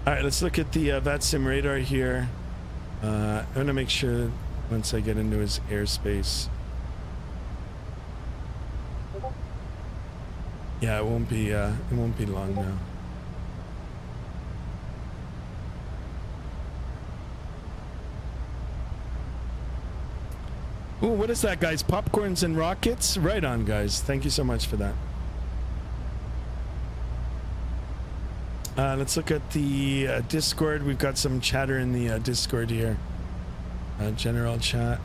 All right, let's look at the Vatsim radar here. I want to make sure once I get into his airspace. Yeah, it won't be long now. Ooh, what is that, guys? Popcorns and rockets? Right on, guys. Thank you so much for that. Let's look at the Discord. We've got some chatter in the Discord here. General chat.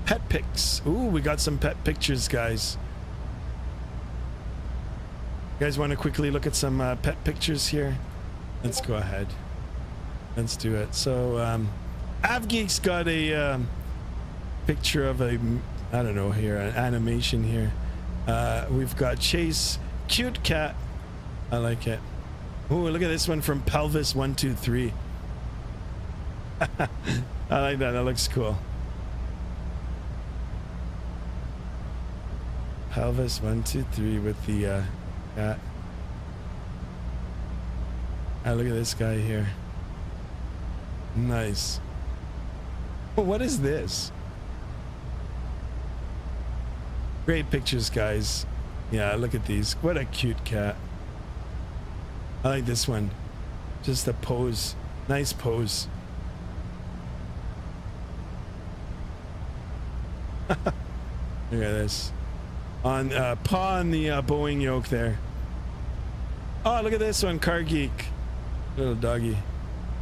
Pet pics. Ooh, we got some pet pictures, guys. guys want to quickly look at some pet pictures here? Let's go ahead. Let's do it. So AvGeek's got a picture of a, I don't know here, an animation here. We've got Chase, cute cat. I like it. Oh, look at this one from Pelvis 123. I like that. That looks cool. Pelvis 123 with the cat. Ah, look at this guy here. Nice. Oh, what is this? Great pictures, guys. Yeah, look at these. What a cute cat. I like this one. Just a pose. Nice pose. Look at this. On paw on the Boeing yoke there. Oh, look at this one. Car Geek. Little doggy.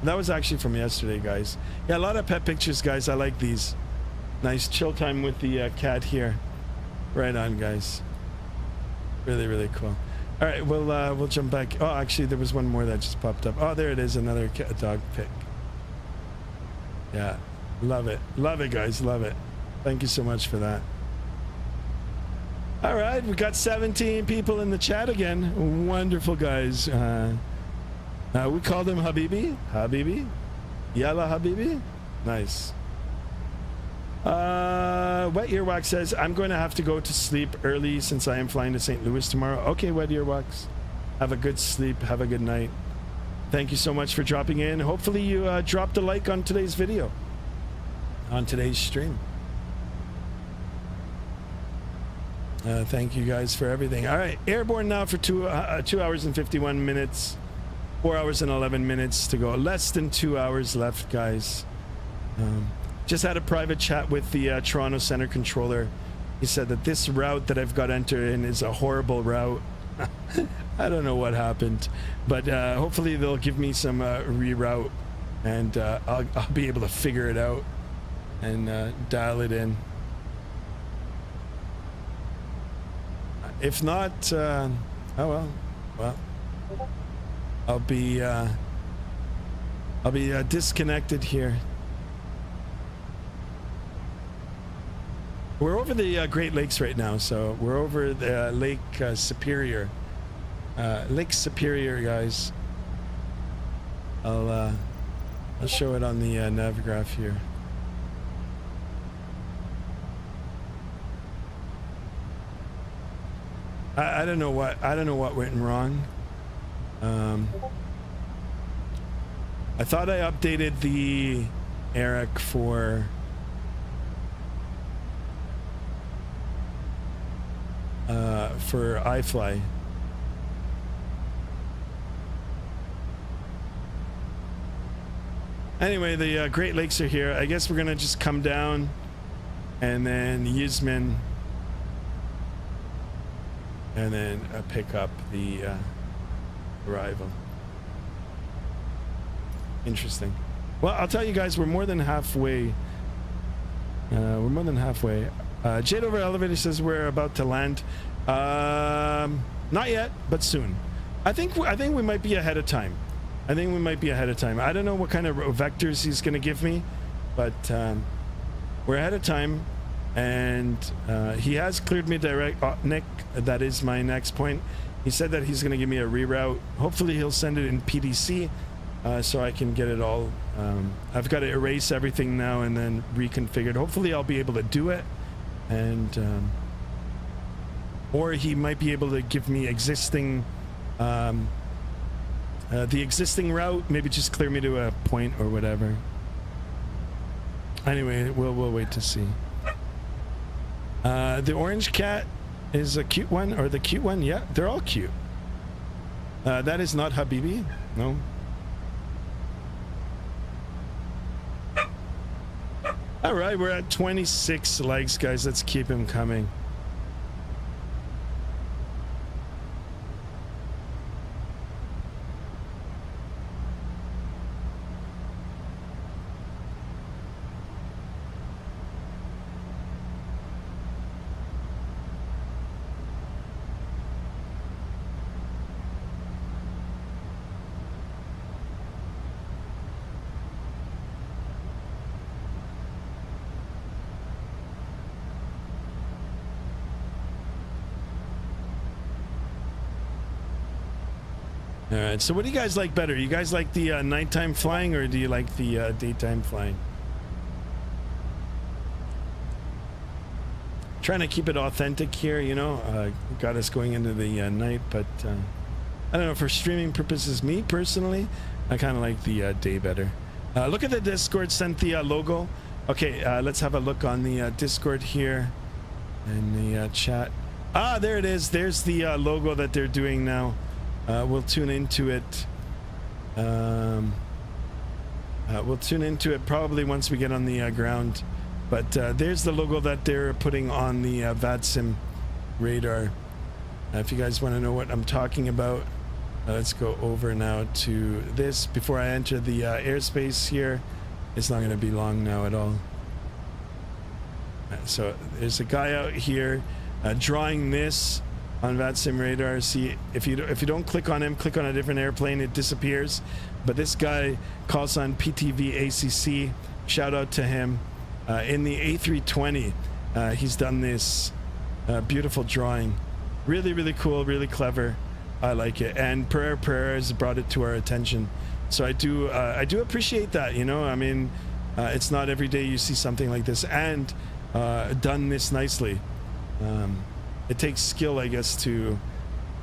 That was actually from yesterday, guys. Yeah, a lot of pet pictures, guys. I like these. Nice chill time with the cat here. Right on, guys. Really, really cool. All right, we'll jump back. Oh, actually, there was one more that just popped up. Oh, there it is. Another dog pic. Yeah, love it. Love it, guys. Love it. Thank you so much for that. All right, we got 17 people in the chat again. Wonderful, guys. We call them Habibi. Habibi. Yalla Habibi. Nice. Wet Earwax says, I'm going to have to go to sleep early since I am flying to St. Louis tomorrow. Okay, Wet Earwax. Have a good sleep. Have a good night. Thank you so much for dropping in. Hopefully you dropped a like on today's video. On today's stream. Thank you guys for everything. All right, airborne now for 2 hours and 51 minutes. 4 hours and 11 minutes to go. Less than 2 hours left, guys. Just had a private chat with the Toronto Center controller. He said that this route that I've got entered in is a horrible route. I don't know what happened, but hopefully they'll give me some reroute, and I'll be able to figure it out and dial it in. If not, oh well. I'll be disconnected here. We're over the Great Lakes right now, so we're over the Lake Superior. Lake Superior, guys. I'll show it on the Navigraph here. I don't know what went wrong. I thought I updated the Eric for iFLY. Anyway, the Great Lakes are here. I guess we're gonna just come down and then Yuzmin, and then pick up the arrival. Interesting. Well, I'll tell you guys, we're more than halfway. Jade over elevator says we're about to land. Not yet, but soon. I think we might be ahead of time. I don't know what kind of vectors he's going to give me, but we're ahead of time, and he has cleared me direct. Nick, that is my next point. He said that he's going to give me a reroute. Hopefully he'll send it in PDC, so I can get it all. I've got to erase everything now and then reconfigure it. Hopefully I'll be able to do it, and or he might be able to give me existing the existing route, maybe just clear me to a point or whatever. Anyway, we'll wait to see. The orange cat is a cute one, or the cute one. Yeah, they're all cute. That is not Habibi. No. All right, we're at 26 likes, guys. Let's keep him coming. All right, so what do you guys like better? You guys like the nighttime flying, or do you like the daytime flying? Trying to keep it authentic here, you know. Got us going into the night, but I don't know, for streaming purposes, me personally, I kind of like the day better. Look at the Discord, sent the logo. Okay, let's have a look on the Discord here in the chat. Ah, there it is. There's the logo that they're doing now. We'll tune into it. We'll tune into it probably once we get on the ground. But there's the logo that they're putting on the Vatsim radar. If you guys want to know what I'm talking about, let's go over now to this before I enter the airspace here. It's not going to be long now at all. So there's a guy out here drawing this on Vatsim radar. See, if you don't click on him, click on a different airplane, it disappears. But this guy calls on PTV ACC. Shout out to him. In the A320, he's done this beautiful drawing. Really, really cool, really clever. I like it. And Pereira has brought it to our attention. So I do appreciate that, you know. I mean, it's not every day you see something like this and done this nicely. It takes skill, I guess, to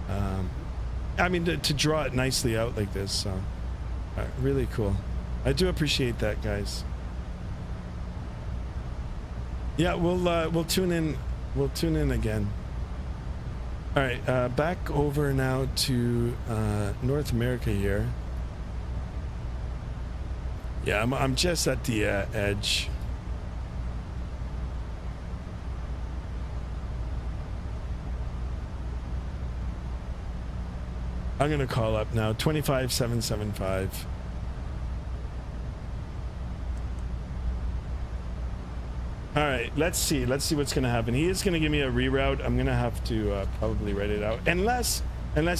to draw it nicely out like this. So really cool. I do appreciate that, guys. Yeah, we'll tune in. We'll tune in again. All right, back over now to North America here. Yeah, I'm just at the edge. I'm gonna call up now. 25775. All right, let's see what's gonna happen. He is gonna give me a reroute. I'm gonna have to probably write it out, unless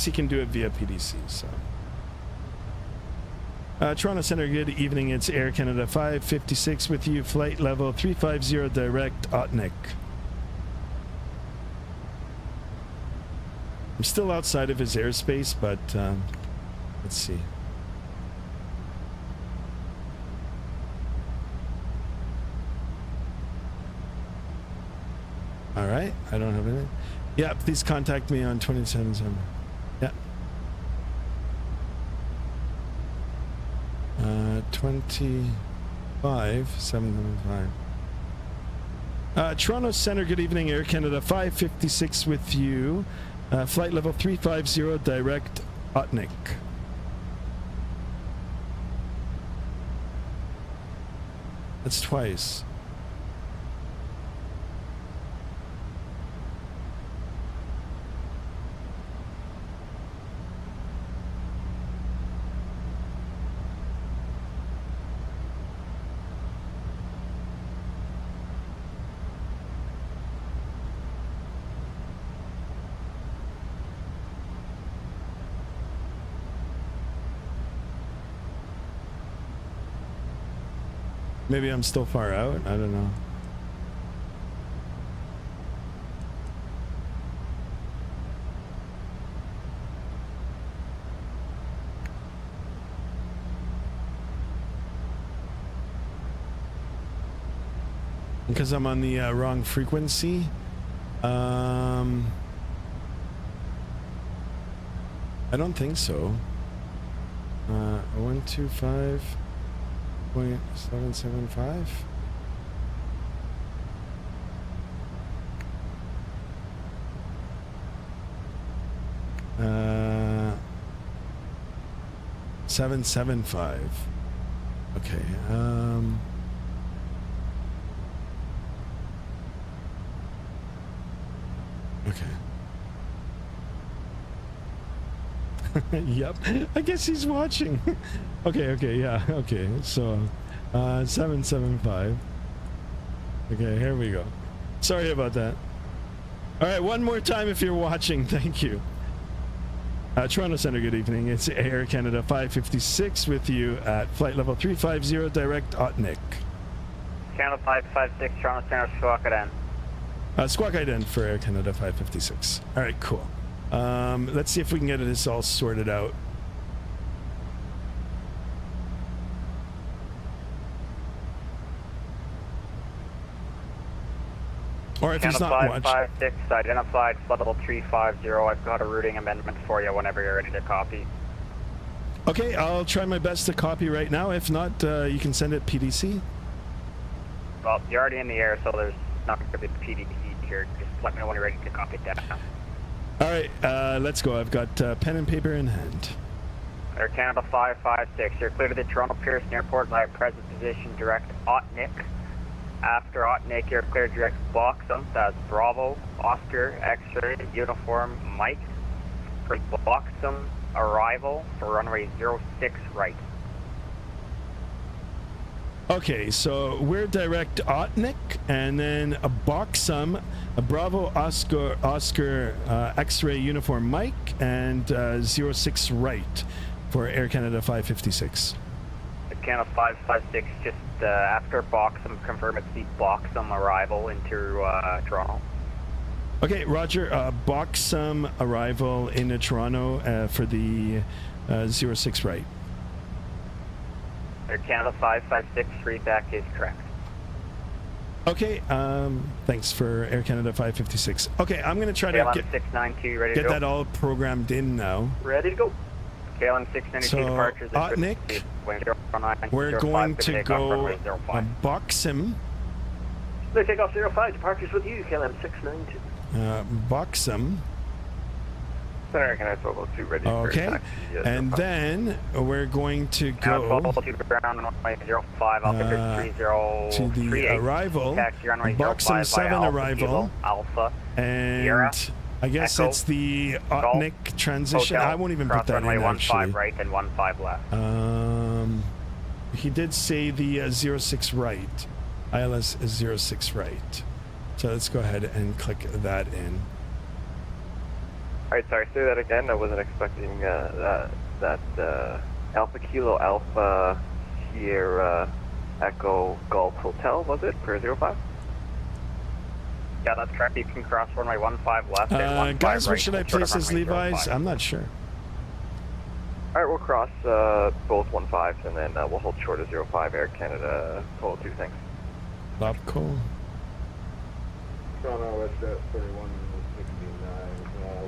he can do it via PDC. So, Toronto Center, good evening. It's Air Canada 556 with you. Flight level 350 direct Otnik. I'm still outside of his airspace, but let's see. All right, I don't have anything. Yeah, please contact me on 27. Yeah. 25775. Toronto Center, good evening. Air Canada 556 with you. Flight level 350 direct Otnik. That's twice. Maybe I'm still far out. I don't know. Because I'm on the wrong frequency. I don't think so. 125.775. Uh, 775. Okay. Okay. Yep, I guess he's watching. Okay, yeah, okay, so 775. Okay, here we go. Sorry about that. All right, one more time if you're watching. Thank you. Toronto Center, good evening. It's Air Canada 556 with you at flight level 350 direct Otnik. Canada 556, Toronto Center, Squawk Ident. Squawk Ident for Air Canada 556. All right, cool. Let's see if we can get this all sorted out. Or if he's not watching. 556, identified flood level 350. I've got a routing amendment for you whenever you're ready to copy. Okay, I'll try my best to copy right now. If not, you can send it PDC. Well, you're already in the air, so there's not going to be PDC here. Just let me know when you're ready to copy that. All right, let's go. I've got pen and paper in hand. Air Canada 556, you're clear to the Toronto Pearson Airport by present position direct Otnik. After Otnik, you're clear direct Boxum, that's Bravo, Oscar, X-ray, Uniform, Mike. For Boxum, arrival for runway 06 right. Okay, so we're direct Otnik, and then a Boxum, a Bravo, Oscar, X-ray, Uniform, Mike, and 06 right for Air Canada 556. Air Canada 556, just after Boxum, confirm it's the Boxum arrival into Toronto. Okay, Roger. Boxum arrival into Toronto for the 06 right. Air Canada 556, readback is correct. Okay, thanks for Air Canada 556. Okay, I'm going to try to KLM 692, ready to get go. that all programmed in now. Ready to go. KLM 692 So, departures. Otnik, we're going to go Boxum. They take off 05, departures with you, KLM 692. Boxum. Center Canada 1202, ready okay, for taxi, and then we're going to go to the arrival, Boxum 7 arrival, Alpha, and Sierra, I guess Echo, it's the Otnik transition. Hotel, I won't even put that in, runway actually. 15 right and 15 left. He did say the 06 right, ILS 06 right. So let's go ahead and click that in. Alright, sorry, say that again. I wasn't expecting that Alpha Kilo Alpha Sierra Echo Golf Hotel, was it, for 05? Yeah, that's correct. You can cross runway 15 left and 15 guys, right. where should I place as Levi's? I'm not sure. Alright, we'll cross both 15s and then we'll hold short of 05 Air Canada 1202, thanks. Lobco. Toronto Westjet 4169.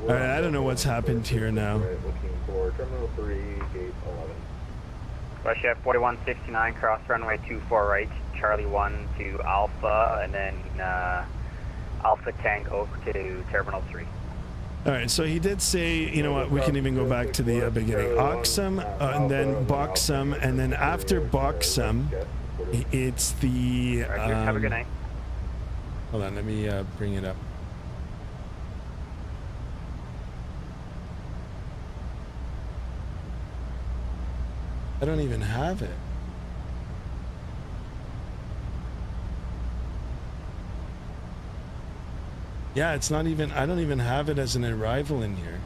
Alright, I don't know what's happened here now. Looking for Terminal 3, Gate 11. Westjet 4169, cross runway 24 right, Charlie 1 to Alpha, and then Alpha Tango to Terminal 3. Alright, so he did say, you know what, we can even go back to the beginning. Oxum, and then Boxum, and then after Boxum, it's the... Have a good night. Hold on, let me bring it up. I don't even have it. Yeah, it's not even, I don't even have it as an arrival in here.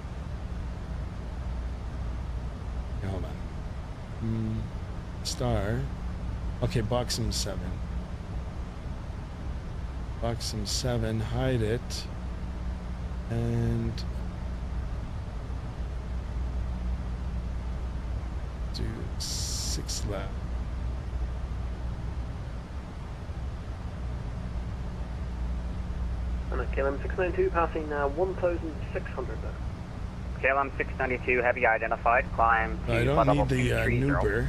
Okay, hold on. Star. Okay, Boxum 7. Boxum 7, hide it. And do 6 left. And a KLM 692 passing 1,600 there. KLM 692, heavy identified, climb to I don't need the Nuber.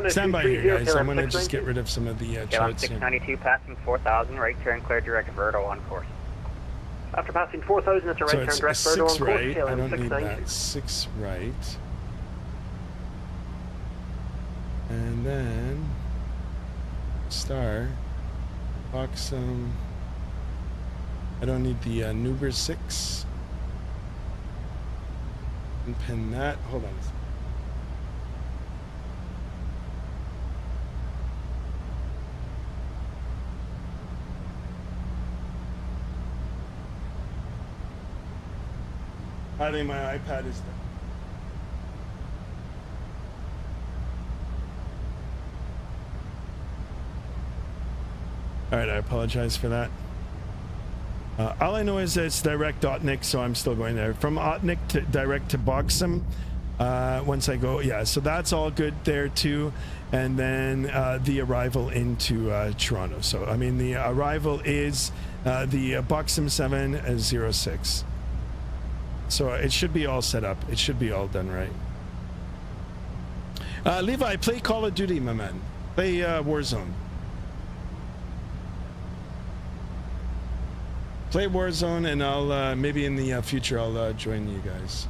Stand by here, guys. I'm going to just get rid of some of the KLM charts 692 here. passing 4,000, right turn clear direct Verdo on course. After passing 4,000, it's a right turn direct Verdo on course. Right. I KLM don't need 692. that. 6 right. And then star. Boxum. I don't need the Nuber 6. And pin that. Hold on a second. I think my iPad is done. Alright, I apologize for that. All I know is that it's direct Otnik, so I'm still going there. From Otnik to direct to Boxum, once I go, yeah, so that's all good there too. And then the arrival into Toronto. So I mean the arrival is the Vatsim 706. So it should be all set up. It should be all done right. Levi, play Call of Duty, my man. Play Warzone. Play Warzone, and I'll maybe in the future I'll join you guys.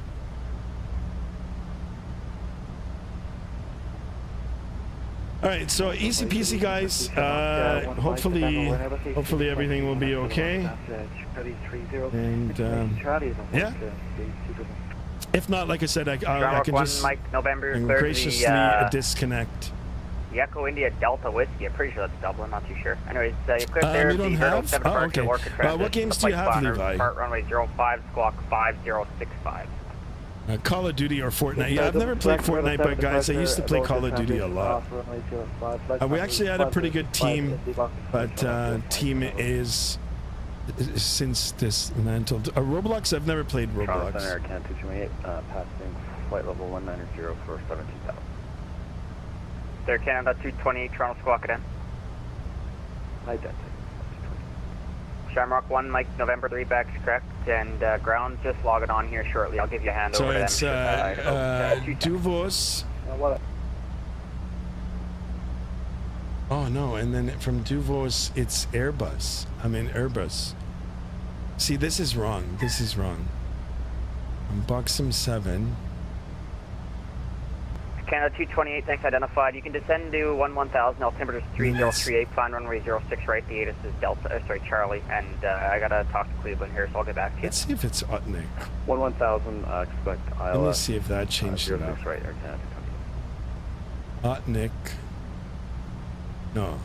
All right, so easy peasy, guys. Hopefully everything will be okay. And yeah. If not, like I said, I can just graciously disconnect. The Echo India Delta Whiskey. I'm pretty sure that's Dublin. Not too sure. Anyways, you click there. You don't have? Oh, okay. What games do you have, Levi? Part runway 05, squawk 5065. Call of Duty or Fortnite. Yeah, I've never played Fortnite, but guys, I used to play Call of Duty a lot. We actually had a pretty good team, but team is since dismantled. Roblox, I've never played Roblox. Center, Can 228, passing flight level 190 for 17,000. There, Canada 228, Toronto squawk it in. Identity. Shamrock 1, Mike, November 3, back is correct, and ground just logging on here shortly. I'll give you a hand over to them. So it's Duvos. Oh no, and then from Duvos, it's Airbus. Airbus. See, this is wrong. This is wrong. Vatsim 7. Canada 228, thanks, identified. You can descend to 1000, altimeter 3038, flying runway 06 right, the ATIS is Delta, Charlie, and I gotta talk to Cleveland here, so I'll get back to you. Let's see if it's Utnik. 1000, expect ILS. Let me see if that changed it up. Right, Utnik. No.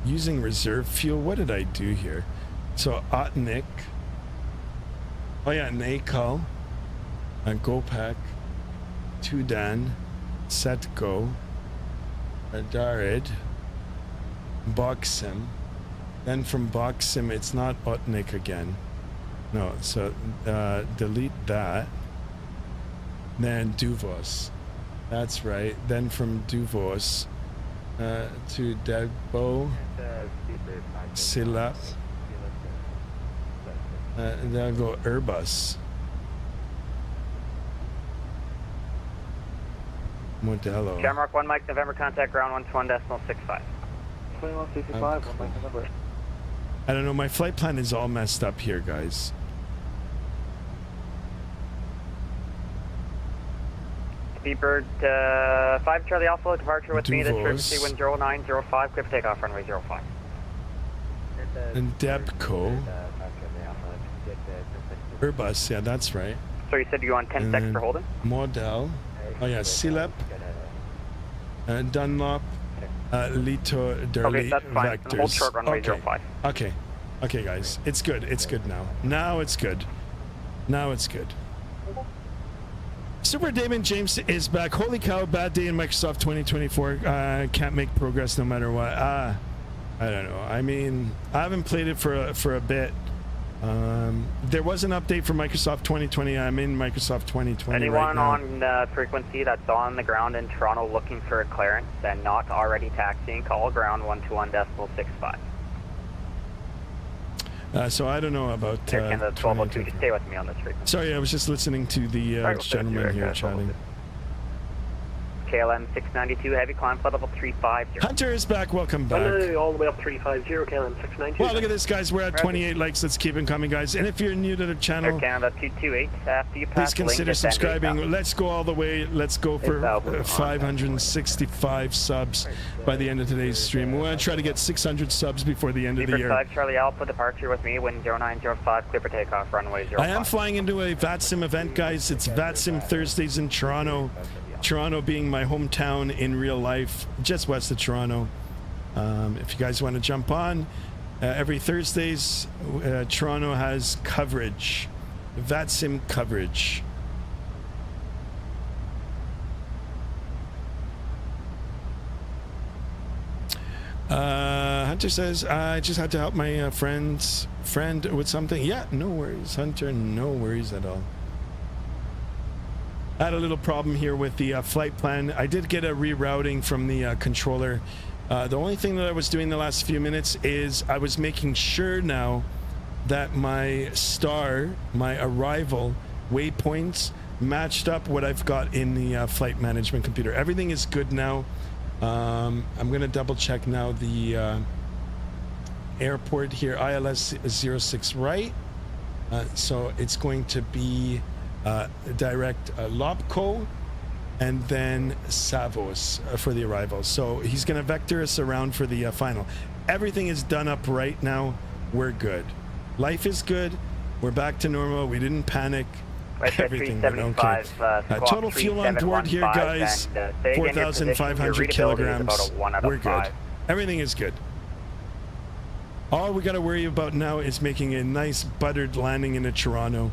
Using reserve fuel, what did I do here? So Utnik. Oh yeah, NACAL. GoPack. Tudan, Set Go, Darid, Vatsim. Then from Vatsim, it's not Utnik again. No, so delete that. Then Duvos. That's right. Then from Duvos to Degbo, Silap. And then I'll go Airbus. Modelo. Shamrock 1, Mike, November, contact ground 11.65. 2165, Mike, November. I don't know, my flight plan is all messed up here, guys. Speedbird 5 Charlie Alpha, departure with me, this frequency wind 0905, clear for takeoff, runway 05. And Debco. Airbus, yeah, that's right. So you said you want 10 seconds for holding? Model. Oh yeah, Silep, Dunlop, Lito, Durley, okay, that's fine. Vectors. Hold short runway 05. Okay, okay, guys, it's good. It's good now. Now it's good. Now it's good. Super Damon James is back. Holy cow! Bad day in Microsoft 2024. Can't make progress no matter what. I don't know. I mean, I haven't played it for a bit. There was an update for Microsoft 2020. I'm in Microsoft 2020 Anyone right now. on frequency that's on the ground in Toronto looking for a clearance and not already taxiing, call ground 121.65. So I don't know about Air Canada 1202. Just stay with me on this frequency. Sorry, I was just listening to the gentleman here chatting. KLM 692, heavy climb, flight level 350. Hunter is back, welcome back. Hello, all the way up 350, KLM 692. Well, look at this, guys, we're at 28 likes, let's keep it coming, guys. And if you're new to the channel, Air Canada 228, after you pass please consider subscribing. Let's go all the way, let's go for 565 subs by the end of today's stream. We want to try to get 600 subs before the end of the year. 5 Charlie Alpha, departure with me, wind 0905, clear for takeoff, runway 05. I am flying into a Vatsim event, guys. It's Vatsim Thursdays in Toronto. Toronto being my hometown in real life, just west of Toronto. If you guys want to jump on, every Thursdays, Toronto has coverage, Vatsim coverage. Hunter says, I just had to help my friend with something. Yeah, no worries, Hunter, no worries at all. I had a little problem here with the flight plan. I did get a rerouting from the controller. The only thing that I was doing the last few minutes is I was making sure now that my arrival waypoints matched up what I've got in the flight management computer. Everything is good now. I'm going to double check now the airport here, ILS 06 right. So it's going to be direct Lobco and then Savos for the arrival. So he's going to vector us around for the final. Everything is done up right now. We're good. Life is good. We're back to normal. We didn't panic. Everything went okay. Total fuel on board here, guys, 4,500 kilograms. We're good. Everything is good. All we got to worry about now is making a nice buttered landing into Toronto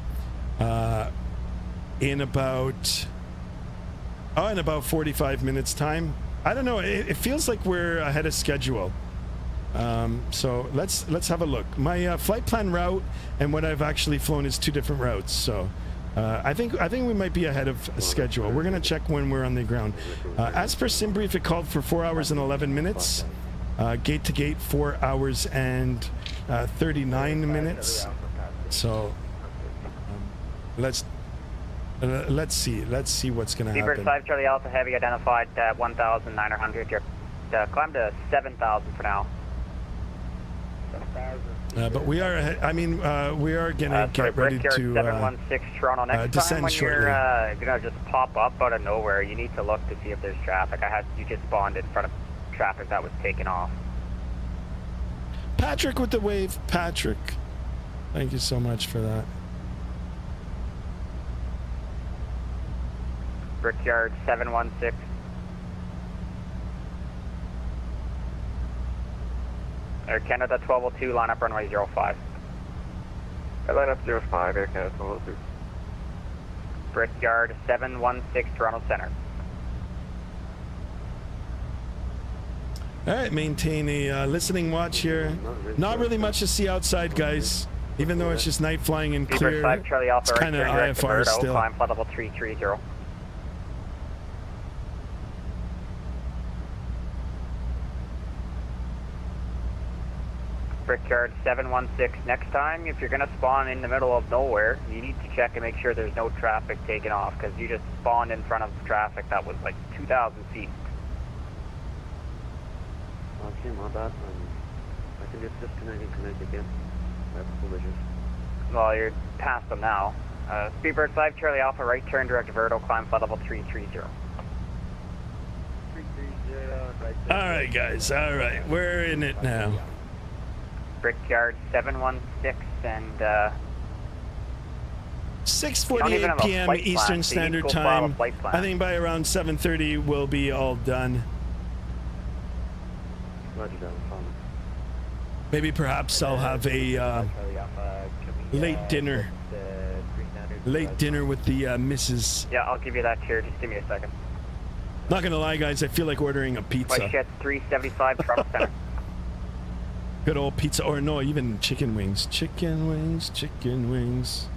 in about 45 minutes time. I don't know. It feels like we're ahead of schedule. So let's have a look. My flight plan route and what I've actually flown is two different routes. So I think we might be ahead of schedule. We're gonna check when we're on the ground. As per SimBrief, it called for 4 hours and 11 minutes. Gate to gate 4 hours and 39 minutes. So let's see what's gonna happen. Seabird 5 Charlie Alpha Heavy identified 1,900. You're climb to 7,000 for now. But we are ahead. I mean, we are gonna get ready to 716 Toronto. Next descend time when shortly. you're gonna just pop up out of nowhere, you need to look to see if there's traffic. You just spawned in front of traffic that was taken off. Patrick with the wave. Patrick, thank you so much for that. Brickyard 716. Air Canada 1202, line up runway 05. Line up 05, Air Canada 1202. Brickyard 716, Toronto Center. All right, maintain a listening watch here. Not really much to see outside, guys. Even though it's just night flying and clear, 5 Charlie Alpha, it's kind of IFR still. Climb flight level 330. Brickyard 716. Next time, if you're going to spawn in the middle of nowhere, you need to check and make sure there's no traffic taking off, because you just spawned in front of traffic that was like 2,000 feet. Okay, my bad. I can just disconnect and connect again. That's collision. Well, you're past them now. Speedbird 5 Charlie Alpha, right turn direct Verto, climb flight level 330. All right, guys. All right, we're in it now. Brickyard 716 and 6:48 p.m. Eastern Standard Time. I think by around 7:30 we'll be all done. Maybe perhaps I'll have a late dinner. Late dinner with the missus. Yeah, I'll give you that here. Just give me a second. Not gonna lie, guys, I feel like ordering a pizza. White Shed 375 Toronto Center. Good old pizza, or no, even chicken wings. Chicken wings, chicken wings.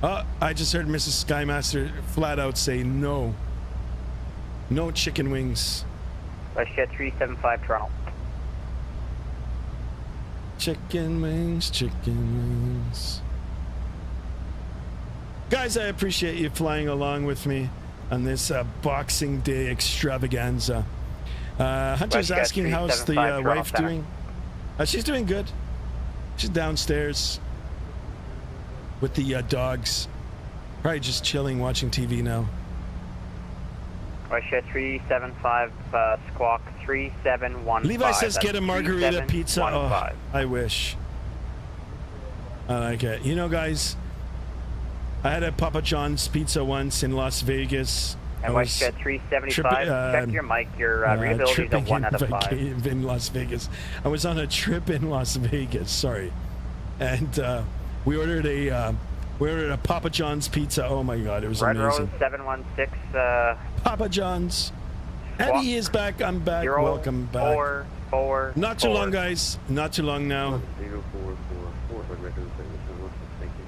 I just heard Mrs. Skymaster flat out say no. No chicken wings. White Shed 375 Toronto. Chicken wings, chicken wings. Guys, I appreciate you flying along with me on this Boxing Day extravaganza. Hunter's asking how's the wife doing. She's doing good. She's downstairs with the dogs. Probably just chilling, watching TV now. White Shed 375 Squawk 3715. Levi says That's get a margarita pizza. Oh, I wish. I like it. You know, guys, I had a Papa John's pizza once in Las Vegas. And White Shed 375, check your mic. Your readability is a 1 out of 5. In Las Vegas. I was on a trip in Las Vegas, sorry. And we ordered a Papa John's pizza. Oh my God, it was Red amazing. Rose 716. Papa John's. Eddie is back. I'm back. 0, Welcome back. 4, 4, Not too long, guys. Not too long now. 0444. Thank you.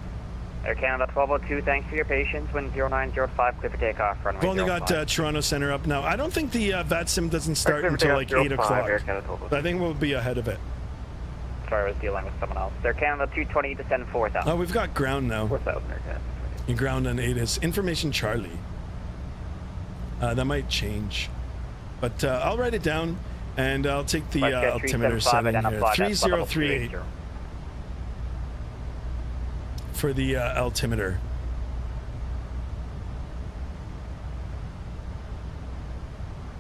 Air Canada 1202, thanks for your patience. Wind 0905, clear for takeoff. Runway We've only 05. got Toronto Center up now. I don't think the Vatsim doesn't start until like 8 o'clock. So I think we'll be ahead of it. Sorry, I was dealing with someone else. Air Canada 220, descend 4000. Oh, we've got ground now. 4000, Air Canada. Your ground on 8 is information Charlie. That might change. But I'll write it down and I'll take the altimeter setting here. 3038 for the altimeter.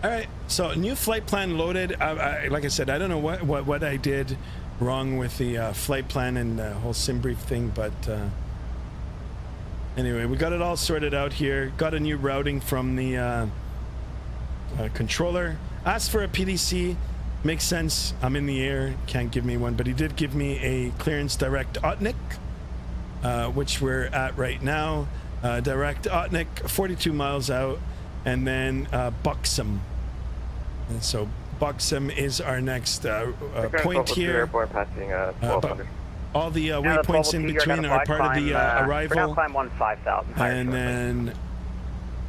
All right, so new flight plan loaded. Like I said, I don't know what I did wrong with the flight plan and the whole sim brief thing, but anyway, we got it all sorted out here. Got a new routing from the controller. Asked for a PDC. Makes sense. I'm in the air. Can't give me one, but he did give me a clearance direct Otnik, which we're at right now. Direct Otnik, 42 miles out, and then Buxom. And so Buxom is our next point here. Airborne passing 1200. All the waypoints in between are part of the arrival. We're now climb 15,000. And then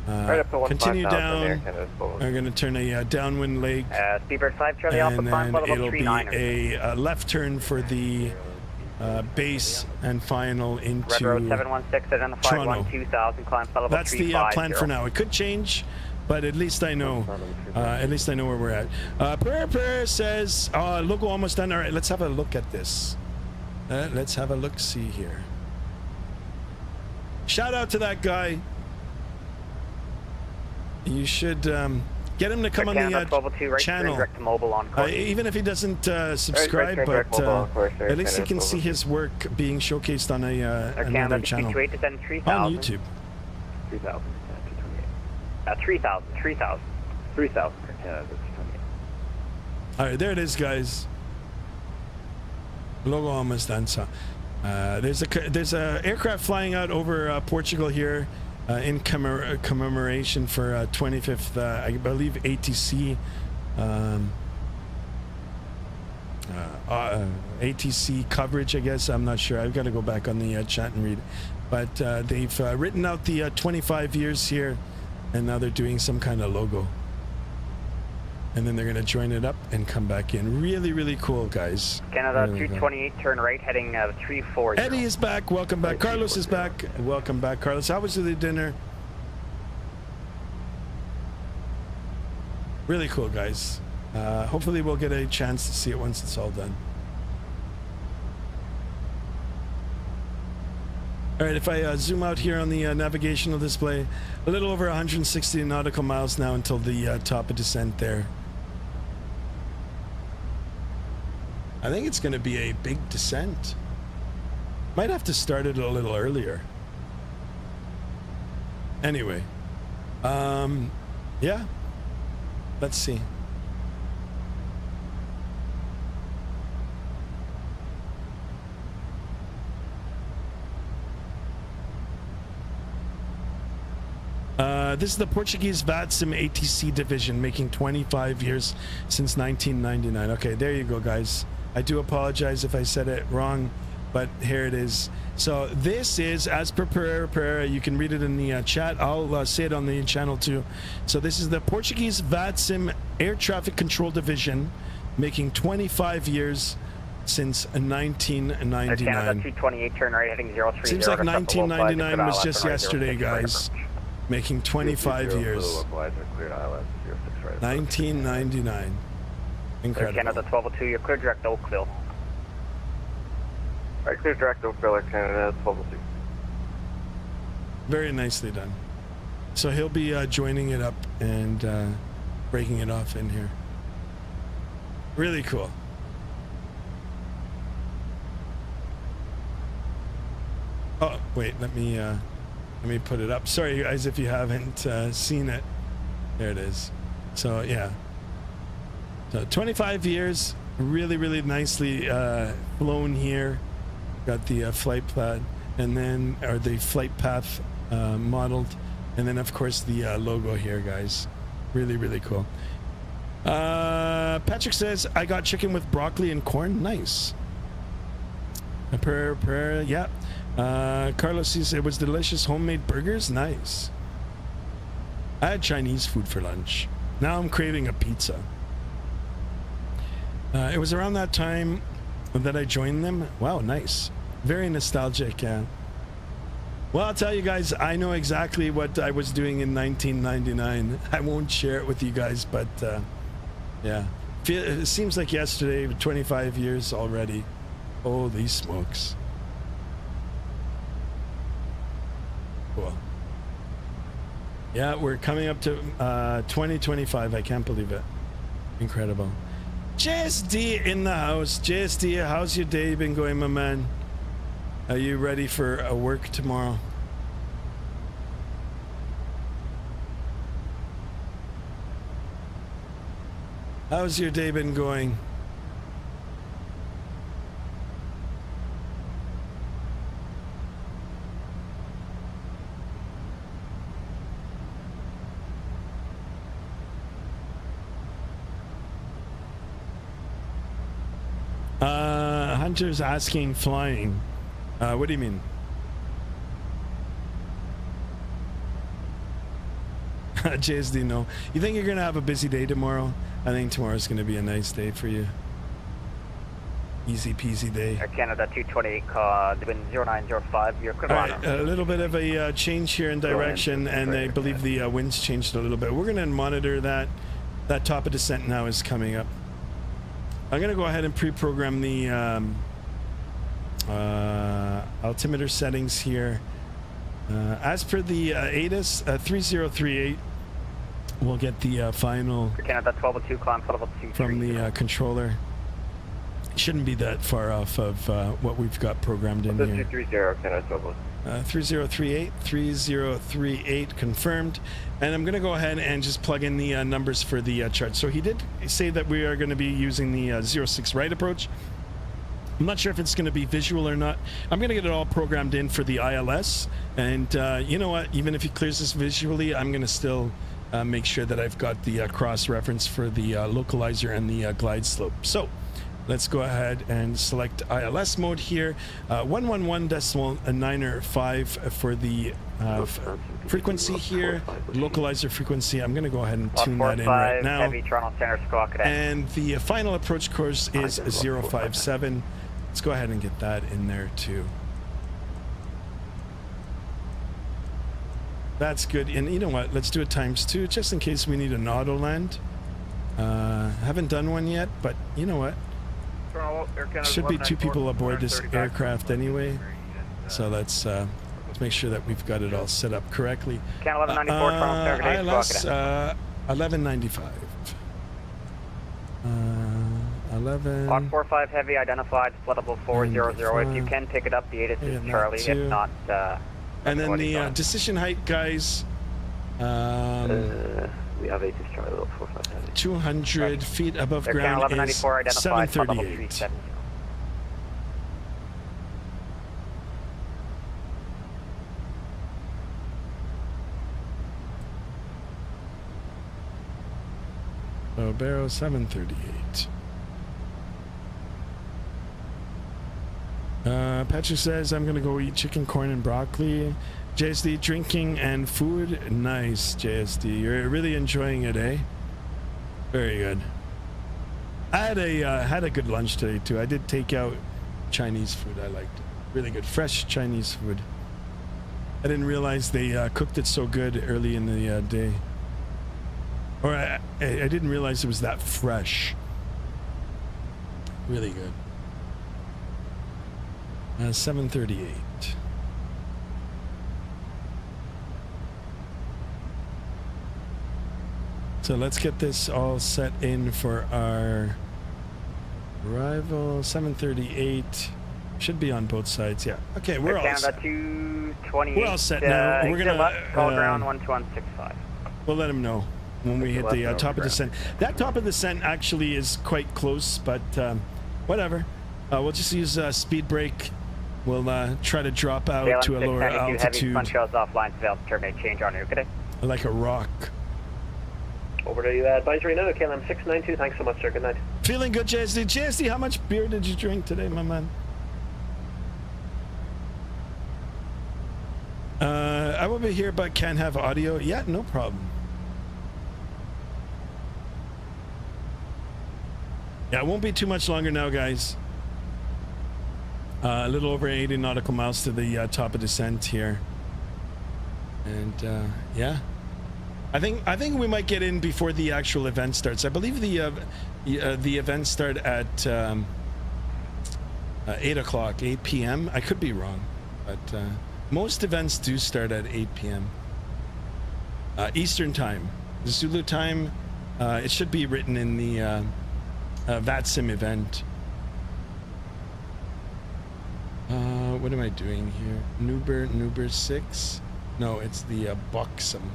right up to continue 15,000 down. Air Canada. We're going to turn a downwind leg. Speedbird 5 Charlie Alpha, And climb then level it'll be 39. a left turn for the base and final into Red Road 716, identified Toronto. 2000, climb level 350. That's the plan for now. It could change, but at least I know. At least I know where we're at. Per says, logo almost done. All right, let's have a look at this. Let's have a look. See here. Shout out to that guy. You should get him to come on the channel. Even if he doesn't subscribe, but at least he can see his work being showcased on another channel on YouTube. 3,000. 3,000. 3,000. All right, there it is, guys. Logo almost done. So there's a aircraft flying out over Portugal here. In commemoration for 25th, I believe, ATC ATC coverage, I guess. I'm not sure. I've got to go back on the chat and read. But they've written out the 25 years here, and now they're doing some kind of logo. And then they're going to join it up and come back in. Really, really cool, guys. Canada really 228, cool. Turn right, heading 340. Eddie is back. Welcome back. Carlos is back. Welcome back, Carlos. How was the dinner? Really cool, guys. Hopefully we'll get a chance to see it once it's all done. All right, if I zoom out here on the navigational display, a little over 160 nautical miles now until the top of descent there. I think it's going to be a big descent. Might have to start it a little earlier. Anyway, yeah, let's see. This is the Portuguese Vatsim ATC division, making 25 years since 1999. Okay, there you go, guys. I do apologize if I said it wrong, but here it is. So this is, as per, you can read it in the chat. I'll say it on the channel too. So this is the Portuguese Vatsim Air Traffic Control Division, making 25 years since 1999. Canada 228, turn right, heading 030. Seems like 1999 was just yesterday, guys. Making 25 years. 1999. Incredible. Canada 1202, you're clear direct Oakville. Alright, clear direct Oakville, Canada 1202. Very nicely done. So he'll be joining it up and breaking it off in here. Really cool. Oh, wait, let me put it up. Sorry, guys, if you haven't seen it. There it is. So, yeah. So, 25 years. Really, really nicely flown here. Got the flight plan, and then, or the flight path modeled. And then, of course, the logo here, guys. Really, really cool. Patrick says, I got chicken with broccoli and corn. Nice. Yeah. Carlos says it was delicious homemade burgers. Nice. I had Chinese food for lunch. Now I'm craving a pizza. It was around that time that I joined them. Wow, nice. Very nostalgic, yeah. Well, I'll tell you guys, I know exactly what I was doing in 1999. I won't share it with you guys, but yeah. It seems like yesterday, 25 years already. Holy smokes. Cool. Yeah, we're coming up to 2025. I can't believe it. Incredible. JSD in the house. JSD, how's your day been going, my man? Are you ready for work tomorrow? How's your day been going? Hunter's asking flying. What do you mean? JSD, no. You think you're gonna have a busy day tomorrow? I think tomorrow's gonna be a nice day for you. Easy peasy day. Air Canada 228, wind 0905. You're clear. All right, a little bit of a change here in direction, and I believe the winds changed a little bit. We're gonna monitor that. That top of descent now is coming up. I'm gonna go ahead and pre-program the altimeter settings here. As per the ATIS 3038, we'll get the final Canada 1202, climb level 2 from the controller. Shouldn't be that far off of what we've got programmed in here. 230, Canada 1202. 3038 confirmed, and I'm gonna go ahead and just plug in the numbers for the chart. So he did say that we are going to be using the 06 right approach. I'm not sure if it's going to be visual or not. I'm going to get it all programmed in for the ILS, and you know what, even if he clears this visually, I'm going to still make sure that I've got the cross reference for the localizer and the glide slope. So let's go ahead and select ILS mode here. 111.905 for the frequency here. Localizer frequency. I'm going to go ahead and tune that in right now. Heavy Toronto Center, and the final approach course is 057. Let's go ahead and get that in there too. That's good. And you know what? Let's do it ×2 just in case we need an auto land. Haven't done one yet, but you know what? Should be 2 people aboard this aircraft anyway, so let's make sure that we've got it all set up correctly. ILS 1195. 11. Block 45 heavy identified, splittable 400. If you can pick it up, the ATIS is Charlie. If not, and then the decision height, guys. We have ATIS Charlie level 45 heavy. 200 feet above ground is 738. So Barrow 738. Patrick says I'm gonna go eat chicken, corn, and broccoli. JSD, drinking and food. Nice, JSD. You're really enjoying it, eh? Very good. I had a good lunch today too. I did take out Chinese food. I liked it. Really good, fresh Chinese food. I didn't realize they cooked it so good early in the day. Or I didn't realize it was that fresh. Really good. 738. So let's get this all set in for our arrival. 738 should be on both sides. Yeah. Okay, we're all set. 228. We're all set now. We're gonna call ground 12165. We'll let him know when we hit the top of descent. That top of descent actually is quite close, but whatever. We'll just use speed brake. We'll try to drop out to a lower altitude. Heavy shells offline, failed to terminate change on you, okay? Like a rock. Over to you, advisory now, KLM 692. Thanks so much, sir. Good night. Feeling good, JSD. JSD, how much beer did you drink today, my man? I will be here but can't have audio. Yeah, no problem. Yeah, it won't be too much longer now, guys. A little over 80 nautical miles to the top of descent here. And yeah, I think we might get in before the actual event starts. I believe the events start at 8 o'clock, 8 p.m. I could be wrong, but most events do start at 8 p.m. Eastern time. Zulu time, it should be written in the Vatsim event. What am I doing here? Nuber 6? No, it's the Buxom.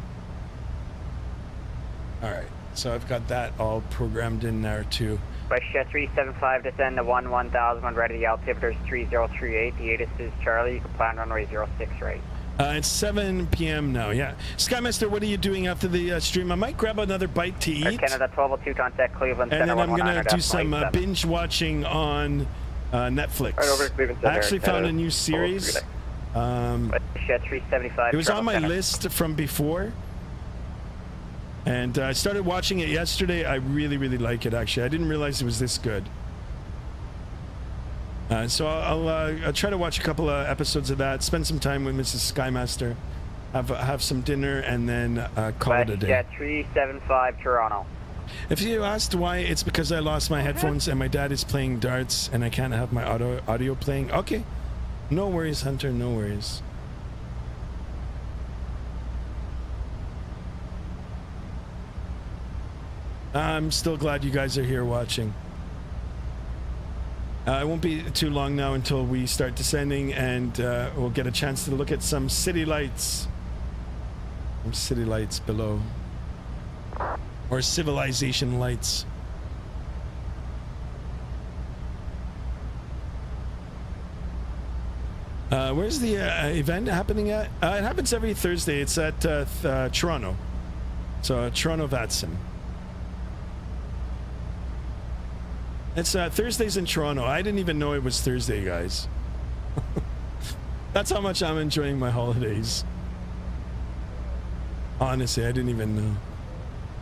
Alright, so I've got that all programmed in there too. Westjet 375, descend to 1000 when ready. The altimeter is 3038. The ATIS is Charlie. You can plan runway 06 right. It's 7 p.m. now, yeah. Skymaster, what are you doing after the stream? I might grab another bite to eat. Canada 1202, contact Cleveland and Center. then I'm going to do some binge watching on Netflix. Right over to Cleveland Center. I actually found a new series. Westjet 375. It was on my list from before. And I started watching it yesterday. I really, really like it, actually. I didn't realize it was this good. So I'll try to watch a couple of episodes of that, spend some time with Mrs. Skymaster, have some dinner, and then call it a day. Westjet 375, Toronto. If you asked why, it's because I lost my headphones and my dad is playing darts and I can't have my audio playing. Okay. No worries, Hunter. No worries. I'm still glad you guys are here watching. It won't be too long now until we start descending, and we'll get a chance to look at some city lights. Some city lights below. Or civilization lights. Where's the event happening at? It happens every Thursday. It's at Toronto. So Toronto Vatsim. It's Thursdays in Toronto. I didn't even know it was Thursday, guys. That's how much I'm enjoying my holidays. Honestly, I didn't even know.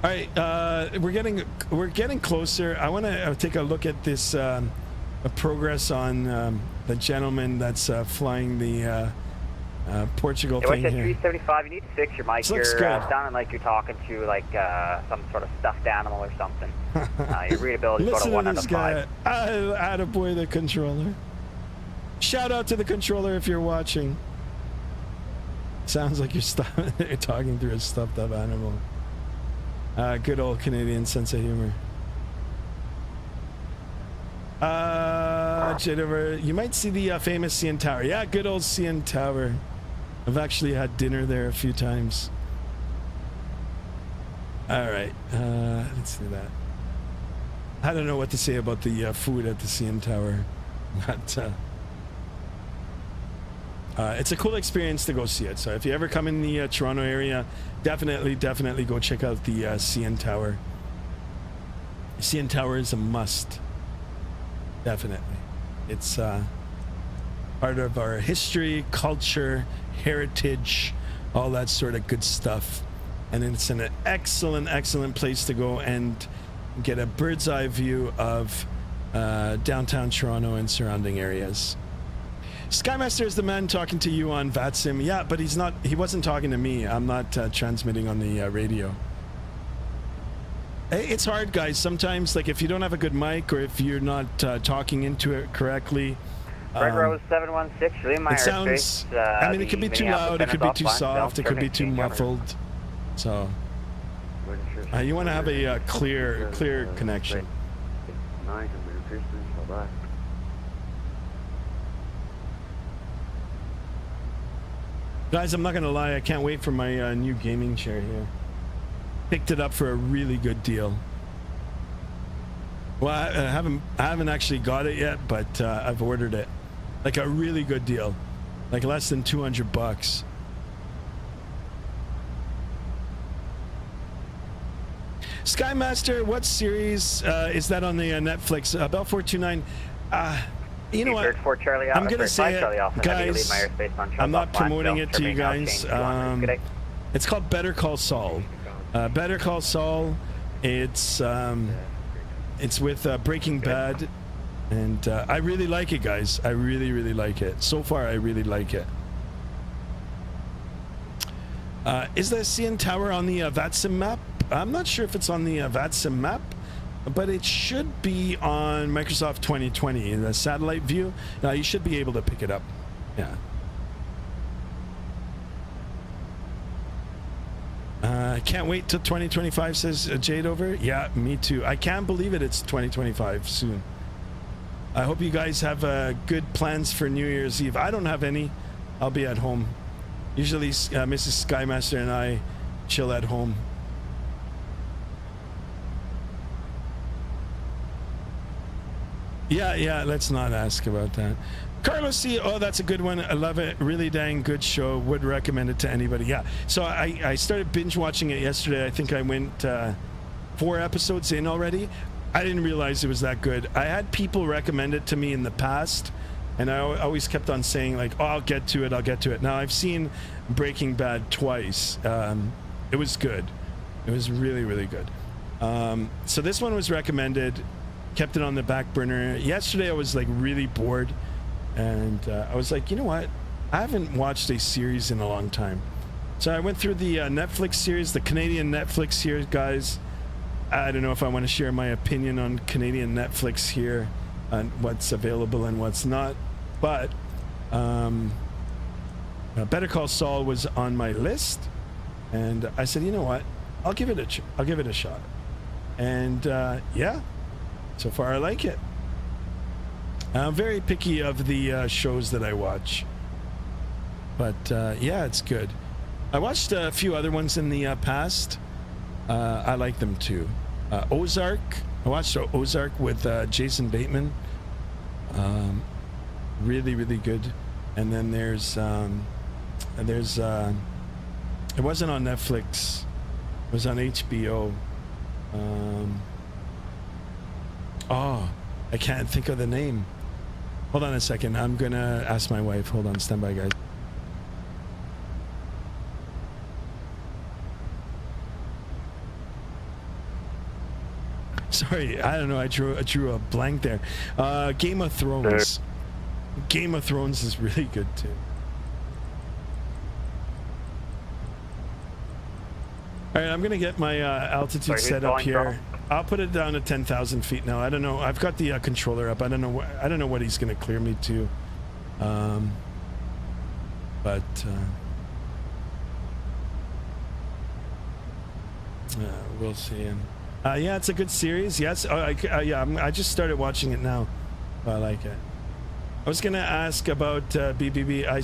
All right, we're getting closer. I want to take a look at this progress on the gentleman that's flying the Portugal thing here. 375. You need to fix your mic. This looks You're good. sounding like you're talking to like some sort of stuffed animal or something. Your readability is Listen about a 1 to out this of guy. 5. Attaboy, the controller. Shout out to the controller if you're watching. Sounds like you're talking through a stuffed up animal. Good old Canadian sense of humor. Jennifer, you might see the famous CN Tower. Yeah, good old CN Tower. I've actually had dinner there a few times. All right, let's do that. I don't know what to say about the food at the CN Tower, but it's a cool experience to go see it. So if you ever come in the Toronto area, definitely go check out the CN Tower. CN Tower is a must. Definitely. It's part of our history, culture, heritage, all that sort of good stuff. And it's an excellent place to go and get a bird's eye view of downtown Toronto and surrounding areas. Skymaster is the man talking to you on Vatsim. Yeah, but he wasn't talking to me. I'm not transmitting on the radio. It's hard, guys. Sometimes, like, if you don't have a good mic or if you're not talking into it correctly, Red Rose 716, really my it sounds. I mean, it could be too loud, it could be too soft, it could be too muffled. So you want to have a clear connection. Guys, I'm not gonna lie. I can't wait for my new gaming chair here. Picked it up for a really good deal. Well, I haven't actually got it yet, but I've ordered it. Like a really good deal, like less than $200. Skymaster, what series is that on the Netflix? Bell 429. You know what? For Charlie I'm gonna say it, Charlie Alpha, guys. I'm not promoting it to you guys. It's called Better Call Saul. Better Call Saul. It's with Breaking Bad, and I really like it, guys. I really like it. So far, I really like it. Is the CN Tower on the Vatsim map? I'm not sure if it's on the Vatsim map, but it should be on Microsoft 2020 in the satellite view. Now you should be able to pick it up. Yeah. Can't wait till 2025, says Jade over. Yeah, me too. I can't believe it. It's 2025 soon. I hope you guys have good plans for New Year's Eve. I don't have any. I'll be at home. Usually Mrs. Skymaster and I chill at home. Yeah, let's not ask about that. Carlos C, oh, that's a good one. I love it. Really dang good show. Would recommend it to anybody. Yeah. So I started binge watching it yesterday. I think I went 4 episodes in already. I didn't realize it was that good. I had people recommend it to me in the past, and I always kept on saying like, oh, I'll get to it. Now I've seen Breaking Bad twice. It was good. It was really good. So this one was recommended. Kept it on the back burner. Yesterday I was like really bored, and I was like, you know what, I haven't watched a series in a long time, so I went through the Netflix series, the Canadian Netflix series, guys. I don't know if I want to share my opinion on Canadian Netflix here, on what's available and what's not, but Better Call Saul was on my list, and I said, you know what, I'll give it a shot, and yeah. So far, I like it. I'm very picky of the shows that I watch. But, yeah, it's good. I watched a few other ones in the past. I like them, too. Ozark. I watched Ozark with Jason Bateman. Really good. And then there's it wasn't on Netflix. It was on HBO. Oh, I can't think of the name. Hold on a second. I'm gonna ask my wife. Hold on, stand by, guys. Sorry, I don't know. I drew a blank there. Game of Thrones. Game of Thrones is really good too. All right, I'm gonna get my altitude set up here. I'll put it down to 10,000 feet now. I don't know. I've got the controller up. I don't know what he's gonna clear me to. But we'll see. And yeah, it's a good series. Yes. Yeah. I just started watching it now. I like it. I was gonna ask about BBB. BB. I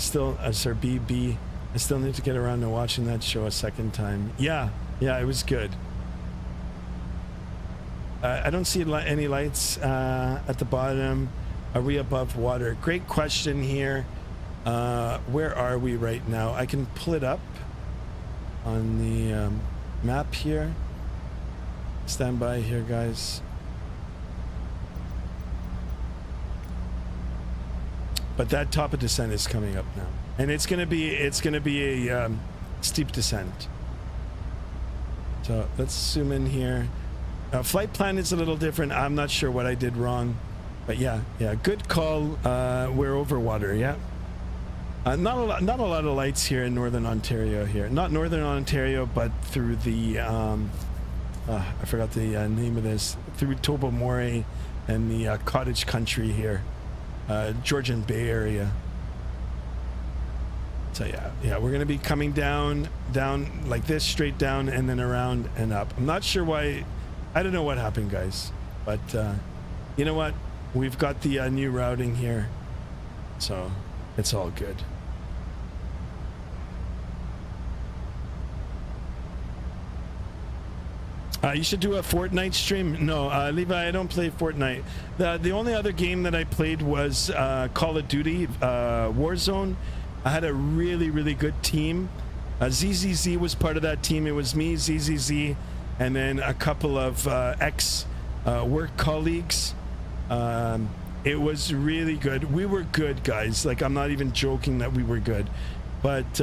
still need to get around to watching that show a second time. Yeah, it was good. I don't see any lights at the bottom. Are we above water? Great question here. Where are we right now? I can pull it up on the map here. Stand by here, guys. But that top of descent is coming up now, and it's gonna be a steep descent. So let's zoom in here. Flight plan is a little different. I'm not sure what I did wrong, but yeah, good call. We're over water. Yeah, not a lot of lights here in Northern Ontario. Here, not Northern Ontario, but through the I forgot the name of this. Through Tobermory and the cottage country here, Georgian Bay area. So yeah, we're gonna be coming down like this, straight down, and then around and up. I'm not sure why. I don't know what happened, guys, but you know what? We've got the new routing here, so it's all good. You should do a Fortnite stream. No, Levi, I don't play Fortnite. The only other game that I played was Call of Duty Warzone. I had a really good team. ZZZ was part of that team. It was me, ZZZ, and then a couple of ex work colleagues. It was really good. We were good, guys. Like, I'm not even joking that we were good. But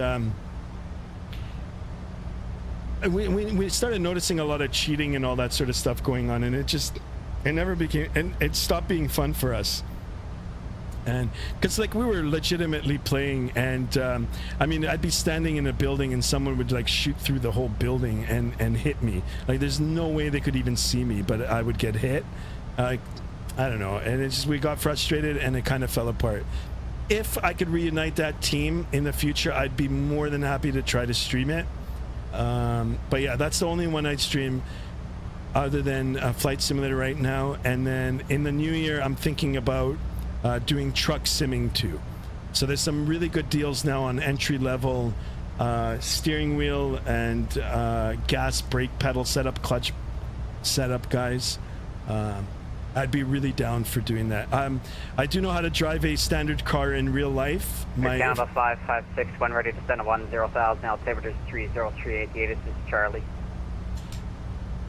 we started noticing a lot of cheating and all that sort of stuff going on, and it never became, and it stopped being fun for us. And because like we were legitimately playing, and I mean, I'd be standing in a building and someone would like shoot through the whole building and hit me. Like, there's no way they could even see me, but I would get hit. I don't know, and it's just, we got frustrated and it kind of fell apart. If I could reunite that team in the future, I'd be more than happy to try to stream it. But yeah, that's the only one I'd stream other than Flight Simulator right now. And then in the new year, I'm thinking about doing truck simming too. So there's some really good deals now on entry level steering wheel and gas brake pedal setup, clutch setup, guys. I'd be really down for doing that. I do know how to drive a standard car in real life. Canada 556, when ready to send a 10,000, altimeter 3038, this is Charlie.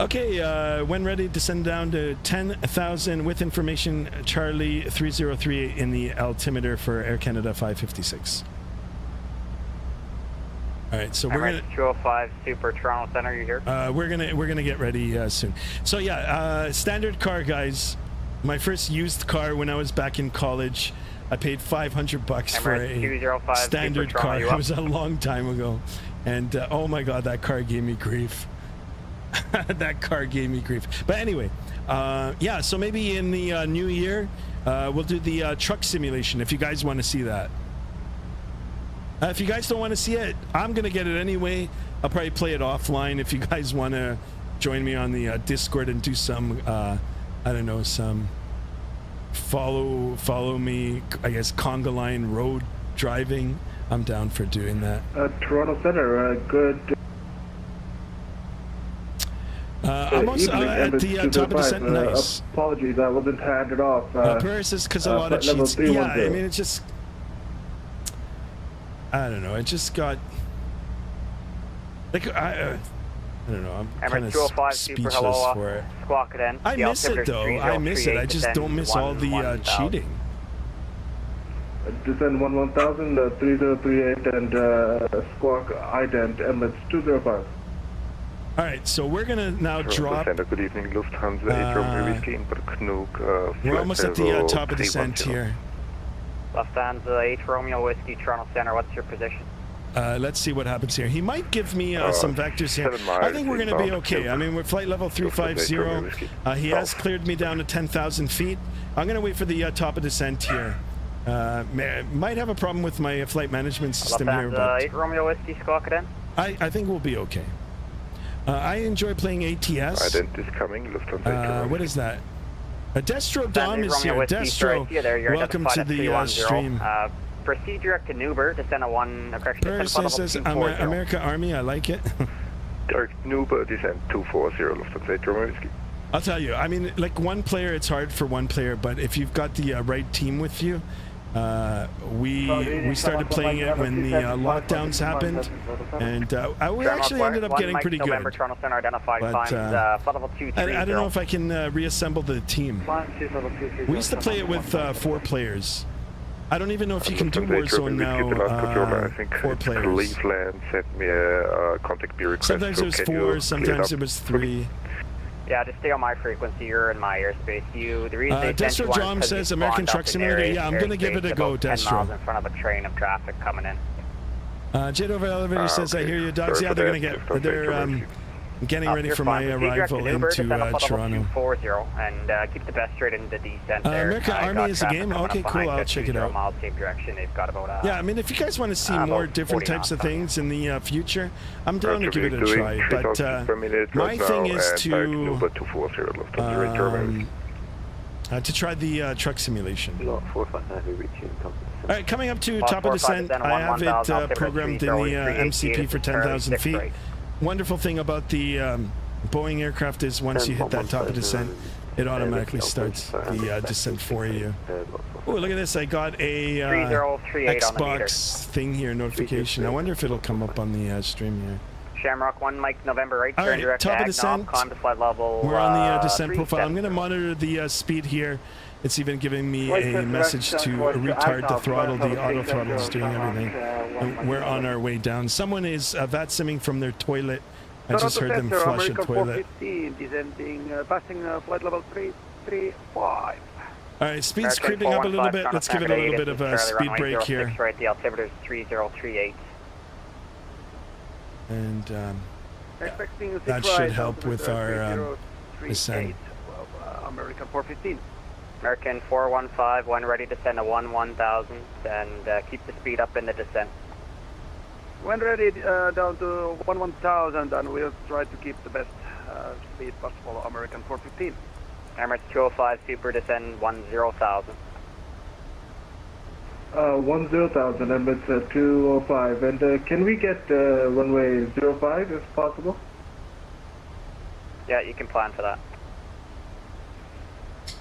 Okay, when ready to send down to 10,000 with information, Charlie 3038 in the altimeter for Air Canada 556. All right, so we're gonna 205 Super Toronto Center. You here? We're gonna get ready soon. So yeah, standard car, guys. My first used car when I was back in college, I paid $500 for a standard car. It was a long time ago, and oh my God, that car gave me grief. That car gave me grief. But anyway, yeah. So maybe in the new year, we'll do the truck simulation if you guys want to see that. If you guys don't want to see it, I'm going to get it anyway. I'll probably play it offline if you guys want to join me on the Discord and do some, I don't know, some follow me, I guess, conga line road driving. I'm down for doing that. Toronto Center, good. I'm also at the top of the set. Nice. Apologies, I wasn't handed off. Paris is because a lot of cheats. Yeah, I mean, it's just... I don't know. I just got like I don't know. I'm kind of speechless for it. I miss it though. I miss it. I just don't miss all the cheating. Descend 1000 3038 and squawk ident Emirates 205. All right, so we're gonna now drop. Good evening, Lufthansa 8 Romeo Kinook. We're almost at the top of the descent here. Lufthansa 8 Romeo Whiskey, Toronto Center, what's your position? Let's see what happens here. He might give me some vectors here. I think we're going to be okay. I mean, we're flight level 350. He has cleared me down to 10,000 feet. I'm going to wait for the top of descent here. Might have a problem with my flight management system here, but 8 Romeo Whiskey, squawk it in. I think we'll be okay. I enjoy playing ATS. Ident is coming, Lufthansa. What is that? Destro Dom is here. Destro, welcome to the stream. Proceed direct to Newber to send a says America Army, I like it. Direct Newber, descent 240, Lufthansa 8 Romeo Whiskey. I'll tell you, I mean, like one player, it's hard for one player, but if you've got the right team with you, we started playing it when the lockdowns happened, and we actually ended up getting pretty good. But I don't know if I can reassemble the team. We used to play it with 4 players. I don't even know if you can do Warzone now. 4 players. Cleveland sent me a contact B request. Sometimes it was 4, sometimes it was 3. Yeah, just stay on my frequency. You're in my airspace. The reason they sent you Destro John says American Truck Simulator. Yeah, I'm gonna give it a go, Destro. 10 miles in front of a train of traffic coming in. Jet over elevator says, I hear you, dogs. Yeah, they're getting ready for my arrival into Toronto. 40 and keep the best straight into descent there. American Army is a game? Okay, cool. I'll check it out. Miles same direction. They've got about, yeah, I mean, if you guys want to see more different types of things in the future, I'm down to give it a try. But my thing is to try the truck simulation. All right, coming up to top of descent, I have it programmed in the MCP for 10,000 feet. Wonderful thing about the Boeing aircraft is once you hit that top of descent, it automatically starts the descent for you. Oh, look at this. I got a Xbox thing here, notification. I wonder if it'll come up on the stream here. Shamrock 1, Mike, November 8, all right, direct top of descent. climb to flight level. We're on the descent profile. I'm going to monitor the speed here It's even giving me a message to retard the throttle. The auto throttle is doing everything. And we're on our way down. Someone is Vatsimming from their toilet. I just heard them flush a toilet. Descending, passing flight level 335. All right, speed's creeping up a little bit. Let's give it a little bit of a speed break here. Right, the altimeter is 3038. And that should help with our descent. American 415. American 415, when ready to send a 1000 and keep the speed up in the descent. When ready, down to 1000, and we'll try to keep the best speed possible, American 415. Emirates 205, super descend 10,000. 10,000, Emirates 205. And can we get runway 05 if possible? Yeah, you can plan for that.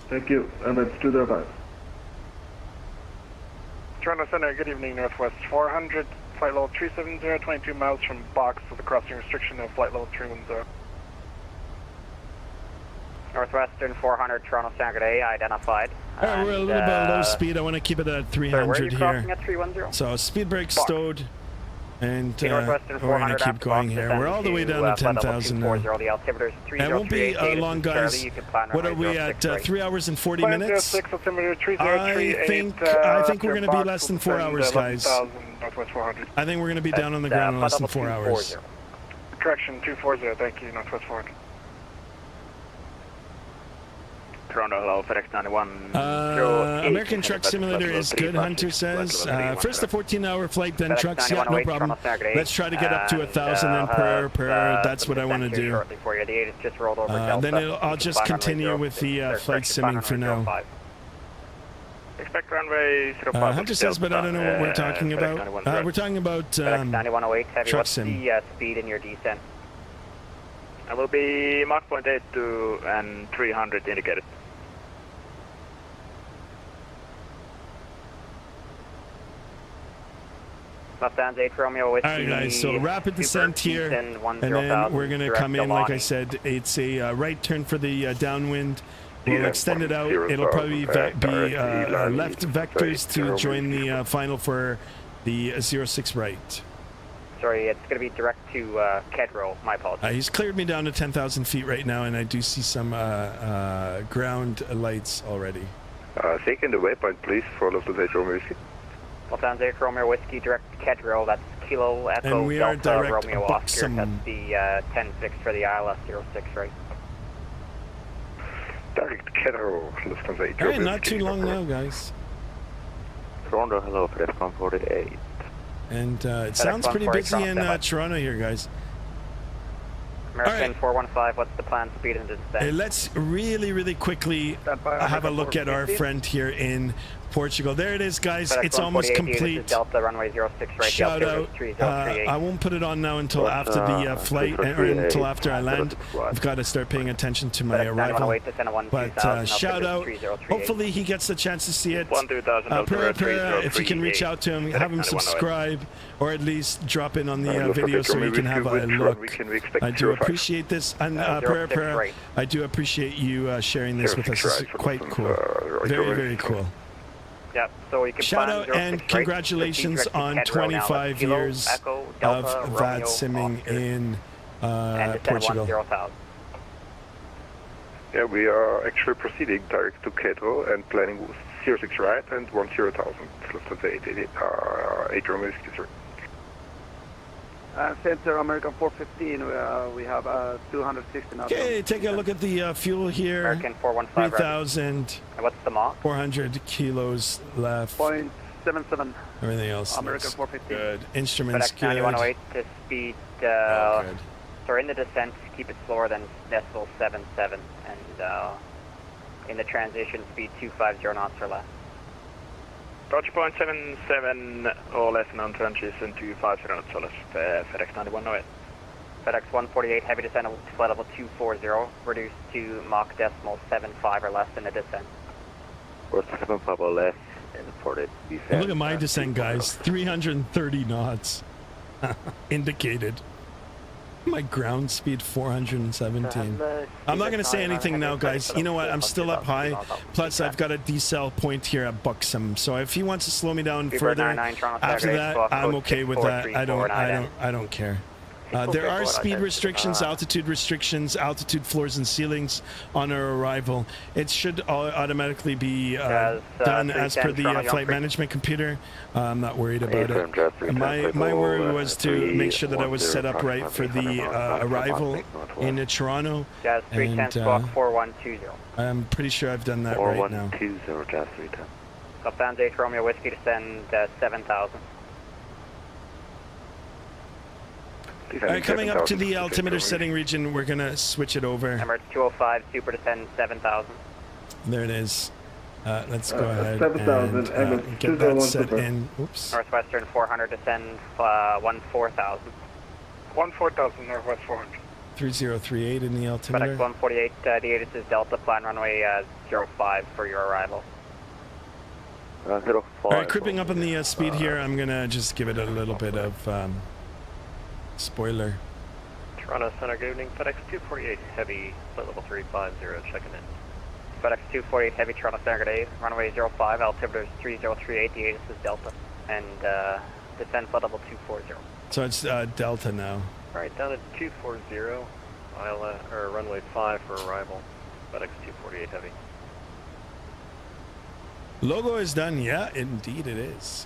Thank you, Emirates 205. Toronto Center, good evening, Northwest 400, flight level 370, 22 miles from box with a crossing restriction of flight level 310. Northwestern 400, Toronto Center, good day, identified. All right, we're a little bit low speed. I want to keep it at 300 where are you here. crossing at 310? So speed brake stowed. And Northwestern we're going 400 to keep going here. We're all the way down to 10,000 now. The altimeter is 3038. It won't be long, guys. What are we at? 3 hours and 40 minutes? I think we're going to be less than 4 hours, guys. I think we're going to be down on the ground in less than 4 hours. Correction, 240, thank you, Northwest 400. Toronto, hello, FedEx 91. American Truck Simulator is good, Hunter says. First a 14-hour flight, then trucks. Yeah, no problem. Let's try to get up to 1,000 then per. That's what I want to do. Then I'll just continue with the flight simming for now. Expect runway 05. Hunter says, but I don't know what we're talking about. We're talking about truck sim. What's the speed in your descent? I will be Mach 0.82 and 300 indicated. Lufthansa 8 Romeo with Alright guys, so rapid descent here, and then we're going to come in, like I said, it's a right turn for the downwind. We'll extend it out. It'll probably be left vectors to join the final for the 06 right. Sorry, it's going to be direct to Kedro. My apologies. He's cleared me down to 10,000 feet right now, and I do see some ground lights already. Taking the waypoint, please, for Lufthansa Romeo Whiskey. Lufthansa 8 Romeo Whiskey, direct to Kedro. That's Kilo Echo and we Delta are direct Romeo Oscar. That's the 10-6 for the ILS 06 right. Direct Kedro, Lufthansa 8 Romeo. Not too long now, guys. Toronto, hello, FedEx 148. And it sounds pretty busy in Toronto here, guys. American 415, what's the planned speed and descent? Let's really quickly have a look at our friend here in Portugal. There it is, guys. It's almost complete. Delta, runway 06 right. Shout out. I won't put it on now until after the flight, or until after I land. I've got to start paying attention to my arrival. But shout out. Hopefully he gets the chance to see it. If you can reach out to him, have him subscribe, or at least drop in on the video so you can have a look. I do appreciate this. And I do appreciate you sharing this with us. It's quite cool. Very cool. Yep, so you can shout out and congratulations on 25 years of Vatsimming in Portugal. Yeah, we are actually proceeding direct to Kedro and planning 06 right and 10,000. Lufthansa 8 Romeo Whiskey, sir. Center American 415, we have 260 knots. Okay, take a look at the fuel here. American 415. 3,000. What's the Mach? 400 kilos left. 0.77. Everything else. American 415. Good. Instruments good. 9108 to speed. So in the descent, keep it slower than decimal 77, and in the transition, speed 250 knots or less. Roger, 0.77 or less on transition to 50 knots or less, FedEx 9108. FedEx 148, heavy descent to flight level 240, reduced to Mach decimal 75 or less in the descent. Or 75 or less in the ported descent. Look at my descent, guys. 330 knots indicated. My ground speed 417. I'm not going to say anything now, guys. You know what? I'm still up high. Plus, I've got a decel point here at Buxom. So if he wants to slow me down further after that, I'm okay with that. I don't care. There are speed restrictions, altitude floors and ceilings on our arrival. It should automatically be done as per the flight management computer. I'm not worried about it. My worry was to make sure that I was set up right for the arrival in Toronto. Jazz 310, squawk 4120. I'm pretty sure I've done that right now. 4120, Jazz 310. Lufthansa 8 Romeo Whiskey to send 7,000. All right, coming up to the altimeter setting region, we're going to switch it over. Emirates 205, super descend 7,000. There it is. Let's go ahead 7,000 and get that set in. Oops. Northwestern 400 descend 14,000. 14,000 Northwest 400. 3038 in the altimeter. FedEx 148, the ATIS is Delta, plan runway 05 for your arrival. All right, creeping up on the speed here, I'm going to just give it a little bit of spoiler. Toronto Center, good evening. FedEx 248 Heavy, flight level 350, checking in. FedEx 248 Heavy, Toronto Center, good day. Runway 05, altimeter is 3038, the ATIS is Delta, and descend flight level 240. So it's Delta now. Alright, down at 240, runway 5 for arrival. FedEx 248 Heavy. Logo is done. Yeah, indeed it is.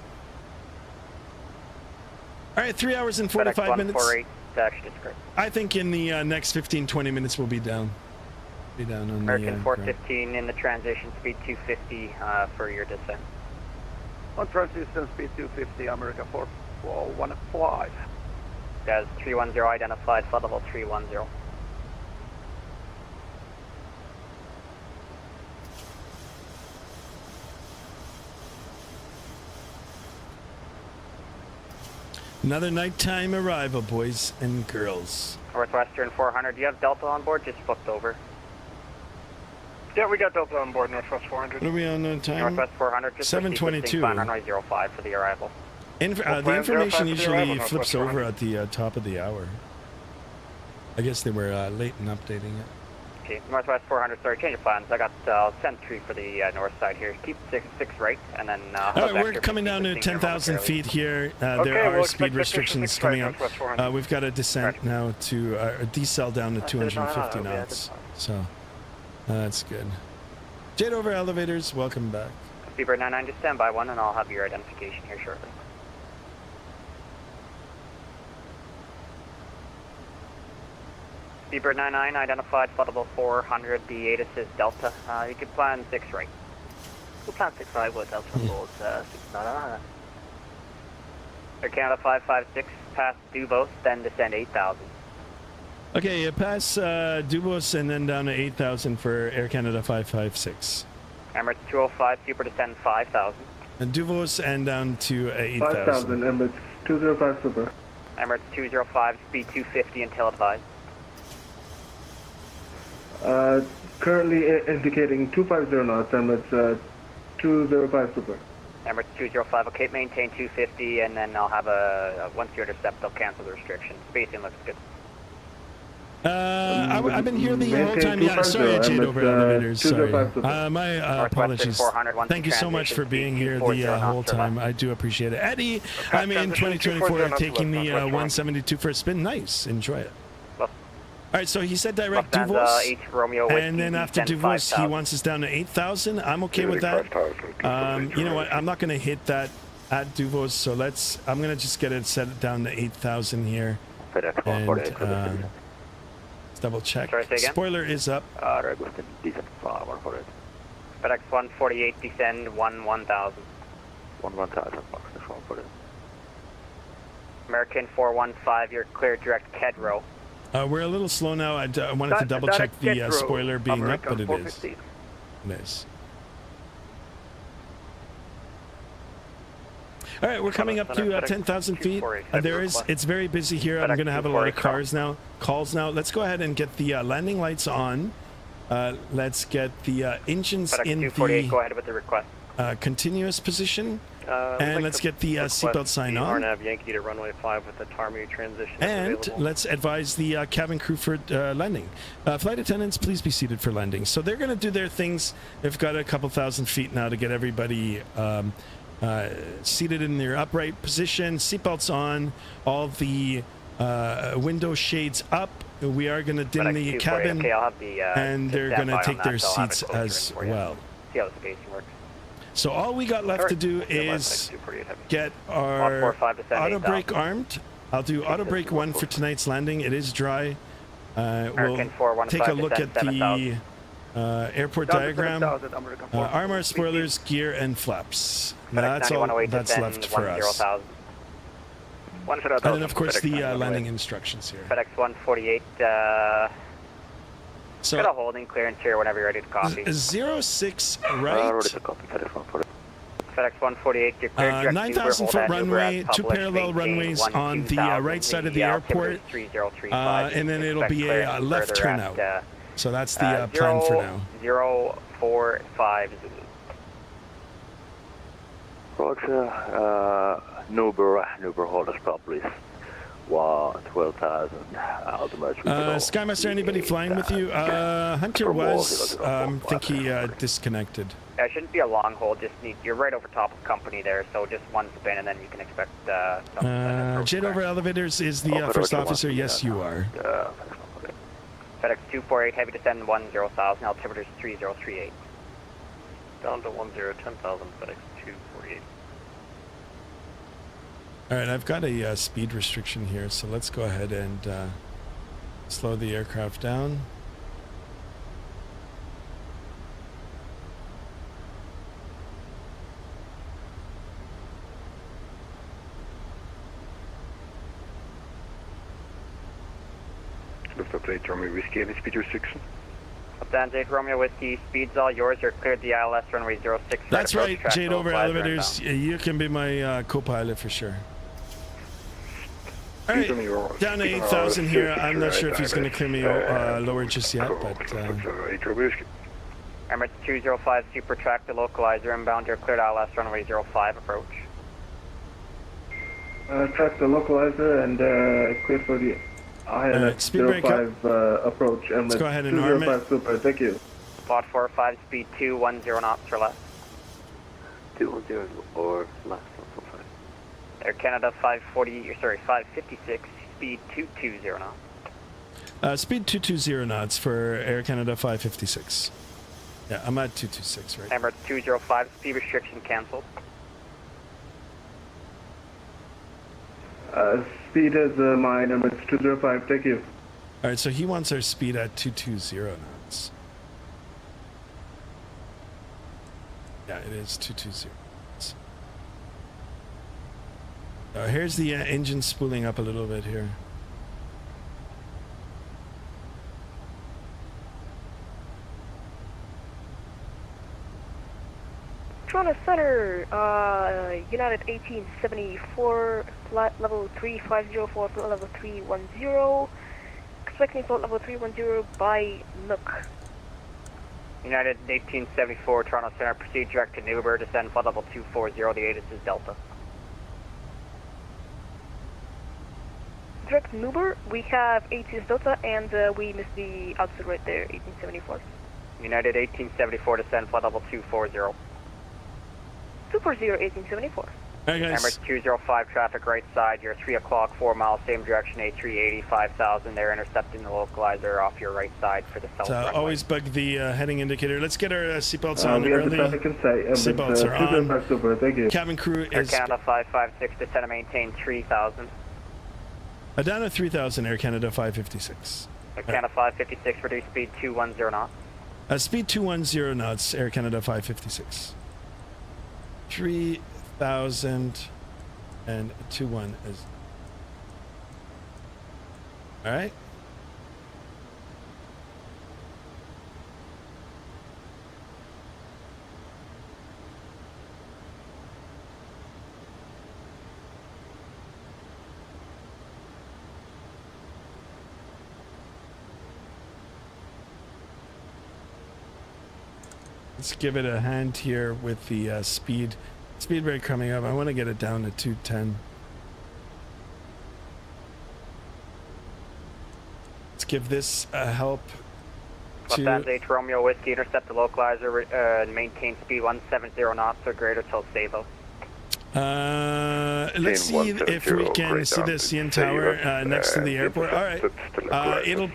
All right, 3 hours and 45 minutes. I think in the next 15-20 minutes we'll be down. Be down on American the 415 in the transition speed 250 for your descent. On transition speed 250, American 415. Guys, 310 identified, flight level 310. Another nighttime arrival, boys and girls. Northwestern 400, do you have Delta on board? Just flipped over. Yeah, we got Delta on board, Northwest 400. What are we on time? Northwest 400, just 722. Plan runway 05 for the arrival. The information usually flips over at the top of the hour. I guess they were late in updating it. Okay, Northwest 400, sorry, change of plans. I got, I'll send 3 for the north side here. Keep 6 right, and then... all right, we're coming down to 10,000 feet here. There are speed restrictions coming up. We've got a descent now to... a decel down to 250 knots. So, that's good. Jet over elevators, welcome back. Speedbird 99, just stand by one, and I'll have your identification here shortly. Speedbird 99, identified, flight level 400, the ATIS is Delta. You can plan 6 right. We'll plan 6 right with Delta Falls 699. Air Canada 556, pass Dubos, then descend 8,000. Okay, pass Dubos and then down to 8,000 for Air Canada 556. Emirates 205, super descend 5,000. And Dubos and down to 8,000. 5,000, Emirates 205 super. Emirates 205, speed 250 until advised. Currently indicating 250 knots, Emirates 205 super. Emirates 205, okay, maintain 250, and then I'll have once you intercept, they'll cancel the restriction. Spacing looks good. I've been here the whole time. Yeah, sorry, Jade over elevators. Sorry. My apologies. Thank you so much for being here the whole time. I do appreciate it. Eddie, I'm in 2024 taking the 172 for a spin. Nice. Enjoy it. All right, so he said direct Duvos, and then after Duvos, he wants us down to 8,000. I'm okay with that. You know what? I'm not going to hit that at Duvos, so I'm going to just get it set down to 8,000 here. And, let's double check. Spoiler is up. FedEx 148, descend 1,000. 1,000. American 415, you're clear direct Kedro. We're a little slow now. I wanted to double check the spoiler being up, but it is. It is. All right, we're coming up to 10,000 feet. It's very busy here. I'm going to have a lot of calls now. Let's go ahead and get the landing lights on. Let's get the engines in the go ahead with the request. Continuous position. And let's get the seatbelt sign on. RNAV Yankee to runway 5 with the TARMU transition. And let's advise the cabin crew for landing. Flight attendants, please be seated for landing. So they're going to do their things. They've got a couple thousand feet now to get everybody seated in their upright position. Seatbelts on. All the window shades up. We are going to dim the cabin. Okay, I'll have the, and they're going to take their seats as well. See how the spacing works. So all we got left to do is get our auto brake armed. I'll do auto brake 1 for tonight's landing. It is dry. We'll take a look at the airport diagram. Armor, spoilers, gear, and flaps. That's all that's left for us. And then, of course, the landing instructions here. FedEx 148. So, got a holding clearance here whenever you're ready to copy. 06 right. FedEx 148, you're cleared. 9,000 foot runway, 2 parallel runways on the right side of the airport. And then it'll be a left turnout. So that's the plan for now. 045. Roger. Nuber, hold us stop, please. 12,000 altimeter. Skymaster, anybody flying with you? Hunter was. I think he disconnected. It shouldn't be a long hold. Just you're right over top of company there, so just one spin, and then you can expect. Jet over elevators is the first officer. Yes, you are. FedEx 248, heavy descend 10,000, altimeter is 3038. Down to 10,000, FedEx 248. All right, I've got a speed restriction here, so let's go ahead and slow the aircraft down. Lufthansa 8 Romeo Whiskey, any speed restriction? Lufthansa 8 Romeo Whiskey, speed's all yours. You're cleared the ILS runway 06. That's right, Jade over elevators. You can be my co-pilot for sure. All right, down to 8,000 here. I'm not sure if he's going to clear me lower just yet, but... Emirates 205, super track the localizer inbound. You're cleared ILS runway 05, approach. Track the localizer and clear for the ILS 05 approach. Let's go ahead and arm it. Super, thank you. Spot 45, speed 210 knots or less. 210 or less. Air Canada 556, speed 220 knots. Speed 220 knots for Air Canada 556. Yeah, I'm at 226, right? Emirates 205, speed restriction canceled. Speed is mine, Emirates 205, thank you. All right, so he wants our speed at 220 knots. Yeah, it is 220 knots. Here's the engine spooling up a little bit here. Toronto Center, United 1874, flight level 3504, flight level 310. Expecting flight level 310 by Nook. United 1874, Toronto Center, proceed direct to Newber, descend flight level 240, the ATIS is Delta. Direct Newber, we have ATIS Delta, and we missed the altitude right there, 1874. United 1874, descend flight level 240. 240, 1874. Alright guys. Emirates 205, traffic right side, you're 3 o'clock, 4 miles, same direction, A380, 5,000, they're intercepting the localizer off your right side for the south runway. Always bug the heading indicator. Let's get our seatbelts on early. Seatbelts are on. Super, thank you. Cabin crew Air is... Canada 556, descend and maintain 3,000. Down to 3,000, Air Canada 556. Air Canada 556, reduce speed 210 knots. Speed 210 knots, Air Canada 556. 3,000 and 21 is... Alright. Let's give it a hand here with the speed Speed brake coming up. I want to get it down to 210. Let's give this a help. Lufthansa 8 Romeo Whiskey, intercept the localizer and maintain speed 170 knots or greater till Savo. Let's see if we can see the CN Tower next to the airport. All right. It'll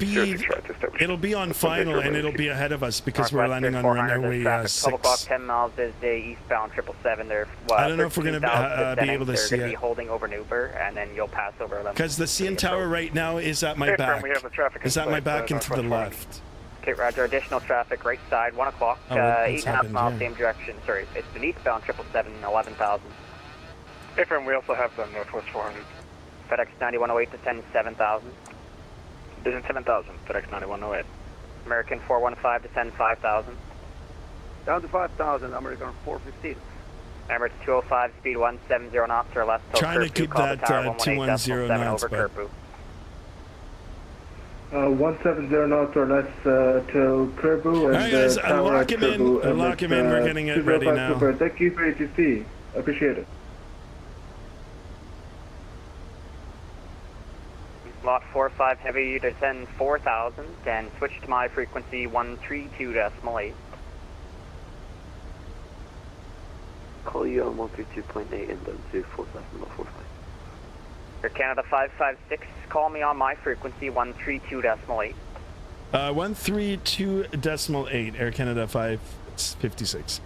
be on final and it'll be ahead of us because we're landing on runway 6. 12 o'clock, 10 miles is the eastbound 777 there. I don't know if we're going to be able to see it. They're going to be holding over Newber and then you'll pass over 11. Because the CN Tower right now is at my back. Is at my back and to the left. Okay, roger. Additional traffic right side, 1 o'clock, 8.5 miles, same direction. Sorry, it's an eastbound 777, 11,000. Affirm, we also have the Northwest 400. FedEx 9108 to 10,7,000. Vision 7,000, FedEx 9108. American 415 to 10,5,000. Down to 5,000, American 415. Emirates 205, speed 170 knots or less. Trying to keep that 210 knots, over but... Kerpu. 170 knots or less to Kerbu. All right, guys, lock him in. Lock him in. We're getting it ready now. Super. Thank you for ATC. Appreciate it. Lot 45 heavy to 10,4,000 and switch to my frequency 132.8. Call you on 132.8 and down to 4,045. Air Canada 556, call me on my frequency 132.8. 132.8, Air Canada 556.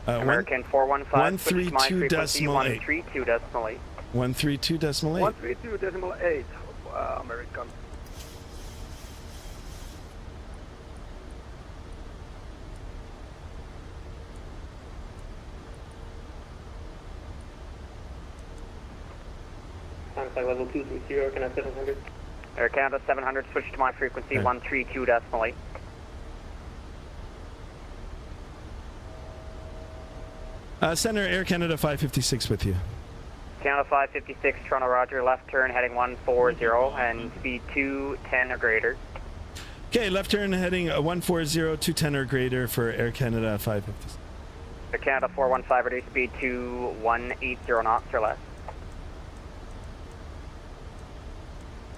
American 415, switch to my frequency 132.8. 132.8. 132.8, American. Level 230, Air Canada 700. Air Canada 700, switch to my frequency 132.8. Center Air Canada 556 with you. Canada 556, Toronto Roger, left turn heading 140 and speed 210 or greater. Okay, left turn heading 140, 210 or greater for Air Canada 556. Air Canada 415, reduce speed to 180 knots or less.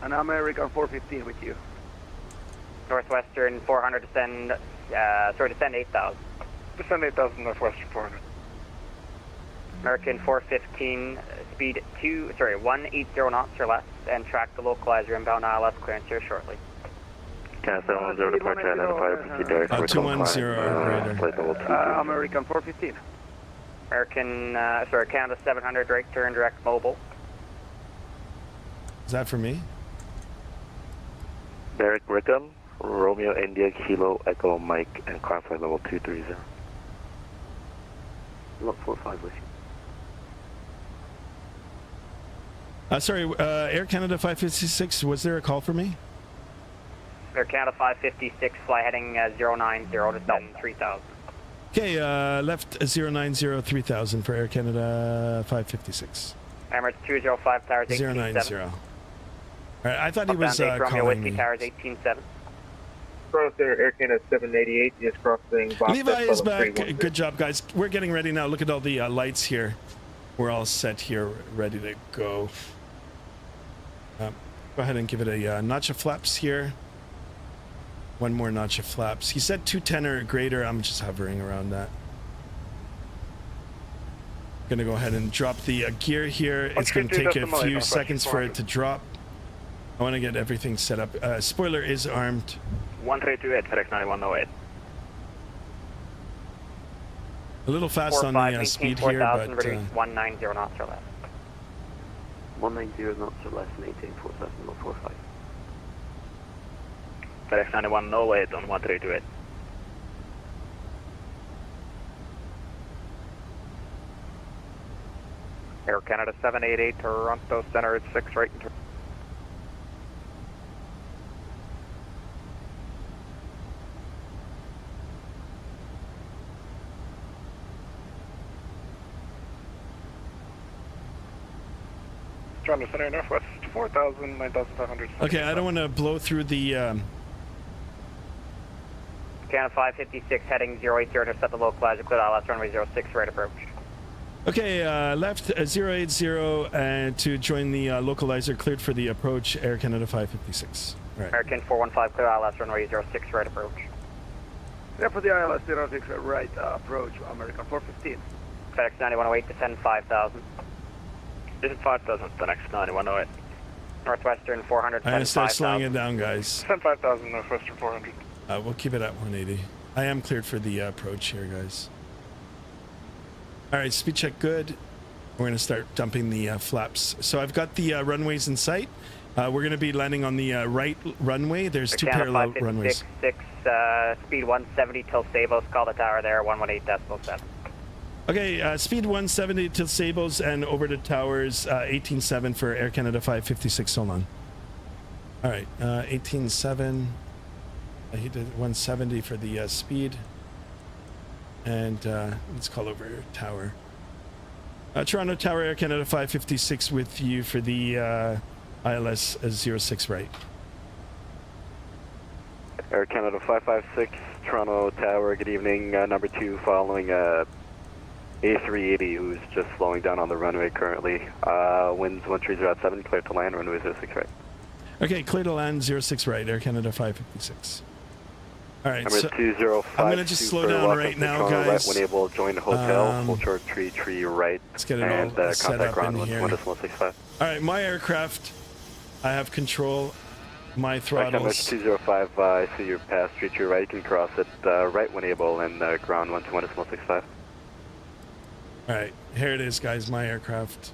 And American 415 with you. Northwestern 400, descend 8,000. Descend 8,000 Northwestern 400. American 415, speed 180 knots or less, and track the localizer inbound ILS clearance here shortly. Canada 710 departure, identify direct 210 or greater. American 415. Canada 700, right turn, direct mobile. Is that for me? Derek Rickham, Romeo India Kilo Echo Mike and climb flight level 230. Lot 45 with you. Sorry, Air Canada 556, was there a call for me? Air Canada 556, fly heading 090 to 3,000. Okay, left 090 3000 for Air Canada 556. Emirates 205 towers 090. All right, I thought he was calling me. Towers 18.7. Cross there, Air Canada 788, just crossing box. Levi is back. Good job, guys. We're getting ready now. Look at all the lights here. We're all set here, ready to go. Go ahead and give it a notch of flaps here. One more notch of flaps. He said 210 or greater. I'm just hovering around that. Gonna go ahead and drop the gear here. It's gonna take a few seconds for it to drop. I want to get everything set up. Spoiler is armed. 1328, FedEx 9108. A little fast on the speed here, but... 190 knots or less. 190 knots or less, maintain 4,045. FedEx 9108 on 1328. Air Canada 788, Toronto Center at 6 right into... Toronto Center Northwest 4,000, 9,500. Okay, I don't want to blow through the... Canada 556 heading 080 to set the localizer, clear ILS runway 06, right approach. Okay, left 080 and to join the localizer cleared for the approach, Air Canada 556. All right. American 415, clear ILS runway 06 right approach. Yeah, for the ILS 06 right approach, American 415. FedEx 9108, descend 5000. Descend 5000, FedEx 9108. Northwestern 400, I'm going to start slowing it down, guys. Send 5,000 Northwestern 400. We'll keep it at 180. I am cleared for the approach here, guys. All right, speed check good. We're going to start dumping the flaps. So I've got the runways in sight. We're going to be landing on the right runway. There's two parallel runways. 6, speed 170 till Sabos, call the tower there, 118.7. Okay, speed 170 till Sabos and over to towers 18.7 for Air Canada 556. Hold on. All right, 18.7. He did 170 for the speed. And let's call over tower. Toronto Tower, Air Canada 556 with you for the ILS 06 right. Air Canada 556, Toronto Tower, good evening. Number 2 following A380, who's just slowing down on the runway currently. Winds 1307, clear to land, runway 06 right. Okay, clear to land 06 right, Air Canada 556. All right, number so 205, I'm going to just slow down right now, guys. Right when able, join the hotel, hold short tree right. Let's get it and, all set up in here. All 1.65. right, my aircraft, I have control. My throttles. 205, I see your pass street tree right. You can cross it right when able and ground 121.65. All right, here it is, guys. My aircraft.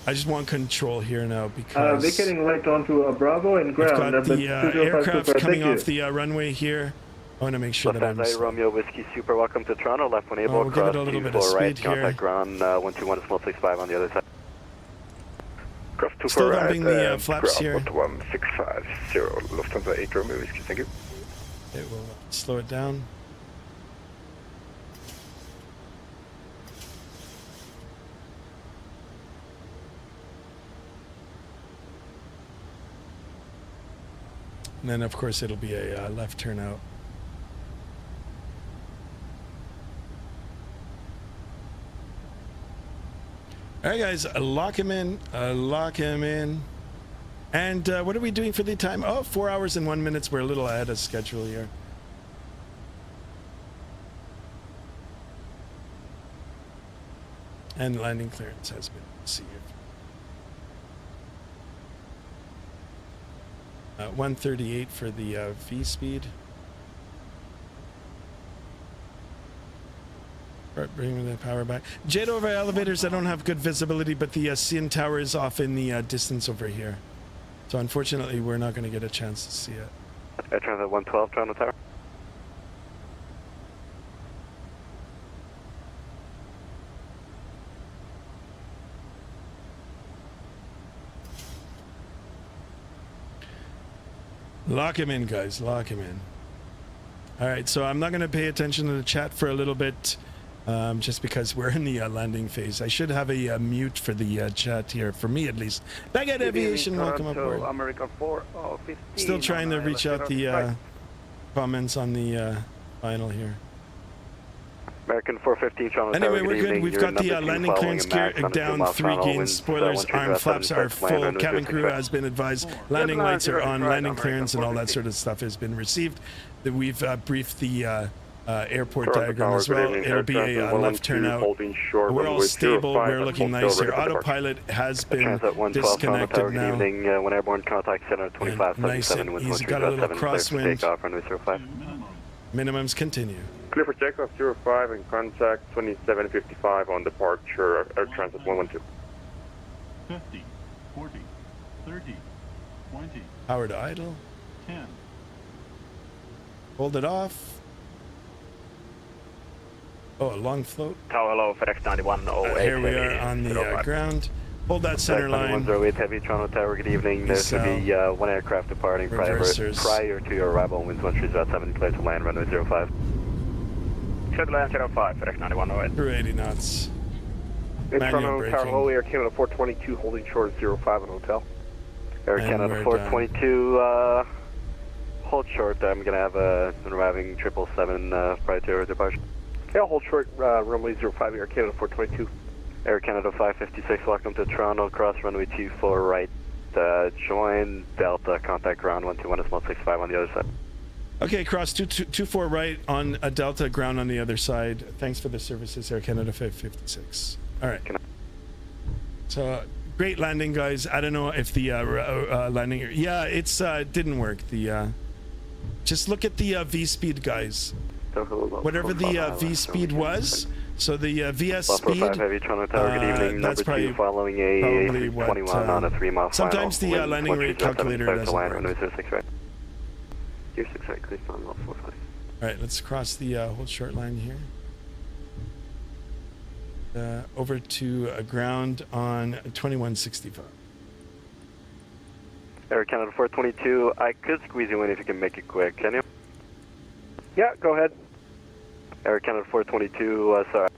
I just want control here now because vacating right onto a Bravo and ground. I've got the aircraft coming off the runway here. I want to make sure that I'm. Romeo Whiskey Super, welcome to Toronto. Left when able, we'll give it a little bit of speed right, here. Contact ground 121.65 on the other side. Still dumping the flaps here. 1650, Lufthansa 8 Romeo Whiskey, thank you. It will slow it down. And then, of course, it'll be a left turn out. All right, guys, lock him in. Lock him in. And what are we doing for the time? Oh, 4 hours and 1 minute. We're a little ahead of schedule here. And landing clearance has been received. 138 for the V speed. Right, bringing the power back. Jet over elevators, I don't have good visibility, but the CN tower is off in the distance over here. So unfortunately, we're not going to get a chance to see it. Air Transit 112, Toronto Tower. Lock him in, guys. Lock him in. All right, so I'm not going to pay attention to the chat for a little bit, just because we're in the landing phase. I should have a mute for the chat here, for me at least. Back at Aviation, welcome aboard. American 415. Still trying to reach out the comments on the final here. American 415, Toronto Tower. Anyway, we're good. We've got the landing clearance gear down 3 gains. Spoilers, arm flaps are full. Cabin crew has been advised. Landing lights are on. Landing clearance and all that sort of stuff has been received. We've briefed the airport diagram as well. It'll be a left turn out. We're all stable. We're looking nice here. Autopilot has been disconnected now. When airborne contact center 2577 nice. He's got a little crosswind. Minimums continue. Clear for takeoff 05 and contact 2755 on departure, Air Transit 112. 50, 40, 30, 20. Power to idle. 10. Hold it off. Oh, a long float. Tower hello, FedEx 9108. Here we are on the ground. Hold that center line. 108 Heavy, Toronto Tower, good evening. There should be one aircraft departing prior to your arrival. Winds 1307, clear to land, runway 05. Should land 05, FedEx 9108. 280 knots. Toronto Tower, hello, Air Canada 422, holding short 05 in hotel. Air Canada 422, hold short. I'm going to have arriving 777 prior to your departure. Yeah, I'll hold short, runway 05, Air Canada 422. Air Canada 556, welcome to Toronto, cross runway 24 right. Join Delta, contact ground 121.65 on the other side. Okay, cross 24 right on a Delta, ground on the other side. Thanks for the services, Air Canada 556. All right. So great landing, guys. I don't know if the landing, yeah, it's didn't work. The just look at the V speed, guys. Whatever the V speed was. So the VS speed, Heavy, Toronto Tower, good evening. that's Number 2 following a 21 on a 3-mile final. Sometimes the landing rate calculator doesn't work. Runway 06 right. 06 right, please on level 45. All right, let's cross the hold short line here. Over to ground on 2165. Air Canada 422, I could squeeze you in if you can make it quick, can you? Yeah, go ahead. Air Canada 422, sorry.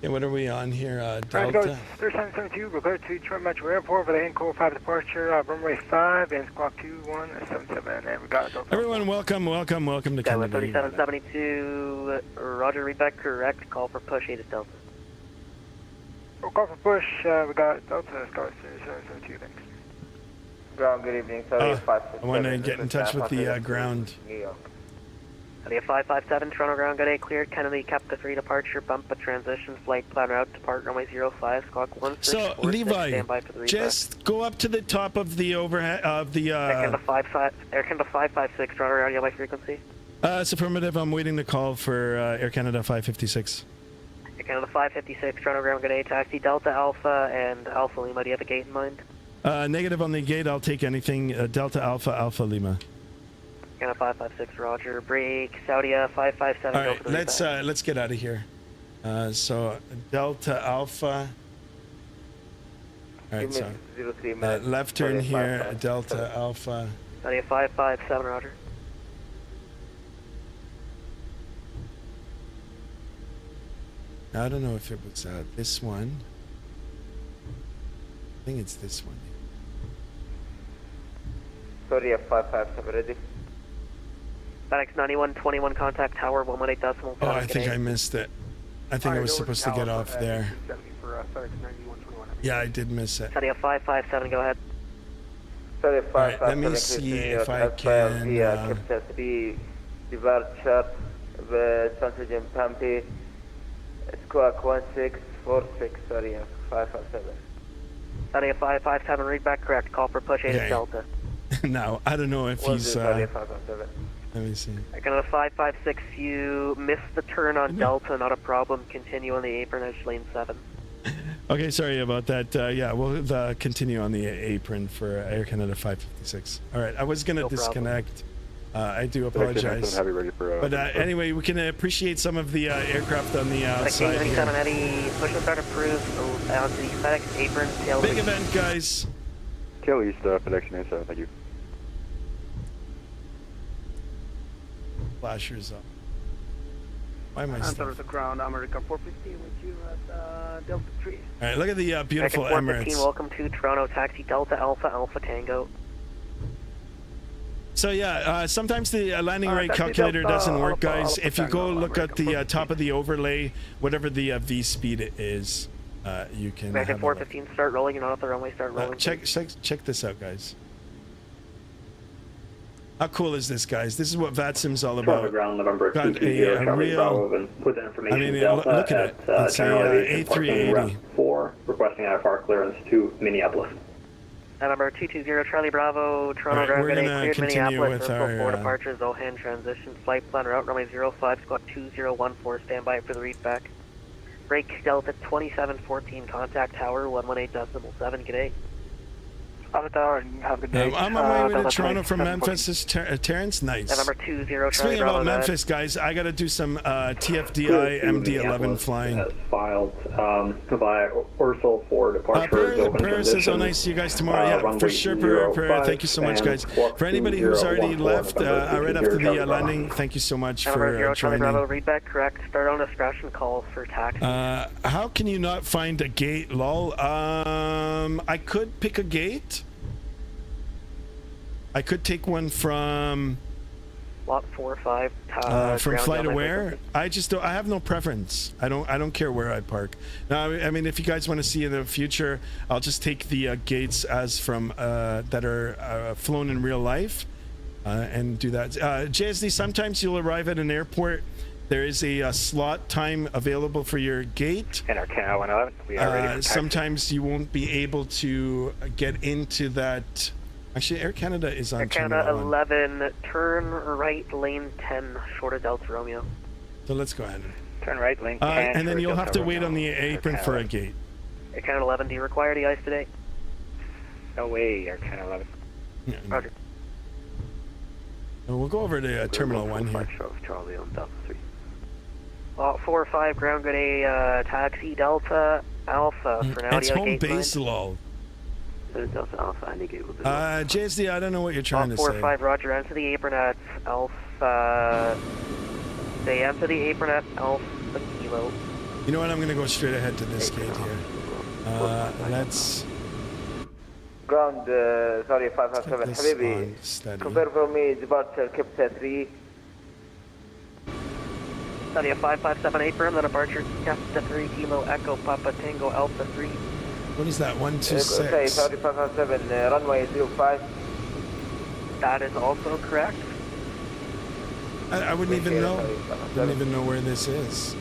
Yeah, what are we on here? Delta? Delta? 3772, repair to Detroit Metro Airport for the Ancor 5 departure, runway 5, and squawk 2177, and we got it. Everyone, welcome to Canada. 3772, Roger, read back correct, call for push 8 at Delta. We'll call for push, we got Delta, start 3772, thanks. Ground, good evening, sorry, 567. I want to get in touch with the ground. India 557, Toronto ground, good day, cleared. Kennedy, Kepka 3 departure, bump a transition, flight plan route, depart runway 05, squawk 1646. So, Levi, just go up to the top of the overhead of the. Air Canada 556, Toronto ground, you have my frequency? It's affirmative. I'm waiting to call for Air Canada 556. Air Canada 556, Toronto ground, good day, taxi Delta Alpha and Alpha Lima. Do you have a gate in mind? Negative on the gate. I'll take anything. Delta Alpha Alpha Lima. Canada 556, Roger. Break, Saudia 557. All right, let's get out of here. So Delta Alpha. All right, so left turn here, Delta Alpha. Saudia 557, Roger. I don't know if it was this one. I think it's this one. Sorry, 557 ready. FedEx 9121 contact tower 118.5. Oh, I think I missed it. I think I was supposed to get off there. Yeah, I did miss it. Saudia 557, go ahead. Sorry, 557. Right, let me see if I can. Departure, Transition Pampi, squawk 1646, sorry, 557. Saudia 557, read back correct, call for push 8 at Delta. Now, I don't know if he's. Let me see. Air Canada 556, you missed the turn on Delta, not a problem. Continue on the apron, edge lane 7. Okay, sorry about that. Yeah, we'll continue on the apron for Air Canada 556. All right, I was going to disconnect. I do apologize. But anyway, we can appreciate some of the aircraft on the outside. Eddie, push and start approved onto the FedEx apron. Big event, guys. Tail East, FedEx 97, thank you. Flashers up. Why am I still? The ground, American 415 with you at Delta 3. All right, look at the beautiful Emirates. Welcome to Toronto, taxi Delta Alpha Alpha Tango. So yeah, sometimes the landing rate calculator doesn't work, guys. If you go look at the top of the overlay, whatever the V speed is, you can. American 415, start rolling. You're not off the runway. Start rolling. Check this out, guys. How cool is this, guys? This is what Vatsim's all about. Ground November Got a real. Put the information I mean, Delta look at it. It's a A380. 4 requesting IFR clearance to Minneapolis. Number 220 Charlie Bravo, Toronto ground, we're gonna continue with our 4 departures, Zohan transition, flight plan route, runway 05, squawk 2014, stand by for the readback. Break Delta 2714, contact tower 118.7, g'day. Have a good day. I'm on my way to Toronto from Memphis. This is Terrence. Nice. Number 20 Charlie Speaking Bravo, about Memphis, guys, I got to do some TFDI MD-11 flying. Filed via Ursel for departure. Paris says, oh, nice to see you guys tomorrow. Yeah, for sure, Per. Thank you so much, guys. For anybody who's already left right after the landing, thank you so much for Charlie joining. Bravo, read back correct. Start on discretion call for taxi. How can you not find a gate, lol? I could pick a gate. I could take one from Lot 45. From flight aware, I just don't. I have no preference. I don't care where I park. Now, I mean, if you guys want to see in the future, I'll just take the gates as from that are flown in real life, and do that. JSD, sometimes you'll arrive at an airport. There is a slot time available for your gate. And our Canada 111, we are ready for taxi. Sometimes you won't be able to get into that. Actually, Air Canada is on Air Canada Terminal 11, turn right, lane 10, short of Delta Romeo. So let's go ahead. Turn right, lane 10. And then you'll have to wait on the apron for a gate. Air Canada 11, do you require the ice today? No way, Air Canada 11. Yeah. Roger. We'll go over to Terminal 1 here. Charlie on Delta 3. Lot 45, ground good A, taxi Delta Alpha for now. It's home base, lol. Delta Alpha, any gate will do. JSD, I don't know what you're trying to say. 45, Roger, enter the apron at Alpha. They enter the apron at Alpha Kilo. You know what? I'm going to go straight ahead to this gate here. Let's. Ground, sorry, 557. Habibi, confirm for me departure Capita 3. Study a 557 apron, then departure Capita 3, Kilo Echo Papa Tango Alpha 3. What is that? 126. Okay, sorry, 557, runway 05. That is also correct. I wouldn't even know. I don't even know where this is.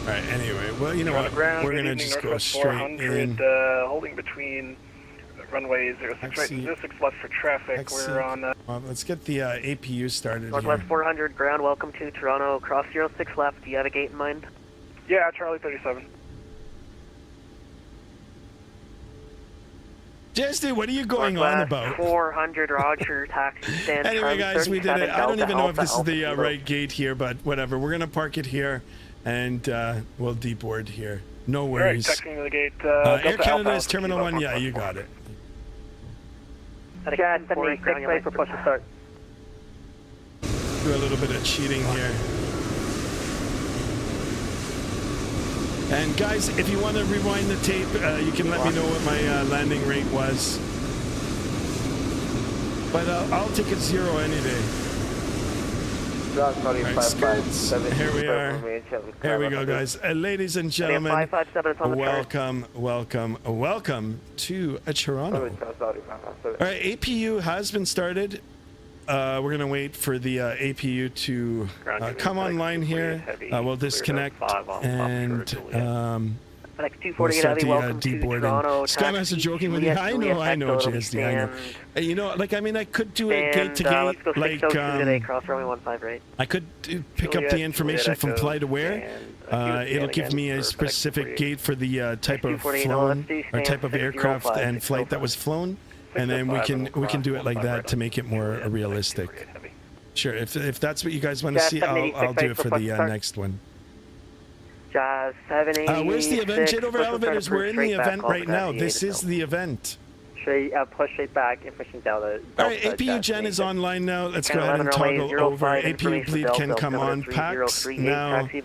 All right. Anyway, well, you know what? Ground, we're gonna just go straight in. Holding between runway 06 right and 06 left for traffic. We're on. Well, let's get the APU started Northwest here. 400, ground, welcome to Toronto. Cross 06 left. Do you have a gate in mind? Yeah, Charlie 37. Jesse, what are you going on about? 400, Roger, taxi stand. Anyway, guys, we did it. I don't even know if this is the right gate here, but whatever. We're gonna park it here, and we'll deboard here. No worries. All right, checking the gate. Air Canada is Terminal 1. Yeah, you got it. Yeah, 76, ready for push to start. Do a little bit of cheating here. And guys, if you want to rewind the tape, you can let me know what my landing rate was. But I'll take it 0 any day. Right, skirts. Here we are. Here we go, guys. Ladies and gentlemen, welcome to Toronto. All right, APU has been started. We're going to wait for the APU to come online here. We'll disconnect and we'll start the deboarding. Skymaster joking with you. I know, JSD, I know. You know, like, I mean, I could do it gate to gate. Like, I could pick up the information from flight aware. It'll give me a specific gate for the type of flown or type of aircraft and flight that was flown. And then we can do it like that to make it more realistic. Sure, if that's what you guys want to see, I'll do it for the next one. Where's the event? Jet over elevators. We're in the event right now. This is the event. Push straight back, efficient Delta. All right, APU Gen is online now. Let's go ahead and toggle over. APU bleed can come on. PAX now to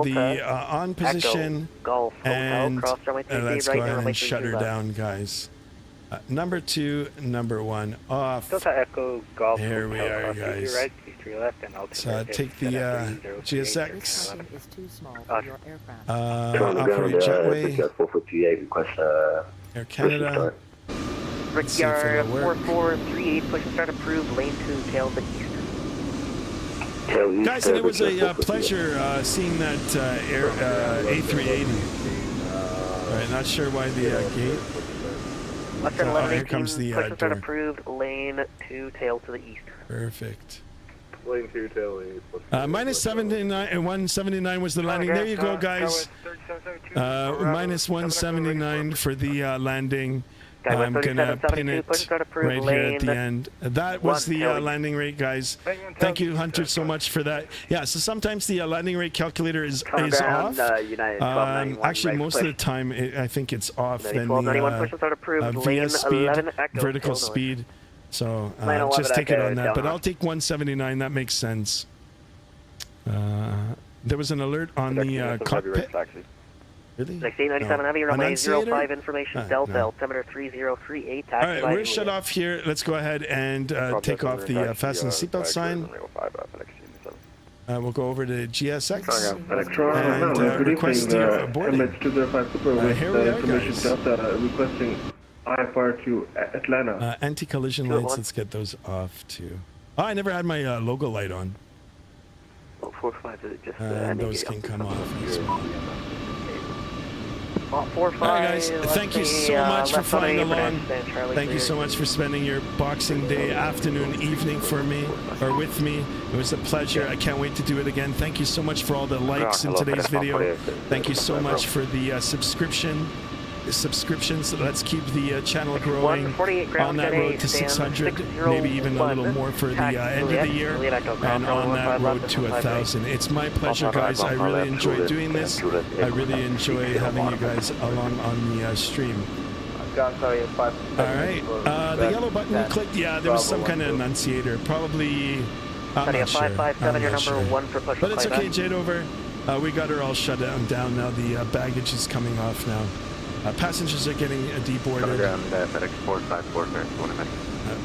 the on position. And let's go ahead and shut her down, guys. Number 2, number 1 off. Here we are, guys. So take the GSX. Operate jetway. Air Canada. Brickyard 4438, push and start approved, lane 2, tail to east. Guys, and it was a pleasure seeing that A380. Alright, not sure why the gate. Here comes the push and start door. approved, lane 2, tail to the east. Perfect. Lane 2, tail east. Minus 79 and 179 was the landing. There you go, guys. Minus 179 for the landing. I'm gonna pin it right here at the end. That was the landing rate, guys. Thank you, Hunter, so much for that. Yeah, so sometimes the landing rate calculator is off. Actually, most of the time, I think it's off. Then the VS speed, vertical speed. So just take it on that. But I'll take 179. That makes sense. There was an alert on the cockpit. Really? 6897 Heavy, runway Annunciator? 05 information, Delta, altimeter 3038, taxi. All right, we're shut off here. Let's go ahead and take off the fasten seatbelt sign. We'll go over to GSX and request your boarding. Here we are, guys. Delta requesting iFLY to Atlanta. Anti-collision lights, let's get those off too. Oh, I never had my logo light on. 45, is it just those can come off as well. 45, all right, guys, thank you so much for flying along. Thank you so much for spending your Boxing Day afternoon, evening for me, or with me. It was a pleasure. I can't wait to do it again. Thank you so much for all the likes in today's video. Thank you so much for the subscriptions. Let's keep the channel growing on that road to 600, maybe even a little more for the end of the year, and on that road to 1,000. It's my pleasure, guys. I really enjoy doing this. I really enjoy having you guys along on the stream. All right, the yellow button you clicked, yeah, there was some kind of annunciator, probably. I'm not sure. But it's okay, Jade Over. We got her all shut down now. The baggage is coming off now. Passengers are getting deboarded.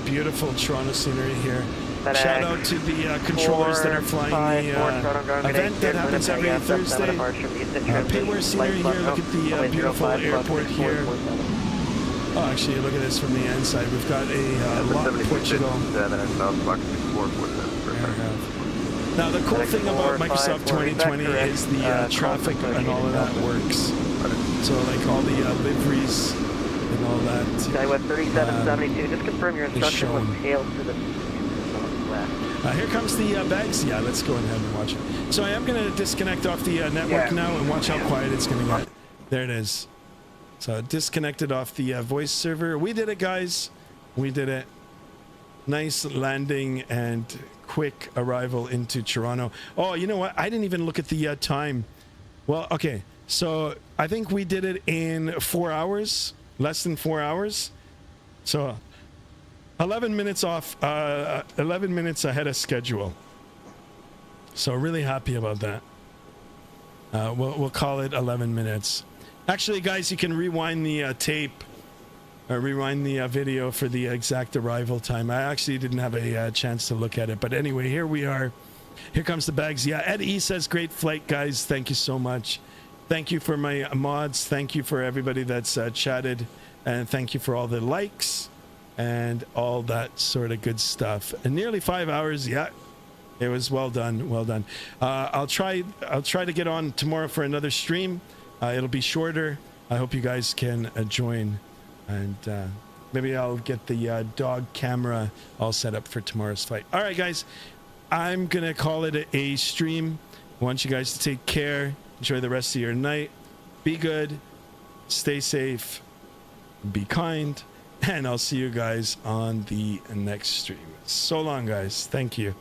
Beautiful Toronto scenery here. Shout out to the controllers that are flying the event that happens every Thursday. Payware scenery here. Look at the beautiful airport here. Oh, actually, look at this from the inside. We've got a lot of Portugal. Now, the cool thing about Microsoft 2020 is the traffic and all of that works. So, like all the liveries and all that. Skywest 3772, just confirm your instruction was tail to the left. Here comes the bags. Yeah, let's go ahead and watch it. So I am going to disconnect off the network now and watch how quiet it's going to get. There it is. So disconnected off the voice server. We did it, guys. We did it. Nice landing and quick arrival into Toronto. Oh, you know what? I didn't even look at the time. Well, okay. So I think we did it in 4 hours, less than 4 hours. So 11 minutes off, 11 minutes ahead of schedule. So really happy about that. We'll call it 11 minutes. Actually, guys, you can rewind the tape, rewind the video for the exact arrival time. I actually didn't have a chance to look at it. But anyway, here we are. Here comes the bags. Yeah, Ed E says, great flight, guys. Thank you so much. Thank you for my mods. Thank you for everybody that's chatted. And thank you for all the likes and all that sort of good stuff. And nearly 5 hours. Yeah, it was well done. Well done. I'll try to get on tomorrow for another stream. It'll be shorter. I hope you guys can join. And maybe I'll get the dog camera all set up for tomorrow's flight. All right, guys. I'm going to call it a stream. I want you guys to take care. Enjoy the rest of your night. Be good. Stay safe. Be kind. And I'll see you guys on the next stream. So long, guys. Thank you.